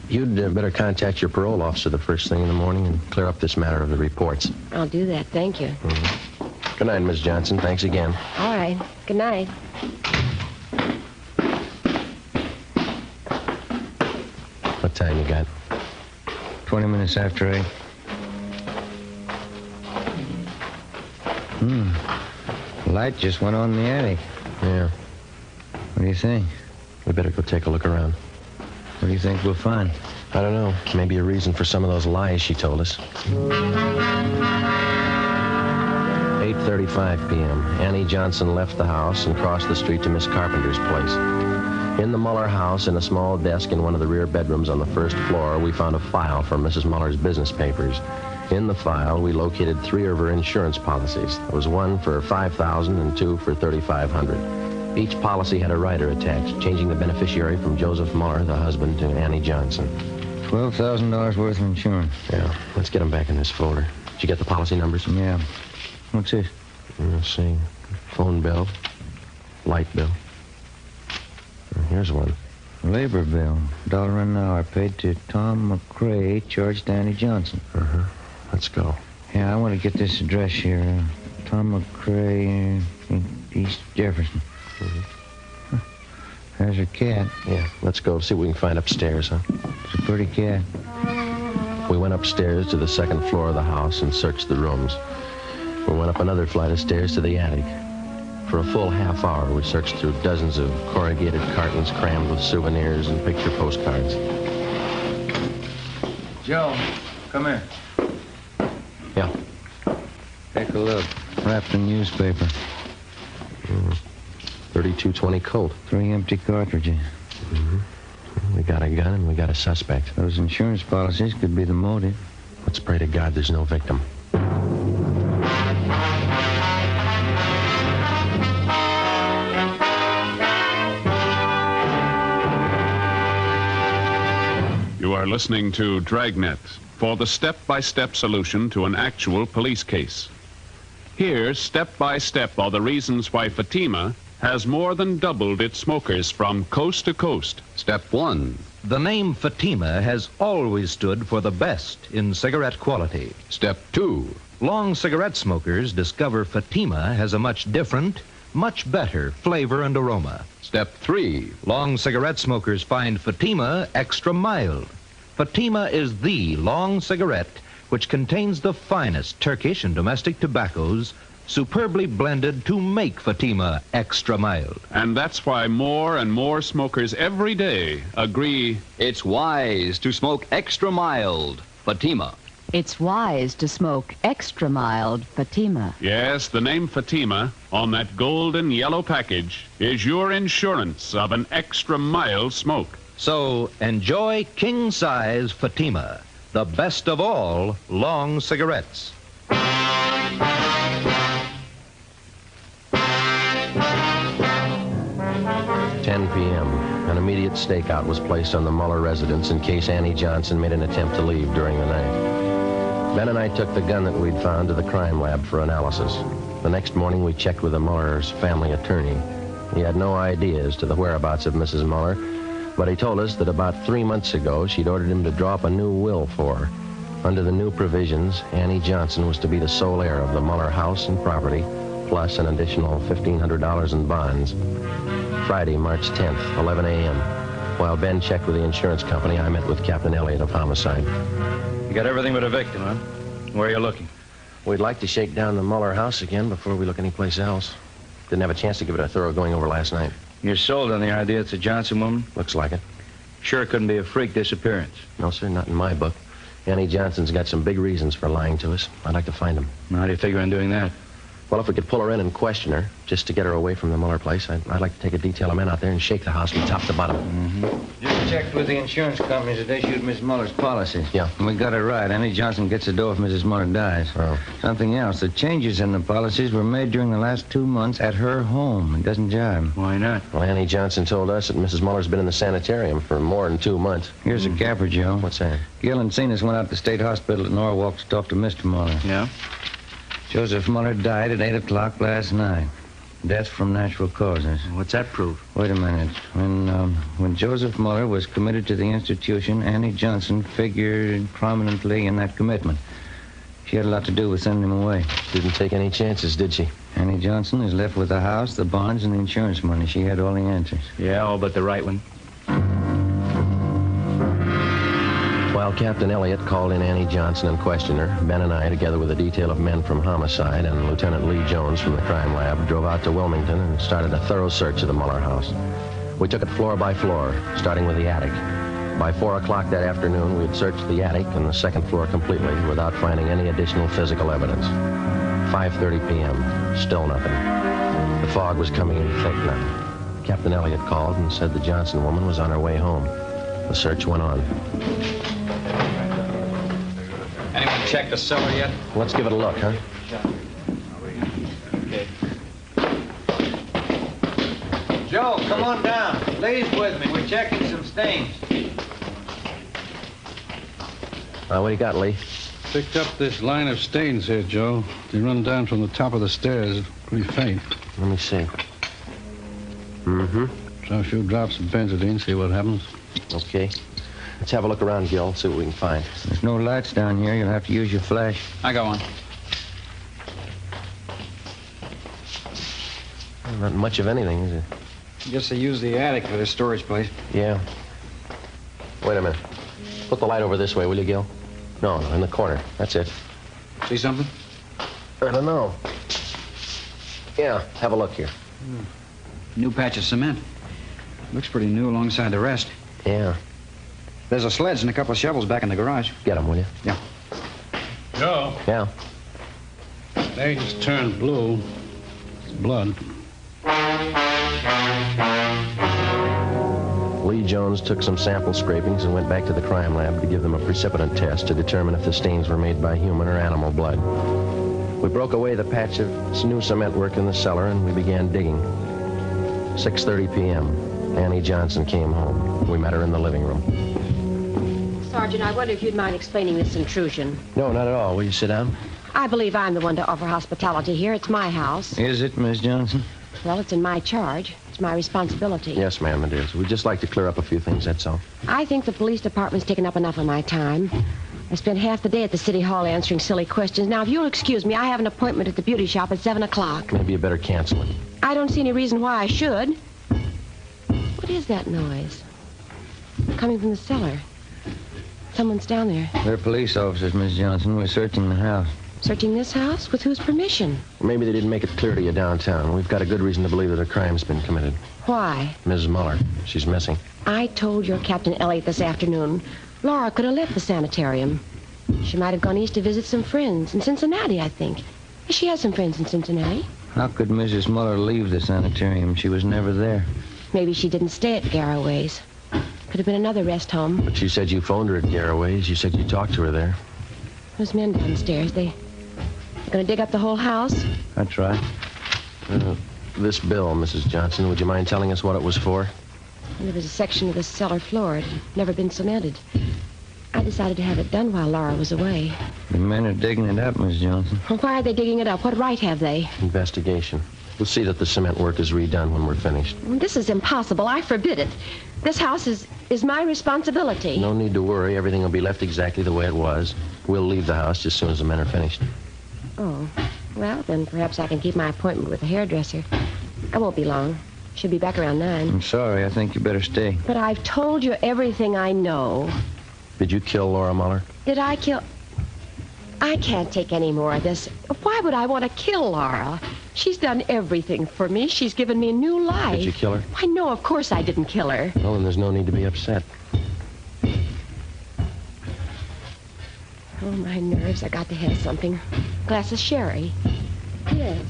You'd better contact your parole officer the first thing in the morning and clear up this matter of the reports. I'll do that. Thank you. Mm-hmm. Good night, Miss Johnson. Thanks again. All right. Good night. What time you got? 20 minutes after 8. Light just went on in the attic. Yeah. What do you think? We better go take a look around. What do you think we'll find? I don't know. Maybe a reason for some of those lies she told us. 8:35 p.m. Annie Johnson left the house and crossed the street to Miss Carpenter's place. In the Muller house, in a small desk in one of the rear bedrooms on the first floor, we found a file from Mrs. Muller's business papers. In the file, we located 3 of her insurance policies. There was one for $5,000 and 2 for $3,500. Each policy had a rider attached, changing the beneficiary from Joseph Muller, the husband, to Annie Johnson. $12,000 worth of insurance. Yeah, let's get them back in this folder. Did you get the policy numbers? Yeah. What's this? Let's see. Phone bill. Light bill. Here's one. Labor bill. $1 an hour paid to Tom McCrae, charged to Annie Johnson. Uh-huh. Let's go. Yeah, I want to get this address here. Tom McCrae, East Jefferson. Mm-hmm. There's her cat. Yeah, let's go see what we can find upstairs, huh? It's a pretty cat. We went upstairs to the second floor of the house and searched the rooms. We went up another flight of stairs to the attic. For a full half hour, we searched through dozens of corrugated cartons crammed with souvenirs and picture postcards. Joe, come here. Yeah. Take a look. Wrapped in newspaper. 3220 Colt. 3 empty cartridges. Mm-hmm. We got a gun and we got a suspect. Those insurance policies could be the motive. Let's pray to God there's no victim. You are listening to Dragnet for the step-by-step solution to an actual police case. Here, step-by-step, are the reasons why Fatima has more than doubled its smokers from coast to coast. Step 1. The name Fatima has always stood for the best in cigarette quality. Step 2. Long cigarette smokers discover Fatima has a much different, much better flavor and aroma. Step 3. Long cigarette smokers find Fatima extra mild. Fatima is the long cigarette which contains the finest Turkish and domestic tobaccos superbly blended to make Fatima extra mild. And that's why more and more smokers every day agree it's wise to smoke extra mild Fatima. It's wise to smoke extra mild Fatima. Yes, the name Fatima on that golden yellow package is your insurance of an extra mild smoke. So enjoy king-size Fatima, the best of all long cigarettes. 10 p.m. immediate stakeout was placed on the Muller residence in case Annie Johnson made an attempt to leave during the night. Ben and I took the gun that we'd found to the crime lab for analysis. The next morning, we checked with the Muller's family attorney. He had no idea as to the whereabouts of Mrs. Muller, but he told us that about 3 months ago, she'd ordered him to draw up a new will for her. Under the new provisions, Annie Johnson was to be the sole heir of the Muller house and property, plus an additional $1,500 in bonds. Friday, March 10th, 11 a.m. While Ben checked with the insurance company, I met with Captain Elliott of Homicide. You got everything but a victim, huh? Where are you looking? We'd like to shake down the Muller house again before we look anyplace else. Didn't have a chance to give it a thorough going over last night. You're sold on the idea it's a Johnson woman? Looks like it. Sure it couldn't be a freak disappearance? No, sir, not in my book. Annie Johnson's got some big reasons for lying to us. I'd like to find them. How do you figure on doing that? Well, if we could pull her in and question her, just to get her away from the Muller place, I'd like to take a detail of men out there and shake the house from top to bottom. Just checked with the insurance companies that issued Miss Muller's policy. Yeah. And we got it right. Annie Johnson gets the dough if Mrs. Muller dies. Oh. Something else. The changes in the policies were made during the last 2 months at her home. It doesn't jive. Why not? Well, Annie Johnson told us that Mrs. Muller's been in the sanitarium for more than 2 months. Here's a capper, Joe. What's that? Gil and Cenas went out to the state hospital at Norwalk to talk to Mr. Muller. Yeah? Joseph Muller died at 8 o'clock last night. Death from natural causes. What's that prove? Wait a minute. When Joseph Muller was committed to the institution, Annie Johnson figured prominently in that commitment. She had a lot to do with sending him away. Didn't take any chances, did she? Annie Johnson is left with the house, the bonds, and the insurance money. She had all the answers. Yeah, all but the right one. While Captain Elliott called in Annie Johnson and questioned her, Ben and I, together with a detail of men from Homicide and Lieutenant Lee Jones from the crime lab, drove out to Wilmington and started a thorough search of the Muller house. We took it floor by floor, starting with the attic. By 4 o'clock that afternoon, we had searched the attic and the second floor completely without finding any additional physical evidence. 5:30 p.m., still nothing. The fog was coming in thick now. Captain Elliott called and said the Johnson woman was on her way home. The search went on. Anyone checked the cellar yet? Let's give it a look, huh? Okay. Joe, come on down. Please with me. We're checking some stains. What do you got, Lee? Picked up this line of stains here, Joe. They run down from the top of the stairs. Pretty faint. Let me see. Mm-hmm. Try a few drops of benzodine, see what happens. Okay. Let's have a look around, Gil, see what we can find. There's no lights down here. You'll have to use your flash. I got one. Well, not much of anything, is it? I guess they use the attic for their storage place. Yeah. Wait a minute. Put the light over this way, will you, Gil? No, in the corner. That's it. See something? I don't know. Yeah, have a look here. New patch of cement. Looks pretty new alongside the rest. Yeah. There's a sledge and a couple of shovels back in the garage. Get them, will you? Yeah. Joe. Yeah. They just turned blue. It's blood. Lee Jones took some sample scrapings and went back to the crime lab to give them a precipitant test to determine if the stains were made by human or animal blood. We broke away the patch of new cement work in the cellar and we began digging. 6:30 p.m. Annie Johnson came home. We met her in the living room. Sergeant, I wonder if you'd mind explaining this intrusion. No, not at all. Will you sit down? I believe I'm the one to offer hospitality here. It's my house. Is it, Miss Johnson? Well, it's in my charge. It's my responsibility. Yes, ma'am, it is. We'd just like to clear up a few things, that's all. I think the police department's taken up enough of my time. I spent half the day at the city hall answering silly questions. Now, if you'll excuse me, I have an appointment at the beauty shop at 7 o'clock. Maybe you better cancel it. I don't see any reason why I should. What is that noise? Coming from the cellar. Someone's down there. They're police officers, Miss Johnson. We're searching the house. Searching this house? With whose permission? Maybe they didn't make it clear to you downtown. We've got a good reason to believe that a crime's been committed. Why? Mrs. Muller. She's missing. I told your Captain Elliott this afternoon. Laura could have left the sanitarium. She might have gone east to visit some friends in Cincinnati, I think. She has some friends in Cincinnati. How could Mrs. Muller leave the sanitarium? She was never there. Maybe she didn't stay at Garraway's. Could have been another rest home. But you said you phoned her at Garraway's. You said you talked to her there. Those men downstairs, they're going to dig up the whole house? That's right. This bill, Mrs. Johnson, would you mind telling us what it was for? There was a section of the cellar floor. It had never been cemented. I decided to have it done while Laura was away. The men are digging it up, Miss Johnson. Well, why are they digging it up? What right have they? Investigation. We'll see that the cement work is redone when we're finished. This is impossible. I forbid it. This house is my responsibility. No need to worry. Everything will be left exactly the way it was. We'll leave the house just as soon as the men are finished. Oh, well, then perhaps I can keep my appointment with the hairdresser. I won't be long. Should be back around 9. I'm sorry. I think you better stay. But I've told you everything I know. Did you kill Laura Muller? Did I kill... I can't take any more of this. Why would I want to kill Laura? She's done everything for me. She's given me a new life. Did you kill her? Why, no, of course I didn't kill her. Well, then there's no need to be upset. Oh, my nerves. I got to have something. Glass of sherry. Yes.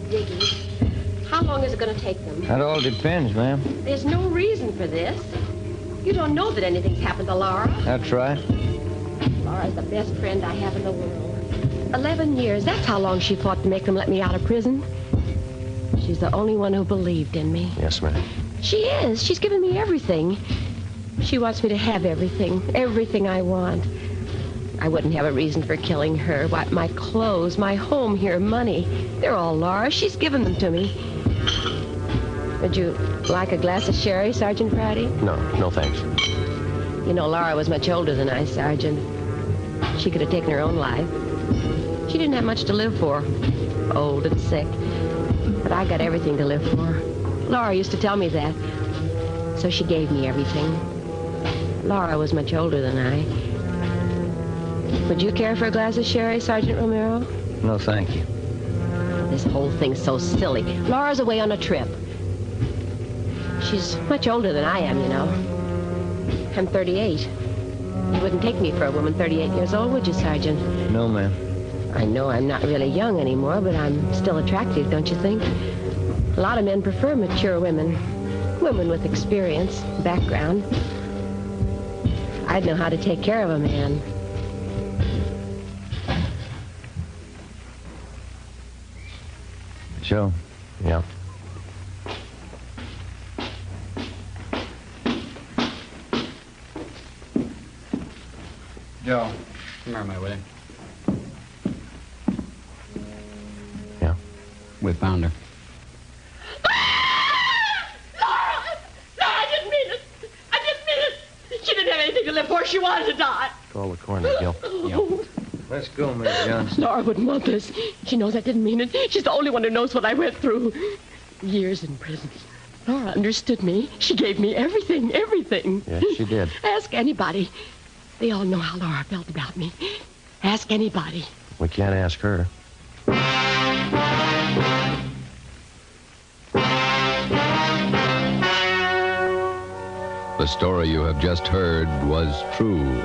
Diggy, how long is it going to take them? That all depends, ma'am. There's no reason for this. You don't know that anything's happened to Laura. That's right. Laura's the best friend I have in the world. 11 years. That's how long she fought to make them let me out of prison. She's the only one who believed in me. Yes, ma'am. She is. She's given me everything. She wants me to have everything. Everything I want. I wouldn't have a reason for killing her. What, my clothes, my home here, money. They're all Laura. She's given them to me. Would you like a glass of sherry, Sergeant Friday? No, thanks. You know, Laura was much older than I, Sergeant. She could have taken her own life. She didn't have much to live for. Old and sick. But I got everything to live for. Laura used to tell me that. So she gave me everything. Laura was much older than I. Would you care for a glass of sherry, Sergeant Romero? No, thank you. This whole thing's so silly. Laura's away on a trip. She's much older than I am, you know. I'm 38. You wouldn't take me for a woman 38 years old, would you, Sergeant? No, ma'am. I know I'm not really young anymore, but I'm still attractive, don't you think? A lot of men prefer mature women. Women with experience, background. I'd know how to take care of a man. Joe. Yeah. Joe, come here, my way. Yeah? We found her. To live for. She wanted to die. Call the coroner, Gil. Yep. Let's go, Miss Johnson. Laura wouldn't want this. She knows I didn't mean it. She's the only one who knows what I went through. Years in prison. Laura understood me. She gave me everything, everything. Yes, she did. Ask anybody. They all know how Laura felt about me. Ask anybody. We can't ask her. The story you have just heard was true.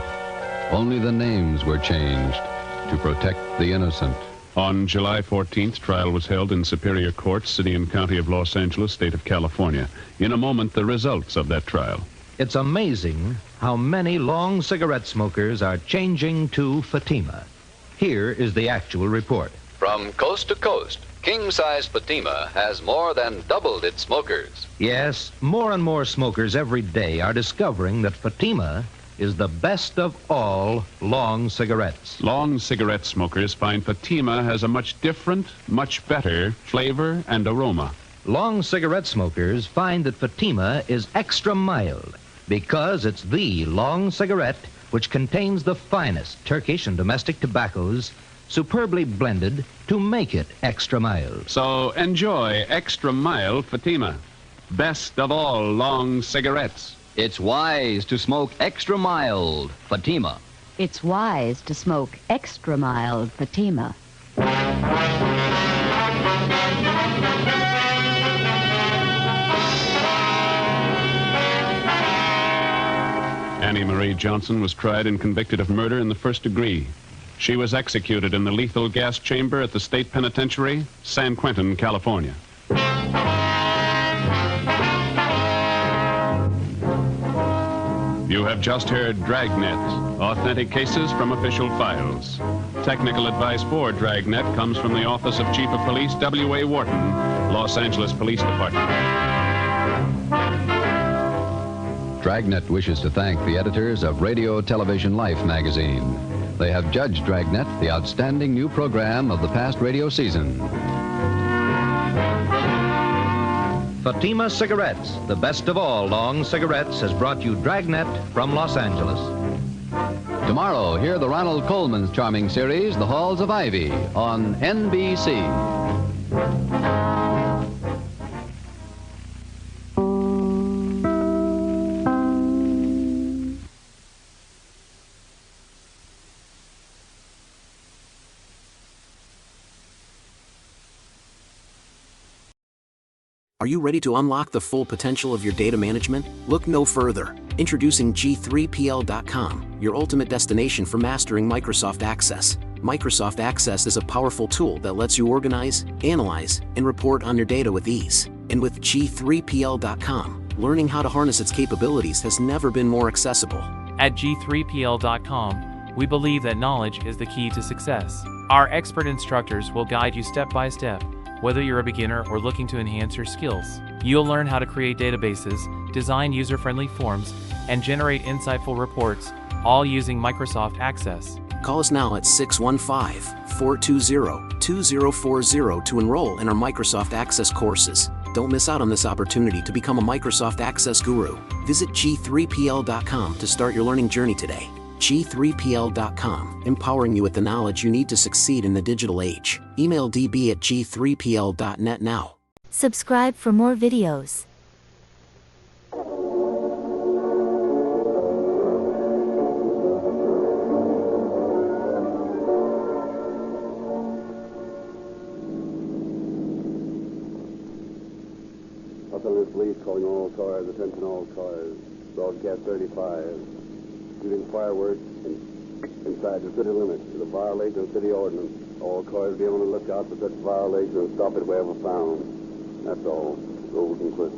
Only the names were changed to protect the innocent. On July 14th, trial was held in Superior Court, City and County of Los Angeles, State of California. In a moment, the results of that trial. It's amazing how many long cigarette smokers are changing to Fatima. Here is the actual report. From coast to coast, king-size Fatima has more than doubled its smokers. Yes, more and more smokers every day are discovering that Fatima is the best of all long cigarettes. Long cigarette smokers find Fatima has a much different, much better flavor and aroma. Long cigarette smokers find that Fatima is extra mild because it's the long cigarette which contains the finest Turkish and domestic tobaccos superbly blended to make it extra mild. So enjoy extra mild Fatima. Best of all long cigarettes. It's wise to smoke extra mild Fatima. It's wise to smoke extra mild Fatima. Annie Marie Johnson was tried and convicted of murder in the first degree. She was executed in the lethal gas chamber at the state penitentiary, San Quentin, California. You have just heard Dragnet, authentic cases from official files. Technical advice for Dragnet comes from the Office of Chief of Police W.A. Wharton, Los Angeles Police Department. Dragnet wishes to thank the editors of Radio Television Life magazine. They have judged Dragnet the outstanding new program of the past radio season. Fatima Cigarettes, the best of all long cigarettes, has brought you Dragnet from Los Angeles. Tomorrow, hear the Ronald Coleman's charming series, The Halls of Ivy, on NBC. Are you ready to unlock the full potential of your data management? Look no further. Introducing G3PL.com, your ultimate destination for mastering Microsoft Access. Microsoft Access is a powerful tool that lets you organize, analyze, and report on your data with ease. And with G3PL.com, learning how to harness its capabilities has never been more accessible. At G3PL.com, we believe that knowledge is the key to success. Our expert instructors will guide you step by step. Whether you're a beginner or looking to enhance your skills, you'll learn how to create databases, design user-friendly forms, and generate insightful reports, all using Microsoft Access. Call us now at 615-420-2040 to enroll in our Microsoft Access courses. Don't miss out on this opportunity to become a Microsoft Access guru. Visit G3PL.com to start your learning journey today. G3PL.com, empowering you with the knowledge you need to succeed in the digital age. Email db@g3pl.net now. Subscribe for more videos. Los Angeles Police calling all cars, attention all cars. Broadcast 35. Shooting fireworks inside the city limits is a violation of city ordinance. All cars be on the lookout for such violations and stop it wherever found. That's all. Rolls and clips.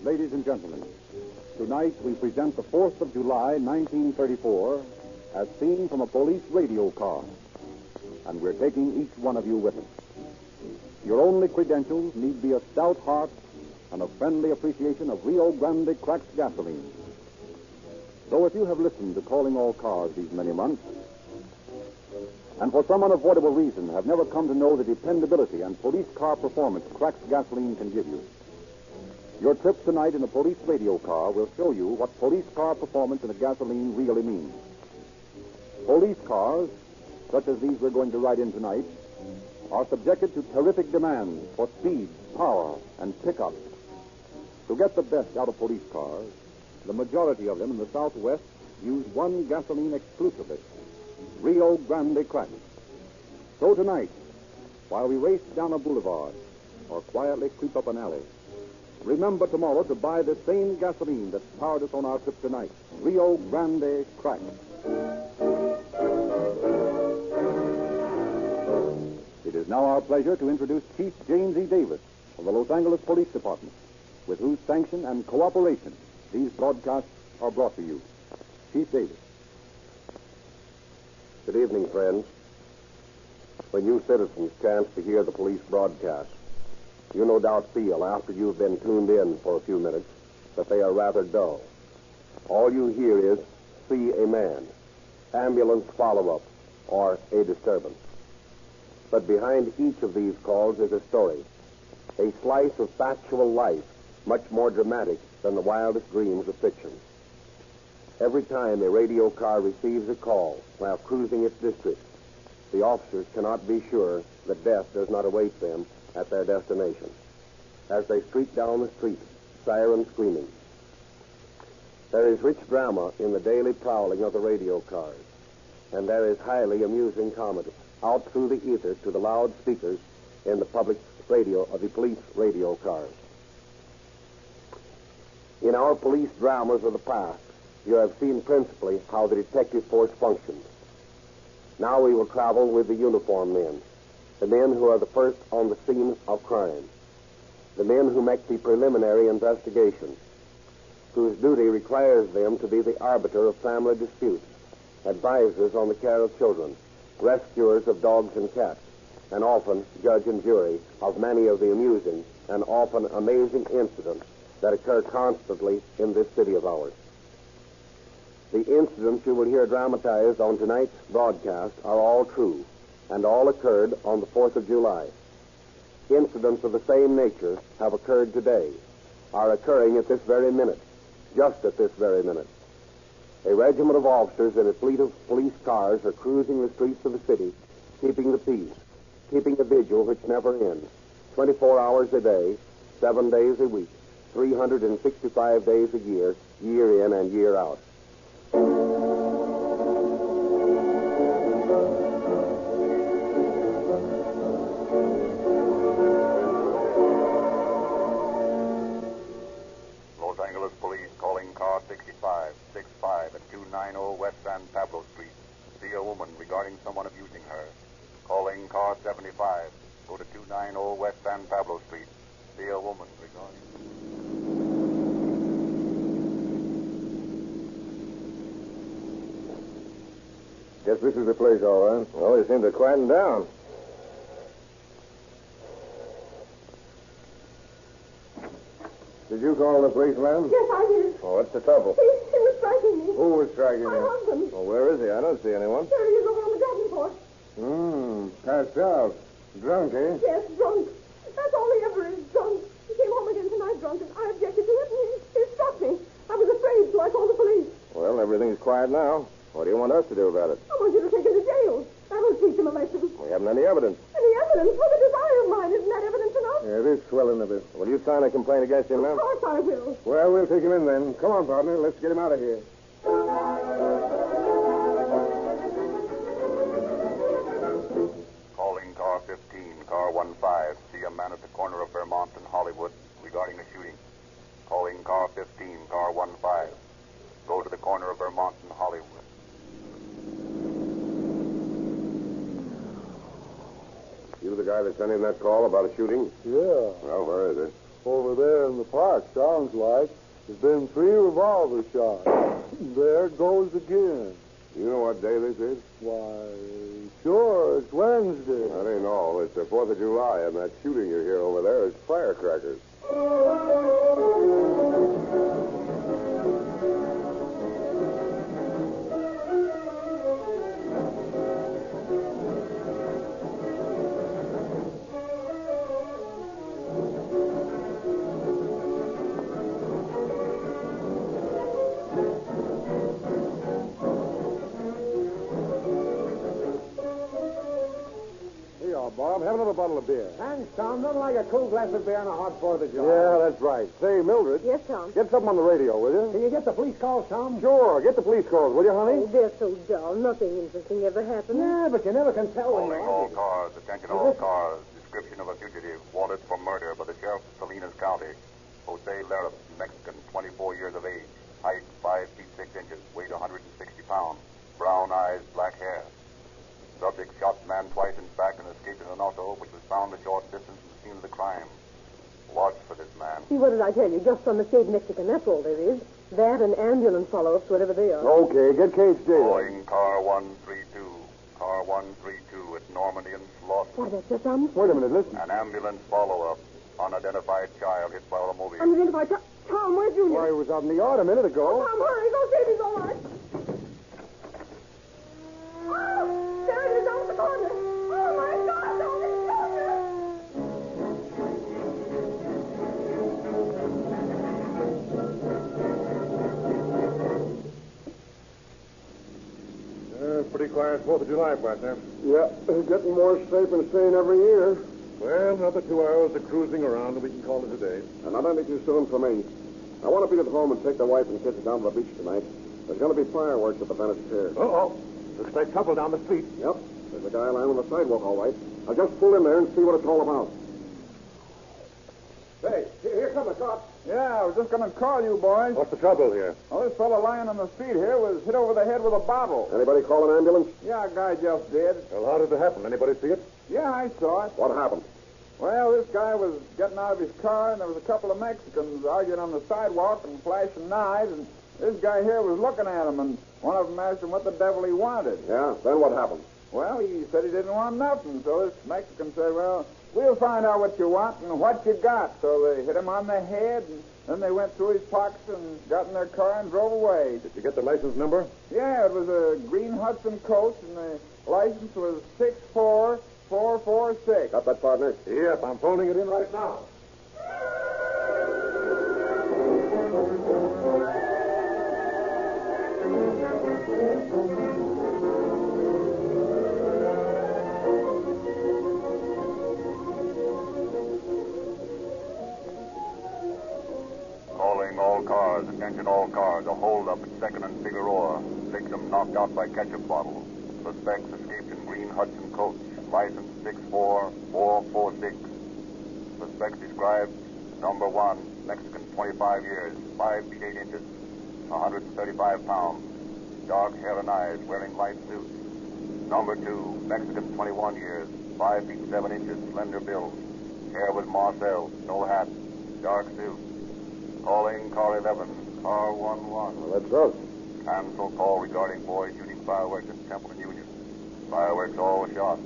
Ladies and gentlemen, tonight we present the 4th of July, 1934, as seen from a police radio car. And we're taking each one of you with us. Your only credentials need be a stout heart and a friendly appreciation of Rio Grande cracked gasoline. So if you have listened to Calling All Cars these many months, and for some unavoidable reason have never come to know the dependability and police car performance cracked gasoline can give you, your trip tonight in a police radio car will show you what police car performance in a gasoline really means. Police cars, such as these we're going to ride in tonight, are subjected to terrific demands for speed, power, and pickup. To get the best out of police cars, the majority of them in the Southwest use one gasoline exclusively, Rio Grande cracked. So tonight, while we race down a boulevard or quietly creep up an alley, remember tomorrow to buy the same gasoline that powered us on our trip tonight, Rio Grande cracked. It is now our pleasure to introduce Chief James E. Davis of the Los Angeles Police Department, with whose sanction and cooperation these broadcasts are brought to you. Chief Davis. Good evening, friends. When you citizens chance to hear the police broadcast, you no doubt feel, after you've been tuned in for a few minutes, that they are rather dull. All you hear is, see a man, ambulance follow-up, or a disturbance. But behind each of these calls is a story, a slice of factual life, much more dramatic than the wildest dreams of fiction. Every time a radio car receives a call while cruising its district, the officers cannot be sure that death does not await them at their destination. As they streak down the street, siren screaming, There is rich drama in the daily prowling of the radio cars, and there is highly amusing comedy out through the ether to the loudspeakers in the public radio of the police radio cars. In our police dramas of the past, you have seen principally how the detective force functions. Now we will travel with the uniformed men, the men who are the first on the scene of crime, the men who make the preliminary investigation, whose duty requires them to be the arbiter of family disputes, advisors on the care of children, rescuers of dogs and cats, and often judge and jury of many of the amusing and often amazing incidents that occur constantly in this city of ours. The incidents you will hear dramatized on tonight's broadcast are all true, and all occurred on the 4th of July. Incidents of the same nature have occurred today, are occurring at this very minute, just at this very minute. A regiment of officers in a fleet of police cars are cruising the streets of the city, keeping the peace, keeping a vigil which never ends, 24 hours a day, 7 days a week, 365 days a year, year in and year out. Los Angeles Police calling car 65 at 290 West San Pablo Street. See a woman regarding someone abusing her. Calling car 75. Go to 290 West San Pablo Street. See a woman regarding... Guess this is the place, all right. Well, they seem to quieten down. Did you call the police, ma'am? Yes, I did. Oh, what's the trouble? He was striking me. Who was striking you? My husband. Oh, where is he? I don't see anyone. There he is over on the Davenport. Passed out. Drunk, eh? Yes, drunk. That's all he ever is, drunk. He came home again tonight drunk, and I objected to it, and he struck me. I was afraid, so I called the police. Well, everything's quiet now. What do you want us to do about it? I want you to take him to jail. That'll teach him a lesson. We haven't any evidence. Any evidence? Well, the desire of mine, isn't that evidence enough? Yeah, it is swelling a bit. Will you sign a complaint against him, ma'am? Of course I will. Well, we'll take him in then. Come on, partner. Let's get him out of here. Calling car 15, car 15. See a man at the corner of Vermont and Hollywood regarding a shooting. Calling car 15, car 15. Go to the corner of Vermont and Hollywood. You the guy that sent in that call about a shooting? Yeah. Well, where is it? Over there in the park, sounds like. There's been 3 revolver shots. There it goes again. You know what day this is? Why, sure, it's Wednesday. That ain't all. It's the 4th of July, and that shooting you hear over there is firecrackers. Bob, have another bottle of beer. Thanks, Tom. Nothing like a cool glass of beer on a hot 4th of July. Yeah, that's right. Say, Mildred. Yes, Tom. Get something on the radio, will you? Can you get the police calls, Tom? Sure. Get the police calls, will you, honey? Oh, they're so dull. Nothing interesting ever happens. Yeah, but you never can tell when Calling you're all cars. Attention all cars. Description of a fugitive wanted for murder by the sheriff of Salinas County. Jose Lerop, Mexican, 24 years of age. Height 5 feet 6 inches. Weight 160 pounds. Brown eyes, black hair. Subject shot man twice in back and escaped in an auto, which was found a short distance from the scene of the crime. Watch for this man. See, what did I tell you? Just from the state Mexican, that's all there is. That and ambulance follow-ups, whatever they are. Okay, get Cage Jail. Calling car 132. Car 132 at Normandy and Slaughter. Why, that's just Tom. Wait a minute, listen. An ambulance follow-up. Unidentified child hit by automobile. Unidentified child? Tom, where's Junior? Why, he was out in the yard a minute ago. Oh, Tom, hurry. Go see if he's all right. Oh, there it is on the corner. Oh, my God, don't it's Junior. Pretty quiet 4th of July, partner. Yeah, getting more safe and sane every year. Well, another 2 hours of cruising around and we can call it a day. And not any too soon for me. I want to be at home and take the wife and kids down to the beach tonight. There's going to be fireworks at the Venice Pier. Uh-oh. Looks like trouble down the street. Yep. There's a guy lying on the sidewalk, all right. I'll just pull in there and see what it's all about. Hey, here comes the cops. Yeah, I was just going to call you, boys. What's the trouble here? Well, this fellow lying on the street here was hit over the head with a bottle. Anybody call an ambulance? Yeah, a guy just did. Well, how did it happen? Anybody see it? Yeah, I saw it. What happened? Well, this guy was getting out of his car, and there was a couple of Mexicans arguing on the sidewalk and flashing knives, and this guy here was looking at him, and one of them asked him what the devil he wanted. Yeah, then what happened? Well, he said he didn't want nothing, so this Mexican said, well, we'll find out what you want and what you got. So they hit him on the head, and then they went through his pockets and got in their car and drove away. Did you get the license number? Yeah, it was a green Hudson coach, and the license was 64446. Got that, partner? Yep, I'm phoning it in right now. Calling all cars, attention all cars. A hold-up at 2nd and Figueroa. Victim knocked out by ketchup bottle. Suspects escaped in green Hudson coach. License 64446. Suspect described, number 1, Mexican, 25 years, 5 feet 8 inches, 135 pounds, dark hair and eyes, wearing light suit. Number 2, Mexican, 21 years, 5 feet 7 inches, slender build, hair was Marcel, no hat, dark suit. Calling car 11, car 11. Well, that's us. Cancel call regarding boy shooting fireworks at Temple and Union. Fireworks all shot.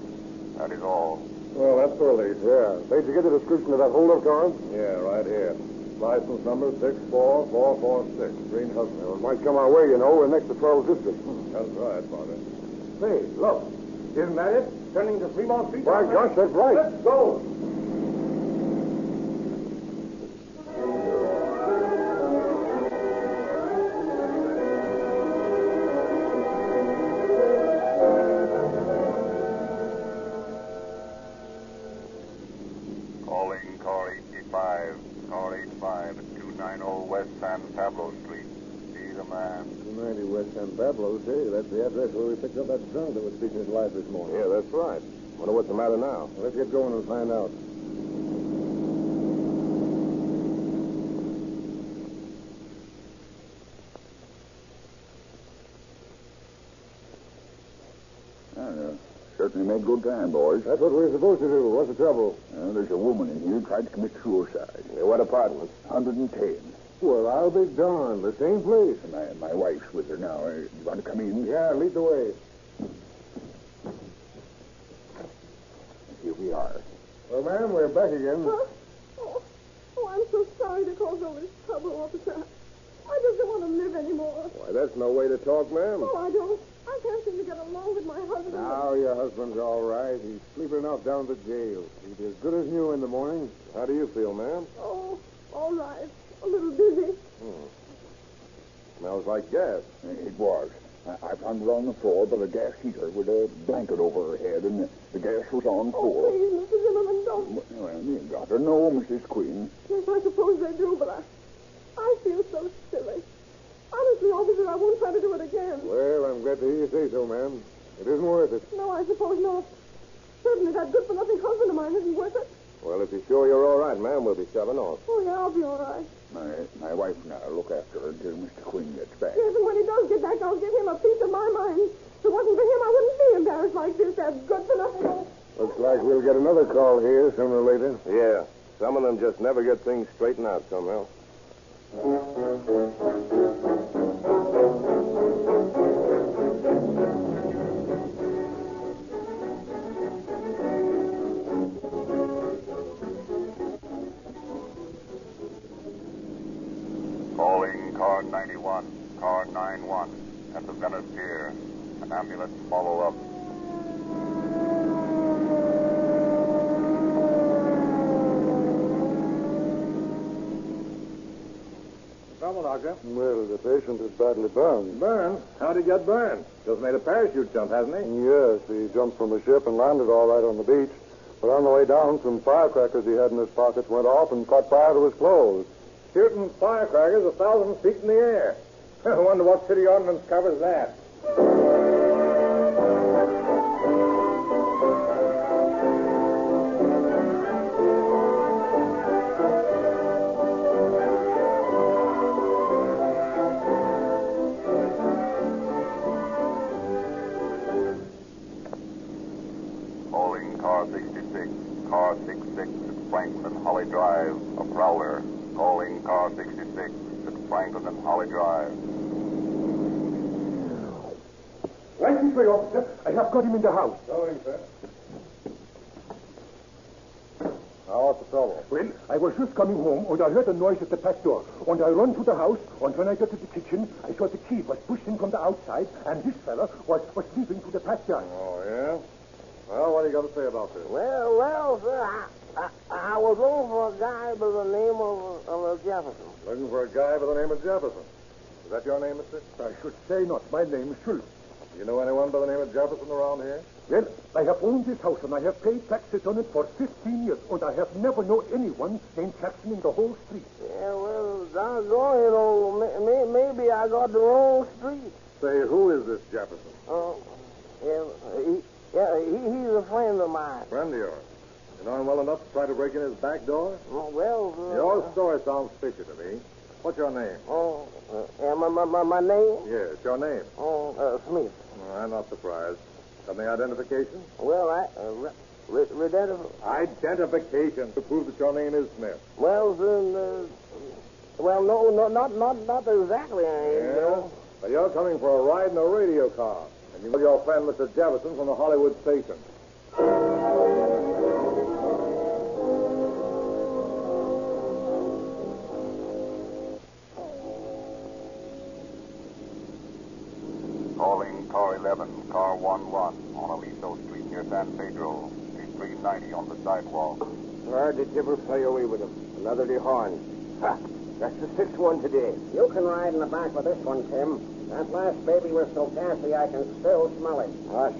That is all. Well, that's the release. Yeah. Did you get the description of that hold-up car? Yeah, right here. License number 64446. Green Hudson. Well, it might come our way, you know. We're next to 12th District. That's right, Father. Say, look. Isn't that it? Turning to Fremont Street? By gosh, that's right. Let's go. Calling car 85. Car 85 at 290 West San Pablo Street. See the man. 290 West San Pablo, say. That's the address where we picked up that drunk that was speaking his life this morning. Yeah, that's right. Wonder what's the matter now. Well, let's get going and find out. Certainly made good time, boys. That's what we're supposed to do. What's the trouble? There's a woman in here tried to commit suicide. What apartment? 110. Well, I'll be darned. The same place. My wife's with her now. You want to come in? Yeah, lead the way. Here we are. Well, ma'am, we're back again. Huh? Oh, I'm so sorry to cause all this trouble, officer. I just don't want to live anymore. Why, that's no way to talk, ma'am. Oh, I don't. I can't seem to get along with my husband. Now, your husband's all right. He's sleeping out down at the jail. He'll be as good as new in the morning. How do you feel, ma'am? Oh, all right. A little dizzy. Smells like gas. It was. I found it on the floor by the gas heater with a blanket over her head, and the gas was on full. Oh, please, Mrs. Zimmerman, don't. Well, you got to know, Mrs. Queen. Yes, I suppose they do, but I feel so silly. Honestly, officer, I won't try to do it again. Well, I'm glad to hear you say so, ma'am. It isn't worth it. No, I suppose not. Certainly, that good-for-nothing husband of mine isn't worth it. Well, if you're sure you're all right, ma'am, we'll be shoving off. Oh, yeah, I'll be all right. My wife and I'll look after her until Mr. Queen gets back. Yes, and when he does get back, I'll give him a piece of my mind. If it wasn't for him, I wouldn't be embarrassed like this. That's good-for-nothing. Looks like we'll get another call here sooner or later. Yeah. Some of them just never get things straightened out somehow. Calling car 91, car 91 at the Venice Pier. An ambulance follow up. Trouble, Doctor? Well, the patient is badly burned. Burned? How'd he get burned? Just made a parachute jump, hasn't he? Yes, he jumped from the ship and landed all right on the beach. But on the way down, some firecrackers he had in his pockets went off and caught fire to his clothes. shooting firecrackers 1,000 feet in the air. I wonder what city ordinance covers that. Calling car 66, car 66 at Franklin and Holly Drive, a prowler. Calling car 66 at Franklin and Holly Drive. Right this way, officer. I have got him in the house. Going, sir. Now, what's the trouble? Well, I was just coming home, and I heard a noise at the back door. And I run to the house, and when I got to the kitchen, I saw the key was pushed in from the outside, and this fella was leaving to the backyard. Oh, yeah? Well, what do you got to say about this? Well, sir, I was looking for a guy by the name of Jefferson. Looking for a guy by the name of Jefferson. Is that your name, mister? I should say not. My name is Schultz. Do you know anyone by the name of Jefferson around here? Well, I have owned this house, and I have paid taxes on it for 15 years, and I have never known anyone named Jackson in the whole street. Yeah, well, doggone, maybe I got the wrong street. Say, who is this Jefferson? He's a friend of mine. Friend of yours? You know him well enough to try to break in his back door? Well, Your story sounds fishy to me. What's your name? My name? Yes, your name. Smith. I'm not surprised. Got any identification? Well, Identification to prove that your name is Smith. Well, then, no, not exactly. Yeah? But you're coming for a ride in a radio car. And you know your friend, Mr. Jefferson, from the Hollywood station. Calling car 11, car 11 on Aliso Street near San Pedro. Street 390 on the sidewalk. Where did you ever play away with him? Another dehorn. Ha! That's the sixth one today. You can ride in the back with this one, Tim. That last baby was so gassy I can still smell it.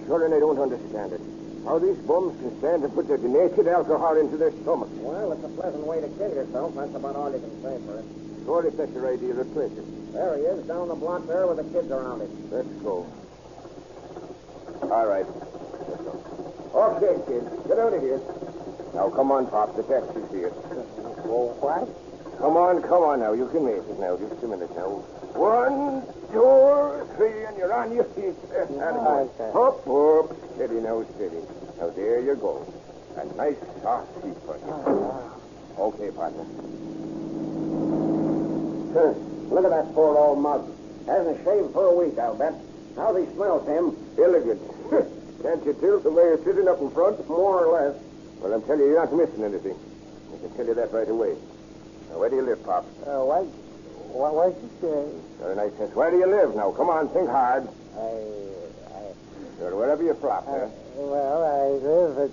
Sure, and I don't understand it. How these bums can stand to put their denatured alcohol into their stomachs. Well, it's a pleasant way to kill yourself. That's about all you can say for it. Sure, if that's your idea of pleasure. There he is, down the block there with the kids around him. Let's go. All right. Let's go. Okay, kids. Get out of here. Now, come on, Pop. The taxi's here. Oh, what? Come on now. You can make it now. Just a minute now. 1, 2, 3, and you're on your feet. Up. Steady now, steady. Now, there you go. A nice soft seat for you. Okay, partner. Look at that poor old mug. Hasn't shaved for a week, I'll bet. How's he smell, Tim? Elegant. Can't you tell the way you're sitting up in front? More or less. Well, I'm telling you, you're not missing anything. I can tell you that right away. Now, where do you live, Pop? What'd you say? Very nice. Where do you live now? Come on, think hard. Sure, wherever you flop, huh? Well, I live at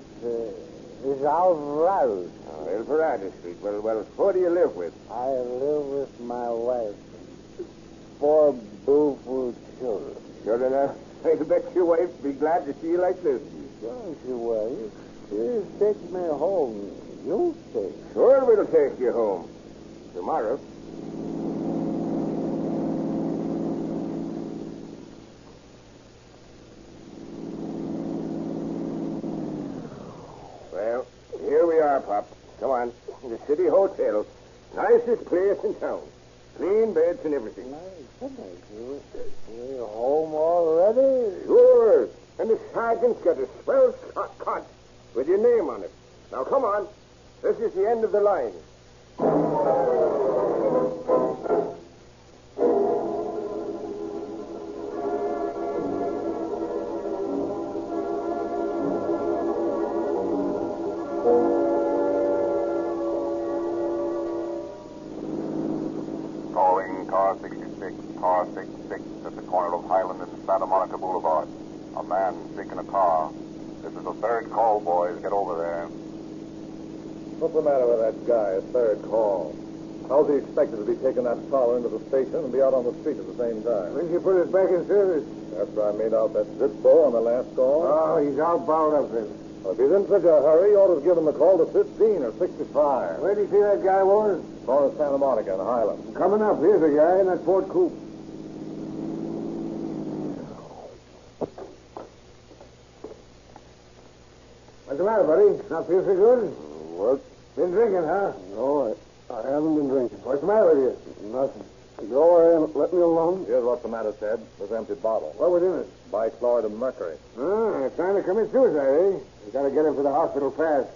Alvarado. Alvarado Street. Well, who do you live with? I live with my wife. 4 beautiful children. Sure enough. I bet your wife be glad to see you like this. Sure she will. You take me home. You take. Sure, we'll take you home. Tomorrow. Well, here we are, Pop. Come on. The City Hotel. Nicest place in town. Clean beds and everything. You're home already? Sure. And the sergeant's got a swell cot with your name on it. Now, come on. This is the end of the line. Calling car 66, car 66 at the corner of Highland and Santa Monica Boulevard. A man sick in a car. This is the third call, boys. Get over there. What's the matter with that guy? A third call. How's he expected to be taking that prowler into the station and be out on the street at the same time? When you put us back in service? After I made out that zip bow on the last call? Oh, he's all bound up then. Well, if he's in such a hurry, you ought to give him a call to 15 or 65. Where did you see that guy was? North of Santa Monica in the Highlands. Coming up. Here's a guy in that Ford coupe. What's the matter, buddy? Not feel so good? What? Been drinking, huh? No, I haven't been drinking. What's the matter with you? Nothing. Go away and let me alone. Here's what's the matter, Ted. This empty bottle. What was in it? Bichloride of mercury. Trying to commit suicide, eh? You gotta get him to the hospital fast.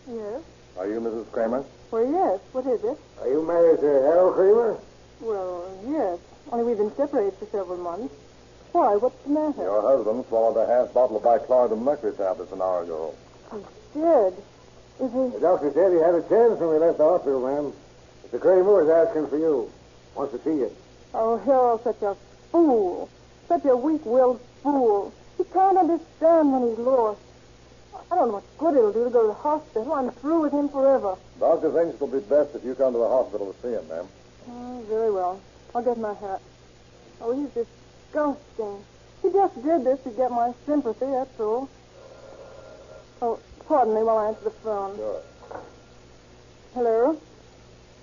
Yes? Are you Mrs. Kramer? Well, yes. What is it? Are you married to Harold Kramer? Well, yes. Only we've been separated for several months. Why? What's the matter? Your husband swallowed a half bottle of bichloride of mercury tablets an hour ago. He's dead. Is he? The doctor said he had a chance when we left the hospital, ma'am. Mr. Kramer is asking for you. Wants to see you. Oh, Harold's such a fool. Such a weak-willed fool. He can't understand when he's lost. I don't know what good it'll do to go to the hospital. I'm through with him forever. Doctor thinks it'll be best if you come to the hospital to see him, ma'am. Oh, very well. I'll get my hat. Oh, he's disgusting. He just did this to get my sympathy, that's all. Oh, pardon me while I answer the phone. Sure. Hello?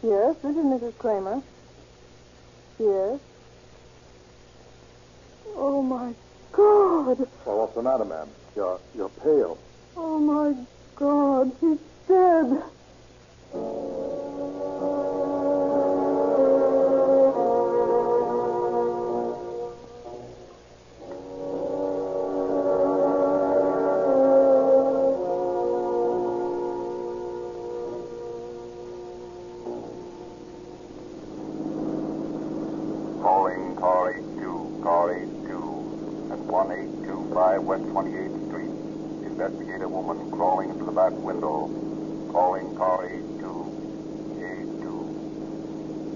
Yes, this is Mrs. Kramer. Yes. Oh, my God. Well, what's the matter, ma'am? You're pale. Oh, my God. He's dead. Calling car 82, car 82, at 1825 West 28th Street. Investigate a woman crawling into the back window. Calling car 82, 82.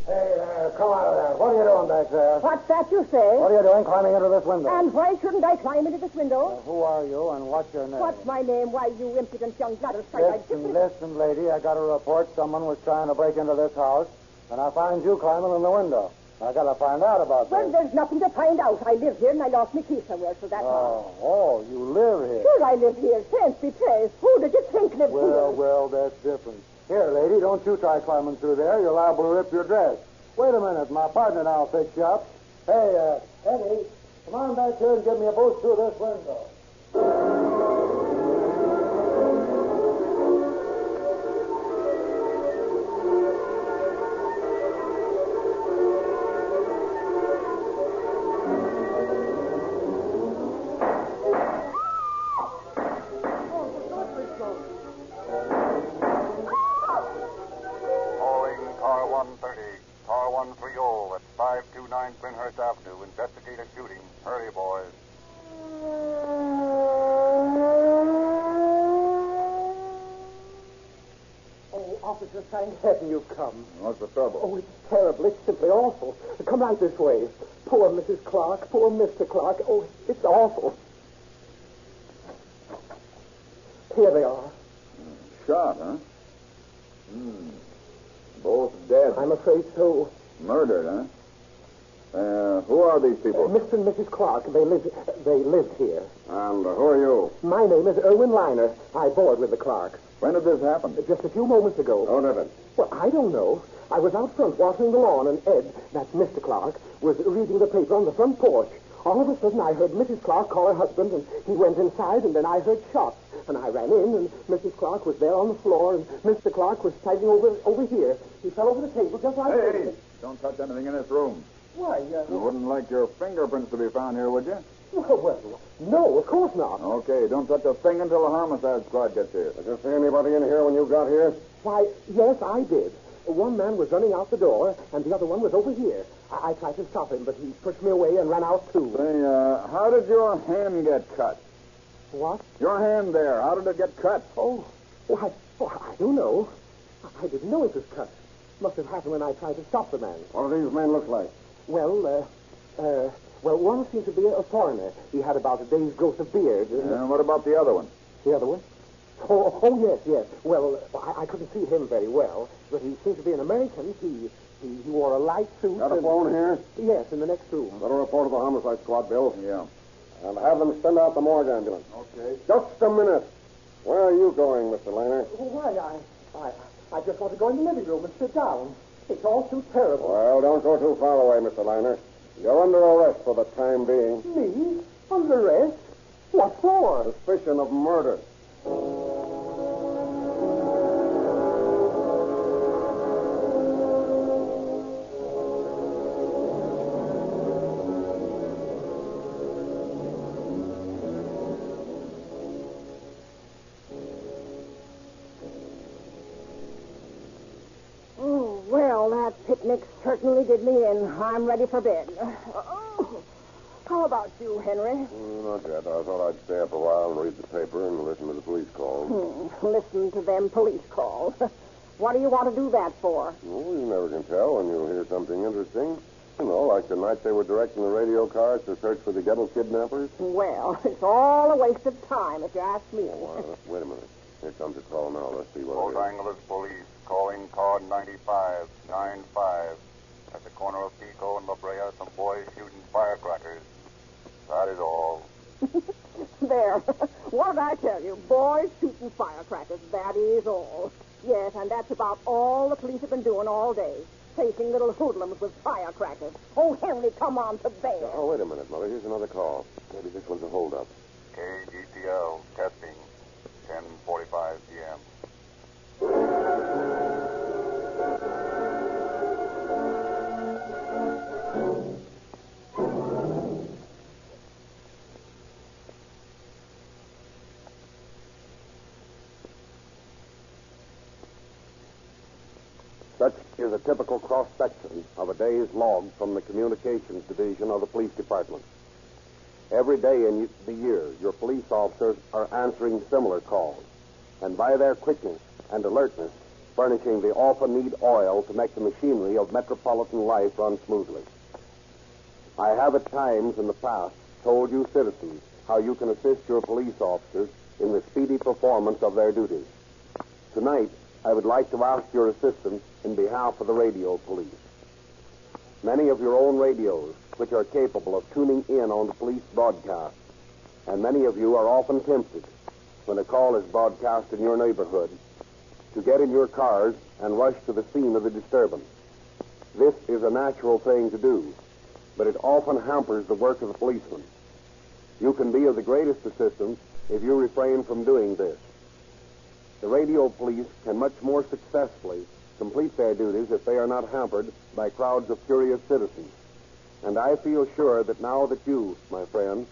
Hey, come out of there. What are you doing back there? What's that you say? What are you doing climbing into this window? And why shouldn't I climb into this window? Who are you and what's your name? What's my name? Why, you impudent young bladder Listen, lady, I got a report someone was trying to break into this house, and I find you climbing in the window. I got to find out about Well, this. there's nothing to find out. I live here and I lost my key somewhere, so that's all. Oh, you live here. Sure, I live here. Fancy place. Who did you think lived here? Well, that's different. Here, lady, don't you try climbing through there. You're liable to rip your dress. Wait a minute. My partner and I'll fix you up. Hey, Eddie, come on back here and give me a boost through this window. Calling car 130, car 130 at 529 Printhurst Avenue. Investigate a shooting. Hurry, boys. Oh, officer, thank heaven you've come. What's the trouble? Oh, it's terrible. It's simply awful. Come right this way. Poor Mrs. Clark. Poor Mr. Clark. Oh, it's awful. Here they are. Shot, huh? Both dead. I'm afraid so. Murdered, huh? Who are these people? Mr. and Mrs. Clark. They lived here. And who are you? My name is Irwin Liner. I board with the Clarks. When did this happen? Just a few moments ago. Who did it? Well, I don't know. I was out front watering the lawn, and Ed, that's Mr. Clark, was reading the paper on the front porch. All of a sudden, I heard Mrs. Clark call her husband, and he went inside, and then I heard shots. And I ran in, and Mrs. Clark was there on the floor, and Mr. Clark was standing over here. He fell over the table just like this. Hey, don't touch anything in this room. Why, You wouldn't like your fingerprints to be found here, would you? well, no, of course not. Okay, don't touch a thing until the homicide squad gets here. Did you see anybody in here when you got here? Why, yes, I did. One man was running out the door, and the other one was over here. I tried to stop him, but he pushed me away and ran out, too. Say, how did your hand get cut? What? Your hand there, how did it get cut? Oh, I don't know. I didn't know it was cut. Must have happened when I tried to stop the man. What do these men look like? Well, Well, one seemed to be a foreigner. He had about a day's growth of beard. And what about the other one? The other one? Oh, yes. Well, I couldn't see him very well, but he seemed to be an American. He wore a light suit. Got a phone here? Yes, in the next room. Better report to the homicide squad, Bill. Yeah. And have them send out the morgue ambulance. Okay. Just a minute. Where are you going, Mr. Liner? Why, I just want to go in the living room and sit down. It's all too terrible. Well, don't go too far away, Mr. Liner. You're under arrest for the time being. Me? Under arrest? What for? Suspicion of murder. Picnic certainly did me in. I'm ready for bed. How about you, Henry? Not yet. I thought I'd stay up a while and read the paper and listen to the police calls. Listen to them police calls. What do you want to do that for? Well, you never can tell when you'll hear something interesting. You know, like the night they were directing the radio cars to search for the ghetto kidnappers. Well, it's all a waste of time, if you ask me. Wait a minute. Here comes a call now. Let's see what Los it is. Angeles Police calling car 9595. At the corner of Pico and La Brea, some boys shooting firecrackers. That is all. There. What did I tell you? Boys shooting firecrackers. That is all. Yes, and that's about all the police have been doing all day. Chasing little hoodlums with firecrackers. Oh, Henry, come on to bed. Oh, wait a minute, Mother. Here's another call. Maybe this one's a holdup. KGTL testing. 10:45 p.m. Such is a typical cross-section of a day's log from the Communications Division of the Police Department. Every day in the year, your police officers are answering similar calls, and by their quickness and alertness, furnishing the often-need oil to make the machinery of metropolitan life run smoothly. I have at times in the past told you citizens how you can assist your police officers in the speedy performance of their duties. Tonight, I would like to ask your assistance in behalf of the radio police. Many of your own radios, which are capable of tuning in on the police broadcast, and many of you are often tempted, when a call is broadcast in your neighborhood, to get in your cars and rush to the scene of the disturbance. This is a natural thing to do, but it often hampers the work of the policeman. You can be of the greatest assistance if you refrain from doing this. The radio police can much more successfully complete their duties if they are not hampered by crowds of curious citizens. And I feel sure that now that you, my friends,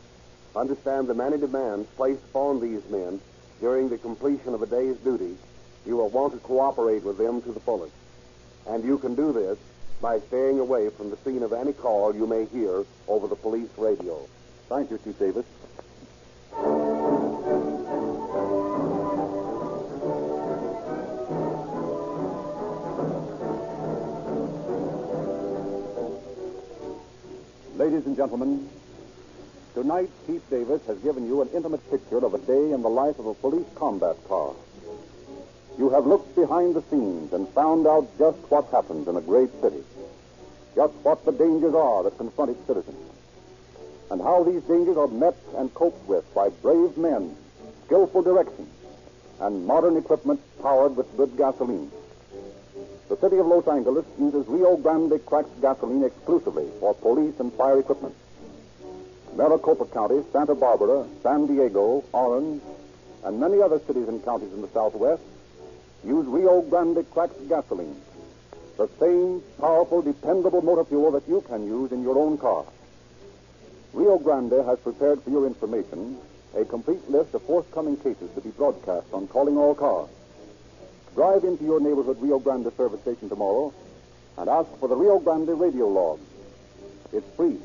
understand the many demands placed upon these men during the completion of a day's duty, you will want to cooperate with them to the fullest. And you can do this by staying away from the scene of any call you may hear over the police radio. Thank you, Chief Davis. Ladies and gentlemen, tonight Chief Davis has given you an intimate picture of a day in the life of a police combat car. You have looked behind the scenes and found out just what happens in a great city, just what the dangers are that confront its citizens, and how these dangers are met and coped with by brave men, skillful direction, and modern equipment powered with good gasoline. The city of Los Angeles uses Rio Grande cracked gasoline exclusively for police and fire equipment. Maricopa County, Santa Barbara, San Diego, Orange, and many other cities and counties in the Southwest use Rio Grande cracked gasoline, the same powerful, dependable motor fuel that you can use in your own car. Rio Grande has prepared for your information a complete list of forthcoming cases to be broadcast on Calling All Cars. Drive into your neighborhood Rio Grande service station tomorrow and ask for the Rio Grande radio log. It's free.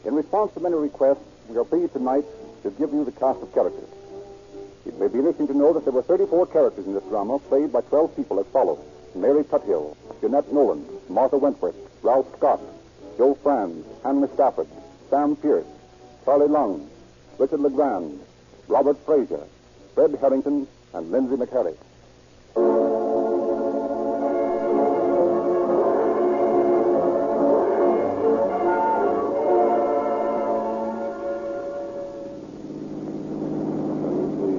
In response to many requests, we are pleased tonight to give you the cast of characters. It may be interesting to know that there were 34 characters in this drama, played by 12 people as follows: Mary Tuthill, Jeanette Nolan, Martha Wentworth, Ralph Scott, Joe Franz, Hanley Stafford, Sam Pierce, Charlie Lung, Richard LeGrand, Robert Frazier, Fred Harrington, and Lindsay McHarry.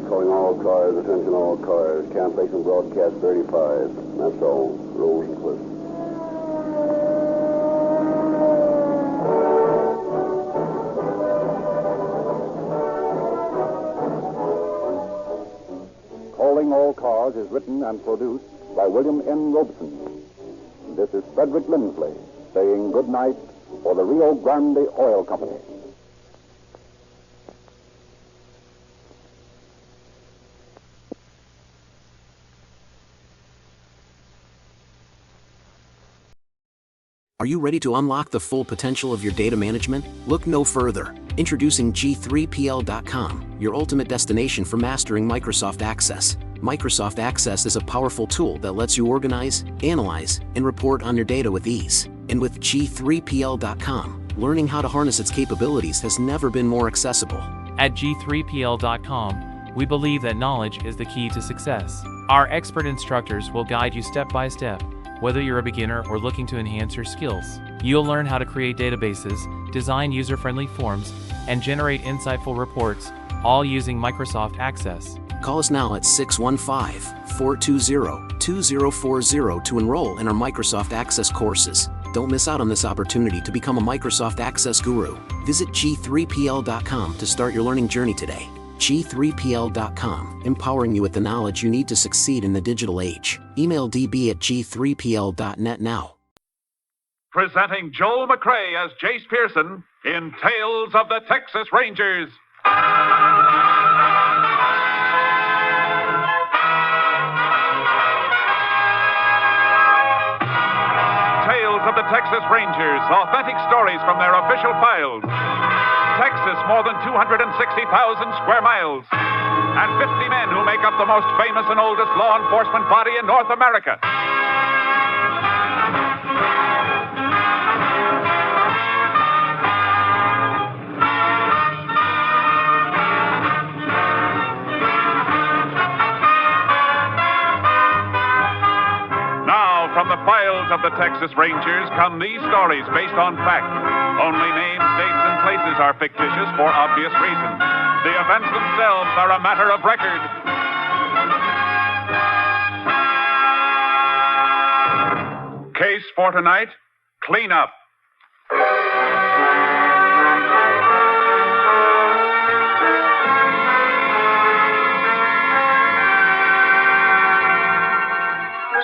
Calling all cars, attention all cars. Cancellation broadcast 35. That's all. Rose and Cliff. Calling All Cars is written and produced by William N. Robeson. This is Frederick Lindsley saying good night for the Rio Grande Oil Company. Are you ready to unlock the full potential of your data management? Look no further. Introducing G3PL.com, your ultimate destination for mastering Microsoft Access. Microsoft Access is a powerful tool that lets you organize, analyze, and report on your data with ease. And with G3PL.com, learning how to harness its capabilities has never been more accessible. At G3PL.com, we believe that knowledge is the key to success. Our expert instructors will guide you step by step. Whether you're a beginner or looking to enhance your skills, you'll learn how to create databases, design user-friendly forms, and generate insightful reports, all using Microsoft Access. Call us now at 615-420-2040 to enroll in our Microsoft Access courses. Don't miss out on this opportunity to become a Microsoft Access guru. Visit G3PL.com to start your learning journey today. G3PL.com, empowering you with the knowledge you need to succeed in the digital age. Email db@g3pl.net now. Presenting Joel McCrea as Jace Pearson in Tales of the Texas Rangers. Tales of the Texas Rangers, authentic stories from their official files. Texas, more than 260,000 square miles. And 50 men who make up the most famous and oldest law enforcement body in North America. Now, from the files of the Texas Rangers come these stories based on fact. Only names, dates, and places are fictitious for obvious reasons. The events themselves are a matter of record. Case for tonight, clean up.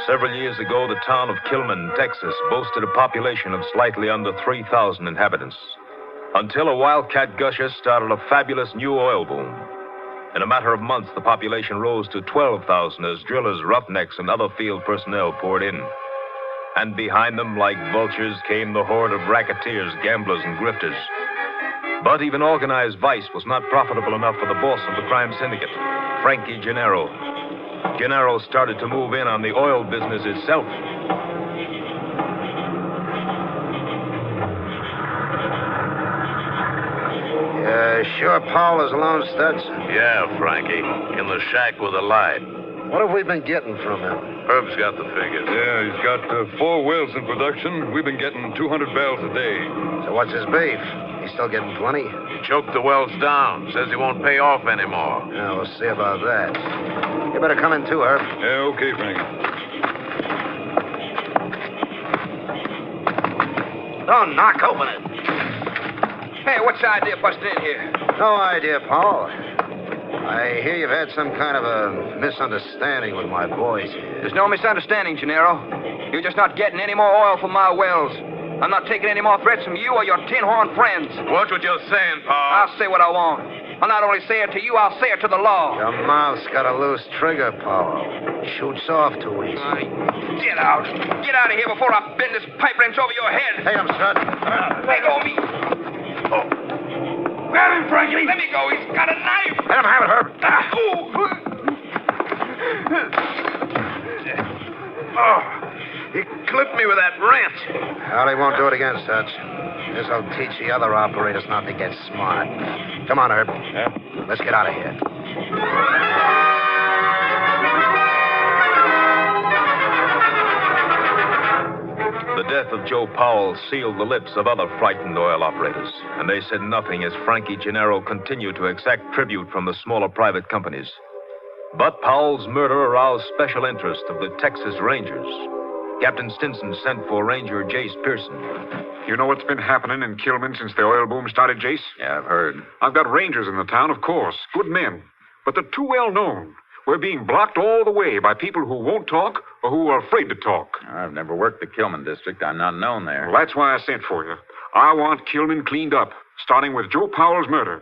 Several years ago, the town of Kilman, Texas, boasted a population of slightly under 3,000 inhabitants. Until a wildcat gusher started a fabulous new oil boom. In a matter of months, the population rose to 12,000 as drillers, roughnecks, and other field personnel poured in. And behind them, like vultures, came the horde of racketeers, gamblers, and grifters. But even organized vice was not profitable enough for the boss of the crime syndicate, Frankie Gennaro. Gennaro started to move in on the oil business itself. Sure Paul is alone, Studs? Yeah, Frankie. In the shack with a light. What have we been getting from him? Herb's got the figures. Yeah, he's got 4 wells in production. We've been getting 200 barrels a day. So what's his beef? He's still getting 20? He choked the wells down. Says he won't pay off anymore. Yeah, we'll see about that. You better come in too, Herb. Yeah, okay, Frank. Don't knock, open it. Hey, what's the idea busting in here? No idea, Paul. I hear you've had some kind of a misunderstanding with my boys here. There's no misunderstanding, Gennaro. You're just not getting any more oil from my wells. I'm not taking any more threats from you or your tin-horn friends. Watch what you're saying, Paul. I'll say what I want. I'll not only say it to you, I'll say it to the law. Your mouth's got a loose trigger, Paul. Shoots off too easy. Get out. Get out of here before I bend this pipe wrench over your head. Take him, Strut. Let go of me. Oh. Grab him, Frankie. Let me go. He's got a knife. Let him have it, Herb. He clipped me with that wrench. Well, he won't do it again, Such. This'll teach the other operators not to get smart. Come on, Herb. Yeah. Let's get out of here. The death of Joe Powell sealed the lips of other frightened oil operators, and they said nothing as Frankie Gennaro continued to exact tribute from the smaller private companies. But Powell's murder aroused special interest of the Texas Rangers. Captain Stinson sent for Ranger Jace Pearson. You know what's been happening in Kilman since the oil boom started, Jace? Yeah, I've heard. I've got rangers in the town, of course. Good men. But they're too well known. We're being blocked all the way by people who won't talk or who are afraid to talk. I've never worked the Kilman district. I'm not known there. Well, that's why I sent for you. I want Kilman cleaned up, starting with Joe Powell's murder.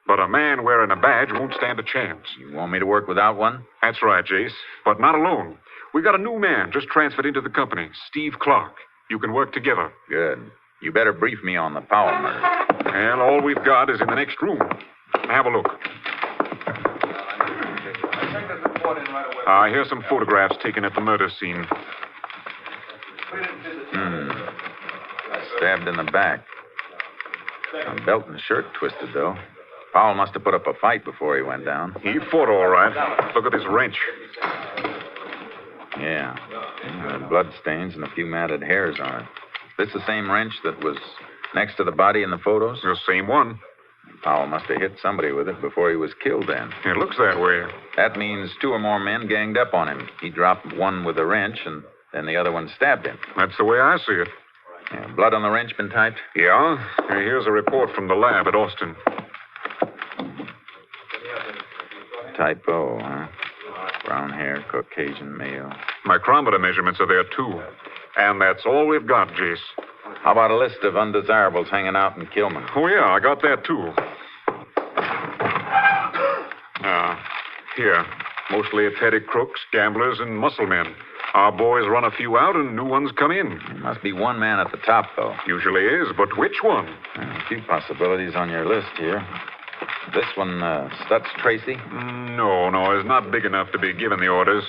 But a man wearing a badge won't stand a chance. You want me to work without one? That's right, Jace. But not alone. We got a new man just transferred into the company, Steve Clark. You can work together. Good. You better brief me on the Powell murder. And all we've got is in the next room. Have a look. Here's some photographs taken at the murder scene. Stabbed in the back. A belt and shirt twisted, though. Powell must have put up a fight before he went down. He fought all right. Look at this wrench. Yeah. Blood stains and a few matted hairs on it. This the same wrench that was next to the body in the photos? The same one. Powell must have hit somebody with it before he was killed then. It looks that way. That means two or more men ganged up on him. He dropped one with a wrench, and then the other one stabbed him. That's the way I see it. Yeah, blood on the wrench been typed? Yeah. Here's a report from the lab at Austin. Typo, huh? Brown hair, Caucasian male. Micrometer measurements are there, too. And that's all we've got, Jace. How about a list of undesirables hanging out in Kilman? Oh, yeah, I got that, too. Here. Mostly petty crooks, gamblers, and muscle men. Our boys run a few out and new ones come in. There must be one man at the top, though. Usually is, but which one? A few possibilities on your list here. This one, Stutz Tracy? No, he's not big enough to be given the orders.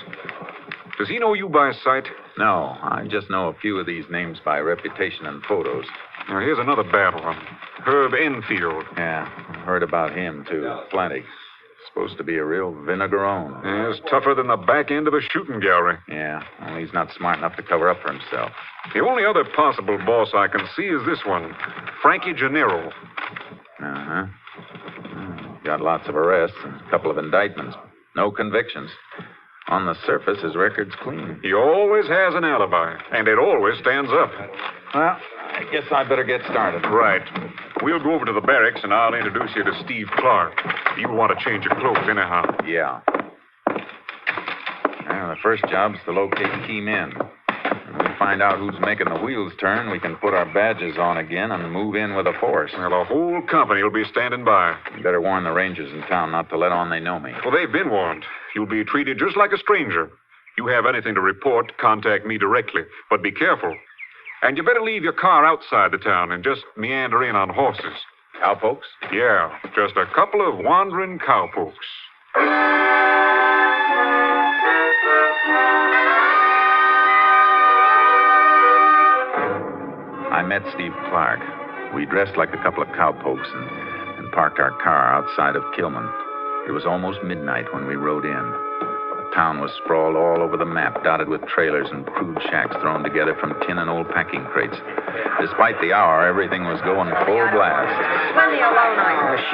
Does he know you by sight? No, I just know a few of these names by reputation and photos. Now, here's another bad one. Herb Enfield. Yeah, I've heard about him, too. Plenty. Supposed to be a real vinegarone. Yeah, he's tougher than the back end of a shooting gallery. Yeah, only he's not smart enough to cover up for himself. The only other possible boss I can see is this one, Frankie Gennaro. Uh-huh. Got lots of arrests and a couple of indictments. No convictions. On the surface, his record's clean. He always has an alibi, and it always stands up. Well, I guess I better get started. Right. We'll go over to the barracks, and I'll introduce you to Steve Clark. You'll want to change your clothes anyhow. Yeah. Well, the first job's to locate key men. When we find out who's making the wheels turn, we can put our badges on again and move in with a force. Well, the whole company will be standing by. You better warn the rangers in town not to let on they know me. Well, they've been warned. You'll be treated just like a stranger. You have anything to report, contact me directly. But be careful. And you better leave your car outside the town and just meander in on horses. Cowpokes? Yeah, just a couple of wandering cowpokes. I met Steve Clark. We dressed like a couple of cowpokes and parked our car outside of Kilman. It was almost midnight when we rode in. The town was sprawled all over the map, dotted with trailers and crude shacks thrown together from tin and old packing crates. Despite the hour, everything was going full blast.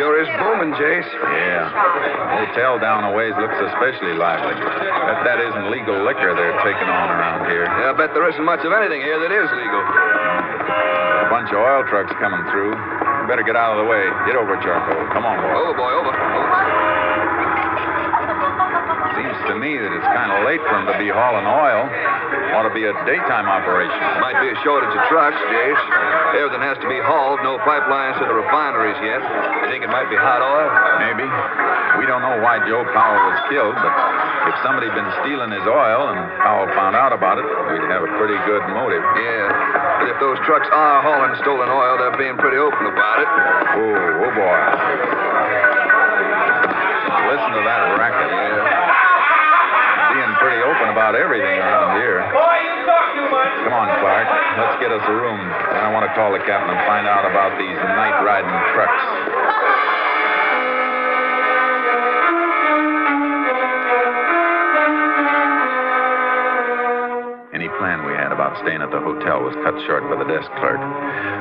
Sure is booming, Jace. Yeah. The hotel down a ways looks especially lively. Bet that isn't legal liquor they're taking on around here. Yeah, I bet there isn't much of anything here that is legal. A bunch of oil trucks coming through. You better get out of the way. Get over, Charcoal. Come on, boy. Over, boy, over. Seems to me that it's kind of late for them to be hauling oil. Ought to be a daytime operation. Might be a shortage of trucks, Jace. Everything has to be hauled. No pipelines to the refineries yet. You think it might be hot oil? Maybe. We don't know why Joe Powell was killed, but if somebody'd been stealing his oil and Powell found out about it, we'd have a pretty good motive. Yeah. But if those trucks are hauling stolen oil, they're being pretty open about it. Oh, boy. Listen to that racket. Yeah. Being pretty open about everything around here. Boy, you talk too much. us a room. Then I want to call the captain and find out about these night-riding trucks. Any plan we had about staying at the hotel was cut short by the desk clerk.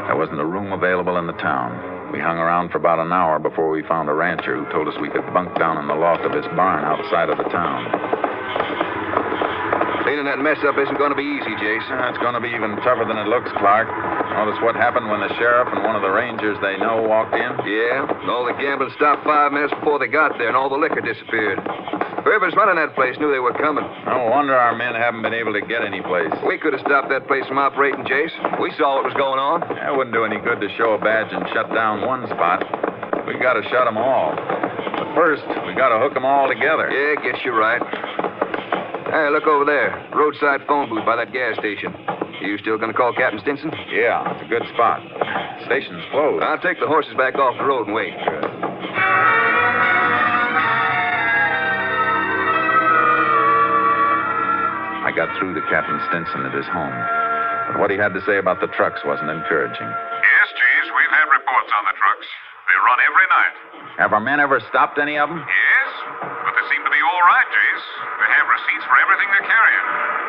There wasn't a room available in the town. We hung around for about an hour before we found a rancher who told us we could bunk down in the loft of his barn outside of the town. Cleaning that mess up isn't going to be easy, Jason. It's going to be even tougher than it looks, Clark. Notice what happened when the sheriff and one of the rangers they know walked in? Yeah, all the gambling stopped 5 minutes before they got there, and all the liquor disappeared. Whoever's running that place knew they were coming. No wonder our men haven't been able to get any place. We could have stopped that place from operating, Jace. We saw what was going on. That wouldn't do any good to show a badge and shut down one spot. We got to shut them all. But first, we got to hook them all together. Yeah, guess you're right. Hey, look over there. Roadside phone booth by that gas station. You still going to call Captain Stinson? Yeah, it's a good spot. Station's closed. I'll take the horses back off the road and wait. Good. I got through to Captain Stinson at his home. But what he had to say about the trucks wasn't encouraging. Yes, Jace, we've had reports on the trucks. They run every night. Have our men ever stopped any of them? Yes, but they seem to be all right, Jace. They have receipts for everything they're carrying.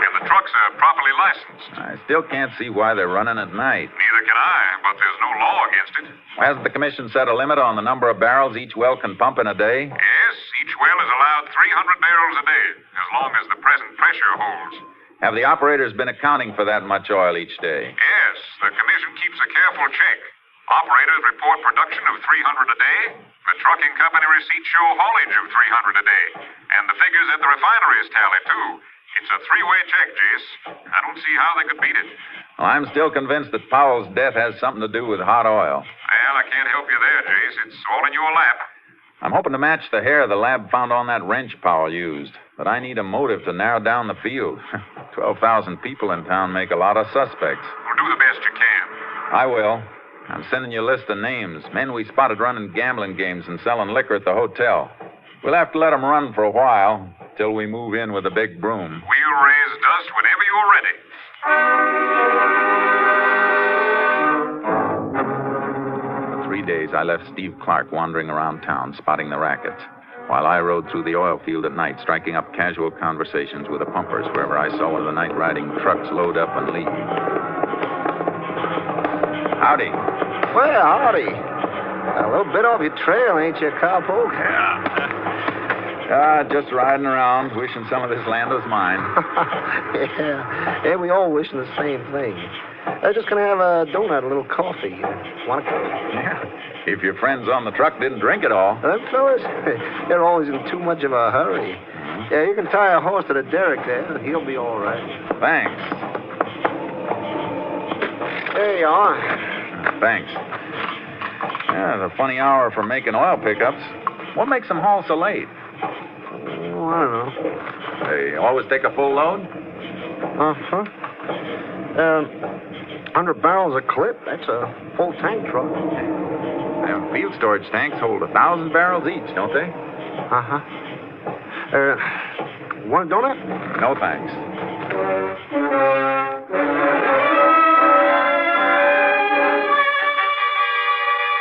And the trucks are properly licensed. I still can't see why they're running at night. Neither can I, but there's no law against it. Hasn't the commission set a limit on the number of barrels each well can pump in a day? Yes, each well is allowed 300 barrels a day, as long as the present pressure holds. Have the operators been accounting for that much oil each day? Yes, the commission keeps a careful check. Operators report production of 300 a day. The trucking company receipts show haulage of 300 a day. And the figures at the refineries tally, too. It's a three-way check, Jace. I don't see how they could beat it. Well, I'm still convinced that Powell's death has something to do with hot oil. Well, I can't help you there, Jace. It's all in your lap. I'm hoping to match the hair the lab found on that wrench Powell used. But I need a motive to narrow down the field. 12,000 people in town make a lot of suspects. Well, do the best you can. I will. I'm sending you a list of names. Men we spotted running gambling games and selling liquor at the hotel. We'll have to let them run for a while, till we move in with a big broom. We'll raise dust whenever you're ready. For 3 days, I left Steve Clark wandering around town, spotting the rackets, while I rode through the oil field at night, striking up casual conversations with the pumpers wherever I saw one of the night-riding trucks load up and leave. Howdy. Well, howdy. A little bit off your trail, ain't you, cowpoke? Yeah. Just riding around, wishing some of this land was mine. Yeah. And we all wishing the same thing. Just gonna have a donut, a little coffee. Want a cup? Yeah. If your friends on the truck didn't drink it all. Them fellas, they're always in too much of a hurry. Mm-hmm. Yeah, you can tie a horse to the derrick there, and he'll be all right. Thanks. There you are. Thanks. Yeah, it's a funny hour for making oil pickups. What makes them haul so late? Oh, I don't know. They always take a full load? Uh-huh. 100 barrels a clip. That's a full tank truck. Them field storage tanks hold 1,000 barrels each, don't they? Uh-huh. Want a donut? No, thanks.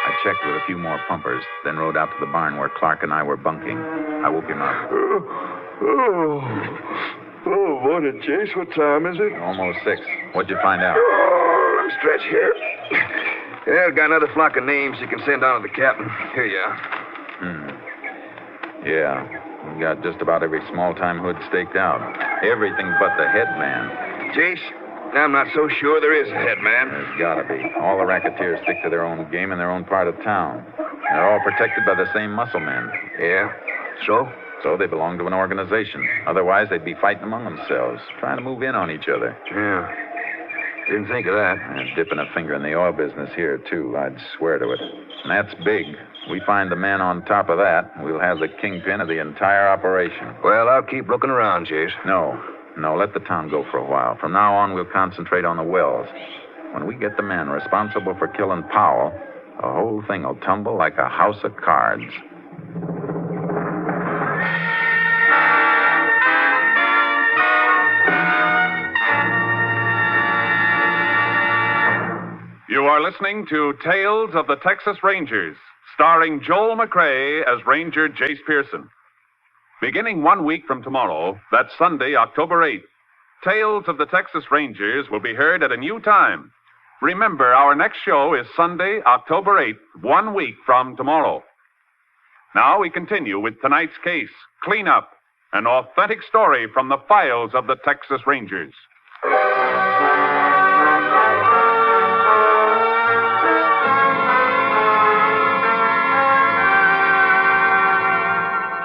I checked with a few more pumpers, then rode out to the barn where Clark and I were bunking. I woke him up. Oh, morning, Chase. What time is it? Almost 6. What'd you find out? Oh, let me stretch here. Yeah, I've got another flock of names you can send down to the captain. Here you are. Yeah, we got just about every small-time hood staked out. Everything but the head man. Jace, I'm not so sure there is a head man. There's gotta be. All the racketeers stick to their own game in their own part of town. They're all protected by the same muscle men. Yeah? So? So they belong to an organization. Otherwise, they'd be fighting among themselves, trying to move in on each other. Yeah. Didn't think of that. And dipping a finger in the oil business here, too. I'd swear to it. And that's big. We find the man on top of that, we'll have the kingpin of the entire operation. Well, I'll keep looking around, Jace. No, let the town go for a while. From now on, we'll concentrate on the wells. When we get the men responsible for killing Powell, the whole thing will tumble like a house of cards. are listening to Tales of the Texas Rangers, starring Joel McRae as Ranger Jace Pearson. Beginning 1 week from tomorrow, that's Sunday, October 8th, Tales of the Texas Rangers will be heard at a new time. Remember, our next show is Sunday, October 8th, 1 week from tomorrow. Now we continue with tonight's case, Cleanup, an authentic story from the files of the Texas Rangers.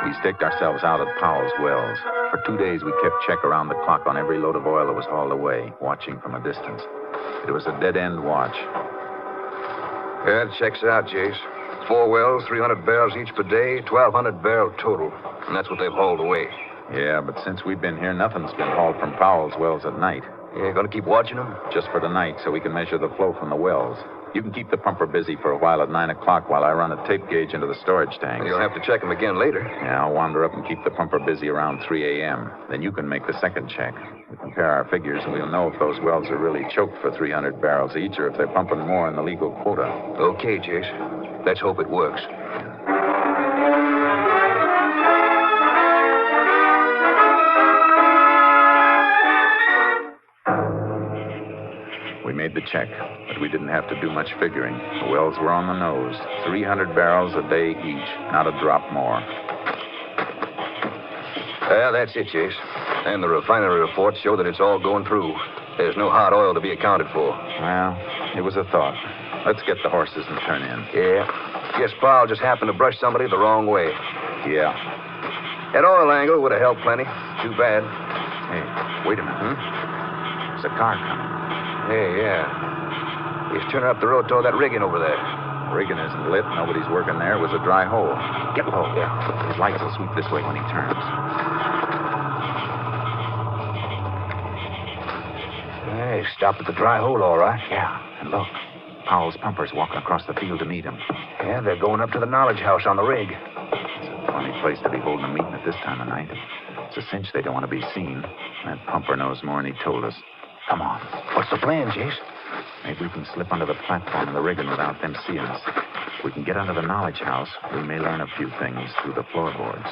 We staked ourselves out at Powell's Wells. For 2 days, we kept check around the clock on every load of oil that was hauled away, watching from a distance. It was a dead-end watch. Yeah, it checks out, Jace. 4 wells, 300 barrels each per day, 1,200 barrel total. And that's what they've hauled away. Yeah, but since we've been here, nothing's been hauled from Powell's Wells at night. You gonna keep watching them? Just for tonight, so we can measure the flow from the wells. You can keep the pumper busy for a while at 9 o'clock while I run a tape gauge into the storage tank. You'll have to check them again later. Yeah, I'll wander up and keep the pumper busy around 3 a.m. Then you can make the second check. We compare our figures, and we'll know if those wells are really choked for 300 barrels each or if they're pumping more in the legal quota. Okay, Jace. Let's hope it works. We made the check, but we didn't have to do much figuring. The wells were on the nose. 300 barrels a day each, not a drop more. Yeah, that's it, Jace. And the refinery reports show that it's all going through. There's no hot oil to be accounted for. Well, it was a thought. Let's get the horses and turn in. Yeah. Guess Powell just happened to brush somebody the wrong way. Yeah. That oil angle would have helped plenty. Too bad. Hey, wait a minute. There's a car coming. Hey, yeah. He's turning up the road toward that rigging over there. Rigging isn't lit. Nobody's working there. It was a dry hole. Get low. Yeah. His lights will sweep this way when he turns. Hey, stopped at the dry hole, all right. Yeah. And look, Powell's pumpers walking across the field to meet him. Yeah, they're going up to the knowledge house on the rig. It's a funny place to be holding a meeting at this time of night. It's a cinch they don't want to be seen. That pumper knows more than he told us. Come on. What's the plan, Jace? Maybe we can slip under the platform in the rigging without them seeing us. If we can get under the knowledge house, we may learn a few things through the floorboards.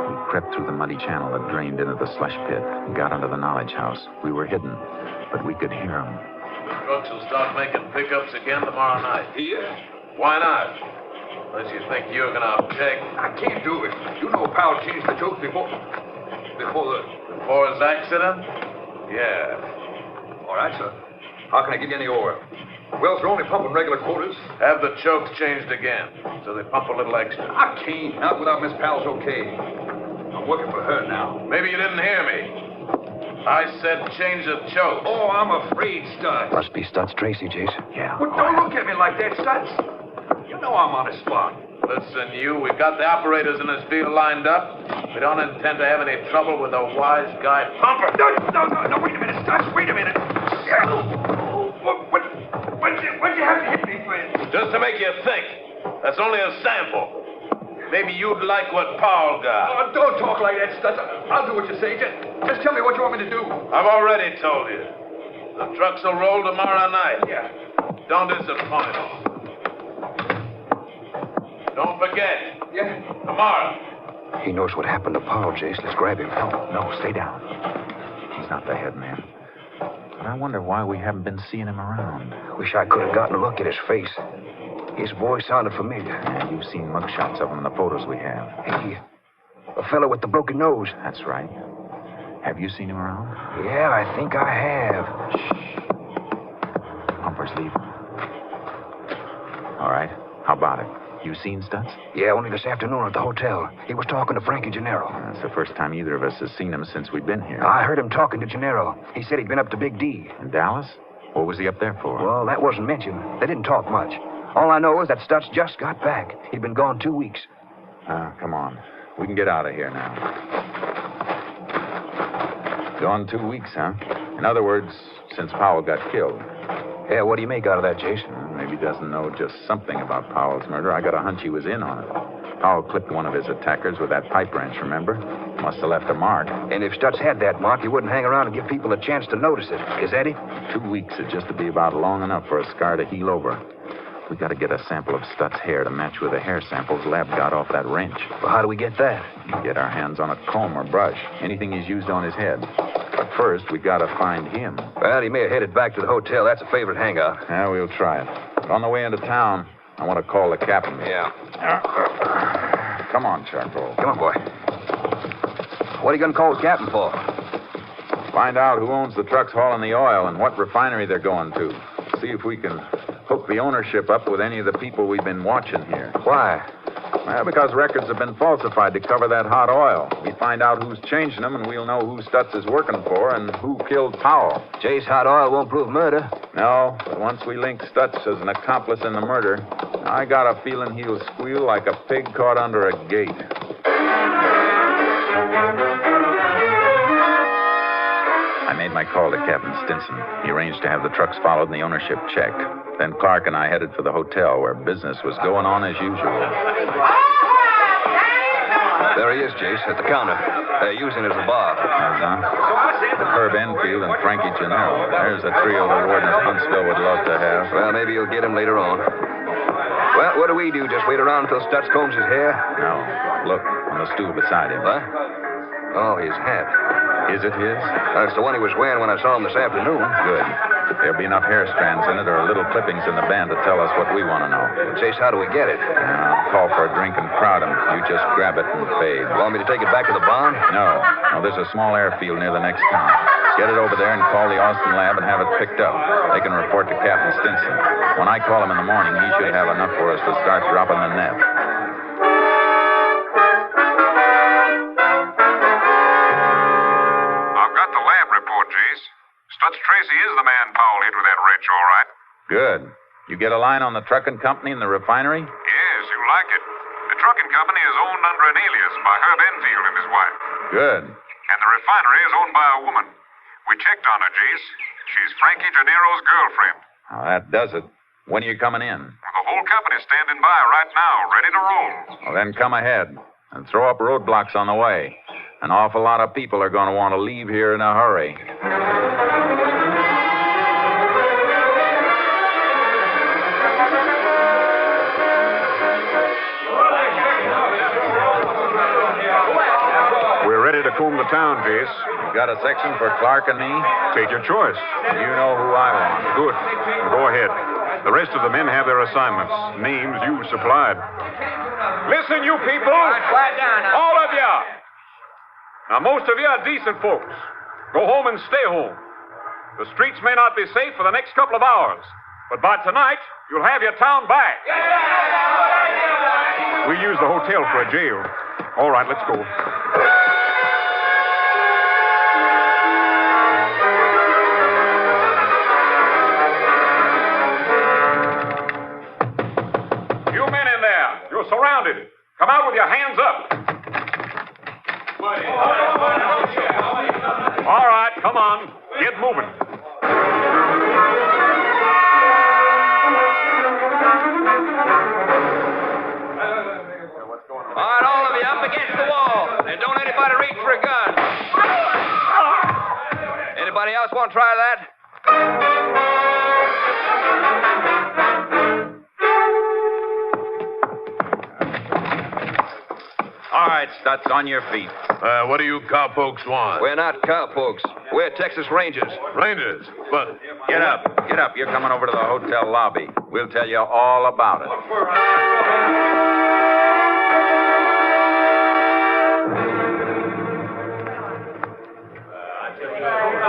We crept through the muddy channel that drained into the slush pit and got under the knowledge house. We were hidden, but we could hear them. Trucks will start making pickups again tomorrow night. Here? Why not? Unless you think you're going to object. I can't do it. You know Powell changed the chokes before his accident? Yeah. All right, sir. How can I give you any oil? Wells are only pumping regular quotas. Have the chokes changed again, so they pump a little extra. I can't. Not without Miss Powell's okay. I'm working for her now. Maybe you didn't hear me. I said change the choke. Oh, I'm afraid, Stutz. Must be Stutz Tracy, Jace. Yeah. Well, don't look at me like that, Stutz. You know I'm on the spot. Listen, we've got the operators in this field lined up. We don't intend to have any trouble with a wise guy pumper. No, wait a minute, Stutz, wait a minute. What'd you have to hit me with? Just to make you think. That's only a sample. Maybe you'd like what Powell got. Don't talk like that, Stutz. I'll do what you say. Just tell me what you want me to do. I've already told you. The trucks will roll tomorrow night. Yeah. Don't disappoint us. Don't forget. Yeah. Tomorrow. He knows what happened to Powell, Jace. Let's grab him. No, stay down. He's not the head man. But I wonder why we haven't been seeing him around. Wish I could have gotten a look at his face. His voice sounded familiar. Yeah, you've seen mugshots of him in the photos we have. Hey, a fellow with the broken nose. That's right. Have you seen him around? Yeah, I think I have. Shh. Pumper's leaving. All right. How about it? You seen Stutz? Yeah, only this afternoon at the hotel. He was talking to Frankie Gennaro. That's the first time either of us has seen him since we've been here. I heard him talking to Gennaro. He said he'd been up to Big D. In Dallas? What was he up there for? Well, that wasn't mentioned. They didn't talk much. All I know is that Stutz just got back. He'd been gone 2 weeks. Come on. We can get out of here now. Gone 2 weeks, huh? In other words, since Powell got killed. Yeah, what do you make out of that, Jason? Maybe he doesn't know just something about Powell's murder. I got a hunch he was in on it. Powell clipped one of his attackers with that pipe wrench, remember? Must have left a mark. And if Stutz had that mark, he wouldn't hang around and give people a chance to notice it. Is that it? 2 weeks would just to be about long enough for a scar to heal over. We got to get a sample of Stutz's hair to match with the hair samples Lab got off that wrench. Well, how do we get that? Get our hands on a comb or brush, anything he's used on his head. But first, we got to find him. Well, he may have headed back to the hotel. That's a favorite hangout. Yeah, we'll try it. But on the way into town, I want to call the captain. Yeah. Come on, Charcoal. Come on, boy. What are you going to call the captain for? Find out who owns the trucks hauling the oil and what refinery they're going to. See if we can hook the ownership up with any of the people we've been watching here. Why? Well, because records have been falsified to cover that hot oil. We find out who's changing them, and we'll know who Stutz is working for and who killed Powell. Jay's hot oil won't prove murder. No, but once we link Stutz as an accomplice in the murder, I got a feeling he'll squeal like a pig caught under a gate. I made my call to Captain Stinson. He arranged to have the trucks followed and the ownership checked. Then Clark and I headed for the hotel where business was going on as usual. There he is, Jace, at the counter. They're using it as a bar. With Herb Enfield and Frankie Gennaro. There's a trio the warden of Huntsville would love to have. Well, maybe you'll get him later on. Well, what do we do? Just wait around until Stutz combs his hair? No. Look, on the stool beside him. What? Oh, his hat. Is it his? That's the one he was wearing when I saw him this afternoon. Good. There'll be enough hair strands in it or little clippings in the band to tell us what we want to know. Chase, how do we get it? I'll call for a drink and crowd him. You just grab it and fade. Want me to take it back to the barn? No. No, there's a small airfield near the next town. Get it over there and call the Austin lab and have it picked up. They can report to Captain Stinson. When I call him in the morning, he should have enough for us to start dropping the net. Stutz Tracy is the man Powell hit with that wrench, all right. Good. You get a line on the trucking company and the refinery? Yes, you like it. The trucking company is owned under an alias by Herb Enfield and his wife. Good. And the refinery is owned by a woman. We checked on her, Jace. She's Frankie Gennaro's girlfriend. Oh, that does it. When are you coming in? Well, the whole company's standing by right now, ready to roll. Well, then come ahead and throw up roadblocks on the way. An awful lot of people are going to want to leave here in a hurry. We're ready to comb the town, Jace. You got a section for Clark and me? Take your choice. You know who I want. Good. Go ahead. The rest of the men have their assignments. Names you supplied. Listen, you people. Quiet down now. All of you. Now, most of you are decent folks. Go home and stay home. The streets may not be safe for the next couple of hours, but by tonight, you'll have your town back. We use the hotel for a jail. All right, let's go. You men in there, you're surrounded. Come out with your hands up. All right, come on. Get moving. All right, all of you up against the wall. And don't anybody reach for a gun. Anybody else want to try that? All right, Stutz, on your feet. What do you cowpokes want? We're not cowpokes. We're Texas Rangers. Rangers? But... Get up. Get up. You're coming over to the hotel lobby. We'll tell you all about it.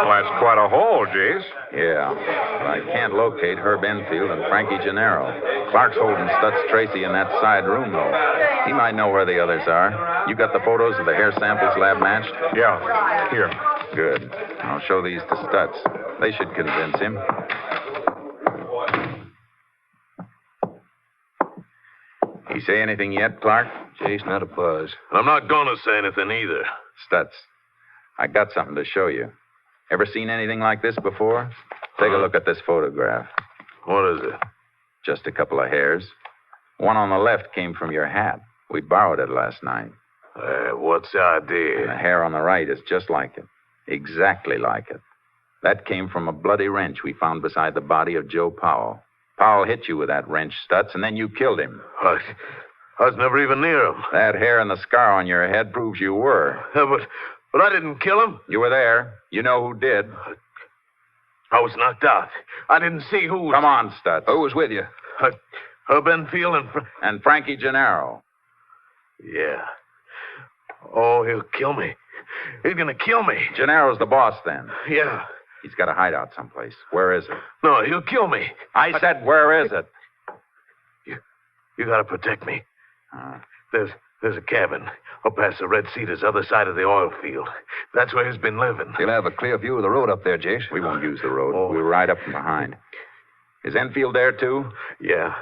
Well, that's quite a haul, Jace. Yeah, but I can't locate Herb Enfield and Frankie Gennaro. Clark's holding Stutz Tracy in that side room, though. He might know where the others are. You got the photos of the hair samples lab matched? Yeah, here. Good. I'll show these to Stutz. They should convince him. He say anything yet, Clark? Jace, not a buzz. I'm not gonna say anything either. Stutz, I got something to show you. Ever seen anything like this before? Take a look at this photograph. What is it? Just a couple of hairs. One on the left came from your hat. We borrowed it last night. What's the idea? And the hair on the right is just like it. Exactly like it. That came from a bloody wrench we found beside the body of Joe Powell. Powell hit you with that wrench, Stutz, and then you killed him. I was never even near him. That hair and the scar on your head proves you were. But I didn't kill him. You were there. You know who did. I was knocked out. I didn't see who was... Come on, Stutz. Who was with you? Herb Enfield and Frankie Gennaro. Yeah. Oh, he'll kill me. He's gonna kill me. Gennaro's the boss, then. Yeah. He's got a hideout someplace. Where is it? No, he'll kill me. I said, where is it? You gotta protect me. There's a cabin up past the Red Cedars, other side of the oil field. That's where he's been living. You'll have a clear view of the road up there, Jace. We won't use the road. We'll ride up from behind. Is Enfield there, too? Yeah.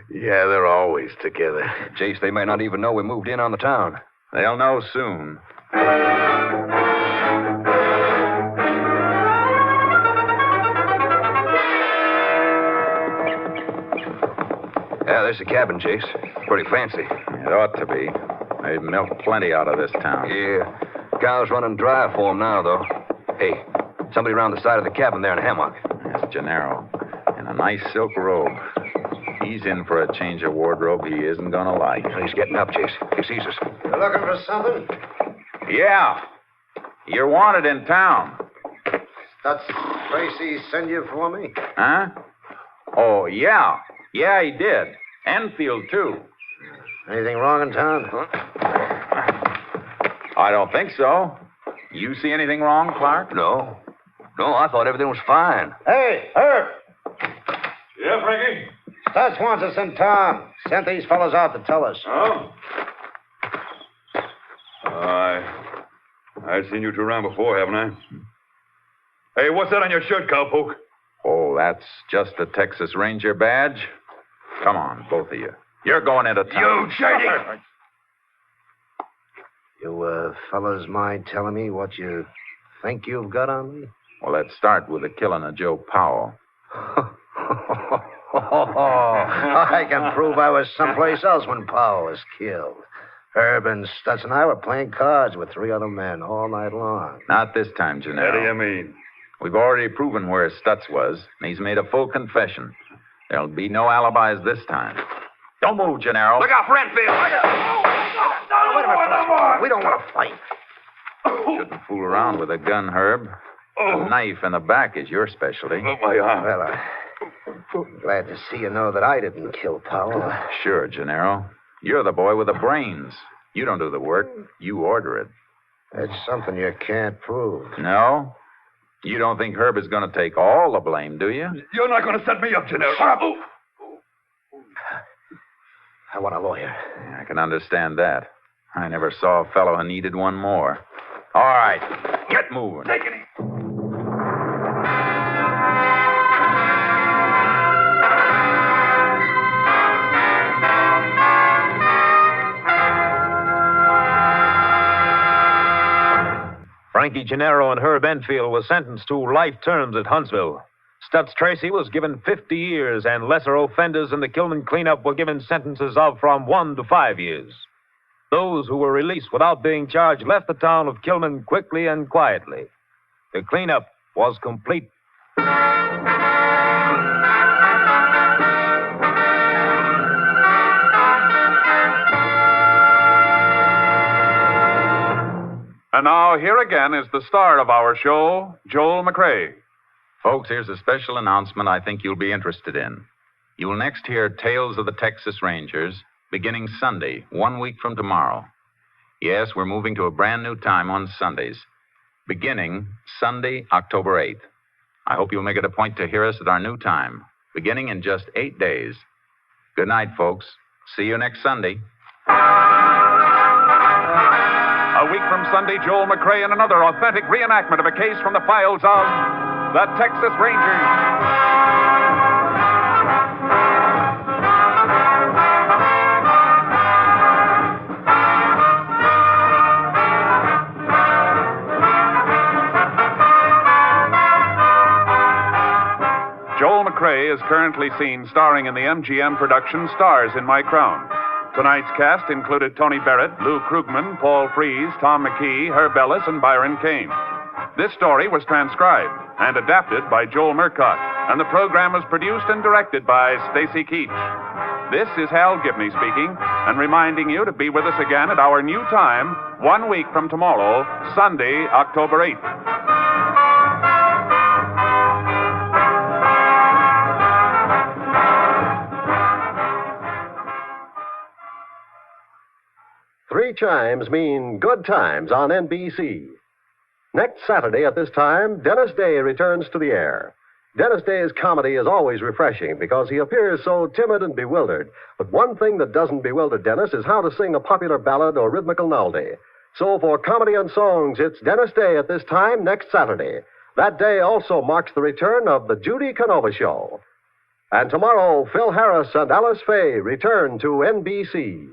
Yeah, they're always together. Jace, they may not even know we moved in on the town. They'll know soon. Yeah, there's the cabin, Jace. Pretty fancy. It ought to be. They've milked plenty out of this town. Yeah. Cow's running dry for 'em now, though. Hey, somebody around the side of the cabin there in a hammock. That's Gennaro. In a nice silk robe. He's in for a change of wardrobe he isn't gonna like. He's getting up, Jace. He sees us. You looking for something? Yeah. You're wanted in town. That's Tracy send you for me? Huh? Oh, yeah. Yeah, he did. Enfield, too. Anything wrong in town? I don't think so. You see anything wrong, Clark? No. No, I thought everything was fine. Hey, Herb! Yeah, Frankie? Stutz wants us in town. Sent these fellows out to tell us. Oh? I've seen you two around before, haven't I? Hey, what's that on your shirt, cowpoke? Oh, that's just a Texas Ranger badge? Come on, both of you. You're going into town. You shady! You, fellas mind telling me what you think you've got on me? Well, let's start with the killing of Joe Powell. I can prove I was someplace else when Powell was killed. Herb and Stutz and I were playing cards with 3 other men all night long. Not this time, Gennaro. What do you mean? We've already proven where Stutz was, and he's made a full confession. There'll be no alibis this time. Don't move, Gennaro. Look out for Enfield! Wait a minute, we don't want to fight. Shouldn't fool around with a gun, Herb. A knife in the back is your specialty. Oh, my arm. Well, I'm glad to see you know that I didn't kill Powell. Sure, Gennaro. You're the boy with the brains. You don't do the work. You order it. That's something you can't prove. No? You don't think Herb is going to take all the blame, do you? You're not going to set me up, Gennaro. Shut up! I want a lawyer. I can understand that. I never saw a fellow who needed one more. All right, get moving. Take it easy. Frankie Gennaro and Herb Enfield were sentenced to life terms at Huntsville. Stutz Tracy was given 50 years, and lesser offenders in the Kilman cleanup were given sentences of from 1 to 5 years. Those who were released without being charged left the town of Kilman quickly and quietly. The cleanup was complete. And now, here again is the star of our show, Joel McCrea. Folks, here's a special announcement I think you'll be interested in. You will next hear Tales of the Texas Rangers, beginning Sunday, 1 week from tomorrow. Yes, we're moving to a brand new time on Sundays, beginning Sunday, October 8th. I hope you'll make it a point to hear us at our new time, beginning in just 8 days. Good night, folks. See you next Sunday. A week from Sunday, Joel McCrea in another authentic reenactment of a case from the files of the Texas Rangers. Joel McCrea is currently seen starring in the MGM production Stars in My Crown. Tonight's cast included Tony Barrett, Lou Krugman, Paul Frees, Tom McKee, Herb Ellis, and Byron Kane. This story was transcribed and adapted by Joel Murcott, and the program was produced and directed by Stacy Keach. This is Hal Gibney speaking, and reminding you to be with us again at our new time, 1 week from tomorrow, Sunday, October 8th. Three chimes mean good times on NBC. Next Saturday at this time, Dennis Day returns to the air. Dennis Day's comedy is always refreshing because he appears so timid and bewildered. But one thing that doesn't bewilder Dennis is how to sing a popular ballad or rhythmical melody. So for comedy and songs, it's Dennis Day at this time next Saturday. That day also marks the return of the Judy Canova Show. And tomorrow, Phil Harris and Alice Faye return to NBC.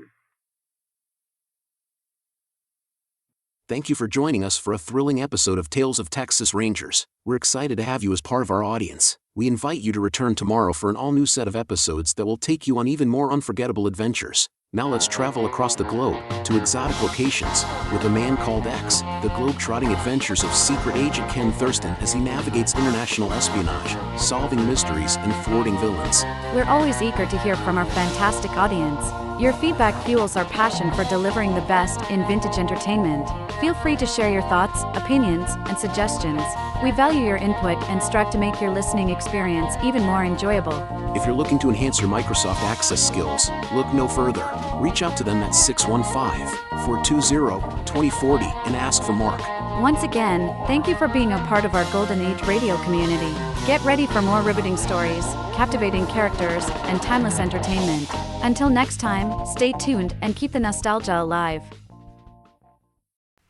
Thank you for joining us for a thrilling episode of Tales of Texas Rangers. We're excited to have you as part of our audience. We invite you to return tomorrow for an all-new set of episodes that will take you on even more unforgettable adventures. Now let's travel across the globe to exotic locations with A Man Called X, the globe-trotting adventures of secret agent Ken Thurston as he navigates international espionage, solving mysteries and thwarting villains. We're always eager to hear from our fantastic audience. Your feedback fuels our passion for delivering the best in vintage entertainment. Feel free to share your thoughts, opinions, and suggestions. We value your input and strive to make your listening experience even more enjoyable. If you're looking to enhance your Microsoft Access skills, look no further. Reach out to them at 615-420-2040 and ask for Mark. Once again, thank you for being a part of our Golden Age radio community. Get ready for more riveting stories, captivating characters, and timeless entertainment. Until next time, stay tuned and keep the nostalgia alive.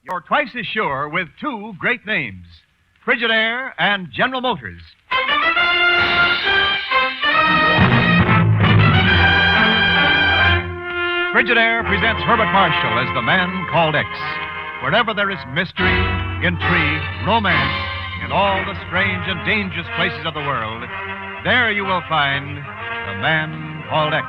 You're twice as sure with two great names, Frigidaire and General Motors. Frigidaire presents Herbert Marshall as the Man Called X. Wherever there is mystery, intrigue, romance, in all the strange and dangerous places of the world, there you will find the Man Called X.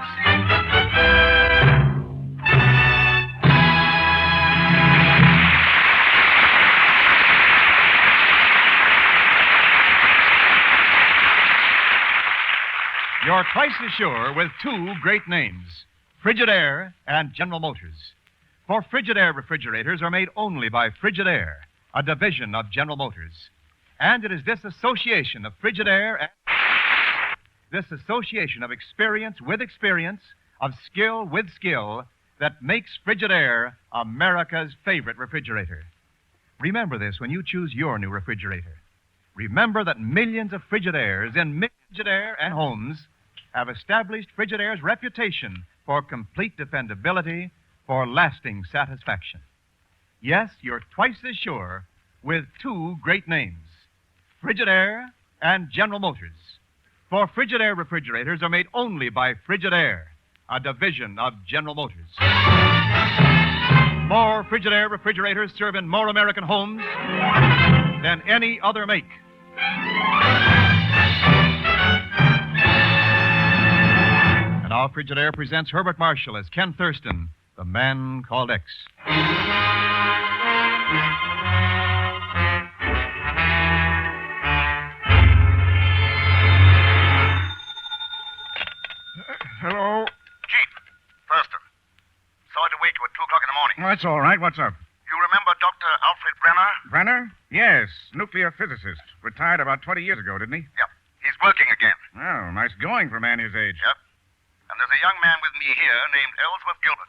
You're twice as sure with two great names, Frigidaire and General Motors. For Frigidaire refrigerators are made only by Frigidaire, a division of General Motors. And it is this association of Frigidaire and this association of experience with experience, of skill with skill, that makes Frigidaire America's favorite refrigerator. Remember this when you choose your new refrigerator. Remember that millions of Frigidaires in Frigidaire and homes have established Frigidaire's reputation for complete dependability, for lasting satisfaction. Yes, you're twice as sure with two great names, Frigidaire and General Motors. For Frigidaire refrigerators are made only by Frigidaire, a division of General Motors. More Frigidaire refrigerators serve in more American homes than any other make. And now Frigidaire presents Herbert Marshall as Ken Thurston, the Man Called X. Hello? Chief, Thurston. Sorry to wake you at 2 o'clock in the morning. Oh, that's all right. What's up? You remember Dr. Alfred Brenner? Brenner? Yes, nuclear physicist. Retired about 20 years ago, didn't he? Yep. He's working again. Oh, nice going for a man his age. Yep. And there's a young man with me here named Ellsworth Gilbert.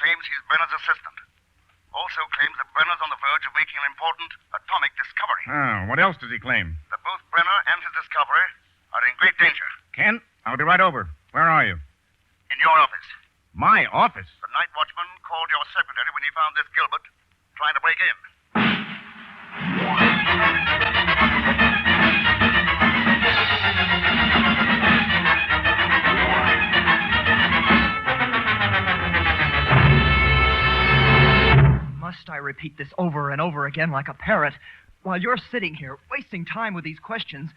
Claims he's Brenner's assistant. Also claims that Brenner's on the verge of making an important atomic discovery. Oh, what else does he claim? That both Brenner and his discovery are in great danger. Ken, I'll be right over. Where are you? In your office. My office? The night watchman called your secretary when he found this Gilbert trying to break in. Must I repeat this over and over again like a parrot while you're sitting here wasting time with these questions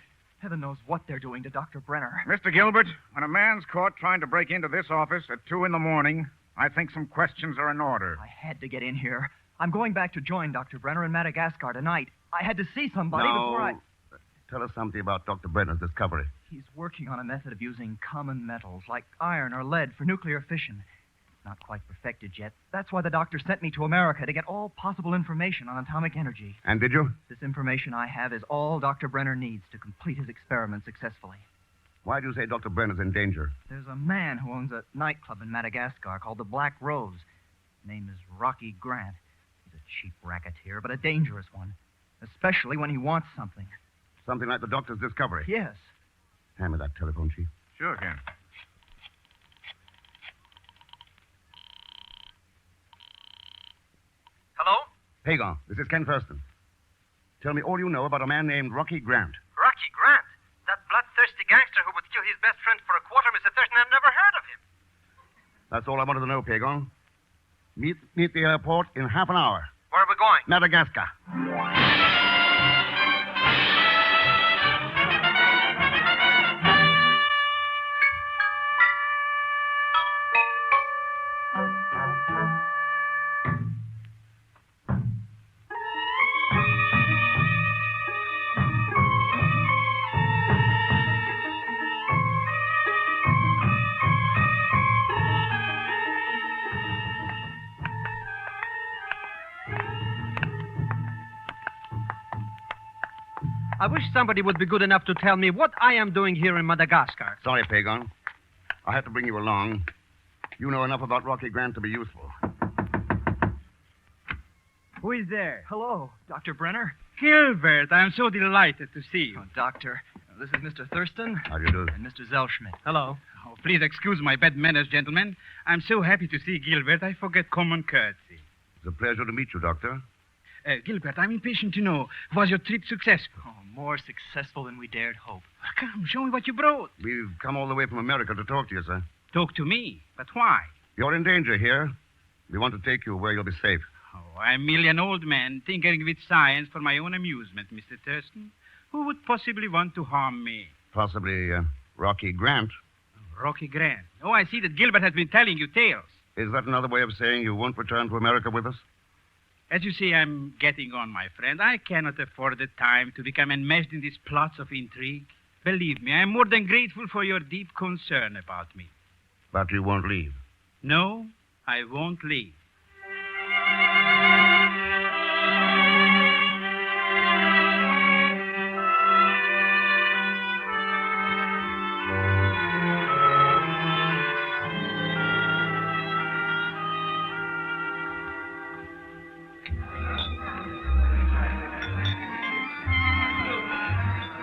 Heaven knows what they're doing to Dr. Brenner. Mr. Gilbert, when a man's caught trying to break into this office at 2 a.m, I think some questions are in order. I had to get in here. I'm going back to join Dr. Brenner in Madagascar tonight. I had to see somebody before I... Tell us something about Dr. Brenner's discovery. He's working on a method of using common metals like iron or lead for nuclear fission. Not quite perfected yet. That's why the doctor sent me to America, to get all possible information on atomic energy. And did you? This information I have is all Dr. Brenner needs to complete his experiment successfully. Why do you say Dr. Brenner's in danger? There's a man who owns a nightclub in Madagascar called the Black Rose. His name is Rocky Grant. He's a cheap racketeer, but a dangerous one. Especially when he wants something. Something like the doctor's discovery? Yes. Hand me that telephone, Chief. Sure, Ken. Hello? Pagon, this is Ken Thurston. Tell me all you know about a man named Rocky Grant. Rocky Grant? That bloodthirsty gangster who would kill his best friend for a quarter, Mr. Thurston. I've never heard of him. That's all I wanted to know, Pagon. Meet the airport in half an hour. Where are we going? Madagascar. I wish somebody would be good enough to tell me what I am doing here in Madagascar. Sorry, Pagon. I had to bring you along. You know enough about Rocky Grant to be useful. Who is there? Hello, Dr. Brenner. Gilbert, I'm so delighted to see you. Oh, Doctor, this is Mr. Thurston. How do you do? And Mr. Zellschmidt. Hello. Oh, please excuse my bad manners, gentlemen. I'm so happy to see Gilbert, I forget common courtesy. It's a pleasure to meet you, Doctor. Gilbert, I'm impatient to know, was your trip successful? Oh, more successful than we dared hope. Come, show me what you brought. We've come all the way from America to talk to you, sir. Talk to me? But why? You're in danger here. We want to take you where you'll be safe. Oh, I'm merely an old man tinkering with science for my own amusement, Mr. Thurston. Who would possibly want to harm me? Possibly Rocky Grant. Rocky Grant. Oh, I see that Gilbert has been telling you tales. Is that another way of saying you won't return to America with us? As you see, I'm getting on, my friend. I cannot afford the time to become enmeshed in these plots of intrigue. Believe me, I'm more than grateful for your deep concern about me. But you won't leave? No, I won't leave.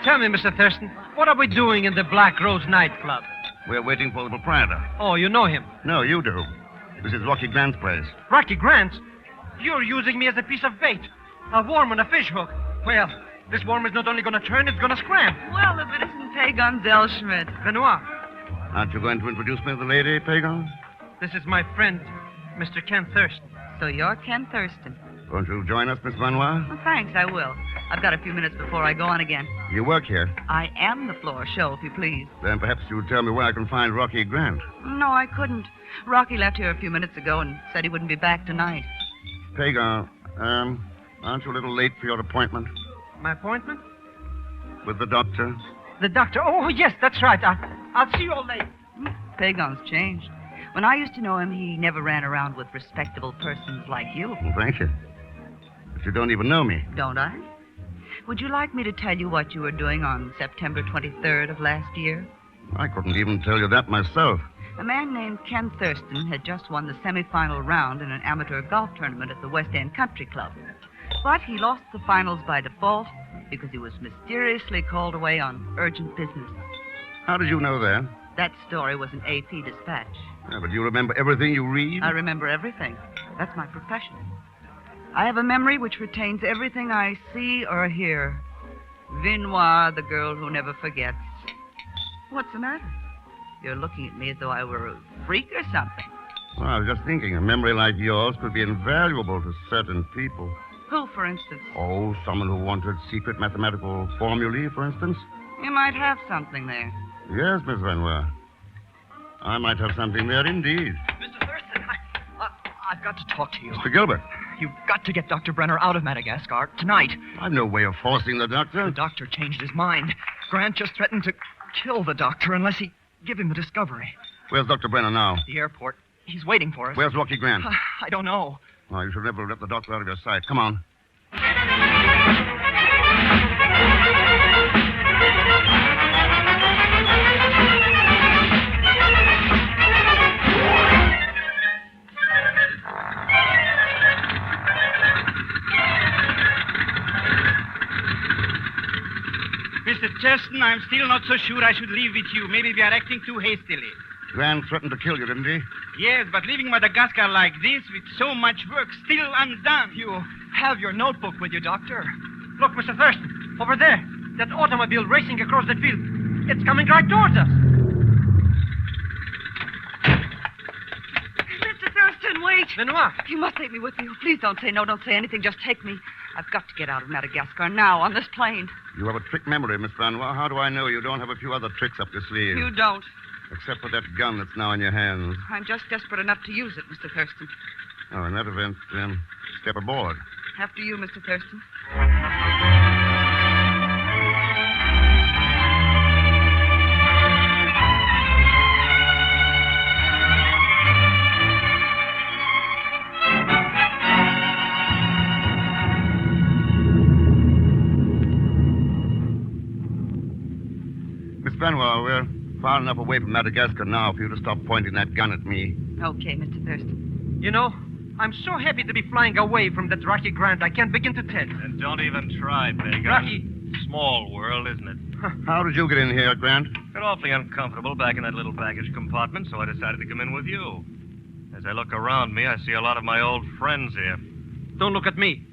Tell me, Mr. Thurston, what are we doing in the Black Rose nightclub? We're waiting for the proprietor. Oh, you know him? No, you do. This is Rocky Grant's place. Rocky Grant? You're using me as a piece of bait. A worm on a fishhook. Well, this worm is not only going to turn, it's going to scram. Well, if it isn't Pagon Zellschmidt. Benoit. Aren't you going to introduce me to the lady, Pagon? This is my friend, Mr. Ken Thurston. So you're Ken Thurston. Won't you join us, Miss Benoit? Well, thanks, I will. I've got a few minutes before I go on again. You work here? I am the floor show, if you please. Then perhaps you'd tell me where I can find Rocky Grant. No, I couldn't. Rocky left here a few minutes ago and said he wouldn't be back tonight. Pagon, aren't you a little late for your appointment? My appointment? With the doctor? The doctor? Oh, yes, that's right. I'll see you all later. Pagon's changed. When I used to know him, he never ran around with respectable persons like you. Well, thank you. But you don't even know me. Don't I? Would you like me to tell you what you were doing on September 23rd of last year? I couldn't even tell you that myself. A man named Ken Thurston had just won the semifinal round in an amateur golf tournament at the West End Country Club. But he lost the finals by default because he was mysteriously called away on urgent business. How did you know that? That story was an AP dispatch. Yeah, but you remember everything you read? I remember everything. That's my profession. I have a memory which retains everything I see or hear. Vinoir, the girl who never forgets. What's the matter? You're looking at me as though I were a freak or something. Well, I was just thinking, a memory like yours could be invaluable to certain people. Who, for instance? Oh, someone who wanted secret mathematical formulae, for instance. You might have something there. Yes, Miss Benoit. I might have something there indeed. Mr. Thurston, I've got to talk to you. Mr. Gilbert. You've got to get Dr. Brenner out of Madagascar tonight. I've no way of forcing the doctor. The doctor changed his mind. Grant just threatened to kill the doctor unless he give him the discovery. Where's Dr. Brenner now? The airport. He's waiting for us. Where's Rocky Grant? I don't know. Oh, you should never have let the doctor out of your sight. Come on. Mr. Thurston, I'm still not so sure I should leave with you. Maybe we are acting too hastily. Grant threatened to kill you, didn't he? Yes, but leaving Madagascar like this with so much work, still I'm done. You have your notebook with you, Doctor. Look, Mr. Thurston, over there. That automobile racing across the field. It's coming right towards us. Mr. Thurston, wait. Benoit. You must take me with you. Please don't say no, don't say anything. Just take me. I've got to get out of Madagascar now on this plane. You have a trick memory, Miss Benoit. How do I know you don't have a few other tricks up your sleeve? You don't. Except for that gun that's now in your hands. I'm just desperate enough to use it, Mr. Thurston. Oh, in that event, step aboard. After you, Mr. Thurston. Miss Benoit, we're far enough away from Madagascar now for you to stop pointing that gun at me. Okay, Mr. Thurston. You know, I'm so happy to be flying away from that Rocky Grant, I can't begin to tell. And don't even try, Bygone. Rocky. Small world, isn't it? How did you get in here, Grant? Got awfully uncomfortable back in that little baggage compartment, so I decided to come in with you. As I look around me, I see a lot of my old friends here. Don't look at me.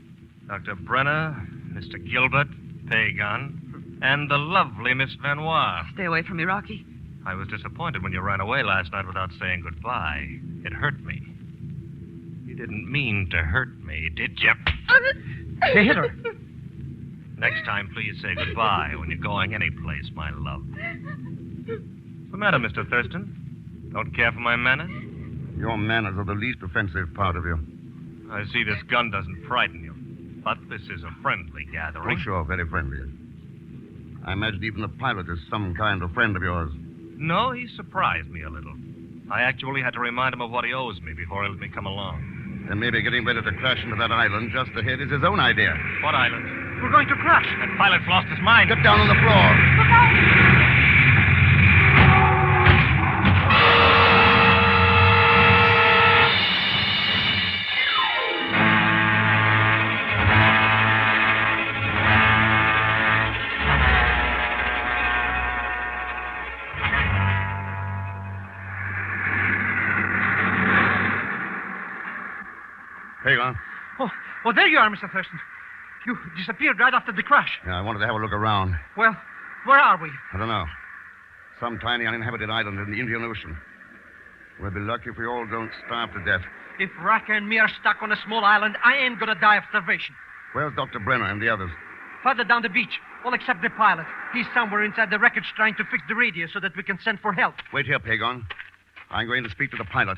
Dr. Brenner, Mr. Gilbert, Bygone, and the lovely Miss Benoit. Stay away from me, Rocky. I was disappointed when you ran away last night without saying goodbye. It hurt me. You didn't mean to hurt me, did you? Hey, hit her. Next time, please say goodbye when you're going anyplace, my love. What's the matter, Mr. Thurston? Don't care for my manners? Your manners are the least offensive part of you. I see this gun doesn't frighten you. But this is a friendly gathering. Oh, sure, very friendly. I imagine even the pilot is some kind of friend of yours. No, he surprised me a little. I actually had to remind him of what he owes me before he let me come along. Then maybe getting ready to crash into that island just ahead is his own idea. What island? We're going to crash. That pilot's lost his mind. Get down on the floor. Bygone. Oh, there you are, Mr. Thurston. You disappeared right after the crash. Yeah, I wanted to have a look around. Well, where are we? I don't know. Some tiny uninhabited island in the Indian Ocean. We'll be lucky if we all don't starve to death. If Raka and me are stuck on a small island, I ain't gonna die of starvation. Where's Dr. Brenner and the others? Further down the beach, all except the pilot. He's somewhere inside the wreckage trying to fix the radio so that we can send for help. Wait here, Bygone. I'm going to speak to the pilot.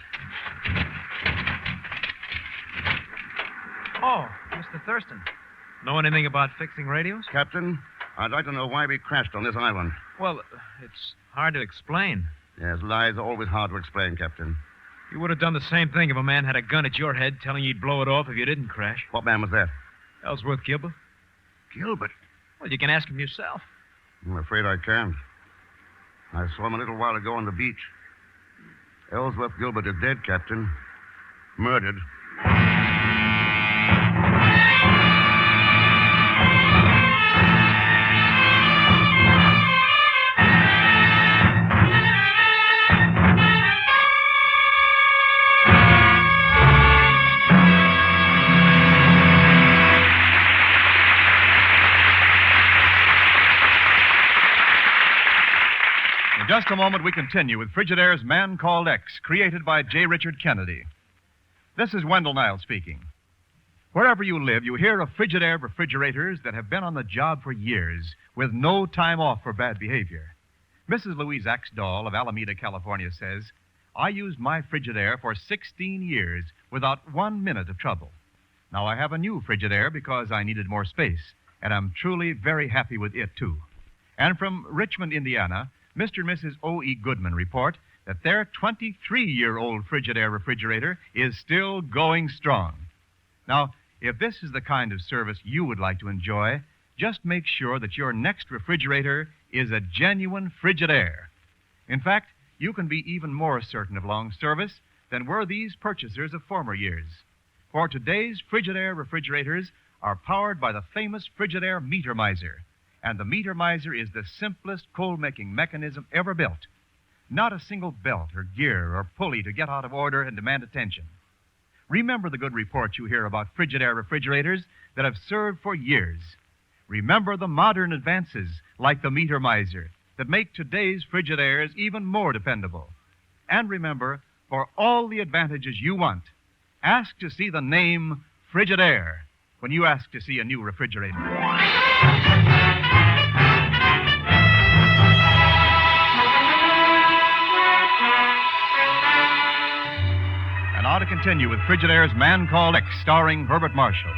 Oh, Mr. Thurston. Know anything about fixing radios? Captain, I'd like to know why we crashed on this island. Well, it's hard to explain. Yes, lies are always hard to explain, Captain. You would have done the same thing if a man had a gun at your head telling you he'd blow it off if you didn't crash. What man was that? Ellsworth Gilbert. Gilbert? Well, you can ask him yourself. I'm afraid I can't. I saw him a little while ago on the beach. Ellsworth Gilbert is dead, Captain. Murdered. In just a moment, we continue with Frigidaire's Man Called X, created by J. Richard Kennedy. This is Wendell Niles speaking. Wherever you live, you hear of Frigidaire refrigerators that have been on the job for years with no time off for bad behavior. Mrs. Louise Axdahl of Alameda, California says, I used my Frigidaire for 16 years without 1 minute of trouble. Now I have a new Frigidaire because I needed more space, and I'm truly very happy with it, too. And from Richmond, Indiana, Mr. and Mrs. O.E. Goodman report that their 23-year-old Frigidaire refrigerator is still going strong. Now, if this is the kind of service you would like to enjoy, just make sure that your next refrigerator is a genuine Frigidaire. In fact, you can be even more certain of long service than were these purchasers of former years. For today's Frigidaire refrigerators are powered by the famous Frigidaire meter miser, and the meter miser is the simplest coal-making mechanism ever built. Not a single belt or gear or pulley to get out of order and demand attention. Remember the good reports you hear about Frigidaire refrigerators that have served for years. Remember the modern advances like the meter miser that make today's Frigidaires even more dependable. And remember, for all the advantages you want, ask to see the name Frigidaire when you ask to see a new refrigerator. And now to continue with Frigidaire's Man Called X, starring Herbert Marshall.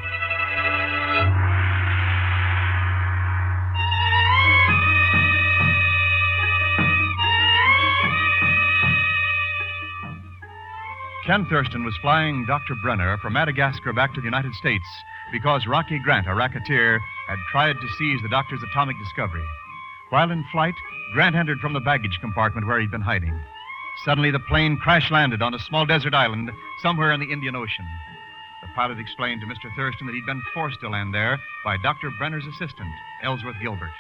Ken Thurston was flying Dr. Brenner from Madagascar back to the United States because Rocky Grant, a racketeer, had tried to seize the doctor's atomic discovery. While in flight, Grant entered from the baggage compartment where he'd been hiding. Suddenly, the plane crash-landed on a small desert island somewhere in the Indian Ocean. The pilot explained to Mr. Thurston that he'd been forced to land there by Dr. Brenner's assistant, Ellsworth Gilbert.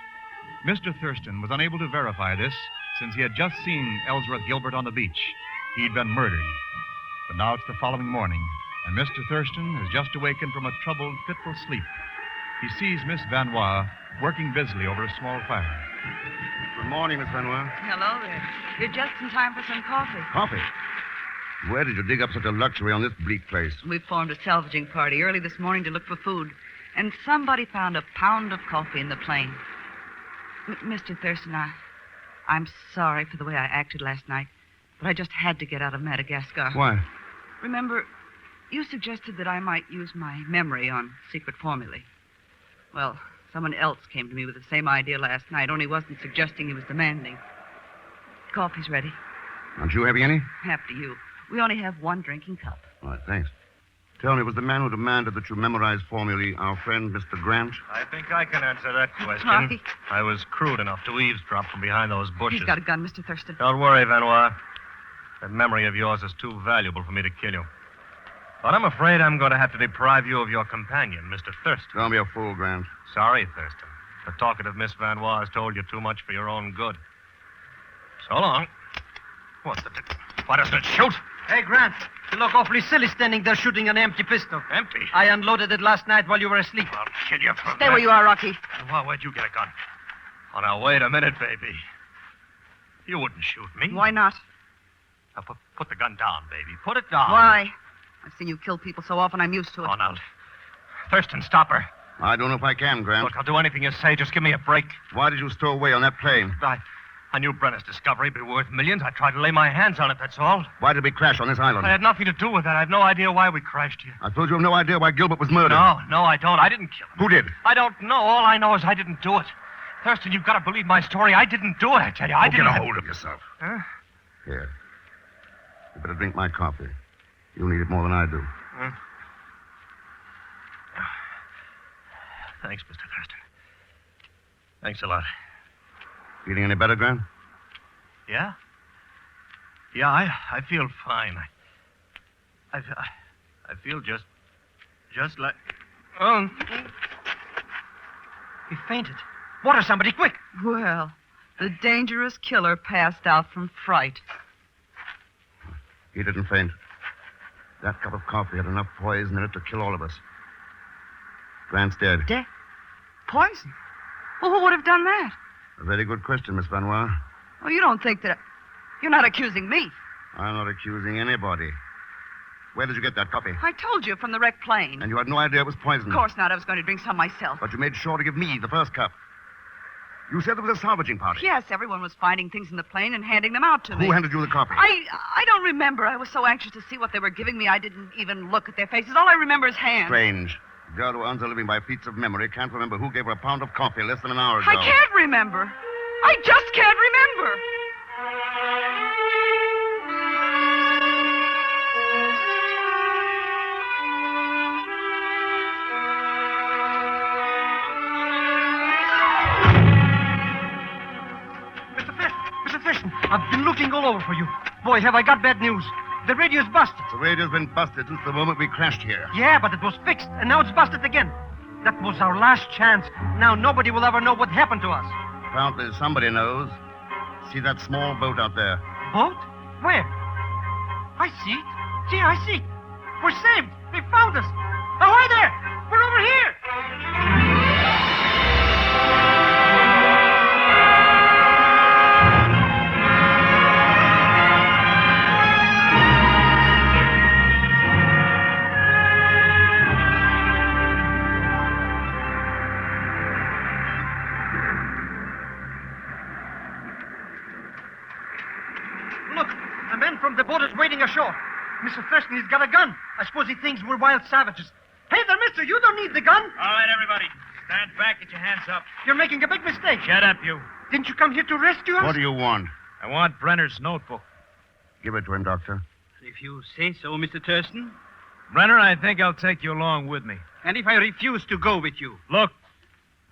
Mr. Thurston was unable to verify this since he had just seen Ellsworth Gilbert on the beach. He'd been murdered. But now it's the following morning, and Mr. Thurston has just awakened from a troubled, fitful sleep. He sees Miss Vanois working busily over a small fire. Good morning, Miss Vanois. Hello there. You're just in time for some coffee. Coffee? Where did you dig up such a luxury on this bleak place? We formed a salvaging party early this morning to look for food, and somebody found a pound of coffee in the plane. Mr. Thurston, I'm sorry for the way I acted last night, but I just had to get out of Madagascar. Why? Remember, you suggested that I might use my memory on secret formulae. Well, someone else came to me with the same idea last night, only wasn't suggesting he was demanding. Coffee's ready. Aren't you having any? After you. We only have one drinking cup. All right, thanks. Tell me, was the man who demanded that you memorize formulae our friend, Mr. Grant? I think I can answer that question. Rocky. I was crude enough to eavesdrop from behind those bushes. He's got a gun, Mr. Thurston. Don't worry, Vanois. That memory of yours is too valuable for me to kill you. But I'm afraid I'm going to have to deprive you of your companion, Mr. Thurston. Don't be a fool, Grant. Sorry, Thurston. The talkative Miss Vanois has told you too much for your own good. So long. What the... Why doesn't it shoot? Hey, Grant, you look awfully silly standing there shooting an empty pistol. Empty? I unloaded it last night while you were asleep. I'll kill you for Stay where you are, Rocky. Where'd you get a gun? Oh, now, wait a minute, baby. You wouldn't shoot me. Why not? Now, put the gun down, baby. Put it down. Why? I've seen you kill people so often, I'm used to it. Oh, now. Thurston, stop her. I don't know if I can, Grant. Look, I'll do anything you say. Just give me a break. Why did you stow away on that plane? I knew Brenner's discovery would be worth millions. I tried to lay my hands on it, that's all. Why did we crash on this island? I had nothing to do with that. I have no idea why we crashed here. I suppose you have no idea why Gilbert was murdered. No, I don't. I didn't kill him. Who did? I don't know. All I know is I didn't do it. Thurston, you've got to believe my story. I didn't do it, I tell you. I didn't. Get a hold of yourself. Huh? Here. You better drink my coffee. You need it more than I do. Huh? Thanks, Mr. Thurston. Thanks a lot. Feeling any better, Grant? Yeah? Yeah, I feel fine. I feel just like... Oh. He fainted. Water somebody, quick! Well, the dangerous killer passed out from fright. He didn't faint. That cup of coffee had enough poison in it to kill all of us. Grant's dead. Dead? Poison? Well, who would have done that? A very good question, Miss Vanois. Oh, you don't think that... You're not accusing me. I'm not accusing anybody. Where did you get that copy? I told you, from the wrecked plane. And you had no idea it was poison? Of course not. I was going to drink some myself. But you made sure to give me the first cup. You said there was a salvaging party. Yes, everyone was finding things in the plane and handing them out to me. Who handed you the copy? I don't remember. I was so anxious to see what they were giving me, I didn't even look at their faces. All I remember is hands. Strange. A girl who earns a living by feats of memory can't remember who gave her a pound of coffee less than an hour ago. I can't remember. I just can't remember. Mr. Thurston, I've been looking all over for you. Boy, have I got bad news. The radio's busted. The radio's been busted since the moment we crashed here. Yeah, but it was fixed, and now it's busted again. That was our last chance. Now nobody will ever know what happened to us. Apparently somebody knows. See that small boat out there? Boat? Where? I see it. Gee, I see it. We're saved. They found us. Ahoy there! We're over here! Look, a man from the boat is waiting ashore. Mr. Thurston, he's got a gun. I suppose he thinks we're wild savages. Hey there, mister, you don't need the gun. All right, everybody. Stand back, get your hands up. You're making a big mistake. Shut up, you. Didn't you come here to rescue us? What do you want? I want Brenner's notebook. Give it to him, Doctor. If you say so, Mr. Thurston. Brenner, I think I'll take you along with me. And if I refuse to go with you? Look,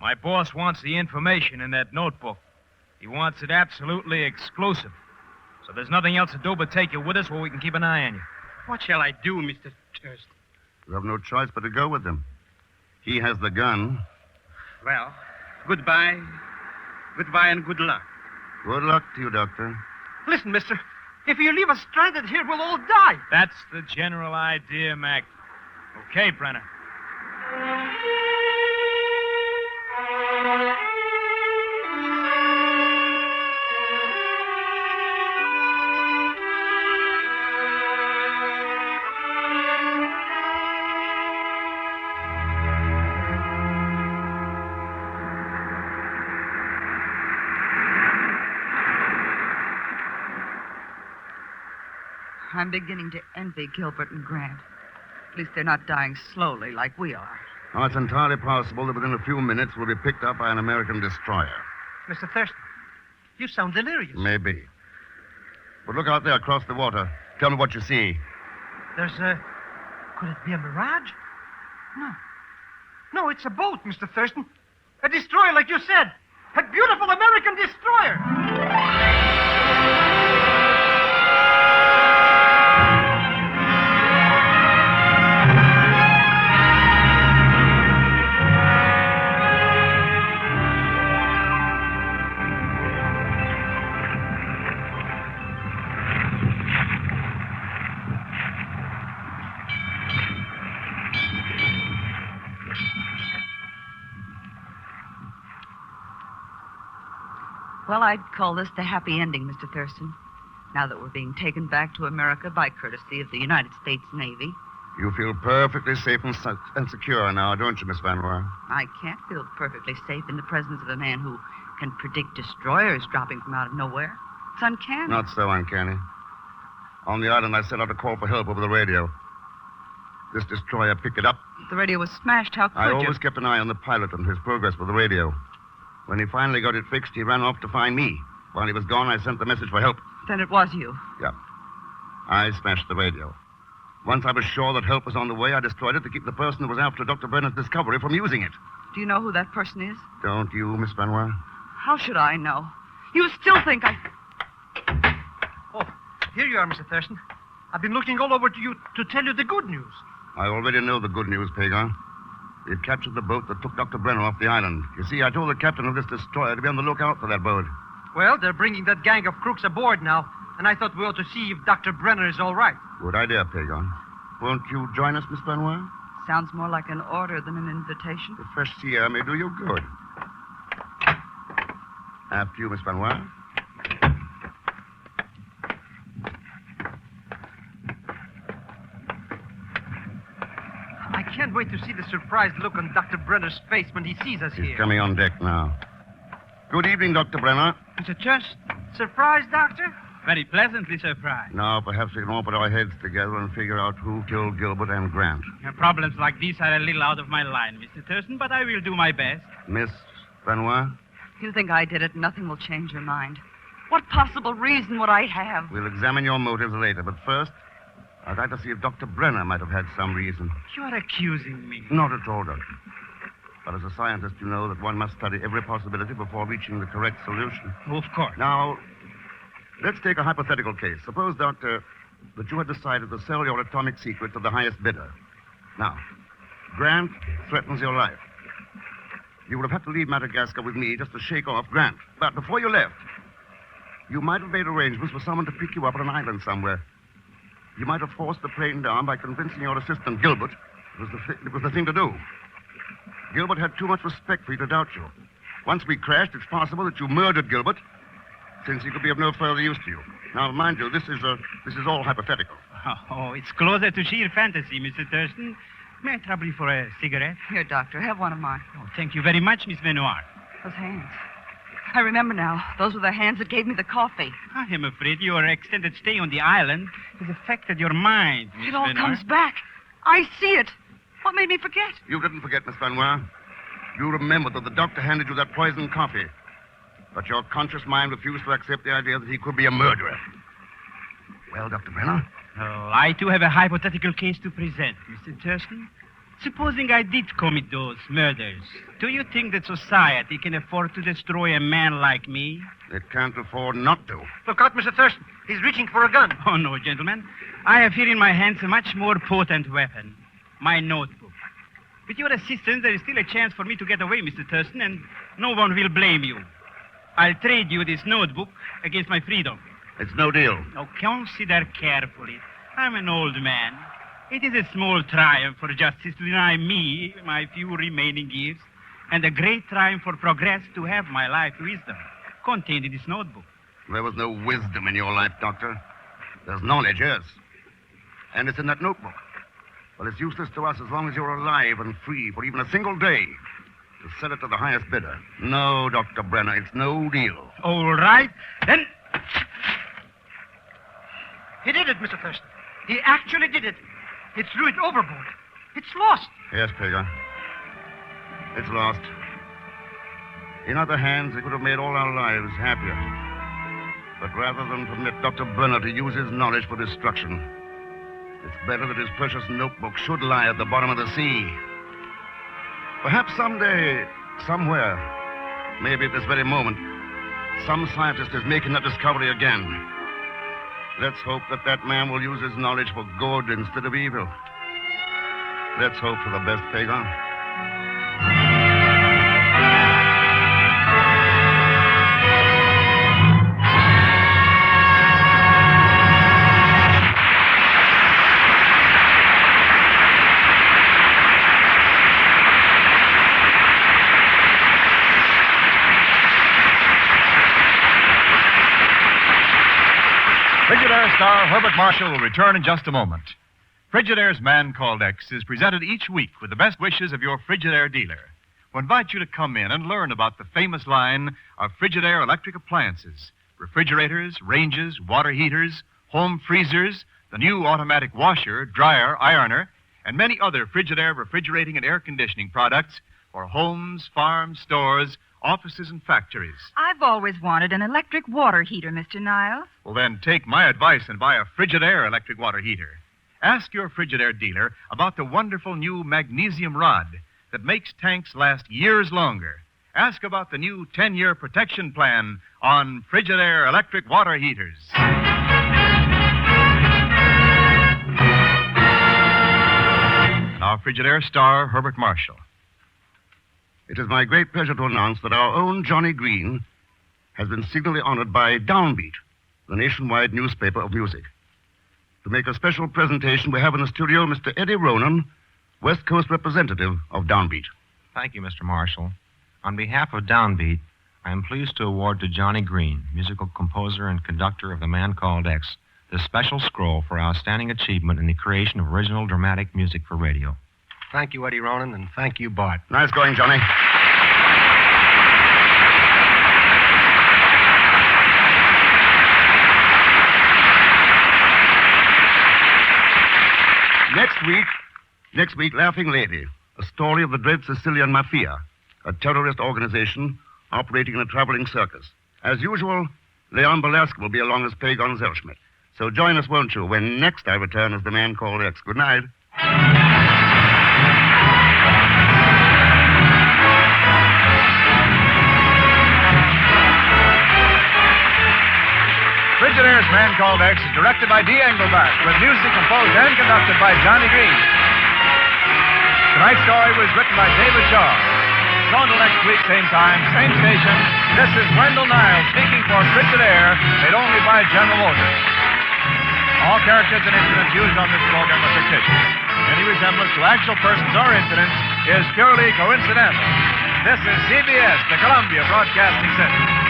my boss wants the information in that notebook. He wants it absolutely exclusive. So there's nothing else to do but take you with us where we can keep an eye on you. What shall I do, Mr. Thurston? You have no choice but to go with him. He has the gun. Well, goodbye. Goodbye and good luck. Good luck to you, Doctor. Listen, mister, if you leave us stranded here, we'll all die. That's the general idea, Mac. Okay, Brenner. I'm beginning to envy Gilbert and Grant. At least they're not dying slowly like we are. Oh, it's entirely possible that within a few minutes we'll be picked up by an American destroyer. Mr. Thurston, you sound delirious. Maybe. But look out there across the water. Tell me what you see. There's a... Could it be a mirage? No. No, it's a boat, Mr. Thurston. A destroyer, like you said. A beautiful American destroyer. Well, I'd call this the happy ending, Mr. Thurston. Now that we're being taken back to America by courtesy of the United States Navy. You feel perfectly safe and secure now, don't you, Miss Van Roy? I can't feel perfectly safe in the presence of a man who can predict destroyers dropping from out of nowhere. It's uncanny. Not so uncanny. On the island, I set out a call for help over the radio. This destroyer picked it up. The radio was smashed. How could I you? always kept an eye on the pilot and his progress with the radio. When he finally got it fixed, he ran off to find me. While he was gone, I sent the message for help. Then it was you. Yeah. I smashed the radio. Once I was sure that help was on the way, I destroyed it to keep the person who was after Dr. Brenner's discovery from using it. Do you know who that person is? Don't you, Miss Benoit? How should I know? You still think I... Oh, here you are, Mr. Thurston. I've been looking all over to you to tell you the good news. I already know the good news, Pagon. We've captured the boat that took Dr. Brenner off the island. You see, I told the captain of this destroyer to be on the lookout for that boat. Well, they're bringing that gang of crooks aboard now, and I thought we ought to see if Dr. Brenner is all right. Good idea, Pagon. Won't you join us, Miss Benoit? Sounds more like an order than an invitation. The fresh sea air may do you good. After you, Miss Benoit. can't wait to see the surprised look on Dr. Brenner's face when he sees us He's here. coming on deck now. Good evening, Dr. Brenner. Mr. Thurston. Surprised, Doctor? Very pleasantly surprised. Now, perhaps we can all put our heads together and figure out who killed Gilbert and Grant. Problems like these are a little out of my line, Mr. Thurston, but I will do my best. Miss Benoit, You think I did it, nothing will change your mind. What possible reason would I have? we'll examine your motives later, but first, I'd like to see if Dr. Brenner might have had some reason. You are accusing me. Not at all, Doctor. But as a scientist, you know that one must study every possibility before reaching the correct solution. Of course. Now, let's take a hypothetical case. Suppose, Doctor, that you had decided to sell your atomic secret to the highest bidder. Now, Grant threatens your life. You would have had to leave Madagascar with me just to shake off Grant. But before you left, you might have made arrangements for someone to pick you up on an island somewhere. You might have forced the plane down by convincing your assistant, Gilbert, it was the thing to do. Gilbert had too much respect for you to doubt you. Once we crashed, it's possible that you murdered Gilbert, since he could be of no further use to you. Now, mind you, this is all hypothetical. Oh, it's closer to sheer fantasy, Mr. Thurston. May I trouble you for a cigarette? Here, Doctor, have one of mine. Oh, thank you very much, Miss Benoit. Those hands. I remember now. Those were the hands that gave me the coffee. I am afraid your extended stay on the island has affected your mind, Miss It all Benoit. comes back. I see it. What made me forget? You didn't forget, Miss Benoit. You remembered that the doctor handed you that poisoned coffee. But your conscious mind refused to accept the idea that he could be a murderer. Well, Dr. Brenner? Oh, I, too, have a hypothetical case to present, Mr. Thurston. Supposing I did commit those murders, do you think that society can afford to destroy a man like me? It can't afford not to. Look out, Mr. Thurston. He's reaching for a gun. Oh, no, gentlemen. I have here in my hands a much more potent weapon. My notebook. With your assistance, there is still a chance for me to get away, Mr. Thurston, and no one will blame you. I'll trade you this notebook against my freedom. It's no deal. Now, consider carefully. I'm an old man. It is a small triumph for justice to deny me my few remaining gifts, and a great triumph for progress to have my life wisdom contained in this notebook. There was no wisdom in your life, Doctor. There's knowledge, yes. And it's in that notebook. But it's useless to us as long as you're alive and free for even a single day to sell it to the highest bidder. No, Dr. Brenner, it's no deal. All right, then. He did it, Mr. Thurston. He actually did it. He threw it overboard. It's lost. Yes, Pega. It's lost. In other hands, it could have made all our lives happier. But rather than permit Dr. Brenner to use his knowledge for destruction, it's better that his precious notebook should lie at the bottom of the sea. Perhaps someday, somewhere, maybe at this very moment, some scientist is making that discovery again. Let's hope that that man will use his knowledge for good instead of evil. Let's hope for the best, Pagan. Frigidaire star Herbert Marshall will return in just a moment. Frigidaire's Man Called X is presented each week with the best wishes of your Frigidaire dealer, who invite you to come in and learn about the famous line of Frigidaire electric appliances, refrigerators, ranges, water heaters, home freezers, the new automatic washer, dryer, ironer, and many other Frigidaire refrigerating and air conditioning products for homes, farms, stores, offices, and factories. I've always wanted an electric water heater, Mr. Niles. Well, then take my advice and buy a Frigidaire electric water heater. Ask your Frigidaire dealer about the wonderful new magnesium rod that makes tanks last years longer. Ask about the new 10-year protection plan on Frigidaire electric water heaters. Now, Frigidaire star Herbert Marshall. It is my great pleasure to announce that our own Johnny Green has been signally honored by Downbeat, the nationwide newspaper of music. To make a special presentation, we have in the studio Mr. Eddie Ronan, West Coast representative of Downbeat. Thank you, Mr. Marshall. On behalf of Downbeat, I am pleased to award to Johnny Green, musical composer and conductor of The Man Called X, this special scroll for outstanding achievement in the creation of original dramatic music for radio. Thank you, Eddie Ronan, and thank you, Bart. Nice going, Johnny. Next week, Laughing Lady, a story of the dread Sicilian Mafia, a terrorist organization operating in a traveling circus. As usual, Leon Belasco will be along as Pagon Zellschmidt. So join us, won't you, when next I return as the man called X. Good night. Frigidaire's Man Called X is directed by D. Engelbart, with music composed and conducted by Johnny Green. Tonight's story was written by David Shaw. So until next week, same time, same station, this is Wendell Niles speaking for Frigidaire, made only by General Motors. All characters and incidents used on this program are fictitious. Any resemblance to actual persons or incidents is purely coincidental. This is CBS, the Columbia Broadcasting Center.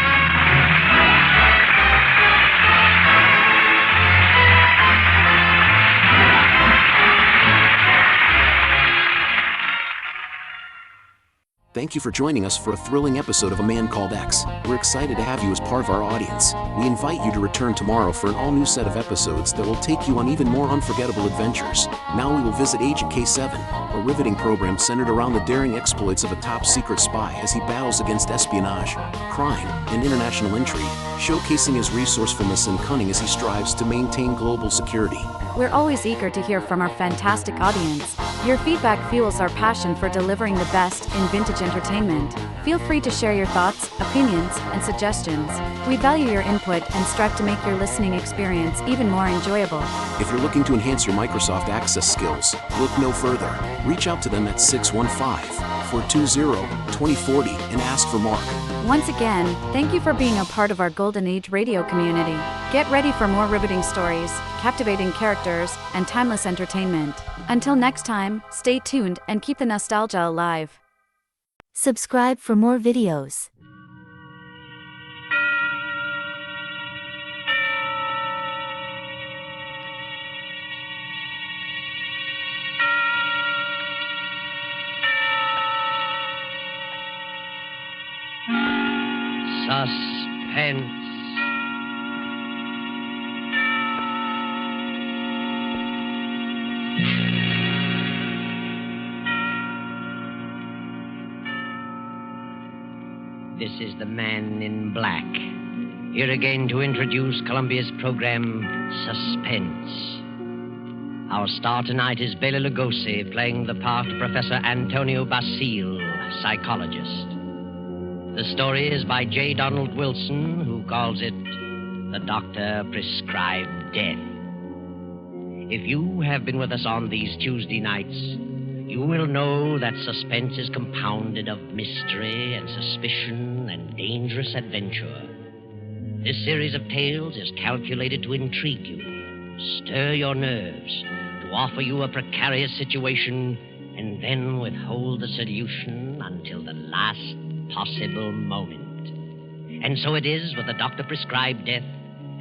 Thank you for joining us for a thrilling episode of A Man Called X. We're excited to have you as part of our audience. We invite you to return tomorrow for an all-new set of episodes that will take you on even more unforgettable adventures. Now we will visit Agent K7, a riveting program centered around the daring exploits of a top-secret spy as he battles against espionage, crime, and international intrigue, showcasing his resourcefulness and cunning as he strives to maintain global security. We're always eager to hear from our fantastic audience. Your feedback fuels our passion for delivering the best in vintage entertainment. Feel free to share your thoughts, opinions, and suggestions. We value your input and strive to make your listening experience even more enjoyable. If you're looking to enhance your Microsoft Access skills, look no further. Reach out to them at 615-420-2040 and ask for Mark. Once again, thank you for being a part of our Golden Age radio community. Get ready for more riveting stories, captivating characters, and timeless entertainment. Until next time, stay tuned and keep the nostalgia alive. Subscribe for more videos. Suspense. This is the Man in Black, here again to introduce Columbia's program, Suspense. Our star tonight is Bela Lugosi, playing the part of Professor Antonio Basile, psychologist. The story is by J. Donald Wilson, who calls it The Doctor Prescribed Death. If you have been with us on these Tuesday nights, you will know that suspense is compounded of mystery and suspicion and dangerous adventure. This series of tales is calculated to intrigue you, stir your nerves, to offer you a precarious situation, and then withhold the solution until the last possible moment. And so it is with the Doctor Prescribed Death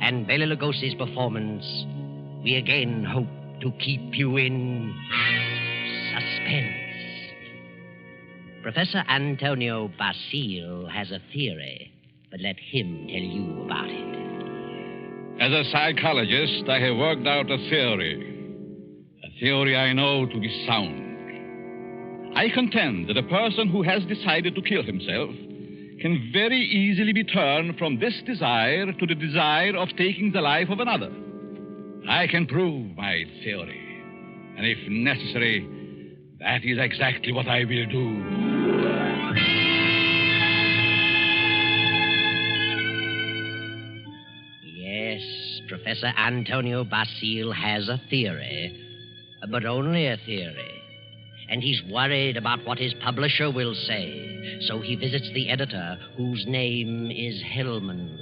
and Bela Lugosi's performance. We again hope to keep you in suspense. Professor Antonio Basile has a theory, but let him tell you about it. As a psychologist, I have worked out a theory I know to be sound. I contend that a person who has decided to kill himself can very easily be turned from this desire to the desire of taking the life of another. I can prove my theory, and if necessary, that is exactly what I will do. Yes, Professor Antonio Basile has a theory, but only a theory. And he's worried about what his publisher will say, so he visits the editor, whose name is Hellman.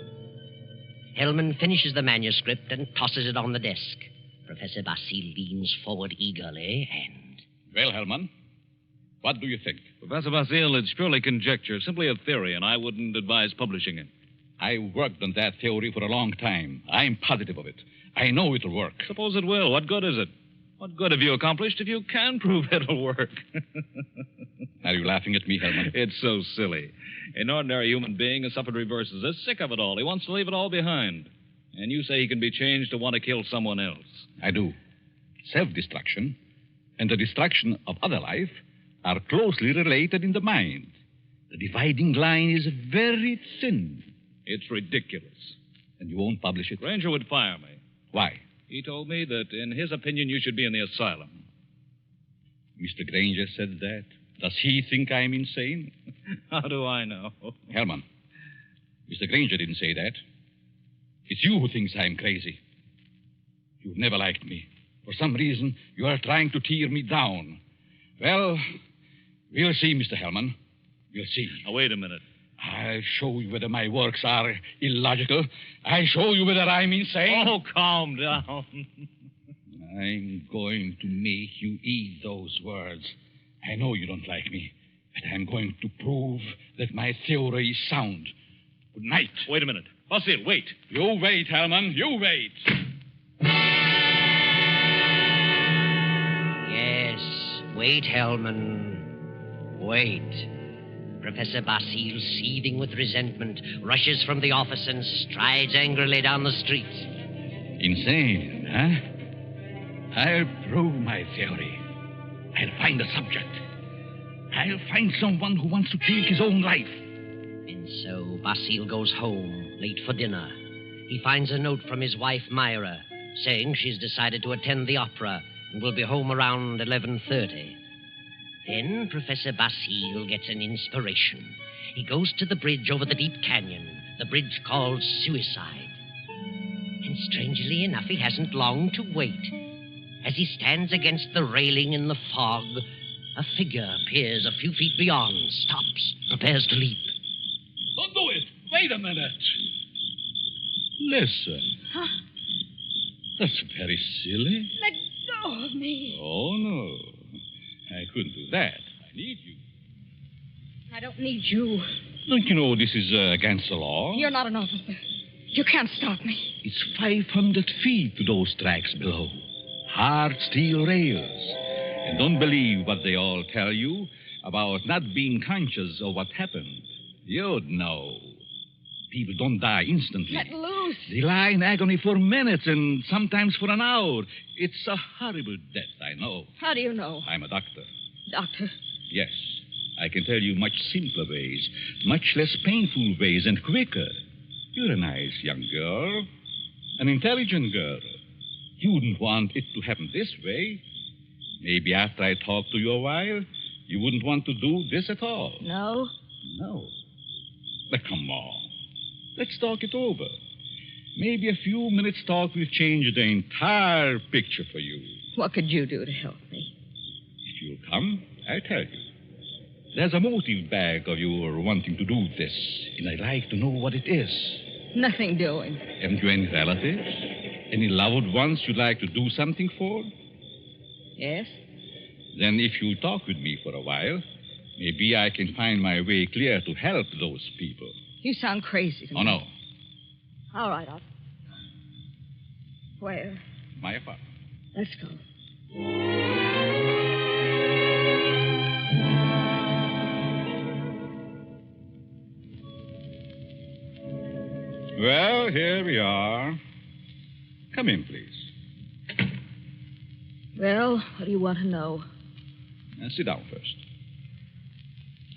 Hellman finishes the manuscript and tosses it on the desk. Professor Basile leans forward eagerly and... Well, Hellman, what do you think? Professor Basile, it's purely conjecture, simply a theory, and I wouldn't advise publishing it. I worked on that theory for a long time. I'm positive of it. I know it'll work. Suppose it will. What good is it? What good have you accomplished if you can prove it'll work? Are you laughing at me, Herman? It's so silly. An ordinary human being has suffered reverses. Is sick of it all. He wants to leave it all behind. And you say he can be changed to want to kill someone else. I do. Self-destruction and the destruction of other life are closely related in the mind. The dividing line is very thin. It's ridiculous. And you won't publish it? Granger would fire me. Why? He told me that, in his opinion, you should be in the asylum. Mr. Granger said that. Does he think I'm insane? How do I know? Herman, Mr. Granger didn't say that. It's you who thinks I'm crazy. You've never liked me. For some reason, you are trying to tear me down. Well, we'll see, Mr. Hellman. We'll see. Now, wait a minute. I'll show you whether my works are illogical. I'll show you whether I'm insane. Oh, calm down. I'm going to make you eat those words. I know you don't like me, but I'm going to prove that my theory is sound. Good night. Wait a minute. Basil, wait. You wait, Hellman. You wait. Yes, wait, Hellman. Wait. Professor Basil, seething with resentment, rushes from the office and strides angrily down the street. Insane, huh? I'll prove my theory. I'll find a subject. I'll find someone who wants to take his own life. And so Basil goes home, late for dinner. He finds a note from his wife, Myra, saying she's decided to attend the opera and will be home around 11:30. Then Professor Basil gets an inspiration. He goes to the bridge over the deep canyon, the bridge called Suicide. And strangely enough, he hasn't long to wait. As he stands against the railing in the fog, a figure appears a few feet beyond, stops, prepares to leap. Don't do it. Wait a minute. Listen. Huh? That's very silly. Let go of me. Oh, no. I couldn't do that. I need you. I don't need you. Don't you know this is against the law? You're not an officer. You can't stop me. It's 500 feet to those tracks below. Hard steel rails. And don't believe what they all tell you about not being conscious of what happened. You'd know. People don't die instantly. Let loose. They lie in agony for minutes and sometimes for an hour. It's a horrible death, I know. How do you know? I'm a doctor. Doctor? Yes. I can tell you much simpler ways, much less painful ways, and quicker. You're a nice young girl, an intelligent girl. You wouldn't want it to happen this way. Maybe after I talk to you a while, you wouldn't want to do this at all. No? No. But come on. Let's talk it over. Maybe a few minutes' talk will change the entire picture for you. What could you do to help me? If you'll come, I'll tell you. There's a motive back of your wanting to do this, and I'd like to know what it is. Nothing doing. Haven't you any relatives? Any loved ones you'd like to do something for? Yes? Then if you'll talk with me for a while, maybe I can find my way clear to help those people. You sound crazy to me. Oh, no. All right, I'll... Where? My apartment. Let's go. Well, here we are. Come in, please. Well, what do you want to know? Sit down first.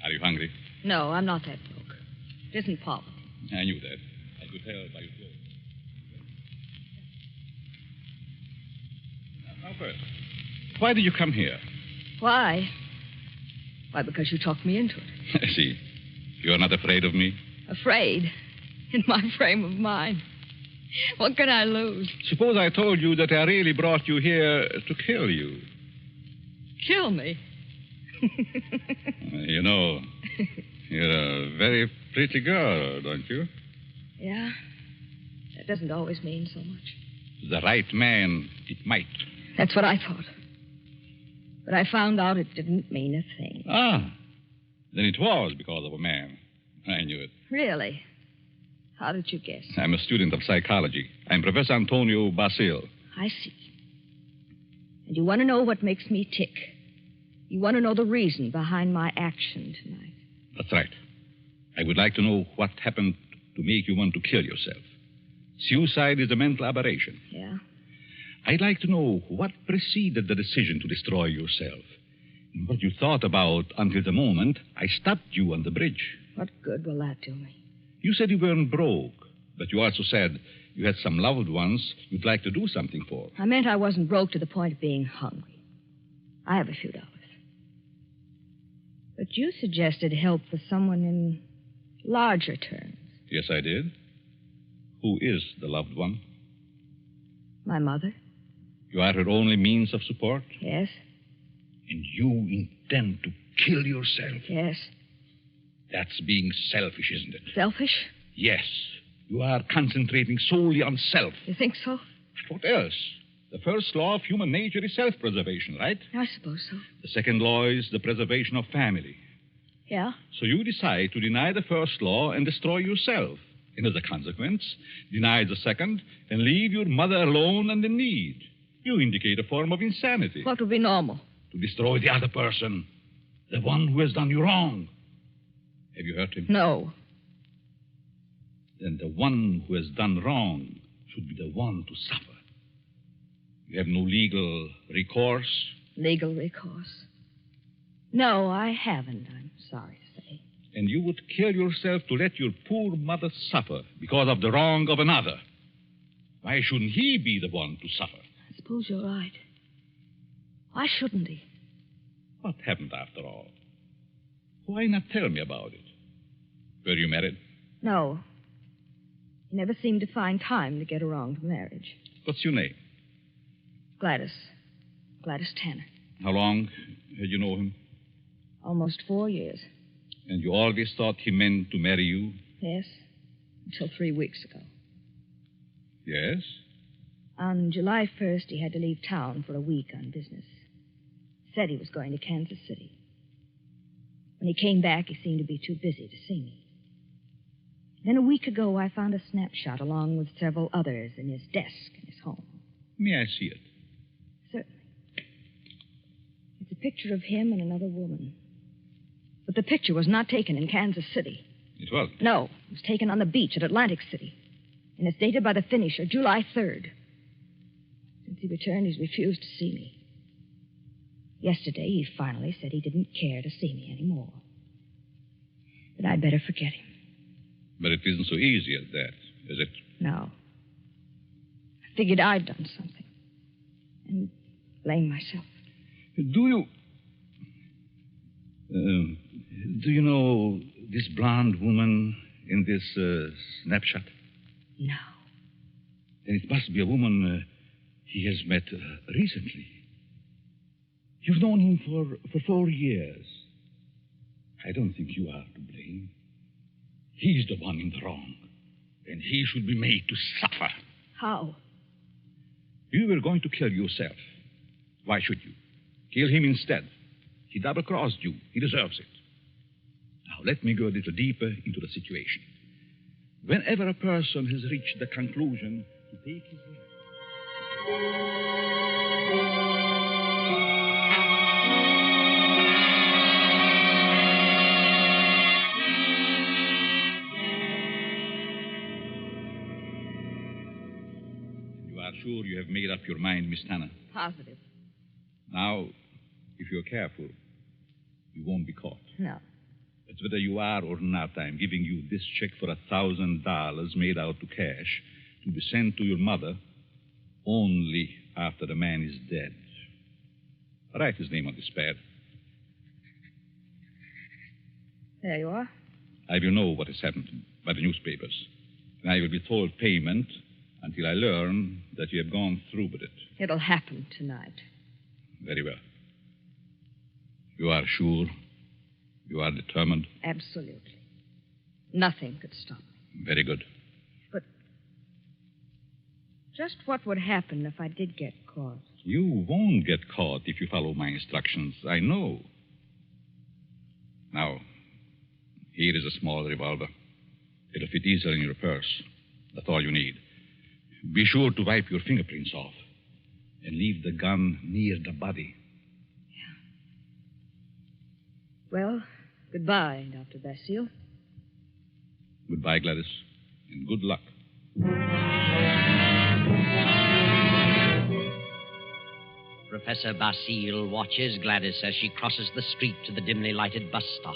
Are you hungry? No, I'm not that broke. It isn't poverty. I knew that. I could tell by your clothes. Now, first, why did you come here? Why? Why, because you talked me into it. I see. You're not afraid of me? Afraid? In my frame of mind. What can I lose? Suppose I told you that I really brought you here to kill you. Kill me? You know, you're a very pretty girl, don't you? Yeah? That doesn't always mean so much. The right man, it might. That's what I thought. But I found out it didn't mean a thing. Ah, then it was because of a man. I knew it. Really? How did you guess? I'm a student of psychology. I'm Professor Antonio Basil. I see. And you want to know what makes me tick. You want to know the reason behind my action tonight. That's right. I would like to know what happened to make you want to kill yourself. Suicide is a mental aberration. Yeah? I'd like to know what preceded the decision to destroy yourself. And what you thought about until the moment I stopped you on the bridge. What good will that do me? You said you weren't broke, but you also said you had some loved ones you'd like to do something for. I meant I wasn't broke to the point of being hungry. I have a few dollars. But you suggested help for someone in larger terms. Yes, I did. Who is the loved one? My mother. You are her only means of support? Yes. And you intend to kill yourself? Yes. That's being selfish, isn't it? Selfish? Yes. You are concentrating solely on self. You think so? What else? The first law of human nature is self-preservation, right? I suppose so. The second law is the preservation of family. Yeah? So you decide to deny the first law and destroy yourself. And as a consequence, deny the second and leave your mother alone and in need. You indicate a form of insanity. What would be normal? To destroy the other person. The one who has done you wrong. Have you hurt him? No. Then the one who has done wrong should be the one to suffer. You have no legal recourse? Legal recourse? No, I haven't, I'm sorry to say. And you would kill yourself to let your poor mother suffer because of the wrong of another. Why shouldn't he be the one to suffer? I suppose you're right. Why shouldn't he? What happened after all? Why not tell me about it? Were you married? No. He never seemed to find time to get around to marriage. What's your name? Gladys. Gladys Tanner. How long had you known him? Almost 4 years. And you always thought he meant to marry you? Yes. Until 3 weeks ago. Yes? On July 1st, he had to leave town for a week on business. Said he was going to Kansas City. When he came back, he seemed to be too busy to see me. Then a week ago, I found a snapshot along with several others in his desk in his home. May I see it? Certainly. It's a picture of him and another woman. But the picture was not taken in Kansas City. It wasn't? No, it was taken on the beach at Atlantic City. And it's dated by the finisher, July 3rd. Since he returned, he's refused to see me. Yesterday, he finally said he didn't care to see me anymore. That I'd better forget him. But it isn't so easy as that, is it? No. I figured I'd done something. And blame myself. Do you know this blonde woman in this snapshot? No. Then it must be a woman he has met recently. You've known him for 4 years. I don't think you are to blame. He's the one in the wrong. And he should be made to suffer. How? You were going to kill yourself. Why should you? Kill him instead. He double-crossed you. He deserves it. Now, let me go a little deeper into the situation. Whenever a person has reached the conclusion to take his life... Sure you have made up your mind, Miss Tanner? Positive. Now, if you're careful, you won't be caught. No. But whether you are or not, I'm giving you this check for $1,000 made out to cash to be sent to your mother only after the man is dead. Write his name on this pad. There you are. I will know what has happened by the newspapers. And I will be told payment until I learn that you have gone through with it. It'll happen tonight. Very well. You are sure? You are determined? Absolutely. Nothing could stop me. Very good. But just what would happen if I did get caught? You won't get caught if you follow my instructions. I know. Now, here is a small revolver. It'll fit easily in your purse. That's all you need. Be sure to wipe your fingerprints off. and leave the gun near the body. Well, goodbye, Dr. Basile. Goodbye, Gladys, and good luck. Professor Basile watches Gladys as she crosses the street to the dimly lighted bus stop.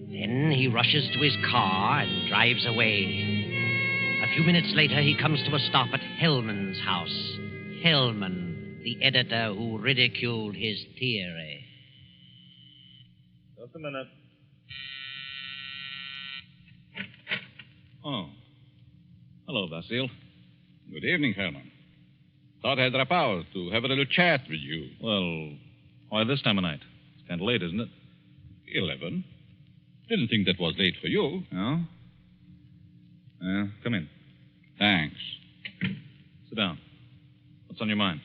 Then he rushes to his car and drives away. A few minutes later, he comes to a stop at Hellman's house. Hellman, the editor who ridiculed his theory. Just a minute. Oh. Hello, Basile. Good evening, Herman. Thought I'd drop out to have a little chat with you. Well, why this time of night? It's kind of late, isn't it? 11. Didn't think that was late for you. No? Come in. Thanks. Sit down. What's on your mind?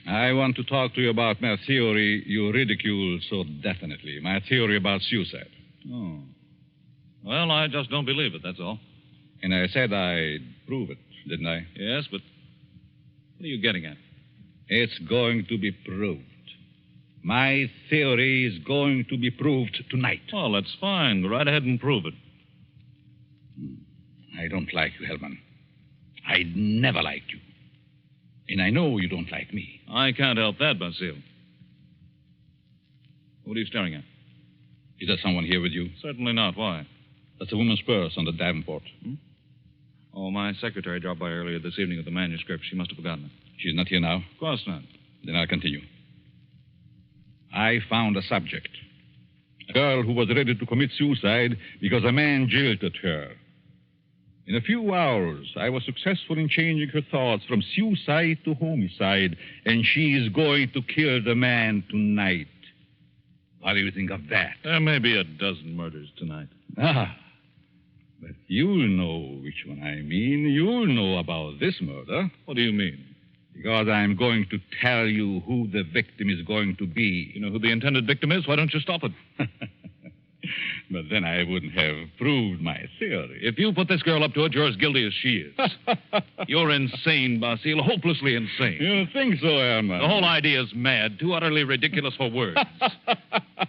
I want to talk to you about my theory you ridicule so definitely. My theory about suicide. Oh. Well, I just don't believe it, that's all. And I said I'd prove it, didn't I? Yes, but what are you getting at? It's going to be proved. My theory is going to be proved tonight. Well, that's fine. Go right ahead and prove it. I don't like you, Hellman. I never liked you. And I know you don't like me. I can't help that, Basile. What are you staring at? Is there someone here with you? Certainly not. Why? That's a woman's purse on the Davenport. Oh, my secretary dropped by earlier this evening with the manuscript. She must have forgotten it. She's not here now? Of course not. Then I'll continue. I found a subject. A girl who was ready to commit suicide because a man jilted her. In a few hours, I was successful in changing her thoughts from suicide to homicide, and she is going to kill the man tonight. What do you think of that? There may be a dozen murders tonight. Ah, but you'll know which one I mean. You'll know about this murder. What do you mean? Because I'm going to tell you who the victim is going to be. You know who the intended victim is? Why don't you stop it? But then I wouldn't have proved my theory. If you put this girl up to it, you're as guilty as she is. You're insane, Basile, hopelessly insane. You think so, Herman? The whole idea is mad, too utterly ridiculous for words.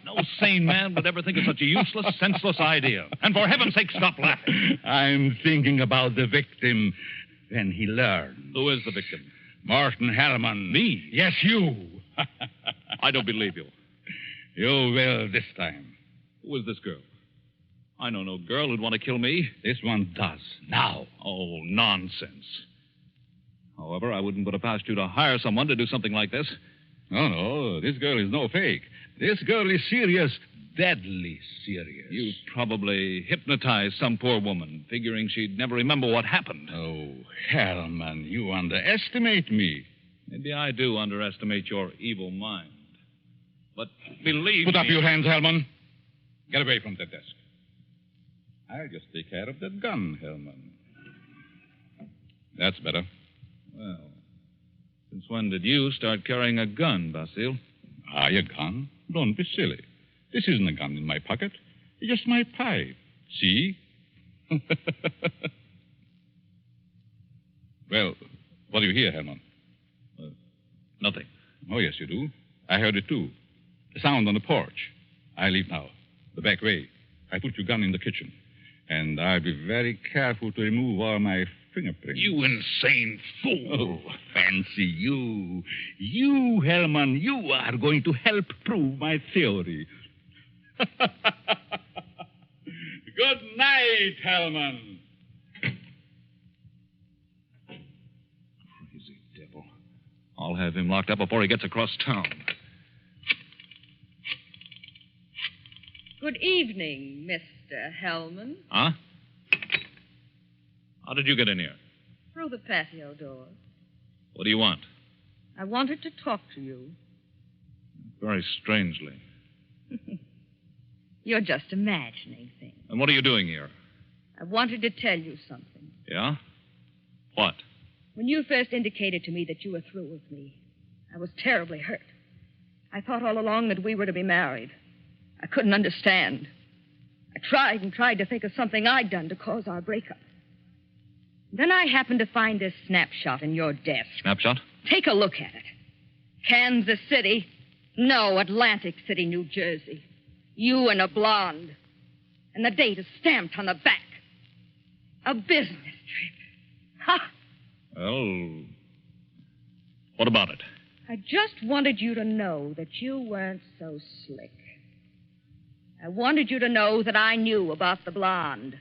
No sane man would ever think of such a useless, senseless idea. And for heaven's sake, stop laughing. I'm thinking about the victim when he learned. Who is the victim? Martin Hellman. Me? Yes, you. I don't believe you. You will this time. Who is this girl? I know no girl who'd want to kill me. This one does. Now. Oh, nonsense. However, I wouldn't put it past you to hire someone to do something like this. No, this girl is no fake. This girl is serious, deadly serious. You probably hypnotized some poor woman, figuring she'd never remember what happened. Oh, Hellman, you underestimate me. Maybe I do underestimate your evil mind. But believe Put up me... your hands, Hellman. Get away from that desk. I'll just take care of that gun, Hellman. That's better. Well, since when did you start carrying a gun, Basile? A gun? Don't be silly. This isn't a gun in my pocket. It's just my pipe. See? Well, what do you hear, Herman? Nothing. Oh, yes, you do. I heard it, too. The sound on the porch. I leave now. The back way. I put your gun in the kitchen. And I'll be very careful to remove all my fingerprints. You insane fool. Oh, fancy you. You, Hellman, you are going to help prove my theory. Good night, Hellman. Crazy devil. I'll have him locked up before he gets across town. Good evening, Mr. Hellman. Huh? How did you get in here? Through the patio door. What do you want? I wanted to talk to you. Very strangely. You're just imagining things. And what are you doing here? I wanted to tell you something. Yeah? What? When you first indicated to me that you were through with me, I was terribly hurt. I thought all along that we were to be married. I couldn't understand. I tried and tried to think of something I'd done to cause our breakup. Then I happened to find this snapshot in your desk. Snapshot? Take a look at it. Kansas City. No, Atlantic City, New Jersey. You and a blonde. And the date is stamped on the back. A business trip. Ha! Well, what about it? I just wanted you to know that you weren't so slick. I wanted you to know that I knew about the blonde.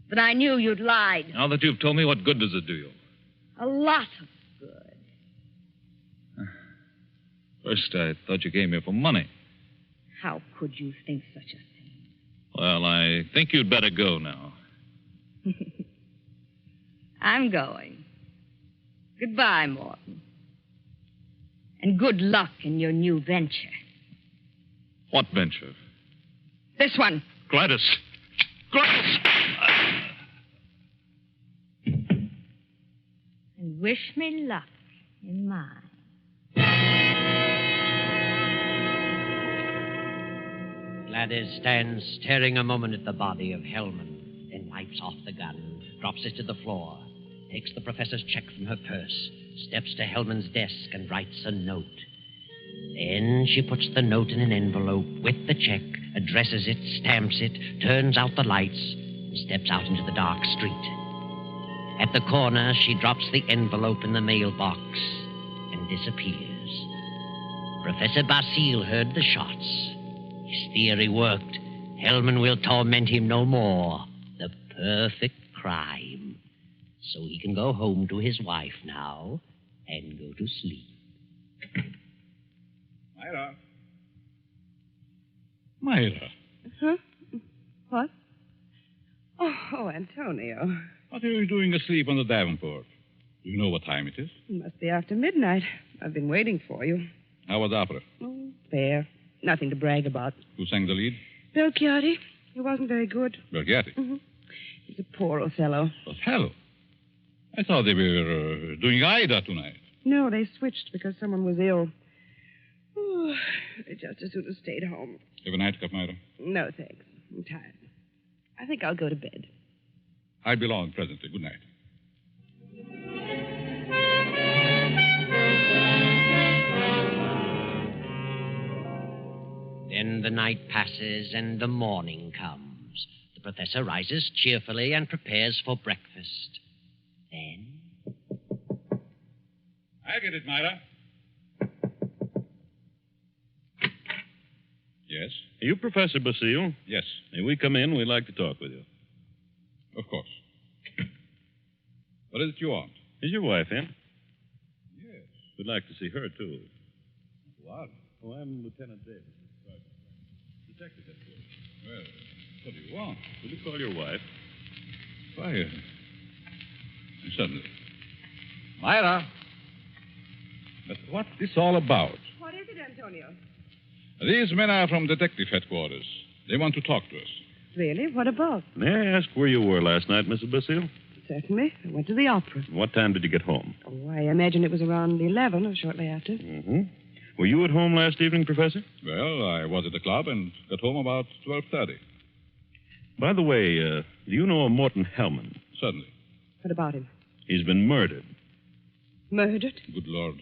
That I knew you'd lied. Now that you've told me, what good does it do you? A lot of good. First, I thought you came here for money. How could you think such a thing? Well, I think you'd better go now. I'm going. Goodbye, Morton. And good luck in your new venture. What venture? This one. Gladys. Gladys! And wish me luck in mine. Gladys stands staring a moment at the body of Hellman, then wipes off the gun, drops it to the floor, takes the professor's check from her purse, steps to Hellman's desk and writes a note. Then she puts the note in an envelope with the check, addresses it, stamps it, turns out the lights, and steps out into the dark street. At the corner, she drops the envelope in the mailbox and disappears. Professor Basile heard the shots. His theory worked. Hellman will torment him no more. The perfect crime. So he can go home to his wife now and go to sleep. Myra. Myra. Huh? What? Oh, Antonio. What are you doing asleep on the Davenport? Do you know what time it is? It must be after midnight. I've been waiting for you. How was opera? Oh, fair. Nothing to brag about. Who sang the lead? Belchiati. He wasn't very good. Belchiati? Mm-hmm. He's a poor Othello. Othello? I thought they were doing Ida tonight. No, they switched because someone was ill. Oh, they just as soon have stayed home. Have a nightcap, Myra? No, thanks. I'm tired. I think I'll go to bed. I'll be along presently. Good night. Then the night passes and the morning comes. The professor rises cheerfully and prepares for breakfast. Then... I get it, Myra. Yes? Are you Professor Basile? Yes. May we come in? We'd like to talk with you. Of course. What is it you want? Is your wife in? Yes. We'd like to see her, too. What? Oh, I'm Lieutenant Davis. Detective headquarters. Well, what do you want? Will you call your wife? Why, certainly. Myra! But what's this all about? What is it, Antonio? These men are from detective headquarters. They want to talk to us. Really? What about? May I ask where you were last night, Mrs. Basile? Certainly. I went to the opera. What time did you get home? Oh, I imagine it was around 11 or shortly after. Mm-hmm. Were you at home last evening, Professor? Well, I was at the club and got home about 12:30. By the way, do you know a Morton Hellman? Certainly. What about him? He's been murdered. Murdered? Good Lord.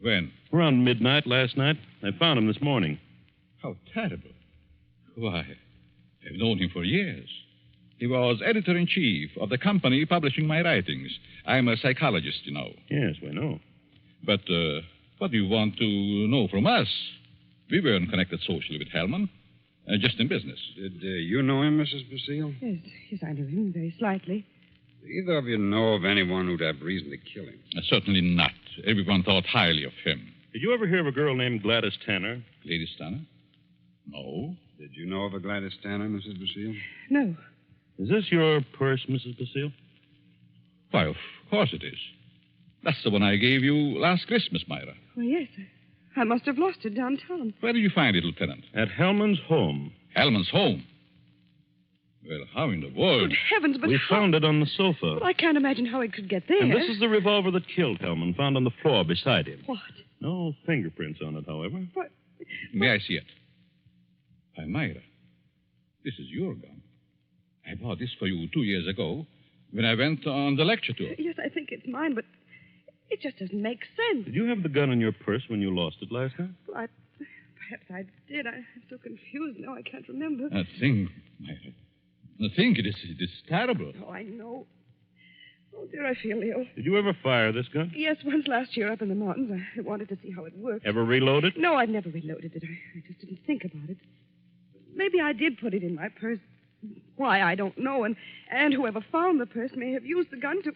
When? Around midnight last night. I found him this morning. How terrible. Why, I've known him for years. He was editor-in-chief of the company publishing my writings. I'm a psychologist, you know. Yes, we know. But what do you want to know from us? We weren't connected socially with Hellman, just in business. Did you know him, Mrs. Basile? Yes, I knew him very slightly. Do either of you know of anyone who'd have reason to kill him? Certainly not. Everyone thought highly of him. Did you ever hear of a girl named Gladys Tanner? Gladys Tanner? No. Did you know of a Gladys Tanner, Mrs. Basile? No. Is this your purse, Mrs. Basile? Why, of course it is. That's the one I gave you last Christmas, Myra. Oh, yes. I must have lost it downtown. Where did you find it, Lieutenant? At Hellman's home. Hellman's home? Well, how in the world? Good heavens, but We found it on the sofa. Well, I can't imagine how it could get there. And this is the revolver that killed Hellman, found on the floor beside him. What? No fingerprints on it, however. What? May I see it? Why, Myra, this is your gun. I bought this for you 2 years ago when I went on the lecture tour. Yes, I think it's mine, but It just doesn't make sense. Did you have the gun in your purse when you lost it last time? Well, perhaps I did. I'm so confused now. I can't remember. The thing, it is terrible. Oh, I know. Oh, dear, I feel ill. Did you ever fire this gun? Yes, once last year up in the mountains. I wanted to see how it worked. Ever reload it? No, I've never reloaded it. I just didn't think about it. Maybe I did put it in my purse. Why, I don't know. And whoever found the purse may have used the gun to...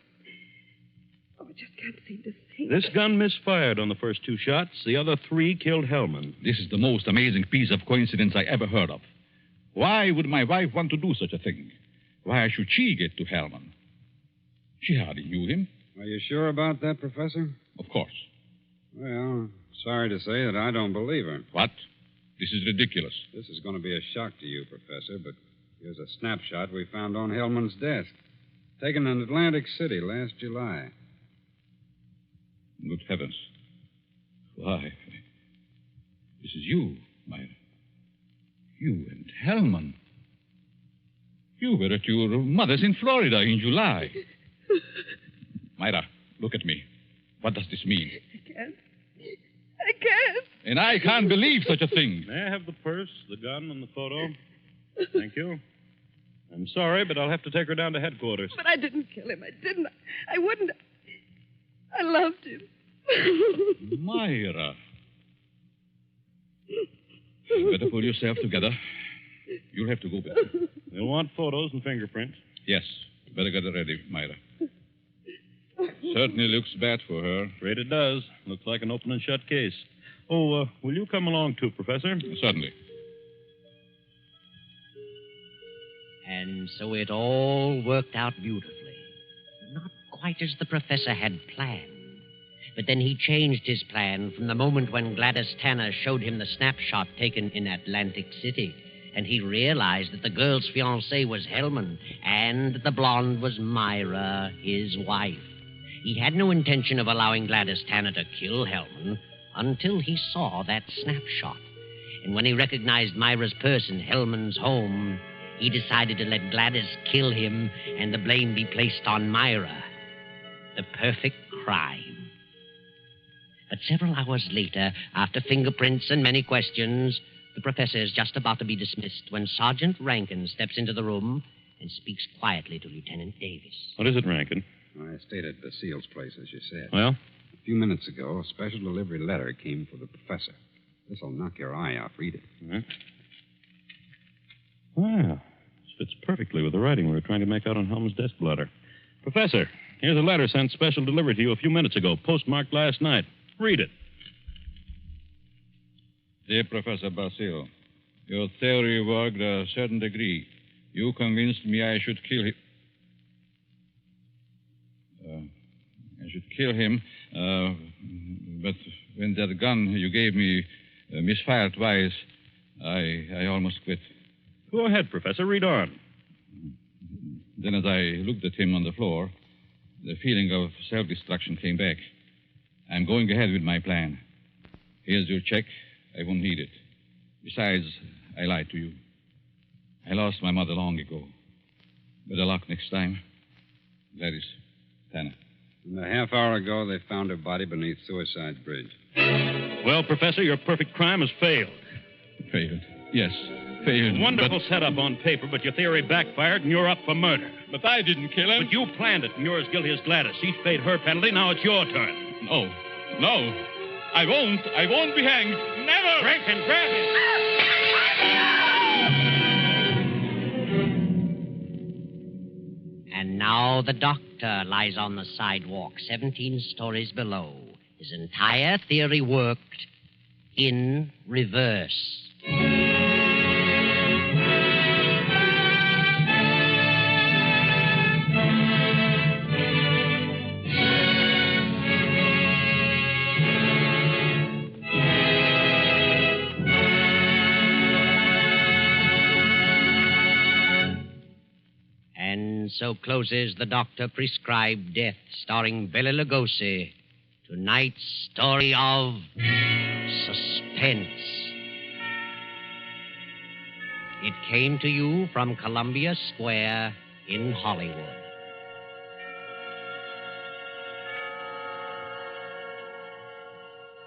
Oh, I just can't seem to think. This gun misfired on the first 2 shots. The other 3 killed Hellman. This is the most amazing piece of coincidence I ever heard of. Why would my wife want to do such a thing? Why should she get to Hellman? She hardly knew him. Are you sure about that, Professor? Of course. Well, sorry to say that I don't believe her. What? This is ridiculous. This is going to be a shock to you, Professor, but here's a snapshot we found on Hellman's desk. Taken in Atlantic City last July. Good heavens. Why? This is you, Myra. You and Hellman. You were at your mother's in Florida in July. Myra, look at me. What does this mean? I can't. And I can't believe such a thing. May I have the purse, the gun, and the photo? Thank you. I'm sorry, but I'll have to take her down to headquarters. But I didn't kill him. I didn't. I wouldn't. I loved him. Myra. You better pull yourself together. You'll have to go back. You'll want photos and fingerprints. Yes. Better get it ready, Myra. Certainly looks bad for her. Afraid it does. Looks like an open and shut case. Oh, will you come along too, Professor? Certainly. And so it all worked out beautifully. Not quite as the professor had planned. But then he changed his plan from the moment when Gladys Tanner showed him the snapshot taken in Atlantic City. And he realized that the girl's fiancé was Hellman, and that the blonde was Myra, his wife. He had no intention of allowing Gladys Tanner to kill Hellman until he saw that snapshot. And when he recognized Myra's purse in Hellman's home, he decided to let Gladys kill him and the blame be placed on Myra. The perfect crime. But several hours later, after fingerprints and many questions, the professor is just about to be dismissed when Sergeant Rankin steps into the room and speaks quietly to Lieutenant Davis. What is it, Rankin? I stayed at Basile's place, as you said. Well? A few minutes ago, a special delivery letter came for the professor. This'll knock your eye out. Read it. Mm-hmm. Wow. This fits perfectly with the writing we were trying to make out on Helm's desk blotter. Professor, here's a letter sent special delivery to you a few minutes ago, postmarked last night. Read it. Dear Professor Basile, your theory worked a certain degree. You convinced me I should kill him. But when that gun you gave me misfired twice, I almost quit. Go ahead, Professor. Read on. Then as I looked at him on the floor, the feeling of self-destruction came back. I'm going ahead with my plan. Here's your check. I won't need it. Besides, I lied to you. I lost my mother long ago. Better luck next time. Gladys Tanner. And a half hour ago, they found her body beneath Suicide Bridge. Well, Professor, your perfect crime has failed. Failed? Yes, failed. Wonderful setup on paper, but your theory backfired and you're up for murder. But I didn't kill him. But you planned it, and you're as guilty as Gladys. Each paid her penalty. Now it's your turn. No. I won't be hanged. Never! Rankin, grab him! And now the doctor lies on the sidewalk 17 stories below. His entire theory worked in reverse. And so closes the doctor-prescribed death, starring Bela Lugosi. Tonight's story of Suspense. It came to you from Columbia Square in Hollywood.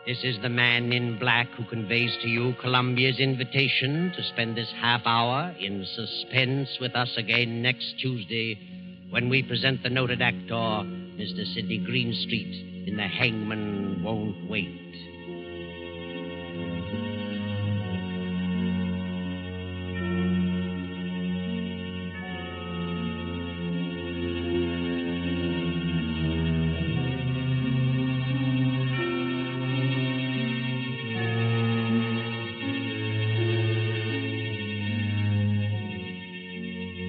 This is the man in black who conveys to you Columbia's invitation to spend this half hour in suspense with us again next Tuesday when we present the noted actor, Mr. Sidney Greenstreet, in The Hangman Won't Wait.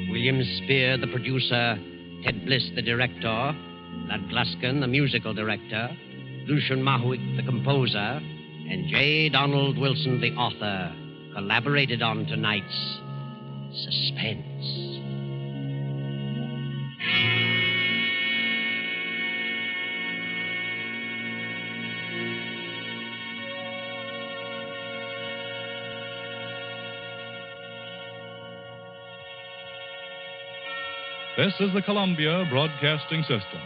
William Spear, the producer, Ted Bliss, the director, Lud Gluskin, the musical director, Lucian Mahuik, the composer, and J. Donald Wilson, the author, collaborated on tonight's Suspense. This is the Columbia Broadcasting System.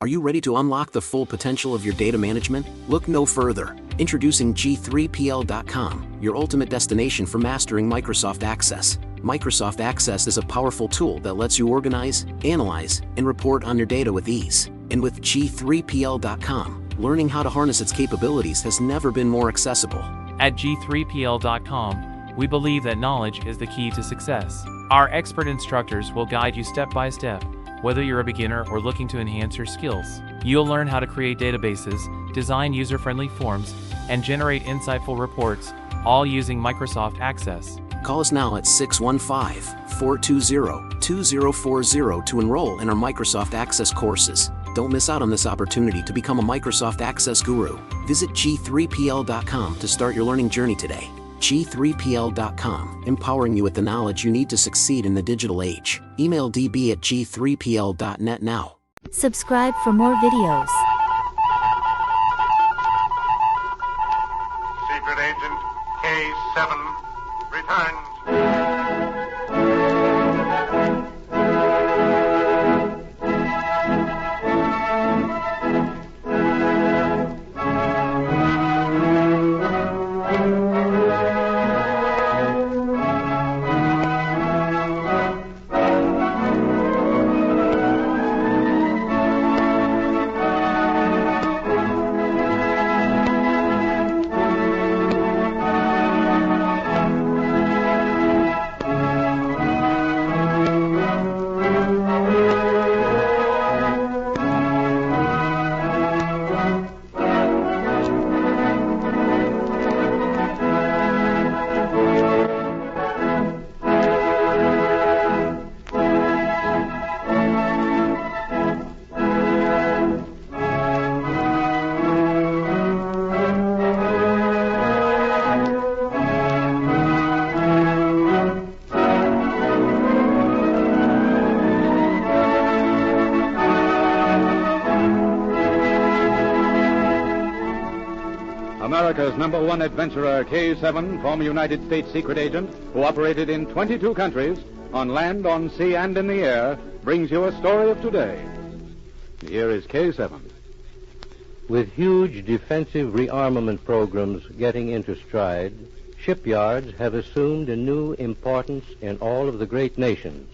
Are you ready to unlock the full potential of your data management? Look no further. Introducing G3PL.com, your ultimate destination for mastering Microsoft Access. Microsoft Access is a powerful tool that lets you organize, analyze, and report on your data with ease. And with G3PL.com, learning how to harness its capabilities has never been more accessible. At G3PL.com, we believe that knowledge is the key to success. Our expert instructors will guide you step by step, whether you're a beginner or looking to enhance your skills. You'll learn how to create databases, design user-friendly forms, and generate insightful reports, all using Microsoft Access. Call us now at 615-420-2040 to enroll in our Microsoft Access courses. Don't miss out on this opportunity to become a Microsoft Access guru. Visit G3PL.com to start your learning journey today. G3PL.com, empowering you with the knowledge you need to succeed in the digital age. Email db@g3pl.net now. Subscribe for more videos. Secret Agent K7 returns. America's #1 adventurer, K7, former United States secret agent, who operated in 22 countries, on land, on sea, and in the air, brings you a story of today. Here is K7. With huge defensive rearmament programs getting into stride, shipyards have assumed a new importance in all of the great nations.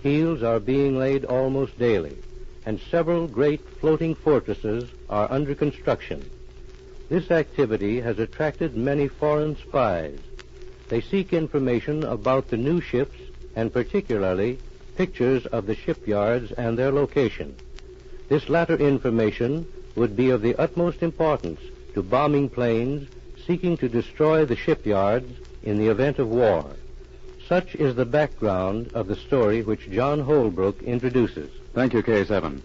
Keels are being laid almost daily, and several great floating fortresses are under construction. This activity has attracted many foreign spies. They seek information about the new ships, and particularly pictures of the shipyards and their location. This latter information would be of the utmost importance to bombing planes seeking to destroy the shipyards in the event of war. Such is the background of the story which John Holbrook introduces. Thank you, K7.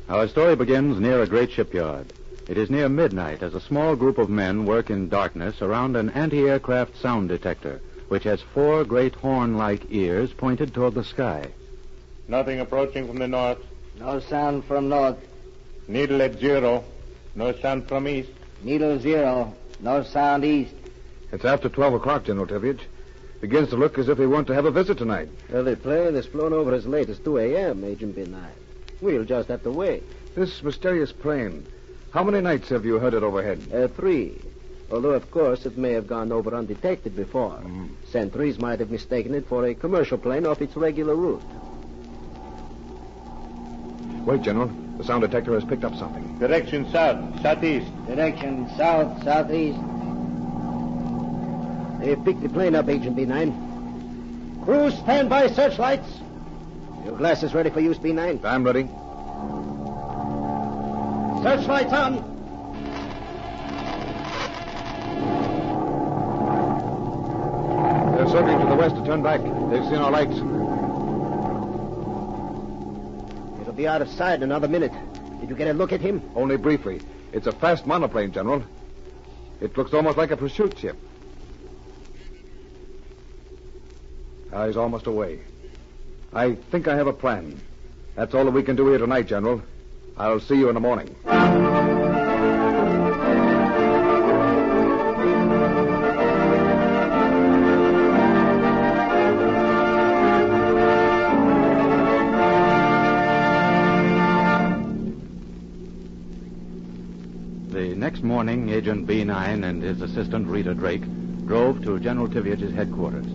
Our story begins near a great shipyard. It is near midnight as a small group of men work in darkness around an anti-aircraft sound detector, which has 4 great horn-like ears pointed toward the sky. Nothing approaching from the north. No sound from north. Needle at 0. No sound from east. Needle 0. No sound east. It's after 12 o'clock, General Tiviage. Begins to look as if we want to have a visit tonight. Well, the plane has flown over as late as 2 a.m., Agent B9. We'll just have to wait. This mysterious plane, how many nights have you heard it overhead? 3. Although, of course, it may have gone over undetected before. Sentries might have mistaken it for a commercial plane off its regular route. Wait, General. The sound detector has picked up something. Direction south, southeast. Direction south, southeast. They've picked the plane up, Agent B9. Crew, stand by searchlights. Your glasses ready for use, B9? I'm ready. Searchlights on. They're circling to the west to turn back. They've seen our lights. It'll be out of sight in another minute. Did you get a look at him? Only briefly. It's a fast monoplane, General. It looks almost like a pursuit ship. He's almost away. I think I have a plan. That's all that we can do here tonight, General. I'll see you in the morning. The next morning, Agent B9 and his assistant, Rita Drake, drove to General Tiviage's headquarters.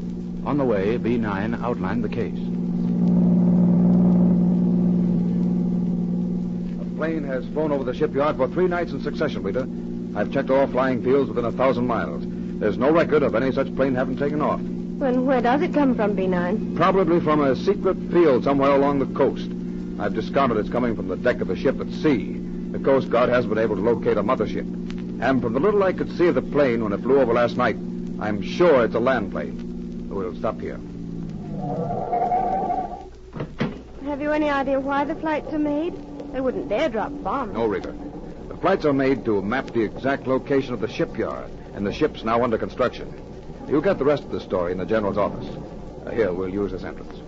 On the way, B9 outlined the case. The plane has flown over the shipyard for 3 nights in succession, Rita. I've checked all flying fields within 1,000 miles. There's no record of any such plane having taken off. Then where does it come from, B9? Probably from a secret field somewhere along the coast. I've discounted it's coming from the deck of a ship at sea. The Coast Guard hasn't been able to locate a mothership. And from the little I could see of the plane when it flew over last night, I'm sure it's a land plane. We'll stop here. Have you any idea why the flights are made? They wouldn't dare drop bombs. No, Rita. The flights are made to map the exact location of the shipyard, and the ship's now under construction. You'll get the rest of the story in the General's office. Here, we'll use this entrance.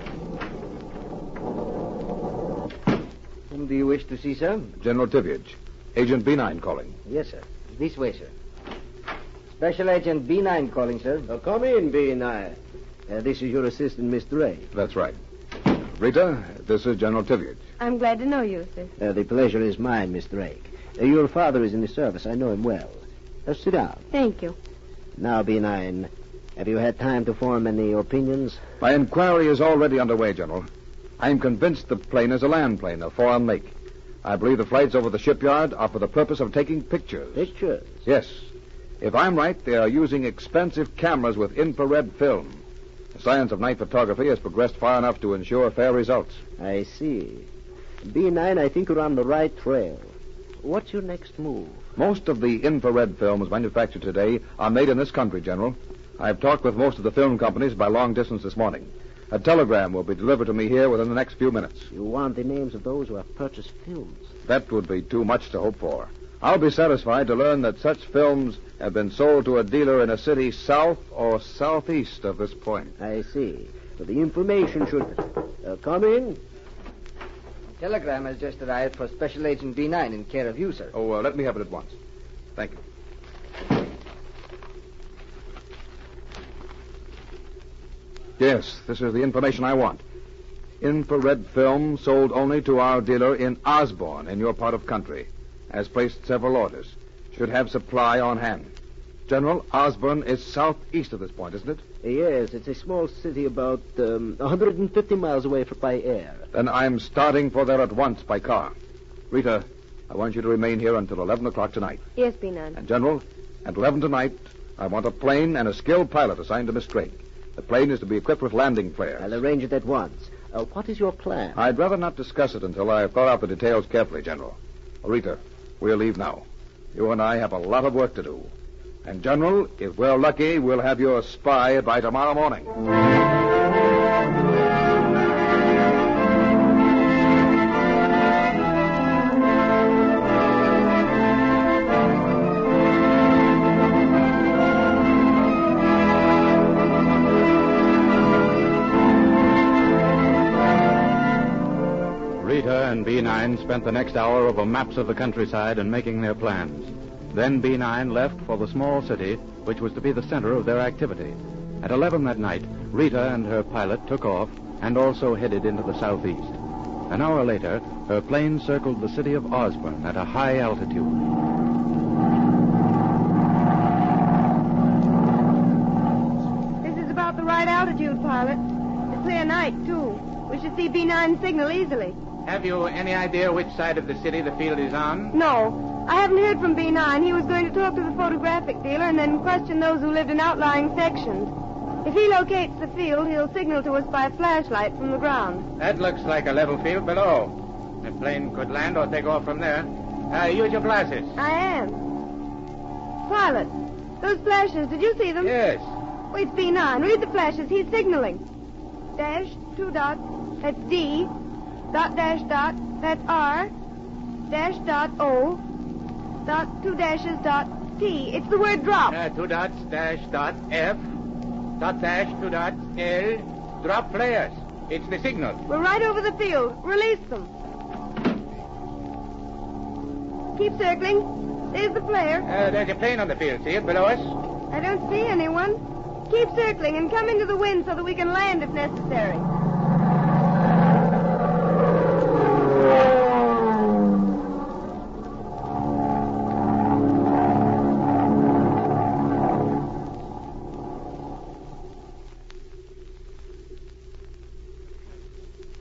Whom do you wish to see, sir? General Tiviage. Agent B9 calling. Yes, sir. This way, sir. Special Agent B9 calling, sir. Oh, come in, B9. This is your assistant, Miss Drake. That's right. Rita, this is General Tiviage. I'm glad to know you, sir. The pleasure is mine, Miss Drake. Your father is in the service. I know him well. Sit down. Thank you. Now, B9, have you had time to form any opinions? My inquiry is already underway, General. I'm convinced the plane is a land plane of foreign make. I believe the flights over the shipyard are for the purpose of taking pictures. Pictures? Yes. If I'm right, they are using expensive cameras with infrared film. The science of night photography has progressed far enough to ensure fair results. I see. B9, I think you're on the right trail. What's your next move? Most of the infrared films manufactured today are made in this country, General. I've talked with most of the film companies by long distance this morning. A telegram will be delivered to me here within the next few minutes. You want the names of those who have purchased films? That would be too much to hope for. I'll be satisfied to learn that such films have been sold to a dealer in a city south or southeast of this point. I see. But the information should... come in. A telegram has just arrived for Special Agent B9 in care of you, sir. Oh, let me have it at once. Thank you. Yes, this is the information I want. Infrared film sold only to our dealer in Osborne, in your part of country. Has placed several orders. Should have supply on hand. General, Osborne is southeast of this point, isn't it? Yes, it's a small city about 150 miles away by air. Then I'm starting for there at once by car. Rita, I want you to remain here until 11 o'clock tonight. Yes, B9. And, General, at 11 tonight, I want a plane and a skilled pilot assigned to Miss Drake. The plane is to be equipped with landing flares. I'll arrange it at once. What is your plan? I'd rather not discuss it until I've thought out the details carefully, General. Rita, we'll leave now. You and I have a lot of work to do. And, General, if we're lucky, we'll have your spy by tomorrow morning. Rita and B9 spent the next hour over maps of the countryside and making their plans. Then B9 left for the small city, which was to be the center of their activity. At 11 that night, Rita and her pilot took off and also headed into the southeast. An hour later, her plane circled the city of Osborne at a high altitude. This is about the right altitude, pilot. It's a clear night, too. We should see B9 signal easily. Have you any idea which side of the city the field is on? No. I haven't heard from B9. He was going to talk to the photographic dealer and then question those who lived in outlying sections. If he locates the field, he'll signal to us by flashlight from the ground. That looks like a level field below. The plane could land or take off from there. Use your glasses. I am. Pilot, those flashes, did you see them? Yes. Wait, B9. Read the flashes. He's signaling. Dash, 2 dots. That's D. Dot, dash, dot. That's R. Dash, dot, O. Dot, 2 dashes, dot, T. It's the word drop. 2 dots, dash, dot, F. Dot, dash, 2 dots, L. Drop flares. It's the signal. We're right over the field. Release them. Keep circling. There's the flare. There's a plane on the field. See it below us? I don't see anyone. Keep circling and come into the wind so that we can land if necessary.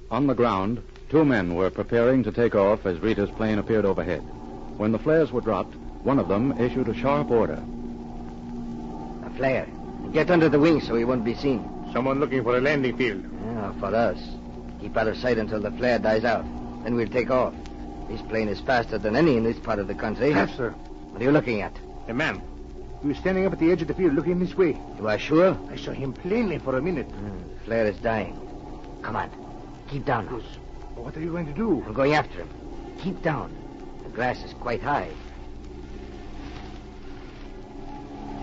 On the ground, 2 men were preparing to take off as Rita's plane appeared overhead. When the flares were dropped, one of them issued a sharp order. A flare. Get under the wing so he won't be seen. Someone looking for a landing field. Yeah, for us. Keep out of sight until the flare dies out. Then we'll take off. This plane is faster than any in this part of the country. Yes, sir. What are you looking at? A man. He was standing up at the edge of the field looking this way. You are sure? I saw him plainly for a minute. The flare is dying. Come on. Keep down now. What are you going to do? I'm going after him. Keep down. The grass is quite high.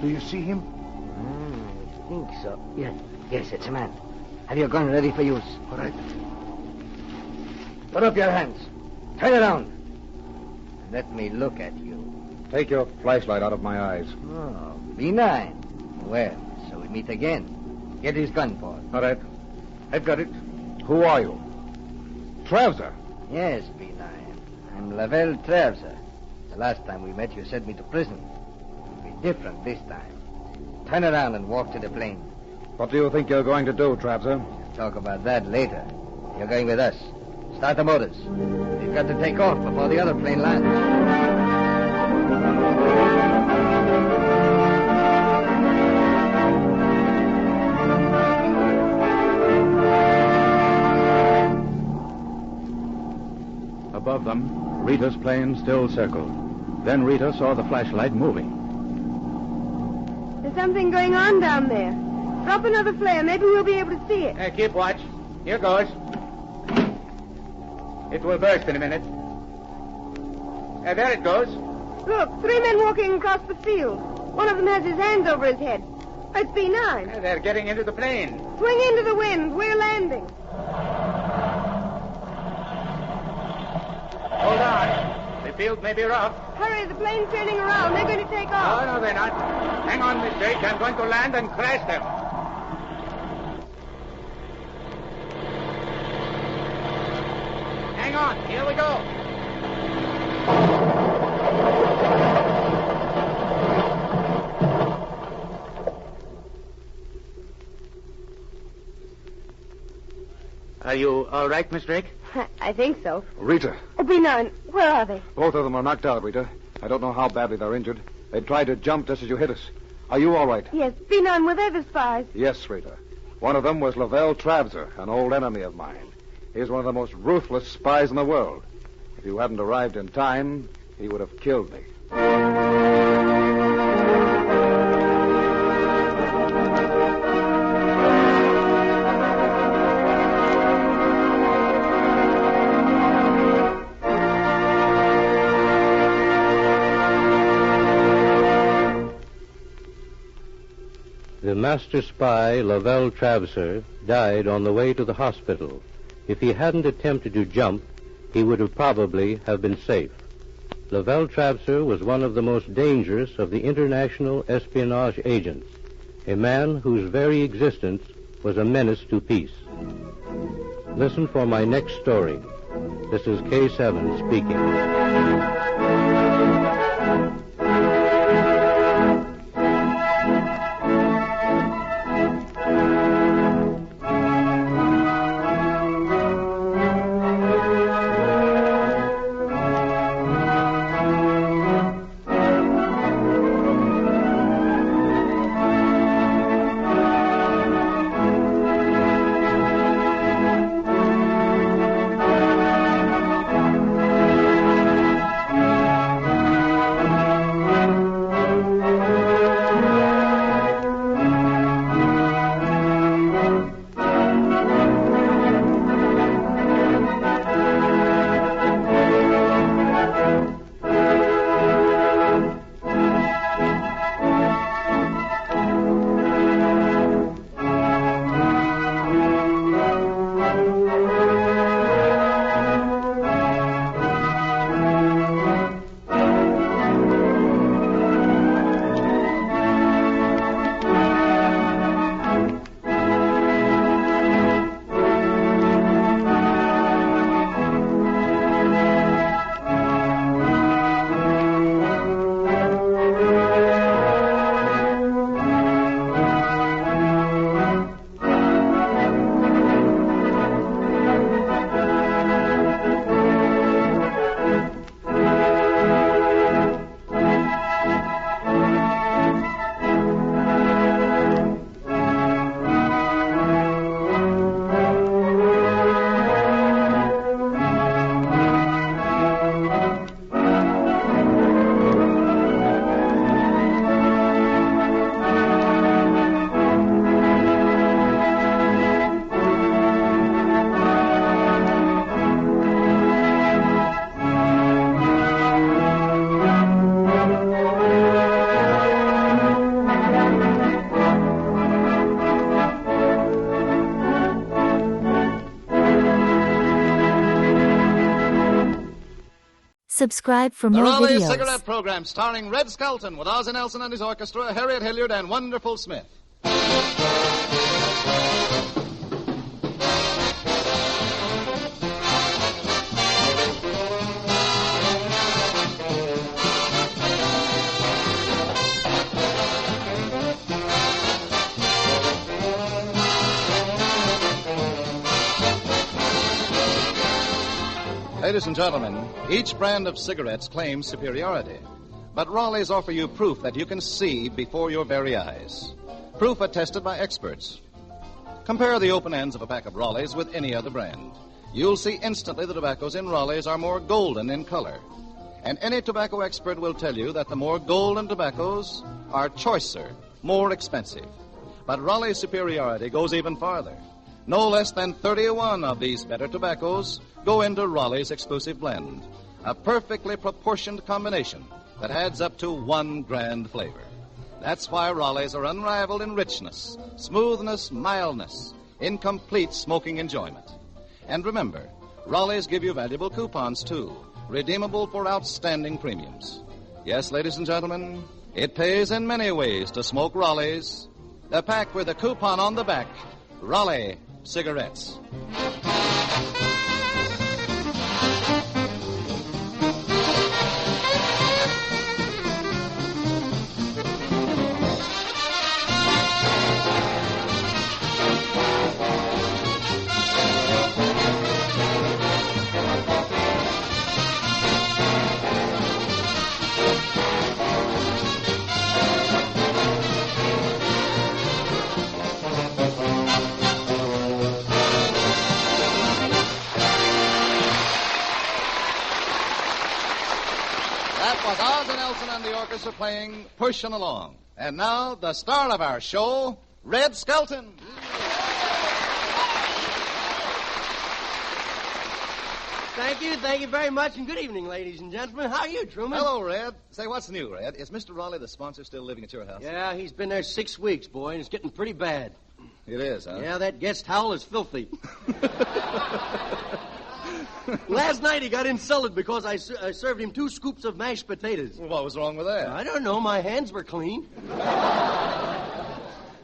Do you see him? I think so. Yes, it's a man. Have your gun ready for use. All right. Put up your hands. Turn around. And let me look at you. Take your flashlight out of my eyes. Oh, B9. Well, so we meet again. Get his gun, Paul. All right. I've got it. Who are you? Travser. Yes, B9. I'm Lavelle Travser. The last time we met, you sent me to prison. It'll be different this time. Turn around and walk to the plane. What do you think you're going to do, Travser? We'll talk about that later. You're going with us. Start the motors. We've got to take off before the other plane lands. Above them, Rita's plane still circled. Then Rita saw the flashlight moving. There's something going on down there. Drop another flare. Maybe we'll be able to see it. Keep watch. Here goes. It will burst in a minute. There it goes. Look, 3 men walking across the field. One of them has his hands over his head. It's B9. They're getting into the plane. Swing into the wind. We're landing. Hold on. The field may be rough. Hurry, the plane's turning around. They're going to take off. No, they're not. Hang on, Miss Jake. I'm going to land and crash them. Hang on. Here we go. Are you all right, Miss Drake? I think so. Rita. Oh, B9, where are they? Both of them are knocked out, Rita. I don't know how badly they're injured. They tried to jump just as you hit us. Are you all right? Yes, B9, were they the spies? Yes, Rita. One of them was Lavelle Travser, an old enemy of mine. He's one of the most ruthless spies in the world. If you hadn't arrived in time, he would have killed me. The master spy, Lavelle Travser, died on the way to the hospital. If he hadn't attempted to jump, he would have probably have been safe. Lavelle Travser was one of the most dangerous of the international espionage agents, a man whose very existence was a menace to peace. Listen for my next story. This is K7 speaking. Subscribe for the more Raleigh videos. Cigarette Program starring Red Skelton with Ozzie Nelson and his orchestra, Harriet Hilliard, and Wonderful Smith. Ladies and gentlemen, each brand of cigarettes claims superiority. But Raleigh's offer you proof that you can see before your very eyes. Proof attested by experts. Compare the open ends of a pack of Raleigh's with any other brand. You'll see instantly the tobaccos in Raleigh's are more golden in color. And any tobacco expert will tell you that the more golden tobaccos are choicer, more expensive. But Raleigh's superiority goes even farther. No less than 31 of these better tobaccos go into Raleigh's exclusive blend, a perfectly proportioned combination that adds up to one grand flavor. That's why Raleigh's are unrivaled in richness, smoothness, mildness, in complete smoking enjoyment. And remember, Raleigh's give you valuable coupons, too, redeemable for outstanding premiums. Yes, ladies and gentlemen, it pays in many ways to smoke Raleigh's, the pack with a coupon on the back, Raleigh cigarettes. Was Ozzie Nelson and the orchestra playing Pushing Along. And now, the star of our show, Red Skelton. Thank you very much, and good evening, ladies and gentlemen. How are you, Truman? Hello, Red. Say, what's new, Red? Is Mr. Raleigh, the sponsor, still living at your house? Yeah, he's been there 6 weeks, boy, and it's getting pretty bad. It is, huh? Yeah, that guest towel is filthy. Last night he got insulted because I served him 2 scoops of mashed potatoes. Well, what was wrong with that? I don't know. My hands were clean.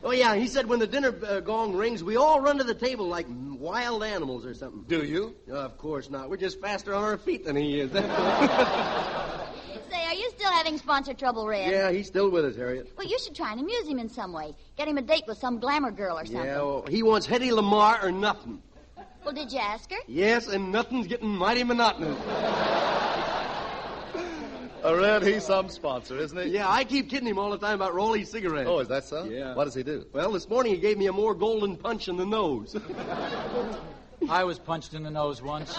Oh, yeah, he said when the dinner gong rings, we all run to the table like wild animals or something. Do you? Of course not. We're just faster on our feet than he is. Say, are you still having sponsor trouble, Red? Yeah, he's still with us, Harriet. Well, you should try and amuse him in some way. Get him a date with some glamour girl or something. Yeah, well, he wants Hedy Lamarr or nothing. Well, did you ask her? Yes, and nothing's getting mighty monotonous. Red, he's some sponsor, isn't he? Yeah, I keep kidding him all the time about Rowley's cigarettes. Oh, is that so? Yeah. What does he do? Well, this morning he gave me a more golden punch in the nose. I was punched in the nose once.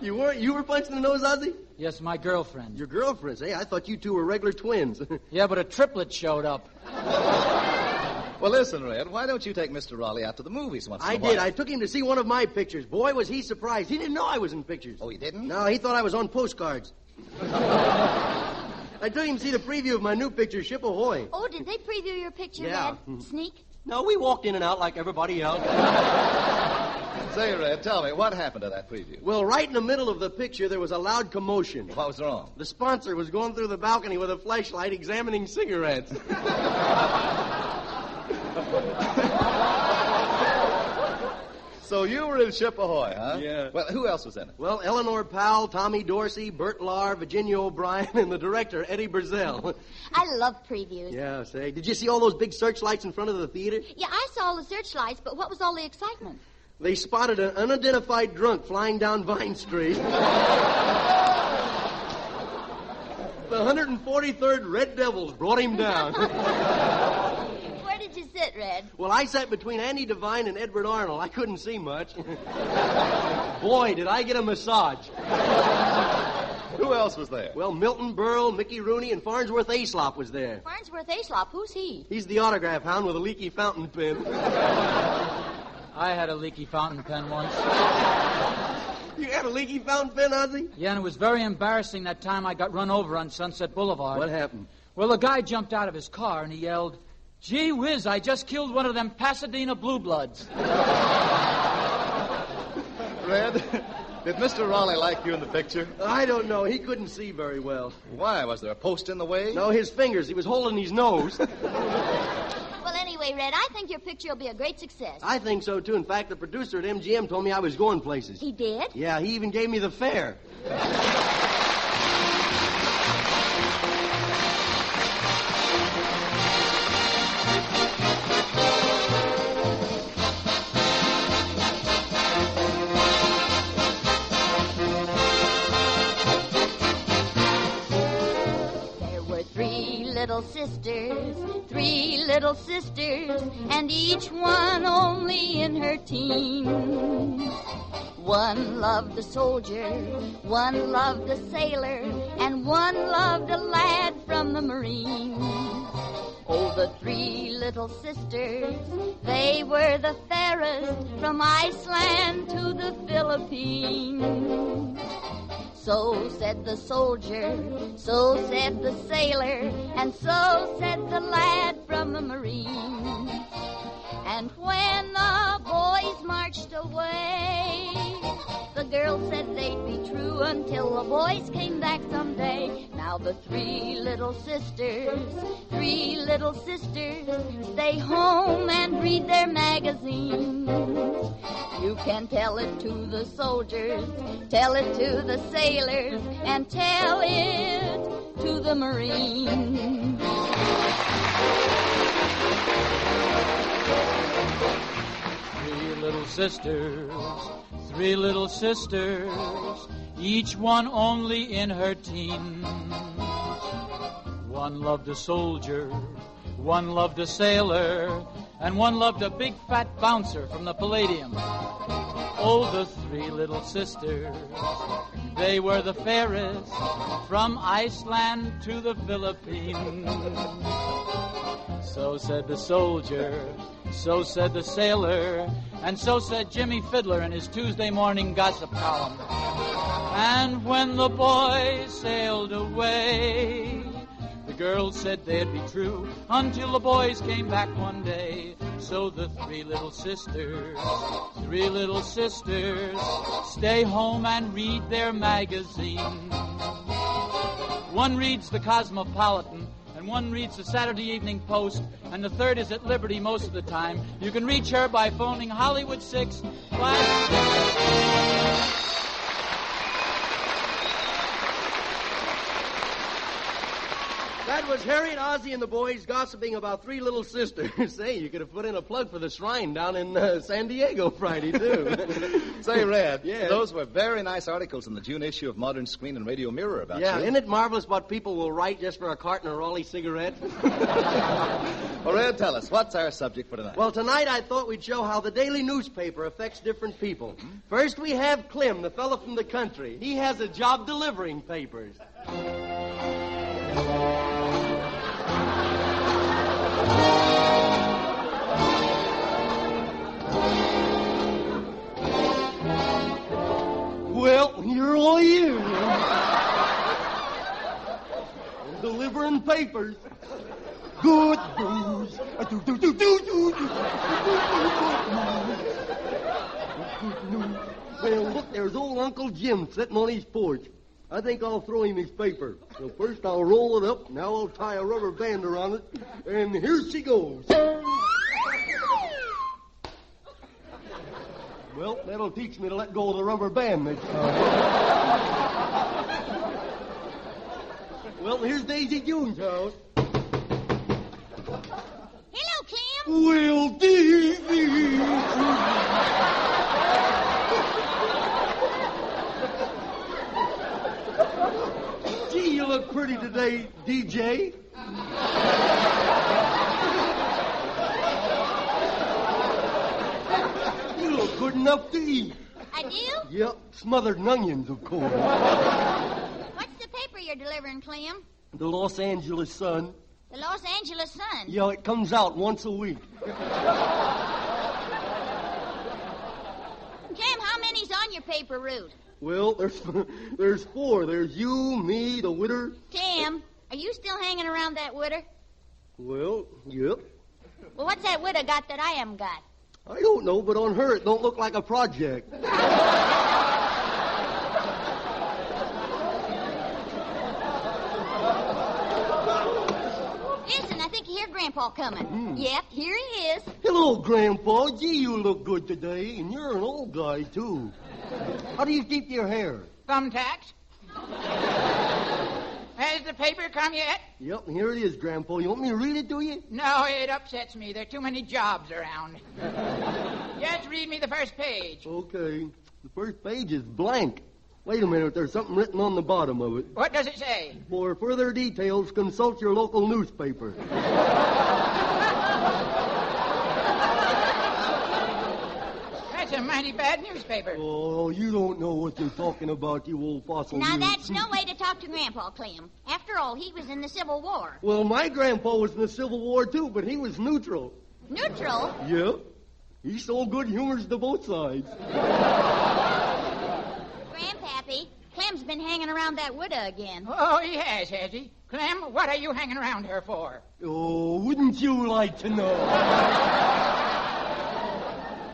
You were punched in the nose, Ozzy? Yes, my girlfriend. Your girlfriend? Hey, I thought you two were regular twins. Yeah, but a triplet showed up. Well, listen, Red, why don't you take Mr. Raleigh out to the movies once in a while? I did. I took him to see one of my pictures. Boy, was he surprised. He didn't know I was in pictures. Oh, he didn't? No, he thought I was on postcards. I took him to see the preview of my new picture, Ship Ahoy. Oh, did they preview your picture, Yeah. Red? Sneak? No, we walked in and out like everybody else. Say, Red, tell me, what happened to that preview? Well, right in the middle of the picture, there was a loud commotion. What was wrong? The sponsor was going through the balcony with a flashlight examining cigarettes. So you were in Ship Ahoy, huh? Yeah. Well, who else was in it? Well, Eleanor Powell, Tommy Dorsey, Bert Lahr, Virginia O'Brien, and the director, Eddie Brazell. I love previews. Yeah, say. Did you see all those big searchlights in front of the theater? Yeah, I saw all the searchlights, but what was all the excitement? They spotted an unidentified drunk flying down Vine Street. The 143rd Red Devils brought him down. Where did you sit, Red? Well, I sat between Andy Devine and Edward Arnold. I couldn't see much. Boy, did I get a massage. Who else was there? Well, Milton Berle, Mickey Rooney, and Farnsworth Aslop was there. Farnsworth Aslop, who's he? He's the autograph hound with a leaky fountain pen. I had a leaky fountain pen once. You had a leaky fountain pen, Ozzy? Yeah, and it was very embarrassing that time I got run over on Sunset Boulevard. What happened? Well, a guy jumped out of his car and he yelled, "Gee whiz, I just killed one of them Pasadena Blue Bloods." Red, did Mr. Raleigh like you in the picture? I don't know. He couldn't see very well. Why? Was there a post in the way? No, his fingers. He was holding his nose. Well, anyway, Red, I think your picture will be a great success. I think so, too. In fact, the producer at MGM told me I was going places. He did? Yeah, he even gave me the fare. Three little sisters, and each one only in her teens. One loved a soldier, one loved a sailor, and one loved a lad from the Marines. Oh, the 3 little sisters, they were the fairest from Iceland to the Philippines. So said the soldier, so said the sailor, and so said the lad from the Marines. And when the boys marched away, the girls said they'd be true until the boys came back someday. Now the 3 little sisters, stay home and read their magazines. You can tell it to the soldiers, tell it to the sailors, and tell it to the Marines. 3 little sisters, each one only in her teens. One loved a soldier, one loved a sailor, and one loved a big fat bouncer from the Palladium. Oh, the 3 little sisters, they were the fairest from Iceland to the Philippines. So said the soldier, so said the sailor, and so said Jimmy Fiddler in his Tuesday morning gossip column. And when the boys sailed away, the girls said they'd be true until the boys came back one day. So the three little sisters, stay home and read their magazine. One reads the Cosmopolitan, and one reads the Saturday Evening Post, and the third is at Liberty most of the time. You can reach her by phoning Hollywood 6. That was Harry and Ozzie and the boys gossiping about three little sisters. Say, you could have put in a plug for the shrine down in San Diego Friday, too. Say, Red, Yeah. those were very nice articles in the June issue of Modern Screen and Radio Mirror about Yeah, you. isn't it marvelous what people will write just for a carton of Raleigh cigarettes? Well, Red, tell us, what's our subject for tonight? Well, tonight I thought we'd show how the daily newspaper affects different people. First, we have Clem, the fellow from the country. He has a job delivering papers. Well, here I am. Delivering papers. Good news. Well, look, there's old Uncle Jim sitting on his porch. I think I'll throw him his paper. So first I'll roll it up, now I'll tie a rubber band around it, and here she goes. Well, that'll teach me to let go of the rubber band next time. Well, here's Daisy June's house. Hello, Clem. Well, Daisy. Gee, you look pretty today, DJ. You look good enough to eat. I do? Yep, smothered in onions, of course. What's the paper you're delivering, Clem? The Los Angeles Sun. The Los Angeles Sun. Yeah, it comes out once a week. Clem, how many's on your paper route? Well, there's four. There's you, me, the widder. Clem, are you still hanging around that widder? Well, yep. Well, what's that widder got that I haven't got? I don't know, but on her it don't look like a project. Listen, I think you hear Grandpa coming. Yep, here he is. Hello, Grandpa. Gee, you look good today, and you're an old guy, too. How do you keep your hair? Thumbtacks. Has the paper come yet? Yep, here it is, Grandpa. You want me to read it to you? No, it upsets me. There are too many jobs around. Just read me the first page. Okay. The first page is blank. Wait a minute, there's something written on the bottom of it. What does it say? For further details, consult your local newspaper. That's a mighty bad newspaper. Oh, you don't know what you're talking about, you old fossil. Now, that's no way to talk to Grandpa, Clem. After all, he was in the Civil War. Well, my grandpa was in the Civil War, too, but he was neutral. Neutral? Yeah. He sold good humors to both sides. Grandpappy, Clem's been hanging around that widow again. Oh, he has he? Clem, what are you hanging around her for? Oh, wouldn't you like to know?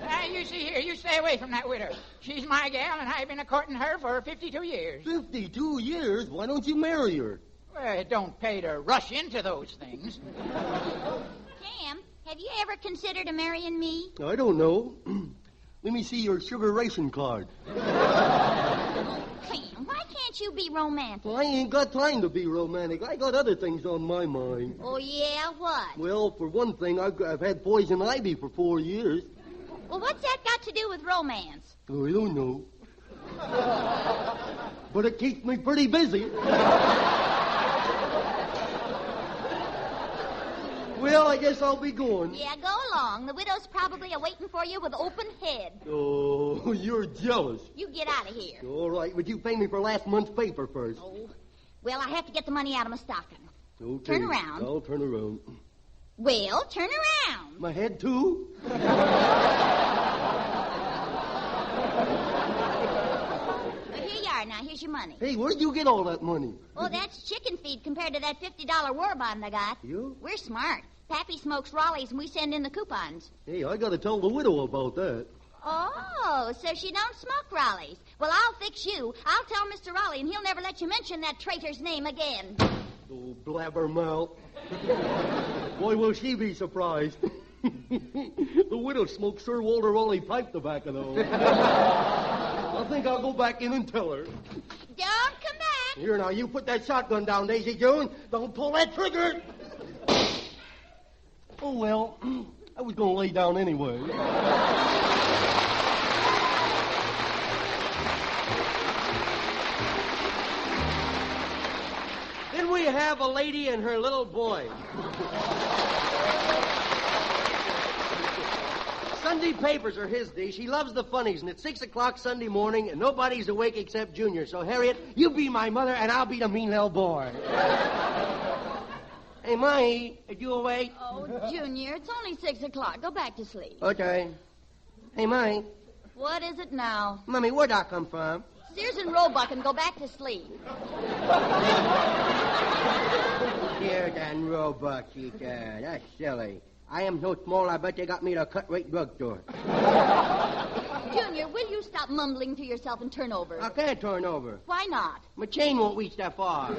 Now, you see here, you stay away from that widow. She's my gal, and I've been a-courting her for 52 years. 52 years? Why don't you marry her? Well, it don't pay to rush into those things. Clem, have you ever considered marrying me? I don't know. Let me see your sugar ration card. Clem, why can't you be romantic? Well, I ain't got time to be romantic. I got other things on my mind. Oh, yeah? What? Well, for one thing, I've had poison ivy for 4 years. Well, what's that got to do with romance? Oh, I don't know. But it keeps me pretty busy. Well, I guess I'll be going. Yeah, go along. The widow's probably a-waiting for you with open head. Oh, you're jealous. You get out of here. All right, but you pay me for last month's paper first. Oh, well, I have to get the money out of my stocking. Okay. Turn around. I'll turn around. Well, turn around. My head, too? Here you are. Now, here's your money. Hey, where'd you get all that money? Oh, that's chicken feed compared to that $50 war bond I got. You? We're smart. Pappy smokes Raleighs, and we send in the coupons. Hey, I gotta tell the widow about that. Oh, so she don't smoke Raleighs. Well, I'll fix you. I'll tell Mr. Raleigh, and he'll never let you mention that traitor's name again. Oh, blabbermouth. Boy, will she be surprised. The widow smokes Sir Walter Raleigh pipe tobacco, though. I think I'll go back in and tell her. Don't come back. Here, now, you put that shotgun down, Daisy June. Don't pull that trigger. Oh, well, I was going to lay down anyway. Then we have a lady and her little boy. Sunday papers are his day. She loves the funnies, and it's 6 o'clock Sunday morning, and nobody's awake except Junior. So, Harriet, you be my mother, and I'll be the mean little boy. Hey, Mahi, are you awake? Oh, Junior, it's only 6 o'clock. Go back to sleep. Okay. Hey, Mahi. What is it now? Mommy, where'd I come from? Sears and Roebuck, and go back to sleep. Sears and Roebuck, that's silly. I am so small, I bet they got me at a cut-rate drugstore. Junior, will you stop mumbling to yourself and turn over? I can't turn over. Why not? My chain won't reach that far.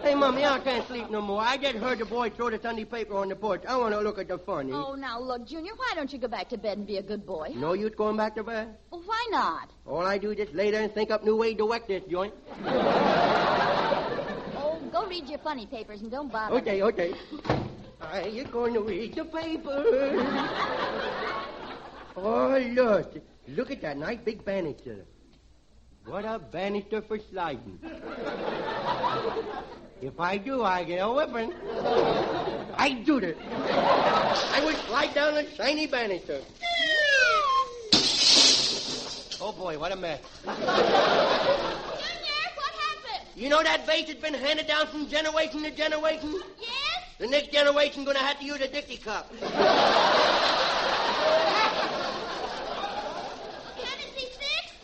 Hey, Mommy, I can't sleep no more. I just heard the boy throw the Sunday paper on the porch. I want to look at the funny. Oh, now, look, Junior, why don't you go back to bed and be a good boy? No use going back to bed? Well, why not? All I do is just lay there and think up new ways to wreck this joint. Oh, go read your funny papers and don't bother. Okay. Are you going to read the paper? Oh, look at that nice big banister. What a banister for sliding. If I do, I get a whipping. I do it. I will slide down a shiny banister. Oh, boy, what a mess. Junior, what happened? You know that vase has been handed down from generation to generation? Yes? The next generation going to have to use a Dixie cup. Can it be fixed?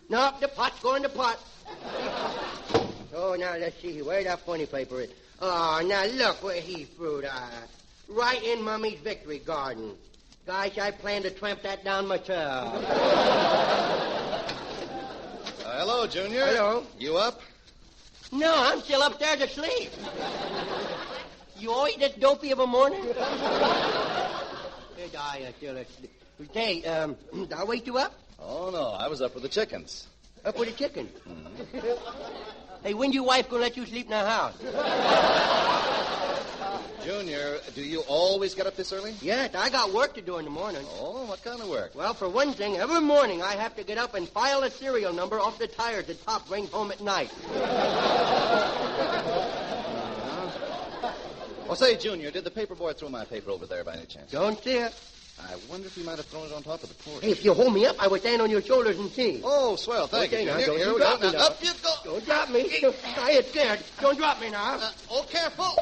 No, the pot's going to pot. Oh, now, let's see. Where that funny paper is. Oh, now, look where he threw that. Right in Mummy's victory garden. Gosh, I plan to tramp that down myself. Hello, Junior. Hello. You up? No, I'm still upstairs asleep. You always this dopey of a morning? Good eye, I'm still asleep. Hey, did I wake you up? Oh, no. I was up with the chickens. Up with the chicken? Mm-hmm. Hey, when's your wife gonna let you sleep in the house? Junior, do you always get up this early? Yes, I got work to do in the morning. Oh, what kind of work? Well, for one thing, every morning I have to get up and file a serial number off the tires the top brings home at night. Well, say, Junior, did the paper boy throw my paper over there by any chance? Don't see it. I wonder if he might have thrown it on top of the porch. Hey, if you hold me up, I will stand on your shoulders and see. Oh, swell. Thank you, Junior. Here we go. Now, up you go. Don't drop me. I get scared. Don't drop me now. Oh, careful.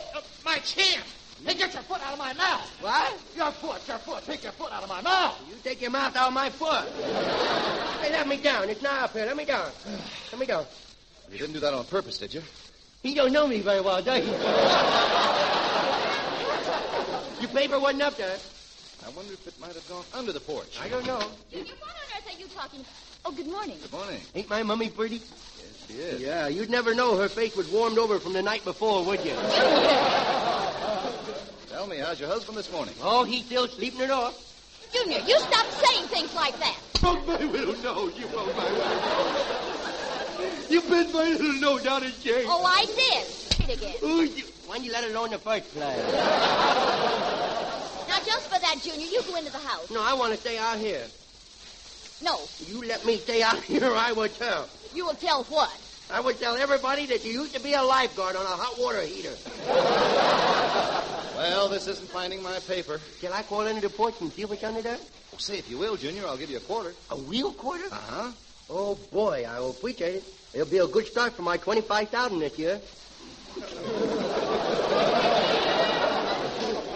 My chin. Hey, get your foot out of my mouth. What? Your foot. Take your foot out of my mouth. You take your mouth out of my foot. Hey, let me down. It's not up here. Let me down. Let me down. You didn't do that on purpose, did you? He don't know me very well, does he? Your paper wasn't up there. I wonder if it might have gone under the porch. I don't know. Junior, what on earth are you talking about? Oh, good morning. Good morning. Ain't my mummy pretty? Yes, she is. Yeah, you'd never know her face was warmed over from the night before, would you? Tell me, how's your husband this morning? Oh, he's still sleeping it off. Junior, you stop saying things like that. Oh, my little nose. You broke my little. You bent my little nose down his chain. Oh, I did. Say it again. Ooh, why'd you let it alone in the first place? Now, just for that, Junior, you go into the house. No, I want to stay out here. No. You let me stay out here, or I will tell. You will tell what? I would tell everybody that you used to be a lifeguard on a hot water heater. Well, this isn't finding my paper. Shall I call into the porch and see what's under there? Oh, say, if you will, Junior, I'll give you a quarter. A real quarter? Uh-huh. Oh, boy, I will appreciate it. It'll be a good start for my $25,000 this year.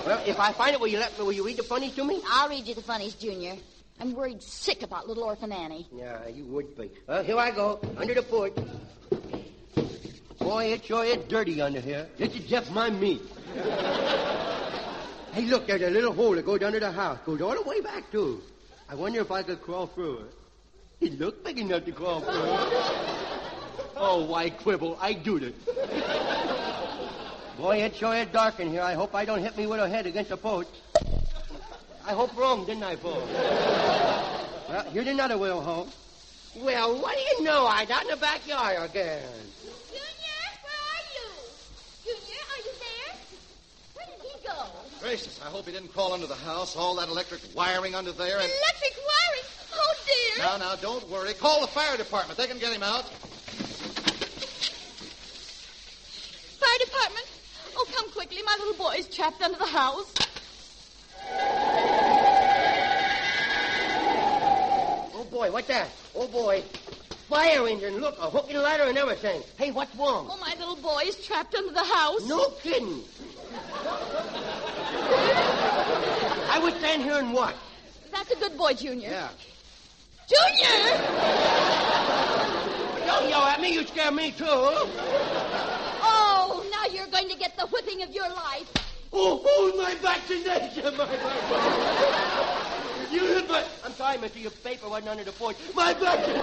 Well, if I find it, will you read the funnies to me? I'll read you the funnies, Junior. I'm worried sick about little orphan Annie. Yeah, you would be. Well, here I go, under the porch. Boy, it sure is dirty under here. This is just my meat. Hey, look, there's a little hole that goes under the house. Goes all the way back, too. I wonder if I could crawl through it. It looks big enough to crawl through it. Oh, why quibble? I do it. Boy, it sure is dark in here. I hope I don't hit me with a head against the post. I hope wrong, didn't I, Paul? Well, here's another little hole. Well, what do you know? I got in the backyard again. Junior, where are you? Junior, are you there? Where did he go? Gracious, I hope he didn't crawl under the house. All that electric wiring under there and... Electric wiring? Oh, dear. Now, don't worry. Call the fire department. They can get him out. Fire department? Oh, come quickly. My little boy's trapped under the house. Oh, boy, what's that? Oh, boy. Fire engine. Look, a hook and ladder and everything. Hey, what's wrong? Oh, my little boy is trapped under the house. No kidding. I would stand here and watch. That's a good boy, Junior. Yeah. Junior! Don't yell at me. You scare me, too. Oh, now you're going to get the whipping of your life. Oh, my vaccination, my vaccination. You hit my... I'm sorry, mister, your paper wasn't under the porch. My vaccination.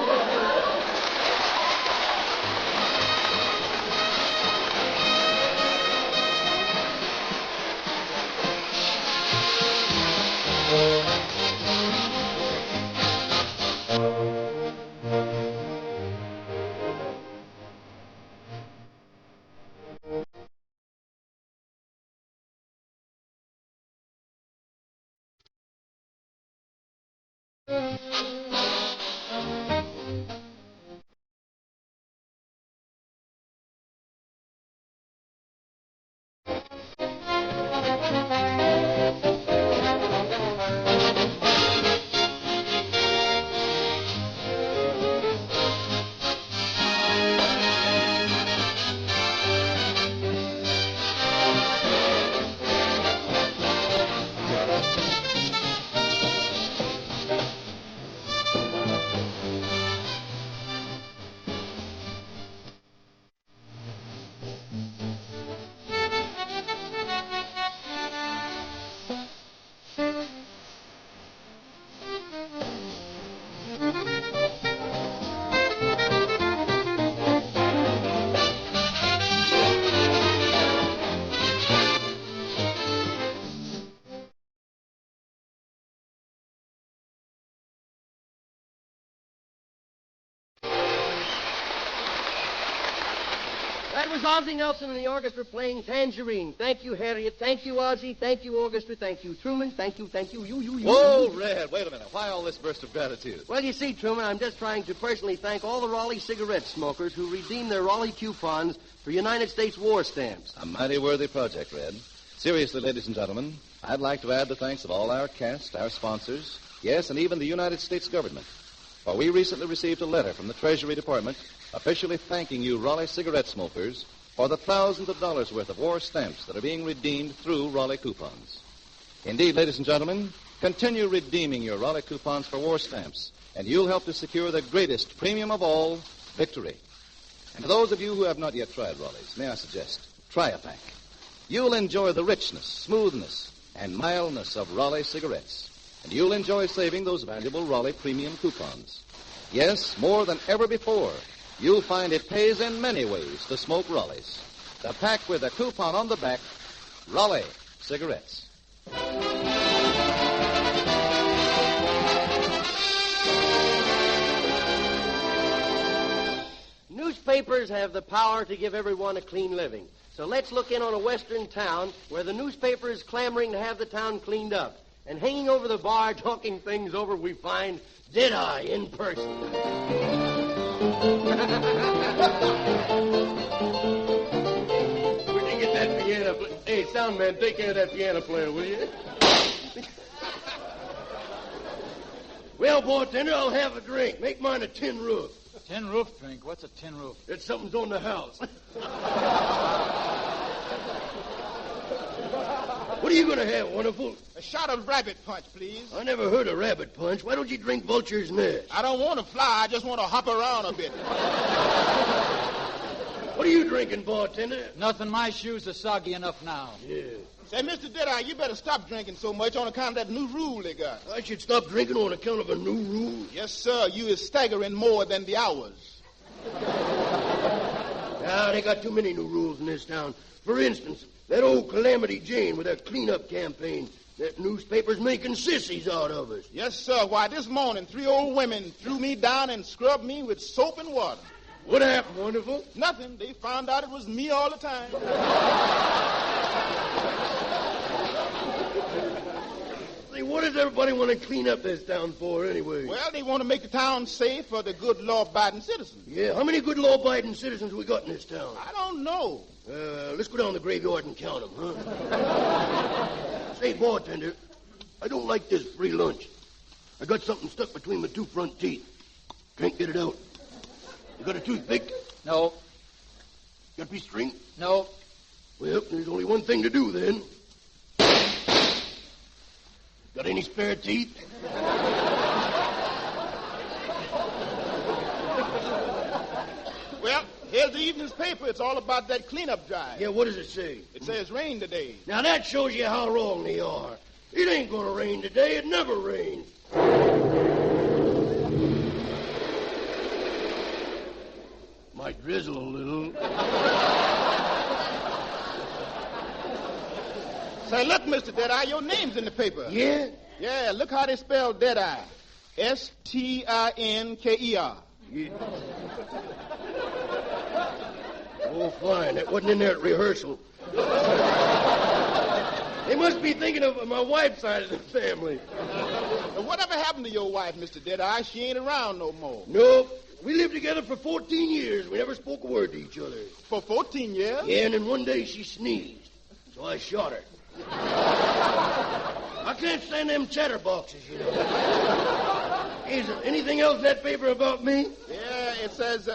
That was Ozzie Nelson and the orchestra playing Tangerine. Thank you, Harriet. Thank you, Ozzie. Thank you, orchestra. Thank you, Truman. Thank you. You. Whoa, Red, wait a minute. Why all this burst of gratitude? Well, you see, Truman, I'm just trying to personally thank all the Raleigh cigarette smokers who redeemed their Raleigh coupons for United States war stamps. A mighty worthy project, Red. Seriously, ladies and gentlemen, I'd like to add the thanks of all our cast, our sponsors, yes, and even the United States government. For we recently received a letter from the Treasury Department officially thanking you Raleigh cigarette smokers for the thousands of dollars worth of war stamps that are being redeemed through Raleigh coupons. Indeed, ladies and gentlemen, continue redeeming your Raleigh coupons for war stamps, and you'll help to secure the greatest premium of all, victory. And to those of you who have not yet tried Raleigh's, may I suggest, try a pack. You'll enjoy the richness, smoothness, and mildness of Raleigh cigarettes, and you'll enjoy saving those valuable Raleigh premium coupons. Yes, more than ever before, you'll find it pays in many ways to smoke Raleigh's. The pack with a coupon on the back, Raleigh cigarettes. Newspapers have the power to give everyone a clean living. So let's look in on a western town where the newspaper is clamoring to have the town cleaned up. And hanging over the bar, talking things over, we find Deadeye in person. Where'd you get that piano player? Hey, sound man, take care of that piano player, will you? Well, bartender, I'll have a drink. Make mine a tin roof. Tin roof drink? What's a tin roof? It's something's on the house. What are you going to have, Wonderful? A shot of rabbit punch, please. I never heard of rabbit punch. Why don't you drink vulture's nest? I don't want to fly. I just want to hop around a bit. What are you drinking, bartender? Nothing. My shoes are soggy enough now. Yeah. Say, Mr. Deadeye, you better stop drinking so much on account of that new rule they got. I should stop drinking on account of a new rule? Yes, sir. You is staggering more than the hours. Now, they got too many new rules in this town. For instance, that old Calamity Jane with her cleanup campaign. That newspaper's making sissies out of us. Yes, sir. Why, this morning, 3 old women threw me down and scrubbed me with soap and water. What happened, Wonderful? Nothing. They found out it was me all the time. Say, what does everybody want to clean up this town for, anyway? Well, they want to make the town safe for the good law-abiding citizens. Yeah, how many good law-abiding citizens we got in this town? I don't know. Let's go down the graveyard and count them, huh? Say, bartender, I don't like this free lunch. I got something stuck between my 2 front teeth. Can't get it out. You got a toothpick? No. Got a piece of string? No. Well, there's only one thing to do, then. Got any spare teeth? Well, here's the evening's paper. It's all about that cleanup drive. Yeah, what does it say? It says rain today. Now, that shows you how wrong they are. It ain't gonna rain today. It never rains. Might drizzle a little. Say, look, Mr. Deadeye, your name's in the paper. Yeah? Yeah, look how they spell Deadeye. Stinker. Yeah. Oh, fine. That wasn't in there at rehearsal. They must be thinking of my wife's side of the family. Whatever happened to your wife, Mr. Deadeye? She ain't around no more. Nope. We lived together for 14 years. We never spoke a word to each other. For 14 years? Yeah, and then one day she sneezed. So I shot her. I can't stand them chatterboxes, you know. Is there anything else in that paper about me? Yeah, it says,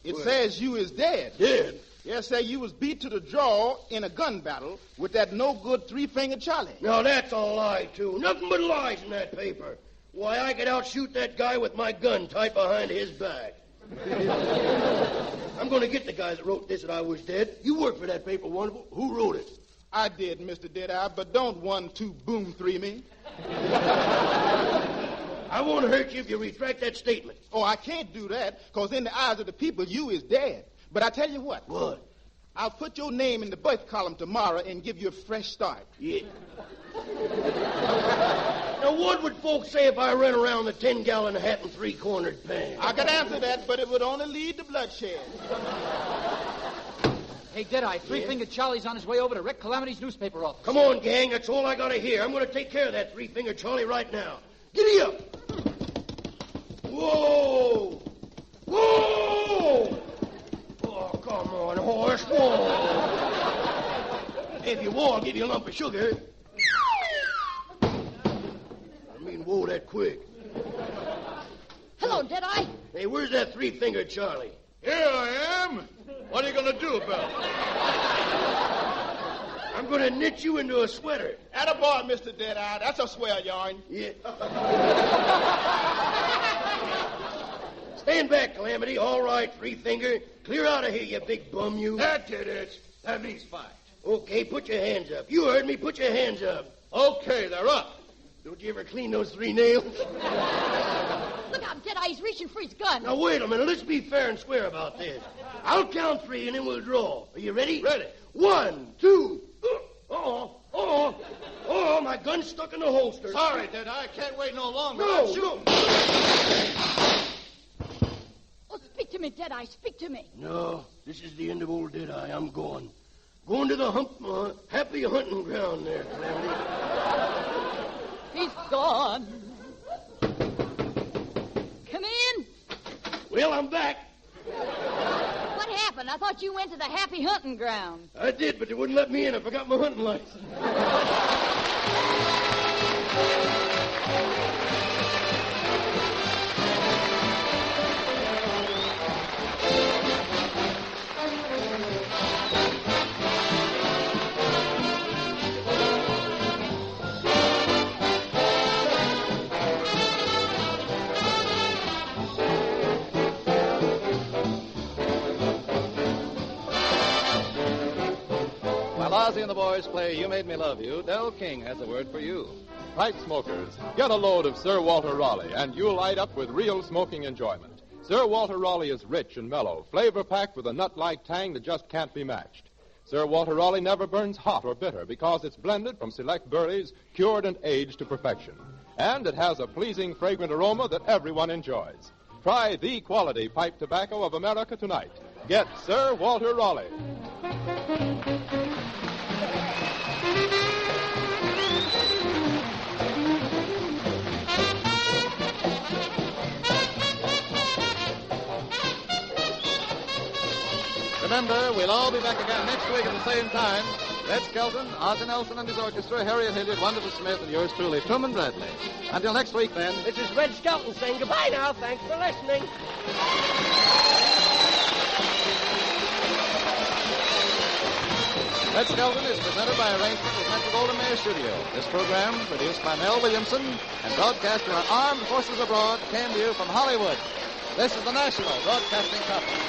It says you is dead. Dead? Yeah, say you was beat to the jaw in a gun battle with that no-good 3-fingered Charlie. No, that's a lie, too. Nothing but lies in that paper. Why, I could outshoot that guy with my gun tied behind his back. I'm going to get the guy that wrote this that I was dead. You work for that paper, Wonderful. Who wrote it? I did, Mr. Deadeye, but don't 1-2 boom 3 me. I won't hurt you if you retract that statement. Oh, I can't do that, because in the eyes of the people, you is dead. But I tell you what. What? I'll put your name in the birth column tomorrow and give you a fresh start. Yeah. Now, what would folks say if I ran around the 10-gallon hat and 3-cornered pan? I could answer that, but it would only lead to bloodshed. Hey, Deadeye, 3-fingered Charlie's on his way over to Rick Calamity's newspaper office. Come on, gang. That's all I got to hear. I'm going to take care of that 3-fingered Charlie right now. Giddy up. Whoa. Whoa. Oh, come on, horse. Whoa. If you whoa, I'll give you a lump of sugar. I mean, whoa that quick. Hello, Deadeye. Hey, where's that 3-fingered Charlie? Here I am. What are you going to do about it? I'm going to knit you into a sweater. Attaboy, Mr. Deadeye. That's a swell yarn. Yeah. Stand back, Calamity. All right, 3-finger. Clear out of here, you big bum, you. That did it. That means fight. Okay, put your hands up. You heard me. Put your hands up. Okay, they're up. Don't you ever clean those 3 nails? Look out, Deadeye. He's reaching for his gun. Now, wait a minute. Let's be fair and square about this. I'll count 3, and then we'll draw. Are you ready? Ready. 1, 2. Oh, my gun's stuck in the holster. Sorry, Deadeye. I can't wait no longer. No. Oh, speak to me, Deadeye. Speak to me. No, this is the end of old Deadeye. I'm going. Going to the happy hunting ground there, Calamity. He's gone. Come in. Well, I'm back. What happened? I thought you went to the happy hunting ground. I did, but they wouldn't let me in. I forgot my hunting license. Ozzie and the boys play You Made Me Love You, Del King has a word for you. Pipe smokers, get a load of Sir Walter Raleigh, and you'll light up with real smoking enjoyment. Sir Walter Raleigh is rich and mellow, flavor-packed with a nut-like tang that just can't be matched. Sir Walter Raleigh never burns hot or bitter because it's blended from select berries, cured and aged to perfection. And it has a pleasing, fragrant aroma that everyone enjoys. Try the quality pipe tobacco of America tonight. Get Sir Walter Raleigh. Remember, we'll all be back again next week at the same time. Red Skelton, Ozzie Nelson and his orchestra, Harriet Hilliard, Wonderful Smith, and yours truly, Truman Bradley. Until next week, then. This is Red Skelton saying goodbye now. Thanks for listening. Red Skelton is presented by arrangement with Metro Golden Mayer Studio. This program, produced by Mel Williamson and broadcast to our armed forces abroad, came to you from Hollywood. This is the National Broadcasting Company.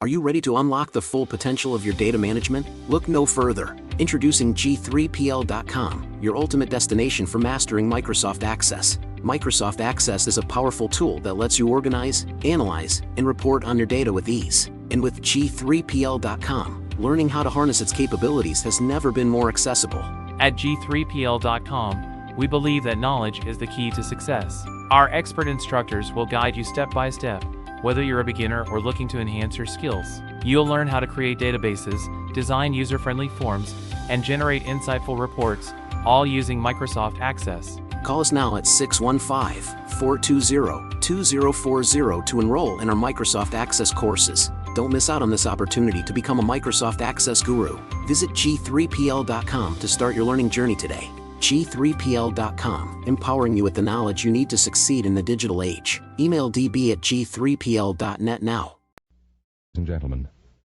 Are you ready to unlock the full potential of your data management? Look no further. Introducing G3PL.com, your ultimate destination for mastering Microsoft Access. Microsoft Access is a powerful tool that lets you organize, analyze, and report on your data with ease. And with G3PL.com, learning how to harness its capabilities has never been more accessible. At G3PL.com, we believe that knowledge is the key to success. Our expert instructors will guide you step by step. Whether you're a beginner or looking to enhance your skills, you'll learn how to create databases, design user-friendly forms, and generate insightful reports, all using Microsoft Access. Call us now at 615-420-2040 to enroll in our Microsoft Access courses. Don't miss out on this opportunity to become a Microsoft Access guru. Visit G3PL.com to start your learning journey today. G3PL.com, empowering you with the knowledge you need to succeed in the digital age. Email db@g3pl.net now. Ladies and gentlemen,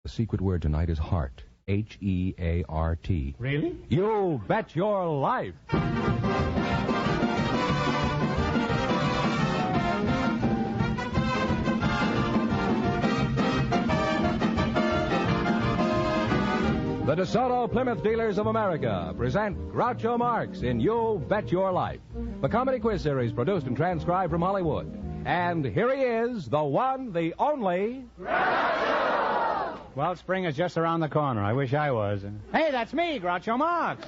the secret word tonight is heart. H-E-A-R-T. Really? You bet your life. The DeSoto Plymouth Dealers of America present Groucho Marx in You Bet Your Life, the comedy quiz series produced and transcribed from Hollywood. And here he is, the one, the only... Groucho! Well, spring is just around the corner. I wish I was. Hey, that's me, Groucho Marx.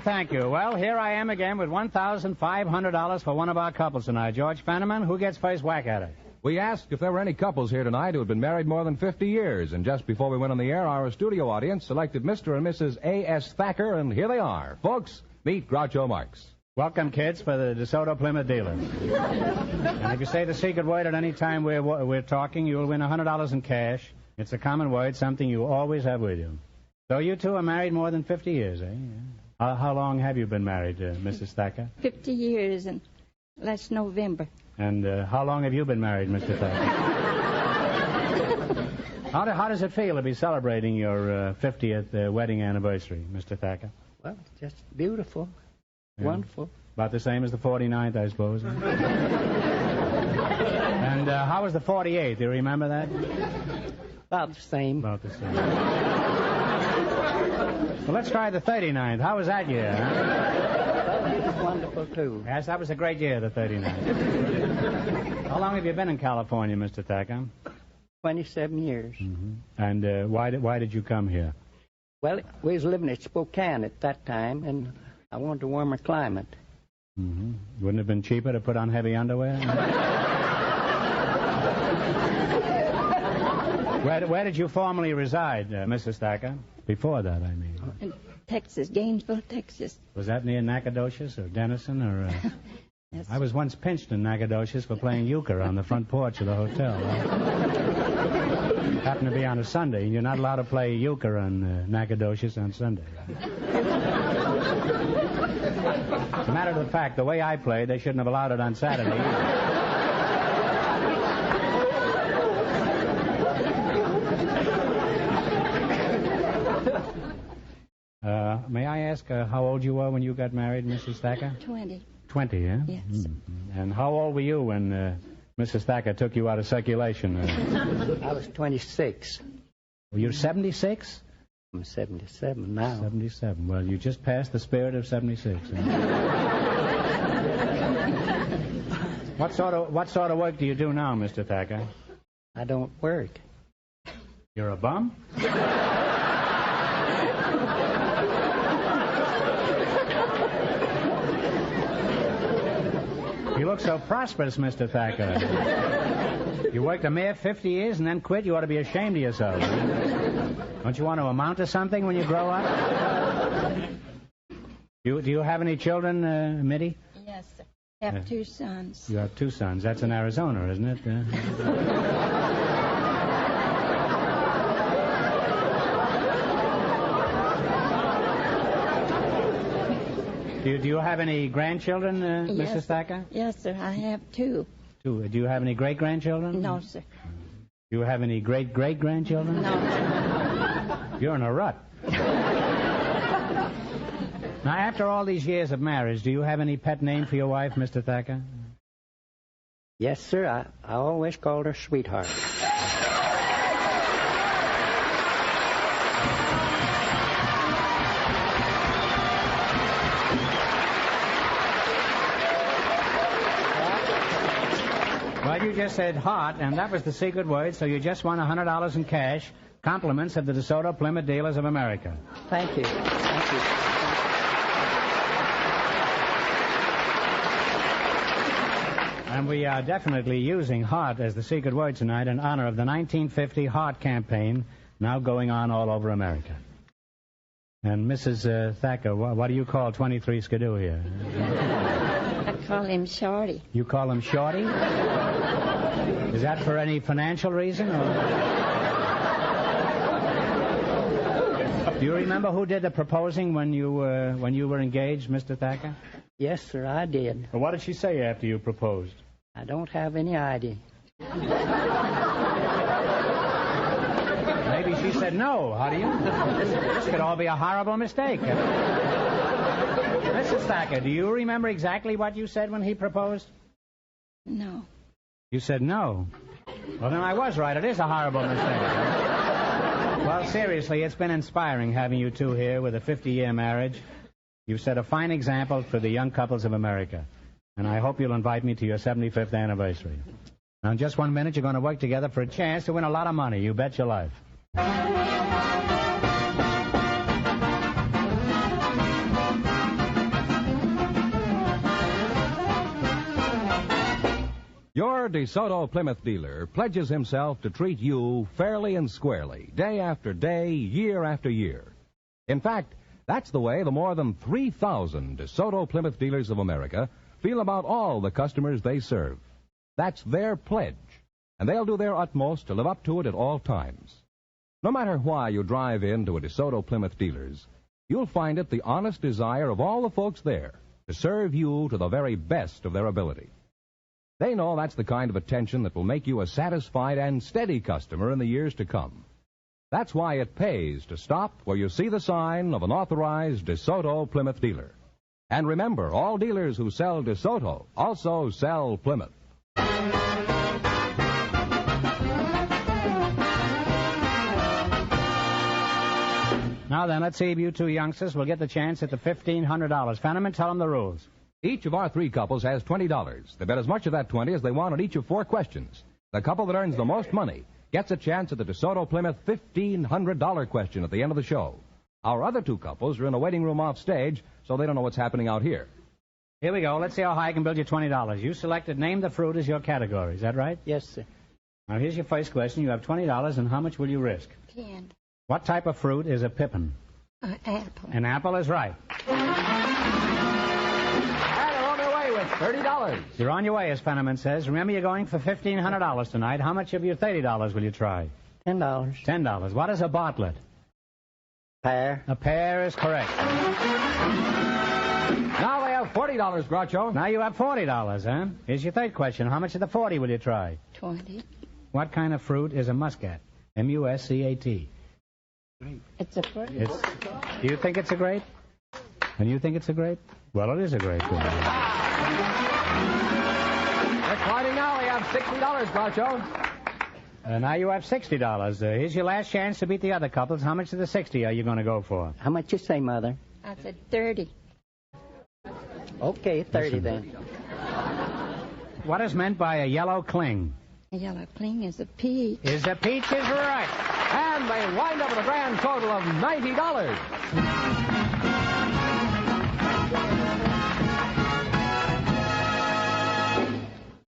Thank you. Well, here I am again with $1,500 for one of our couples tonight. George Fenneman, who gets first whack at it? We asked if there were any couples here tonight who had been married more than 50 years, and just before we went on the air, our studio audience selected Mr. and Mrs. A.S. Thacker, and here they are. Folks, meet Groucho Marx. Welcome, kids, for the DeSoto Plymouth Dealers. And if you say the secret word at any time we're talking, you'll win $100 in cash. It's a common word, something you always have with you. So you two are married more than 50 years, eh? How long have you been married, Mrs. Thacker? 50 years, and last November. And how long have you been married, Mr. Thacker? How does it feel to be celebrating your 50th wedding anniversary, Mr. Thacker? Well, just beautiful. Yeah. Wonderful. About the same as the 49th, I suppose. And how was the 48th? Do you remember that? About the same. About the same. Well, let's try the 39th. How was that year, huh? Well, it was wonderful, too. Yes, that was a great year, the 39th. How long have you been in California, Mr. Thacker? 27 years. Mm-hmm. And why did you come here? Well, we was living at Spokane at that time, and I wanted a warmer climate. Mm-hmm. Wouldn't it have been cheaper to put on heavy underwear? Where did you formerly reside, Mrs. Thacker? Before that, I mean. In Texas, Gainesville, Texas. Was that near Nacogdoches or Denison or... Yes. I was once pinched in Nacogdoches for playing euchre on the front porch of the hotel. Happened to be on a Sunday, and you're not allowed to play euchre on Nacogdoches on Sunday. As a matter of fact, the way I played, they shouldn't have allowed it on Saturday either. May I ask how old you were when you got married, Mrs. Thacker? 20. 20, yeah? Yes. Mm-hmm. And how old were you when Mrs. Thacker took you out of circulation? I was 26. Were you 76? I'm 77 now. 77. Well, you just passed the spirit of 76. What sort of work do you do now, Mr. Thacker? I don't work. You're a bum? You look so prosperous, Mr. Thacker. You worked a mere 50 years and then quit. You ought to be ashamed of yourself. Don't you want to amount to something when you grow up? Do you have any children, Mitty? Yes, sir. I have 2 sons. You have 2 sons. That's in Arizona, isn't it? Do you have any grandchildren, Yes, Mrs. Thacker? Yes, sir. I have 2. 2. Do you have any great-grandchildren? No, sir. Do you have any great-great-grandchildren? No, sir. You're in a rut. Now, after all these years of marriage, do you have any pet name for your wife, Mr. Thacker? Yes, sir. I always called her Sweetheart. Well, you just said heart, and that was the secret word, so you just won $100 in cash. Compliments of the DeSoto Plymouth Dealers of America. Thank you. Thank you. And we are definitely using heart as the secret word tonight in honor of the 1950 Heart campaign now going on all over America. And Mrs. Thacker, what do you call 23 Skidoo here? I call him Shorty. You call him Shorty? Is that for any financial reason? Or... Do you remember who did the proposing when you were engaged, Mr. Thacker? Yes, sir, I did. Well, what did she say after you proposed? I don't have any idea. Maybe she said no. How do you? This could all be a horrible mistake. Mrs. Thacker, do you remember exactly what you said when he proposed? No. You said no. Well, then I was right. It is a horrible mistake. Well, seriously, it's been inspiring having you two here with a 50-year marriage. You've set a fine example for the young couples of America. And I hope you'll invite me to your 75th anniversary. Now, in just 1 minute, you're going to work together for a chance to win a lot of money. You bet your life. Your DeSoto Plymouth dealer pledges himself to treat you fairly and squarely, day after day, year after year. In fact, that's the way the more than 3,000 DeSoto Plymouth dealers of America feel about all the customers they serve. That's their pledge, and they'll do their utmost to live up to it at all times. No matter why you drive into a DeSoto Plymouth dealer's, you'll find it the honest desire of all the folks there to serve you to the very best of their ability. They know that's the kind of attention that will make you a satisfied and steady customer in the years to come. That's why it pays to stop where you see the sign of an authorized DeSoto Plymouth dealer. And remember, all dealers who sell DeSoto also sell Plymouth. Now then, let's see if you two youngsters will get the chance at the $1,500. Fenneman, tell them the rules. Each of our 3 couples has $20. They bet as much of that 20 as they want on each of 4 questions. The couple that earns the most money gets a chance at the DeSoto Plymouth $1,500 question at the end of the show. Our other 2 couples are in a waiting room off stage, so they don't know what's happening out here. Here we go. Let's see how high I can build you $20. You selected name the fruit as your category. Is that right? Yes, sir. Now, here's your first question. You have $20, and how much will you risk? 10. What type of fruit is a pippin? Apple. An apple is right. They're on their way with $30. You're on your way, as Fenneman says. Remember, you're going for $1,500 tonight. How much of your $30 will you try? $10. $10. What is a bartlett? Pear. A pear is correct. Now they have $40, Groucho. Now you have $40, huh? Here's your third question. How much of the 40 will you try? 20. What kind of fruit is a muscat? M-U-S-C-A-T. It's a fruit. Do you think it's a grape? And you think it's a grape? Well, it is a grape. They're climbing now. They have $60, Groucho. Now you have $60. Here's your last chance to beat the other couples. How much of the 60 are you going to go for? How much you say, Mother? I said 30. Okay, 30 then. What is meant by a yellow cling? A yellow cling is a peach. A peach is right. And they wind up with a grand total of $90.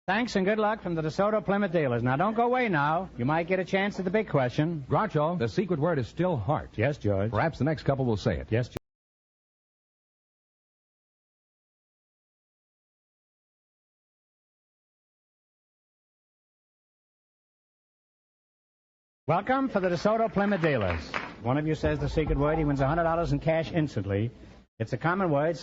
Thanks and good luck from the DeSoto Plymouth dealers. Now, don't go away now. You might get a chance at the big question. Groucho, the secret word is still heart. Yes, George. Perhaps the next couple will say it. Yes, George. Welcome for the DeSoto Plymouth dealers. One of you says the secret word. He wins $100 in cash instantly. It's a common word.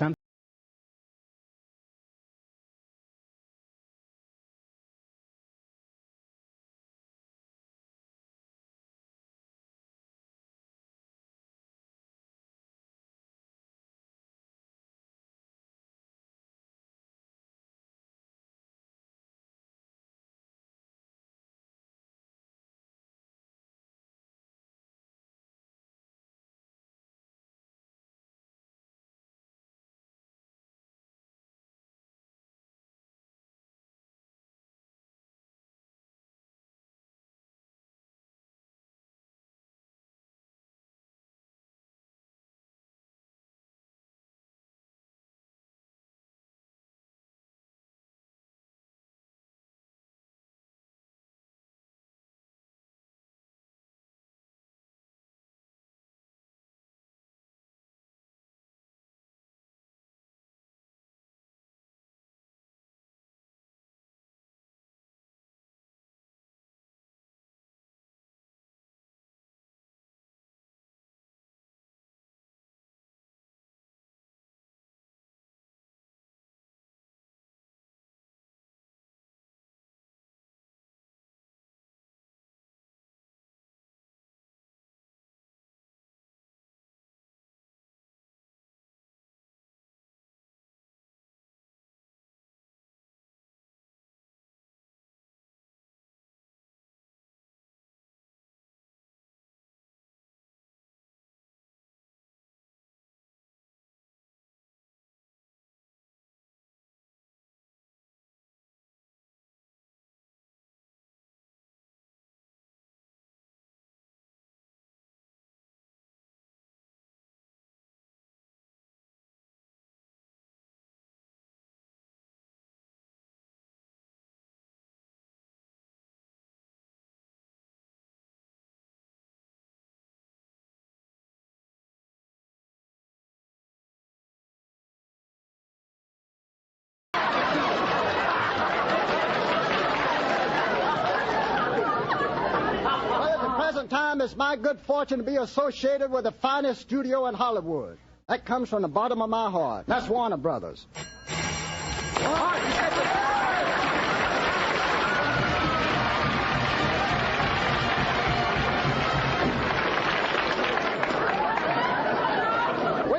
Time, it's my good fortune to be associated with the finest studio in Hollywood. That comes from the bottom of my heart. That's Warner Brothers. We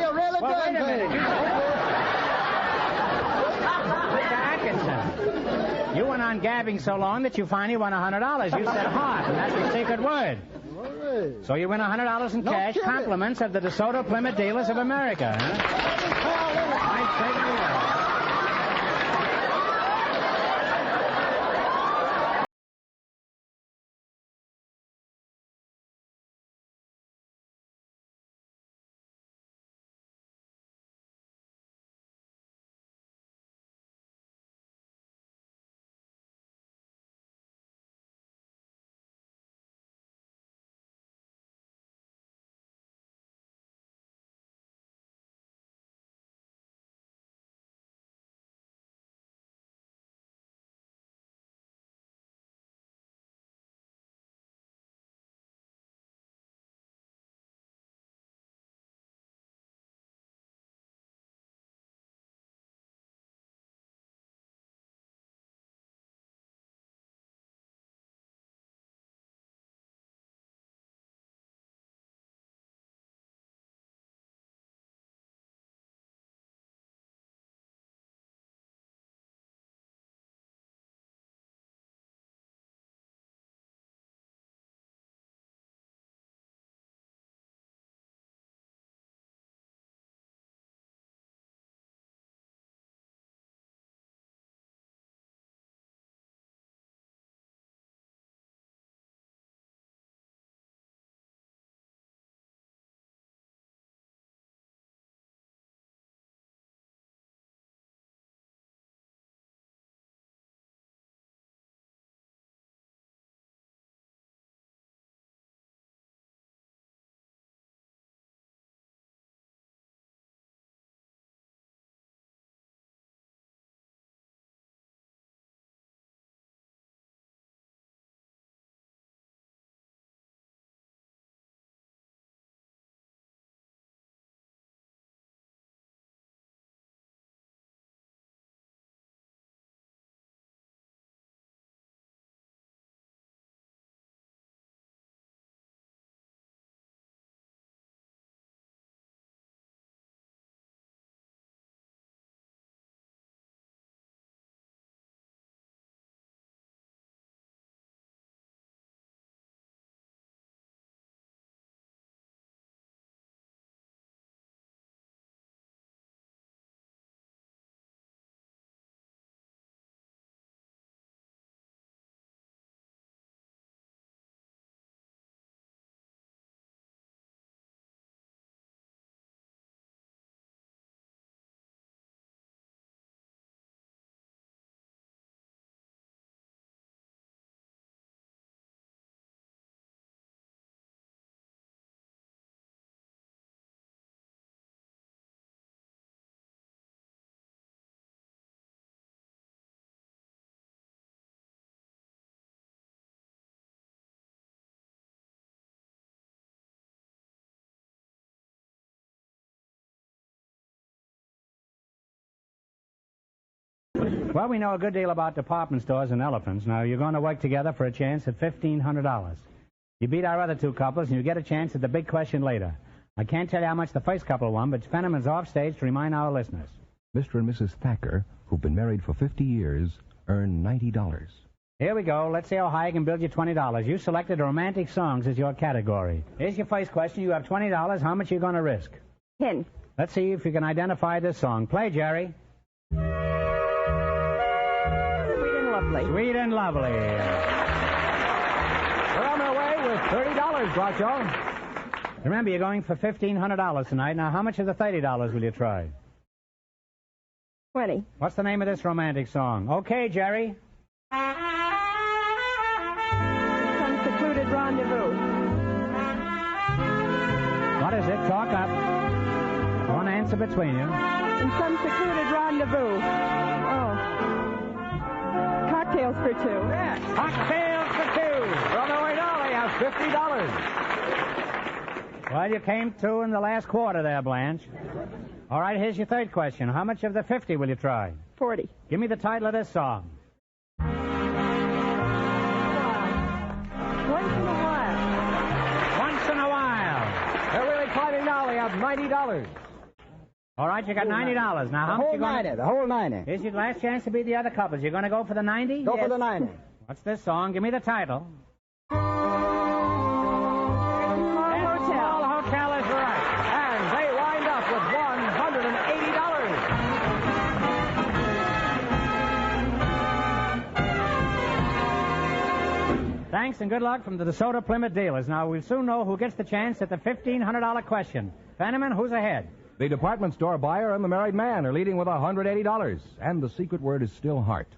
are really doing things. Mr. Atkinson, you went on gabbing so long that you finally won $100. You said heart, and that's the secret word. So you win $100 in cash, compliments of the DeSoto Plymouth Dealers of America. Huh? Well, we know a good deal about department stores and elephants. Now, you're going to work together for a chance at $1,500. You beat our other two couples, and you get a chance at the big question later. I can't tell you how much the first couple won, but Fenneman's off stage to remind our listeners. Mr. and Mrs. Thacker, who've been married for 50 years, earn $90. Here we go. Let's see how high I can build you $20. You selected romantic songs as your category. Here's your first question. You have $20. How much are you going to risk? 10. Let's see if you can identify this song. Play, Jerry. Sweet and lovely. Sweet and lovely. We're on our way with $30, Groucho. Remember, you're going for $1,500 tonight. Now, how much of the $30 will you try? 20. What's the name of this romantic song? Okay, Jerry. Some secluded rendezvous. What is it? Talk up. One answer between you. In some secluded rendezvous. Oh. Cocktails for two. Yes. Cocktails for two. Brother Wainoli has $50. Well, you came through in the last quarter there, Blanche. All right, here's your third question. How much of the 50 will you try? 40. Give me the title of this song. Once in a while. Once in a while. They're really climbing now. They have $90. All right, you got $90. Now, how much you going to... The whole 90. Here's your last chance to beat the other couples. You're going to go for the 90? Go for the 90. What's this song? Give me the title. Hotel. Hotel is right. And they wind up with $180. Thanks and good luck from the DeSoto Plymouth dealers. Now, we'll soon know who gets the chance at the $1,500 question. Fenneman, who's ahead? The department store buyer and the married man are leading with $180, and the secret word is still heart.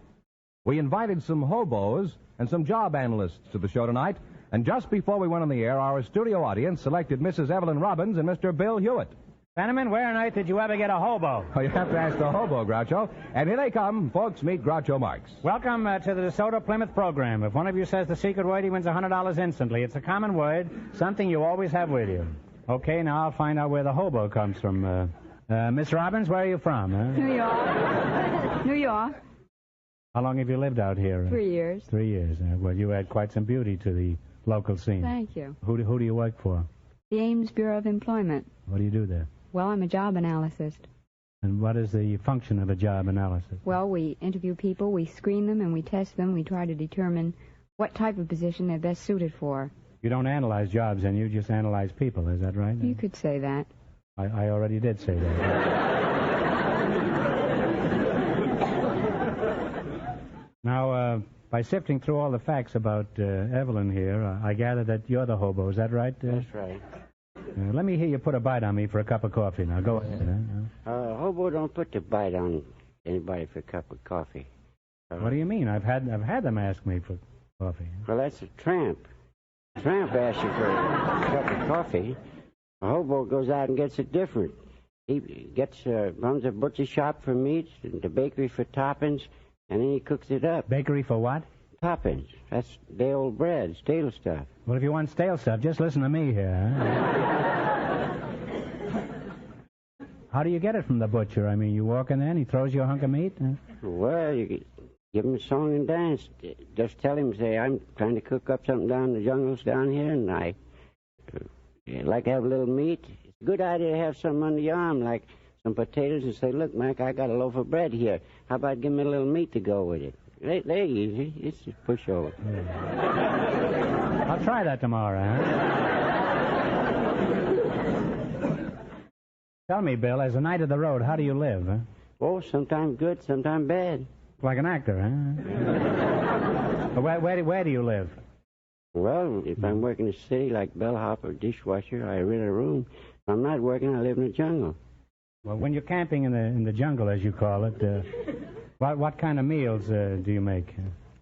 We invited some hobos and some job analysts to the show tonight, and just before we went on the air, our studio audience selected Mrs. Evelyn Robbins and Mr. Bill Hewitt. Fenneman, where on earth did you ever get a hobo? Oh, you have to ask the hobo, Groucho. And here they come. Folks, meet Groucho Marx. Welcome to the DeSoto Plymouth program. If one of you says the secret word, he wins $100 instantly. It's a common word, something you always have with you. Okay, now I'll find out where the hobo comes from. Miss Robbins, where are you from? New York. New York. How long have you lived out here? 3 years. 3 years. Well, you add quite some beauty to the local scene. Thank you. Who do you work for? The Ames Bureau of Employment. What do you do there? Well, I'm a job analyst. And what is the function of a job analysis? Well, we interview people, we screen them, and we test them. We try to determine what type of position they're best suited for. You don't analyze jobs, and you just analyze people. Is that right? You could say that. I already did say that. Now, by sifting through all the facts about Evelyn here, I gather that you're the hobo. Is that right? That's right. Let me hear you put a bite on me for a cup of coffee. Now, go ahead. Hobo don't put the bite on anybody for a cup of coffee. What do you mean? I've had them ask me for coffee. Well, that's a tramp. A tramp asks you for a cup of coffee. A hobo goes out and gets it different. He runs a butcher shop for meats and the bakery for toppings, and then he cooks it up. Bakery for what? Toppings. That's day old bread, stale stuff. Well, if you want stale stuff, just listen to me here. How do you get it from the butcher? I mean, you walk in there and he throws you a hunk of meat? Well, you give him a song and dance. Just tell him, say, I'm trying to cook up something down in the jungles down here, and I'd like to have a little meat. It's a good idea to have something under your arm, like some potatoes, and say, look, Mac, I got a loaf of bread here. How about give me a little meat to go with it? They're easy. It's a pushover. I'll try that tomorrow, huh? Tell me, Bill, as a knight of the road, how do you live, huh? Oh, sometimes good, sometimes bad. Like an actor, huh? Where do you live? Well, if I'm working in the city like bellhop or dishwasher, I rent a room. If I'm not working, I live in the jungle. Well, when you're camping in the jungle, as you call it, what kind of meals do you make?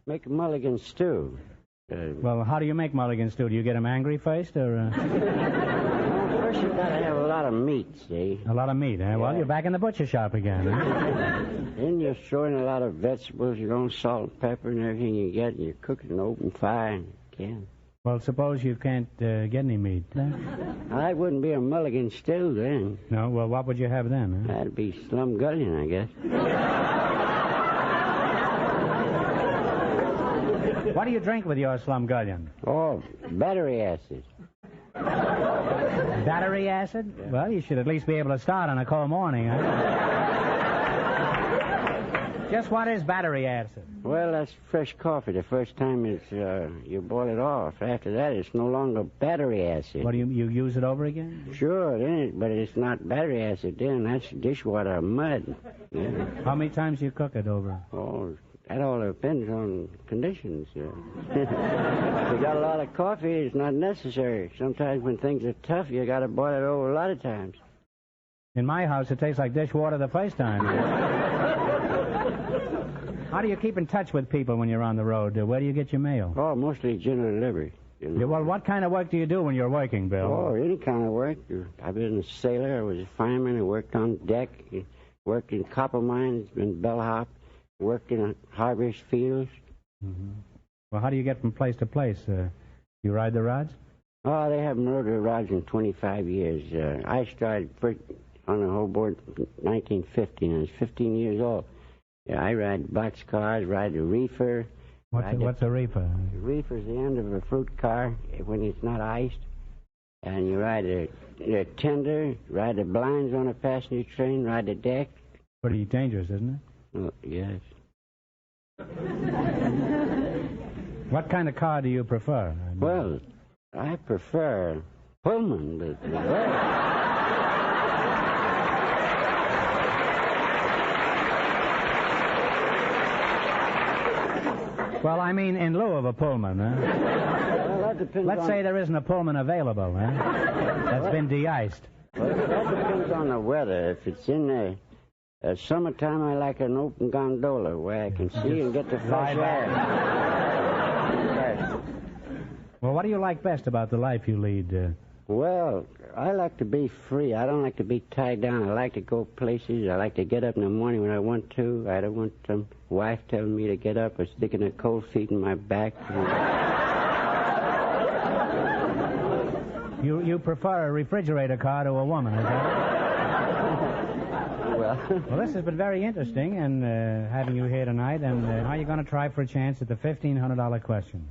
Make a mulligan stew. Well, how do you make mulligan stew? Do you get them angry first, or? Well, first you gotta have a lot of meat, see? A lot of meat, huh? Yeah. Well, you're back in the butcher shop again, huh? Then you throw in a lot of vegetables, your own salt and pepper and everything you get, and you cook it in an open fire, and you can. Well, suppose you can't get any meat. Well, that wouldn't be a mulligan stew then. No, well, what would you have then? Huh? That'd be slum gullion, I guess. What do you drink with your slumgullion? Oh, battery acid. Battery acid? Well, you should at least be able to start on a cold morning, huh? Just what is battery acid? Well, that's fresh coffee. The first time it's you boil it off. After that, it's no longer battery acid. What, do you use it over again? Sure, but it's not battery acid then. That's dishwater mud. Yeah. How many times do you cook it over? Oh, that all depends on conditions. If you got a lot of coffee, it's not necessary. Sometimes when things are tough, you got to boil it over a lot of times. In my house, it tastes like dishwater the first time. How do you keep in touch with people when you're on the road? Where do you get your mail? Oh, mostly general delivery. You know. Yeah, well, what kind of work do you do when you're working, Bill? Oh, any kind of work. I've been a sailor. I was a fireman. I worked on deck. Worked in copper mines, been bellhop. Worked in harvest fields. Mm-hmm. Well, how do you get from place to place? You ride the rods? Oh, they haven't rode the rods in 25 years. I started first on the whole board in 1950, and I was 15 years old. Yeah, I ride box cars, ride a reefer. What's a reefer? A reefer's the end of a fruit car when it's not iced. And you ride a tender, ride the blinds on a passenger train, ride the deck. Pretty dangerous, isn't it? Oh, yes. What kind of car do you prefer? Well, I prefer Pullman, but... Well, I mean in lieu of a Pullman, huh? Well, that depends Let's say there isn't a Pullman available, huh? That's been de-iced. Well, that depends on the weather. If it's in the summertime, I like an open gondola where I can see and get the fresh air. Well, what do you like best about the life you lead? Well, I like to be free. I don't like to be tied down. I like to go places. I like to get up in the morning when I want to. I don't want some wife telling me to get up or sticking her cold feet in my back. You prefer a refrigerator car to a woman, is that it? Well, this has been very interesting, and having you here tonight. And how are you going to try for a chance at the $1,500 question?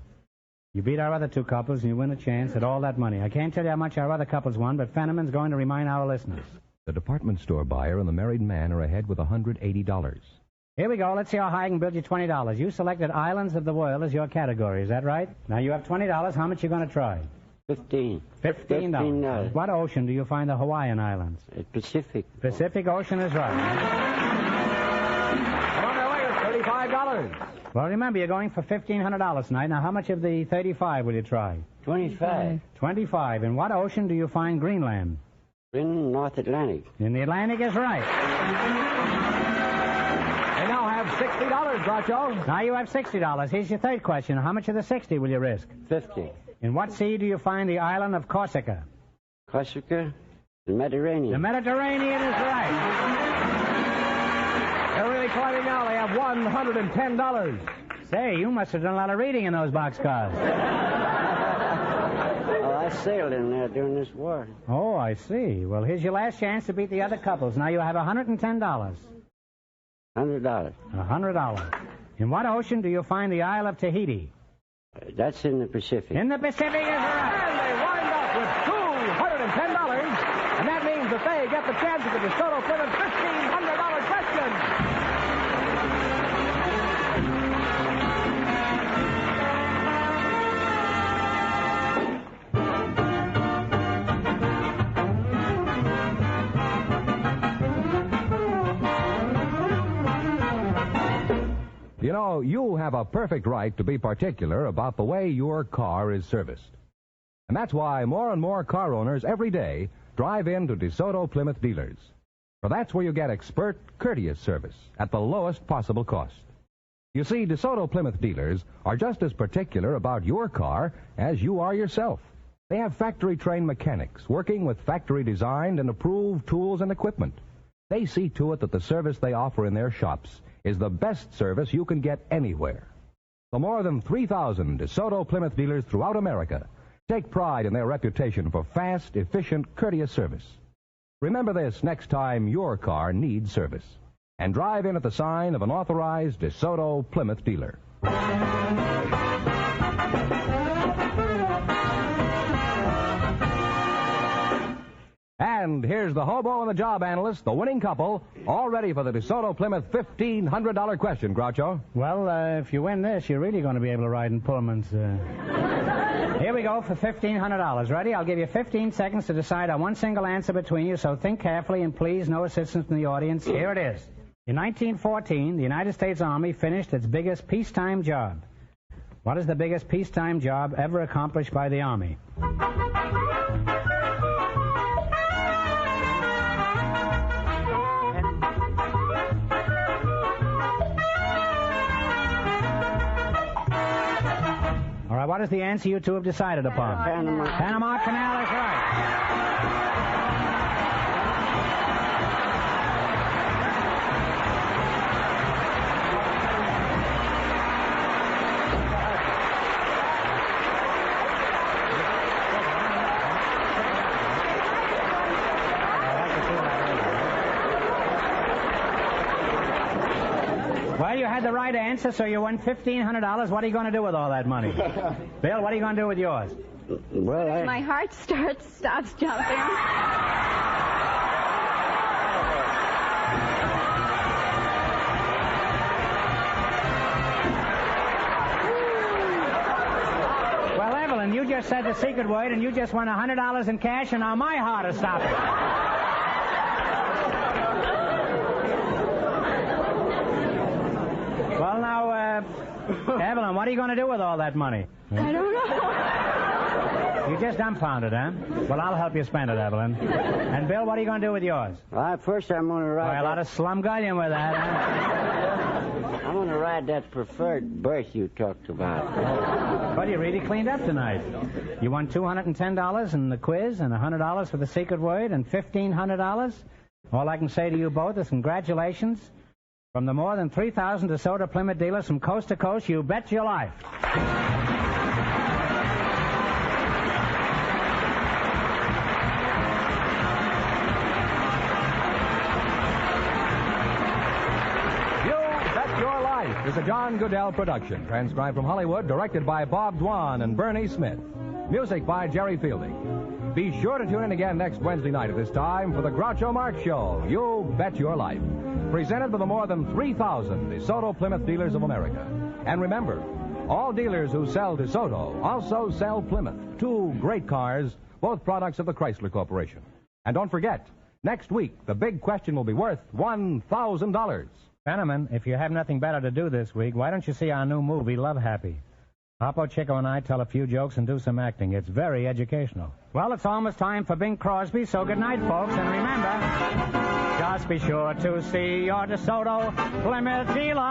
You beat our other two couples, and you win a chance at all that money. I can't tell you how much our other couples won, but Fenneman's going to remind our listeners. The department store buyer and the married man are ahead with $180. Here we go. Let's see how high I can build you $20. You selected Islands of the World as your category. Is that right? Now you have $20. How much are you going to try? $15. What ocean do you find the Hawaiian Islands? Pacific. Pacific Ocean is right. On their way, it's $35. Well, remember, you're going for $1,500 tonight. Now, how much of the 35 will you try? 25. 25. In what ocean do you find Greenland? In North Atlantic. In the Atlantic is right. They now have $60, Groucho. Now you have $60. Here's your third question. How much of the 60 will you risk? 50. In what sea do you find the island of Corsica? Corsica? The Mediterranean. The Mediterranean is right. They're really climbing now. They have $110. Say, you must have done a lot of reading in those boxcars. Oh, I sailed in there during this war. Oh, I see. Well, here's your last chance to beat the other couples. Now you have $110. $100. $100. In what ocean do you find the Isle of Tahiti? That's in the Pacific. In the Pacific is right. And they wind up with $210. And that means that they get the chance at the DeSoto Plymouth $1,500 question. You know, you have a perfect right to be particular about the way your car is serviced. And that's why more and more car owners every day drive into DeSoto Plymouth dealers. For that's where you get expert, courteous service at the lowest possible cost. You see, DeSoto Plymouth dealers are just as particular about your car as you are yourself. They have factory-trained mechanics working with factory-designed and approved tools and equipment. They see to it that the service they offer in their shops is the best service you can get anywhere. The more than 3,000 DeSoto Plymouth dealers throughout America take pride in their reputation for fast, efficient, courteous service. Remember this next time your car needs service. And drive in at the sign of an authorized DeSoto Plymouth dealer. And here's the hobo and the job analyst, the winning couple, all ready for the DeSoto Plymouth $1,500 question, Groucho. Well, if you win this, you're really going to be able to ride in Pullmans. Here we go for $1,500. Ready? I'll give you 15 seconds to decide on one single answer between you, so think carefully and please, no assistance from the audience. Here it is. In 1914, the United States Army finished its biggest peacetime job. What is the biggest peacetime job ever accomplished by the Army? All right, what is the answer you two have decided upon? Panama Canal is right. Well, you had the right answer, so you won $1,500. What are you going to do with all that money? Bill, what are you going to do with yours? Well, My heart stops jumping. Well, Evelyn, you just said the secret word, and you just won $100 in cash, and now my heart is stopping. Well, now, Evelyn, what are you going to do with all that money? I don't know. You just dumbfounded, huh? Well, I'll help you spend it, Evelyn. And, Bill, what are you going to do with yours? Well, first I'm going to ride... a lot of slumgullion with that, huh? I'm going to ride that preferred berth you talked about. Well, you really cleaned up tonight. You won $210 in the quiz and $100 for the secret word and $1,500. All I can say to you both is congratulations. From the more than 3,000 DeSoto Plymouth dealers from coast to coast, you bet your life. Is a John Goodell production, transcribed from Hollywood, directed by Bob Dwan and Bernie Smith. Music by Jerry Fielding. Be sure to tune in again next Wednesday night at this time for the Groucho Marx Show, You Bet Your Life, presented by the more than 3,000 DeSoto Plymouth dealers of America. And remember, all dealers who sell DeSoto also sell Plymouth, two great cars, both products of the Chrysler Corporation. And don't forget, next week, the big question will be worth $1,000. Gentlemen, if you have nothing better to do this week, why don't you see our new movie, Love Happy? Oppo Chico and I tell a few jokes and do some acting. It's very educational. Well, it's almost time for Bing Crosby, so good night, folks. And remember, just be sure to see your DeSoto Plymouth dealer.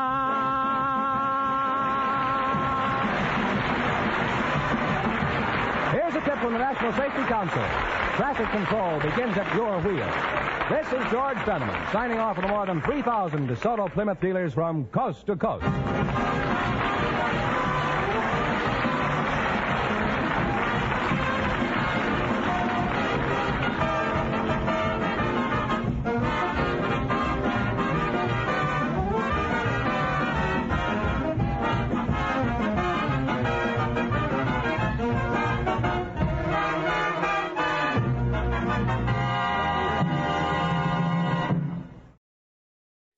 Here's a tip from the National Safety Council. Traffic control begins at your wheel. This is George Fenneman, signing off for the more than 3,000 DeSoto Plymouth dealers from coast to coast.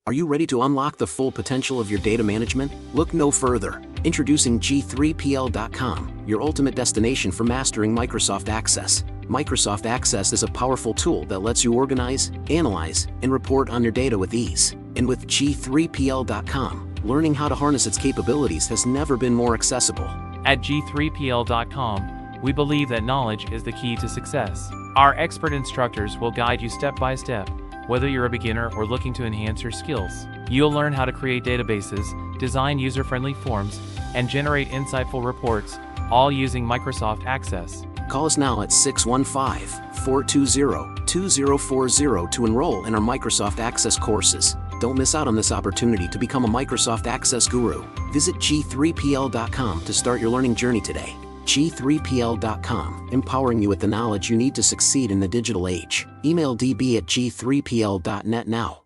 Are you ready to unlock the full potential of your data management? Look no further. Introducing G3PL.com, your ultimate destination for mastering Microsoft Access. Microsoft Access is a powerful tool that lets you organize, analyze, and report on your data with ease. And with G3PL.com, learning how to harness its capabilities has never been more accessible. At G3PL.com, we believe that knowledge is the key to success. Our expert instructors will guide you step by step. Whether you're a beginner or looking to enhance your skills, you'll learn how to create databases, design user-friendly forms, and generate insightful reports, all using Microsoft Access. Call us now at 615-420-2040 to enroll in our Microsoft Access courses. Don't miss out on this opportunity to become a Microsoft Access guru. Visit G3PL.com to start your learning journey today. G3PL.com, empowering you with the knowledge you need to succeed in the digital age. Email db@g3pl.net now.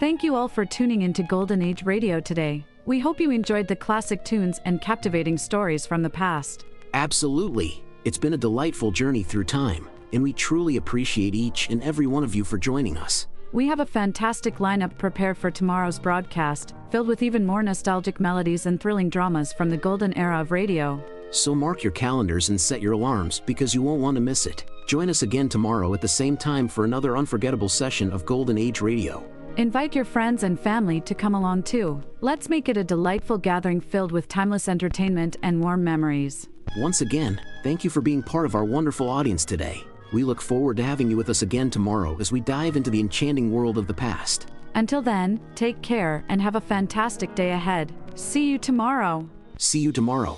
Thank you all for tuning into Golden Age Radio today. We hope you enjoyed the classic tunes and captivating stories from the past. Absolutely. It's been a delightful journey through time, and we truly appreciate each and every one of you for joining us. We have a fantastic lineup prepared for tomorrow's broadcast, filled with even more nostalgic melodies and thrilling dramas from the golden era of radio. So mark your calendars and set your alarms because you won't want to miss it. Join us again tomorrow at the same time for another unforgettable session of Golden Age Radio. Invite your friends and family to come along too. Let's make it a delightful gathering filled with timeless entertainment and warm memories. Once again, thank you for being part of our wonderful audience today. We look forward to having you with us again tomorrow as we dive into the enchanting world of the past. Until then, take care and have a fantastic day ahead. See you tomorrow. See you tomorrow.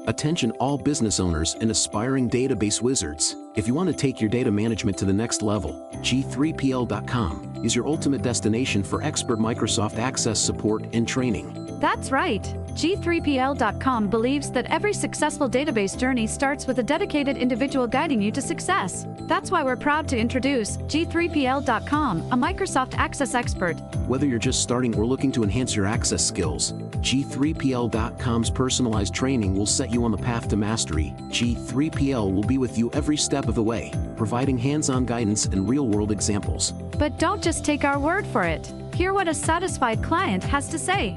Attention all business owners and aspiring database wizards. If you want to take your data management to the next level, G3PL.com is your ultimate destination for expert Microsoft Access support and training. That's right. G3PL.com believes that every successful database journey starts with a dedicated individual guiding you to success. That's why we're proud to introduce G3PL.com, a Microsoft Access expert. Whether you're just starting or looking to enhance your access skills, G3PL.com's personalized training will set you on the path to mastery. G3PL will be with you every step of the way, providing hands-on guidance and real-world examples. But don't just take our word for it. Hear what a satisfied client has to say.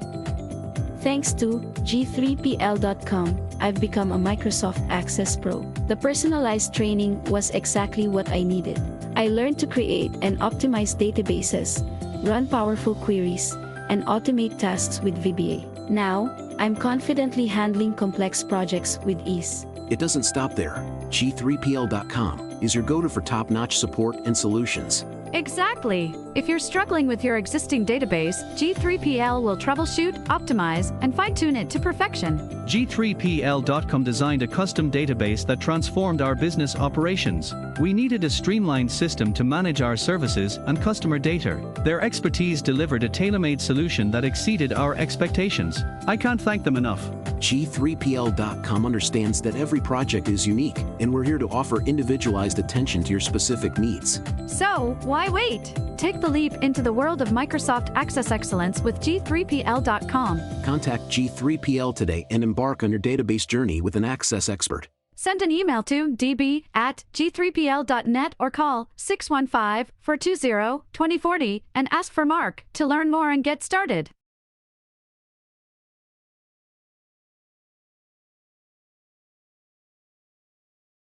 Thanks to G3PL.com, I've become a Microsoft Access Pro. The personalized training was exactly what I needed. I learned to create and optimize databases, run powerful queries, and automate tasks with VBA. Now, I'm confidently handling complex projects with ease. It doesn't stop there. G3PL.com is your go-to for top-notch support and solutions. Exactly. If you're struggling with your existing database, G3PL will troubleshoot, optimize, and fine-tune it to perfection. G3PL.com designed a custom database that transformed our business operations. We needed a streamlined system to manage our services and customer data. Their expertise delivered a tailor-made solution that exceeded our expectations. I can't thank them enough. G3PL.com understands that every project is unique, and we're here to offer individualized attention to your specific needs. So, why wait? Take the leap into the world of Microsoft Access Excellence with G3PL.com. Contact G3PL today and embark on your database journey with an Access expert. Send an email to db@g3pl.net or call 615-420-2040 and ask for Mark to learn more and get started.